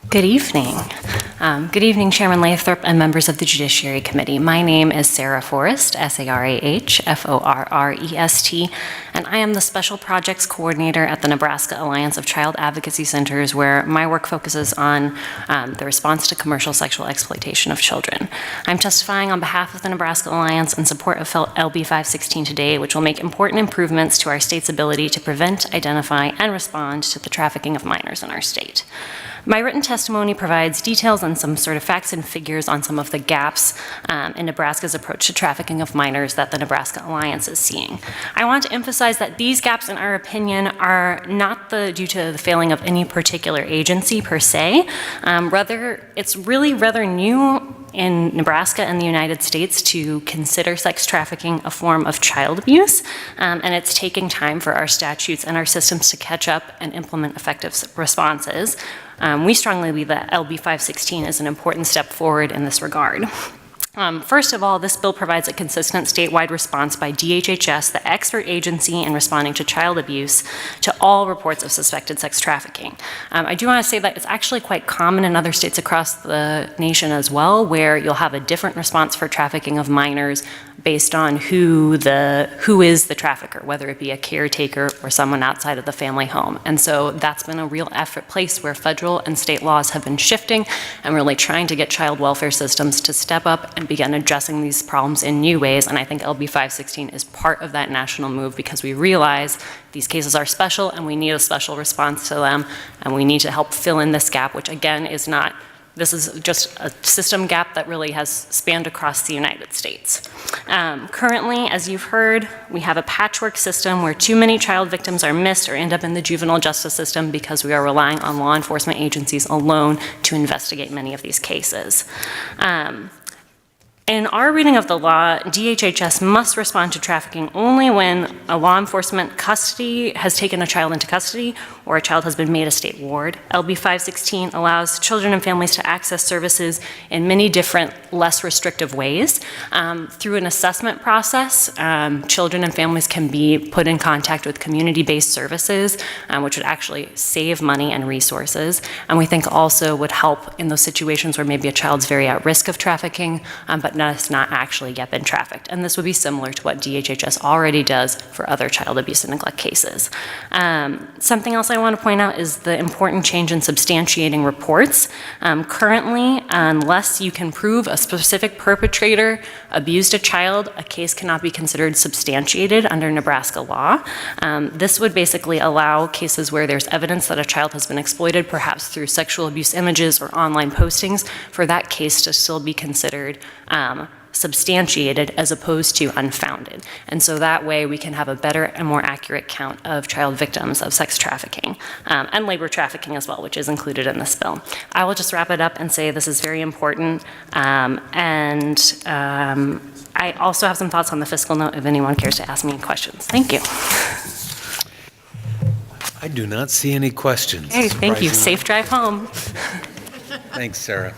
[SPEAKER 14] Good evening. Good evening, Chairman Lathrop and members of the Judiciary Committee. My name is Sarah Forrest, S-A-R-A-H-F-O-R-R-E-S-T, and I am the Special Projects Coordinator at the Nebraska Alliance of Child Advocacy Centers, where my work focuses on the response to commercial sexual exploitation of children. I'm testifying on behalf of the Nebraska Alliance in support of LB 516 today, which will make important improvements to our state's ability to prevent, identify, and respond to the trafficking of minors in our state. My written testimony provides details and some sort of facts and figures on some of the gaps in Nebraska's approach to trafficking of minors that the Nebraska Alliance is seeing. I want to emphasize that these gaps, in our opinion, are not due to the failing of any particular agency per se. Rather, it's really rather new in Nebraska and the United States to consider sex trafficking a form of child abuse, and it's taking time for our statutes and our systems to catch up and implement effective responses. We strongly believe that LB 516 is an important step forward in this regard. First of all, this bill provides a consistent statewide response by DHHS, the expert agency in responding to child abuse, to all reports of suspected sex trafficking. I do want to say that it's actually quite common in other states across the nation as well, where you'll have a different response for trafficking of minors based on who is the trafficker, whether it be a caretaker or someone outside of the family home. And so that's been a real effort place where federal and state laws have been shifting and really trying to get child welfare systems to step up and begin addressing these problems in new ways. And I think LB 516 is part of that national move because we realize these cases are special and we need a special response to them, and we need to help fill in this gap, which again is not, this is just a system gap that really has spanned across the United States. Currently, as you've heard, we have a patchwork system where too many child victims are missed or end up in the juvenile justice system because we are relying on law enforcement agencies alone to investigate many of these cases. In our reading of the law, DHHS must respond to trafficking only when a law enforcement custody has taken a child into custody or a child has been made a state ward. LB 516 allows children and families to access services in many different, less restrictive ways. Through an assessment process, children and families can be put in contact with community-based services, which would actually save money and resources. And we think also would help in those situations where maybe a child's very at risk of trafficking, but has not actually yet been trafficked. And this would be similar to what DHHS already does for other child abuse and neglect cases. Something else I want to point out is the important change in substantiating reports. Currently, unless you can prove a specific perpetrator abused a child, a case cannot be considered substantiated under Nebraska law. This would basically allow cases where there's evidence that a child has been exploited, perhaps through sexual abuse images or online postings, for that case to still be considered substantiated as opposed to unfounded. And so that way we can have a better and more accurate count of child victims of sex trafficking and labor trafficking as well, which is included in this bill. I will just wrap it up and say this is very important. I also have some thoughts on the fiscal note if anyone cares to ask me any questions. Thank you.
[SPEAKER 1] I do not see any questions.
[SPEAKER 14] Hey, thank you. Safe drive home.
[SPEAKER 1] Thanks, Sarah.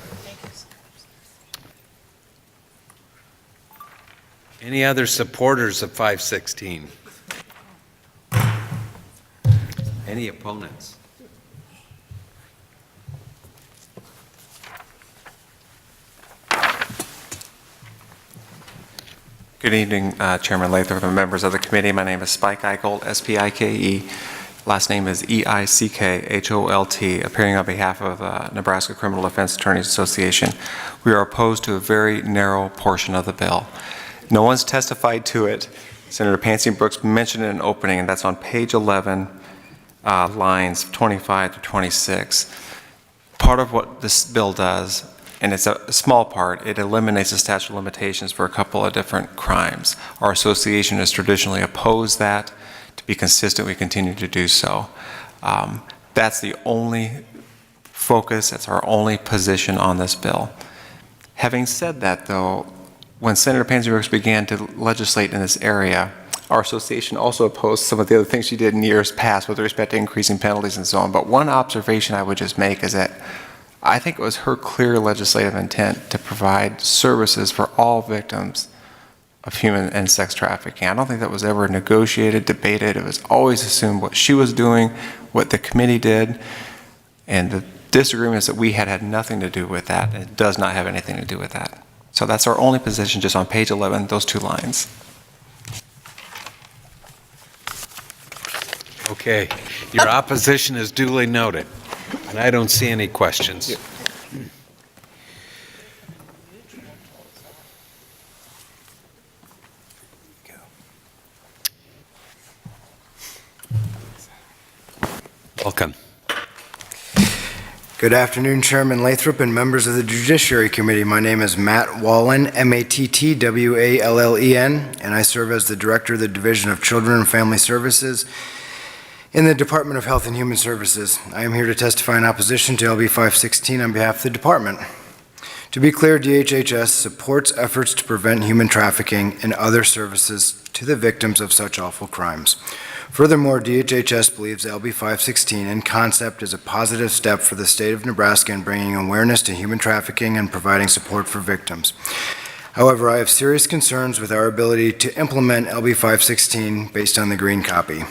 [SPEAKER 1] Any other supporters of 516? Any opponents?
[SPEAKER 15] Good evening, Chairman Lathrop and members of the committee. My name is Spike Eicholt, S-P-I-K-E. Last name is E-I-C-K-H-O-L-T, appearing on behalf of the Nebraska Criminal Defense Attorneys Association. We are opposed to a very narrow portion of the bill. No one's testified to it. Senator Pansy Brooks mentioned it in opening, and that's on page 11, lines 25 to 26. Part of what this bill does, and it's a small part. It eliminates the statute of limitations for a couple of different crimes. Our association has traditionally opposed that. To be consistent, we continue to do so. That's the only focus, that's our only position on this bill. Having said that, though, when Senator Pansy Brooks began to legislate in this area, our association also opposed some of the other things she did in years past with respect to increasing penalties and so on. But one observation I would just make is that I think it was her clear legislative intent to provide services for all victims of human and sex trafficking. I don't think that was ever negotiated, debated. It was always assumed what she was doing, what the committee did, and the disagreements that we had nothing to do with that. It does not have anything to do with that. So that's our only position, just on page 11, those 2 lines.
[SPEAKER 1] Okay, your opposition is duly noted, and I don't see any questions. Welcome.
[SPEAKER 17] Good afternoon, Chairman Lathrop and members of the Judiciary Committee. My name is Matt Wallen, M-A-T-T-W-A-L-L-E-N, and I serve as the Director of the Division of Children and Family Services in the Department of Health and Human Services. I am here to testify in opposition to LB 516 on behalf of the department. To be clear, DHHS supports efforts to prevent human trafficking and other services to the victims of such awful crimes. Furthermore, DHHS believes LB 516 in concept is a positive step for the state of Nebraska in bringing awareness to human trafficking and providing support for victims. However, I have serious concerns with our ability to implement LB 516 based on the green copy.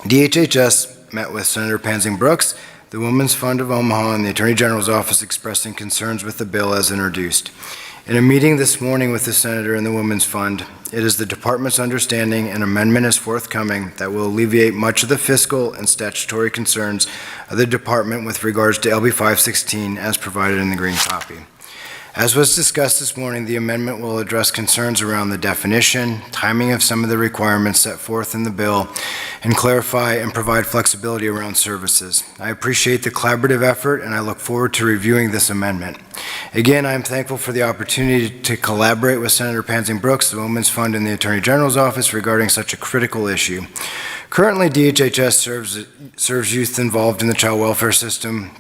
[SPEAKER 17] DHHS met with Senator Pansy Brooks, the Women's Fund of Omaha, and the Attorney General's office expressing concerns with the bill as introduced. In a meeting this morning with the Senator and the Women's Fund, it is the department's understanding an amendment is forthcoming that will alleviate much of the fiscal and statutory concerns of the department with regards to LB 516 as provided in the green copy. As was discussed this morning, the amendment will address concerns around the definition, timing of some of the requirements set forth in the bill, and clarify and provide flexibility around services. I appreciate the collaborative effort, and I look forward to reviewing this amendment. Again, I am thankful for the opportunity to collaborate with Senator Pansy Brooks, the Women's Fund, and the Attorney General's office regarding such a critical issue. Currently, DHHS serves youth involved in the child welfare system,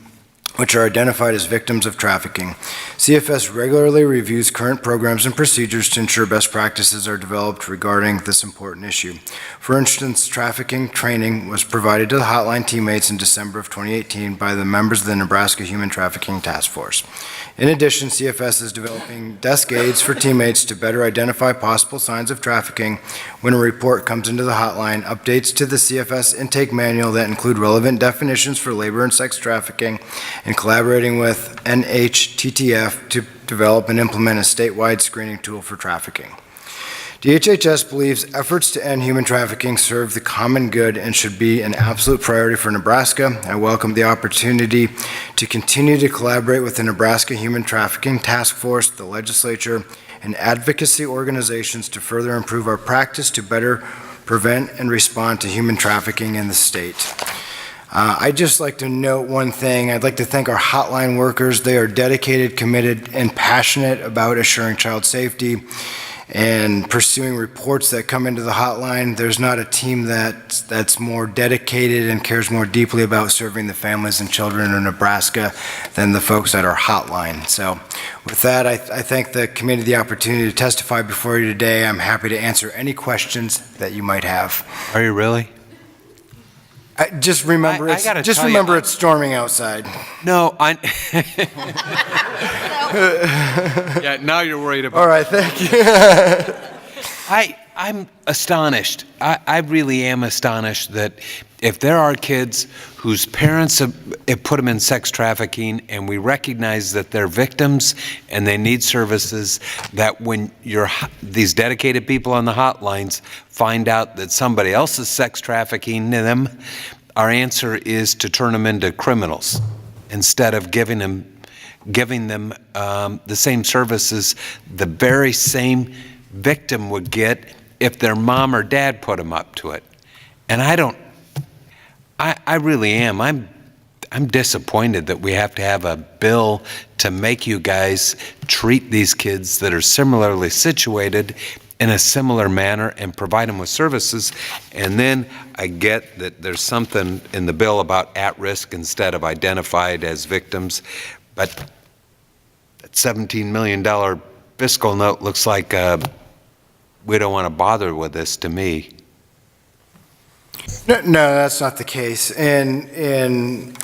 [SPEAKER 17] which are identified as victims of trafficking. CFS regularly reviews current programs and procedures to ensure best practices are developed regarding this important issue. For instance, trafficking training was provided to the hotline teammates in December of 2018 by the members of the Nebraska Human Trafficking Task Force. In addition, CFS is developing desk aids for teammates to better identify possible signs of trafficking when a report comes into the hotline, updates to the CFS intake manual that include relevant definitions for labor and sex trafficking, and collaborating with NHTTF to develop and implement a statewide screening tool for trafficking. DHHS believes efforts to end human trafficking serve the common good and should be an absolute priority for Nebraska. I welcome the opportunity to continue to collaborate with the Nebraska Human Trafficking Task Force, the Legislature, and advocacy organizations to further improve our practice to better prevent and respond to human trafficking in the state. I'd just like to note one thing. I'd like to thank our hotline workers. They are dedicated, committed, and passionate about assuring child safety and pursuing reports that come into the hotline. There's not a team that's more dedicated and cares more deeply about serving the families and children of Nebraska than the folks at our hotline. So with that, I thank the committee the opportunity to testify before you today. I'm happy to answer any questions that you might have.
[SPEAKER 1] Are you really?
[SPEAKER 17] Just remember, it's storming outside.
[SPEAKER 1] No, yeah, now you're worried about.
[SPEAKER 17] All right, thank you.
[SPEAKER 1] I'm astonished. I really am astonished that if there are kids whose parents have put them in sex trafficking and we recognize that they're victims and they need services, that when these dedicated people on the hotlines find out that somebody else is sex trafficking them, our answer is to turn them into criminals instead of giving them the same services the very same victim would get if their mom or dad put them up to it. And I really am. I'm disappointed that we have to have a bill to make you guys treat these kids that are similarly situated in a similar manner and provide them with services. And then I get that there's something in the bill about at-risk instead of identified as victims, but that $17 million fiscal note looks like we don't want to bother with this to me.
[SPEAKER 17] No, that's not the case. And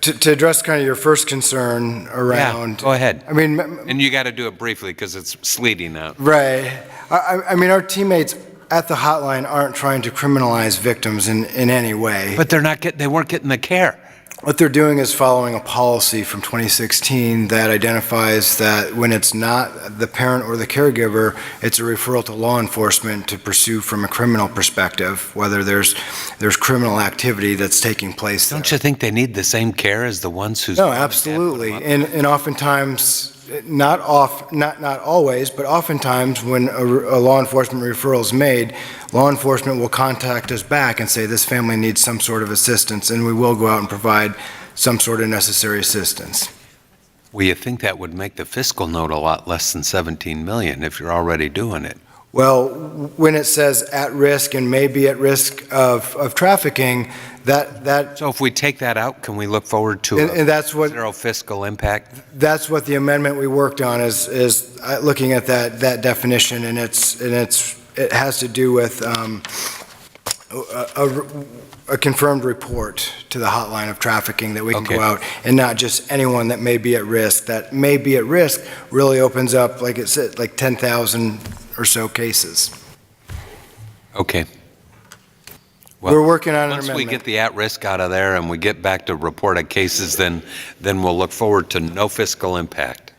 [SPEAKER 17] to address kind of your first concern around...
[SPEAKER 1] Yeah, go ahead.
[SPEAKER 17] I mean...
[SPEAKER 1] And you got to do it briefly because it's sleeting out.
[SPEAKER 17] Right. I mean, our teammates at the hotline aren't trying to criminalize victims in any way.
[SPEAKER 1] But they weren't getting the care.
[SPEAKER 17] What they're doing is following a policy from 2016 that identifies that when it's not the parent or the caregiver, it's a referral to law enforcement to pursue from a criminal perspective, whether there's criminal activity that's taking place there.
[SPEAKER 1] Don't you think they need the same care as the ones who's...
[SPEAKER 17] No, absolutely. And oftentimes, not always, but oftentimes when a law enforcement referral is made, law enforcement will contact us back and say this family needs some sort of assistance, and we will go out and provide some sort of necessary assistance.
[SPEAKER 1] Well, you think that would make the fiscal note a lot less than 17 million if you're already doing it.
[SPEAKER 17] Well, when it says at risk and may be at risk of trafficking, that...
[SPEAKER 1] So if we take that out, can we look forward to
[SPEAKER 17] and that's what,
[SPEAKER 1] zero fiscal impact?
[SPEAKER 17] That's what the amendment we worked on is looking at that definition, and it has to do with a confirmed report to the hotline of trafficking that we can go out, and not just anyone that may be at risk. That may be at risk really opens up, like it said, like 10,000 or so cases.
[SPEAKER 1] Okay. Well,
[SPEAKER 17] we're working on an
[SPEAKER 1] once
[SPEAKER 17] amendment.
[SPEAKER 1] we get the at-risk out of there and we get back to reported cases, then we'll look forward to no fiscal impact.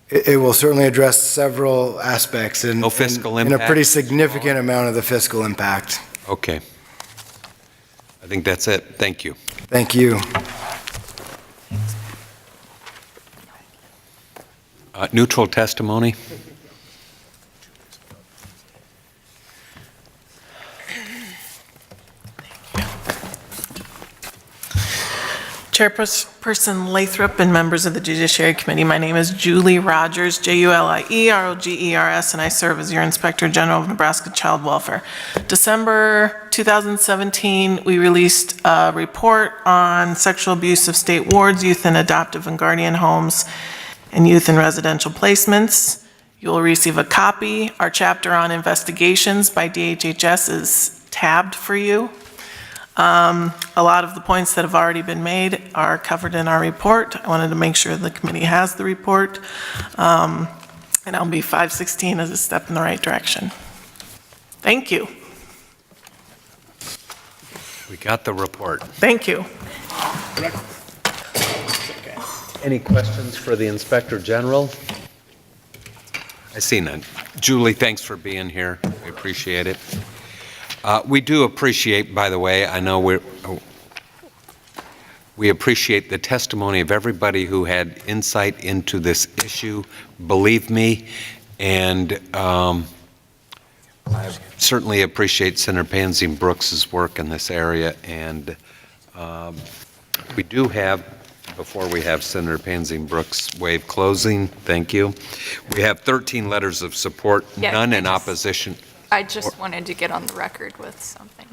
[SPEAKER 17] It will certainly address several aspects and
[SPEAKER 1] no fiscal
[SPEAKER 17] and
[SPEAKER 1] impact.
[SPEAKER 17] a pretty significant amount of the fiscal impact.
[SPEAKER 1] Okay. I think that's it. Thank you.
[SPEAKER 17] Thank you.
[SPEAKER 1] Neutral testimony.
[SPEAKER 9] Chairperson Lathrop and members of the Judiciary Committee, my name is Julie Rogers, Julierogers, and I serve as your Inspector General of Nebraska Child Welfare. December 2017, we released a report on sexual abuse of state wards, youth in adoptive and guardian homes, and youth in residential placements. You will receive a copy. Our chapter on investigations by DHHS is tabbed for you. A lot of the points that have already been made are covered in our report. I wanted to make sure the committee has the report. And LB 516 is a step in the right direction. Thank you.
[SPEAKER 1] We got the report.
[SPEAKER 9] Thank you.
[SPEAKER 1] Any questions for the Inspector General? I see none. Julie, thanks for being here. We appreciate it. We do appreciate, by the way, I know we appreciate the testimony of everybody who had insight into this issue, believe me, and I certainly appreciate Senator Pansy Brooks's work in this area, and we do have, before we have Senator Pansy Brooks waive closing, thank you, we have 13 letters of support, none in opposition.
[SPEAKER 18] I just wanted to get on the record with something.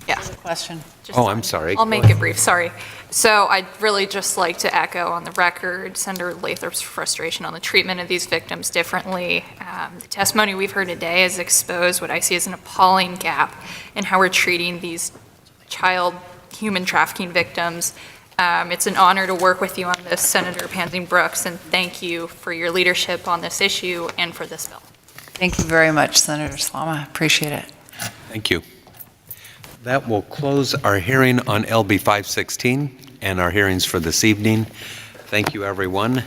[SPEAKER 18] Yeah.
[SPEAKER 20] Question.
[SPEAKER 1] I'm sorry.
[SPEAKER 18] I'll make it brief, sorry. So I'd really just like to echo on the record Senator Lathrop's frustration on the treatment of these victims differently. The testimony we've heard today has exposed what I see as an appalling gap in how we're treating these child human trafficking victims. It's an honor to work with you on this, Senator Pansy Brooks, and thank you for your leadership on this issue and for this bill.
[SPEAKER 20] Thank you very much, Senator Slama. Appreciate it.
[SPEAKER 1] Thank you. That will close our hearing on LB 516 and our hearings for this evening. Thank you, everyone.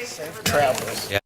[SPEAKER 9] Safe travels.
[SPEAKER 1] Yeah.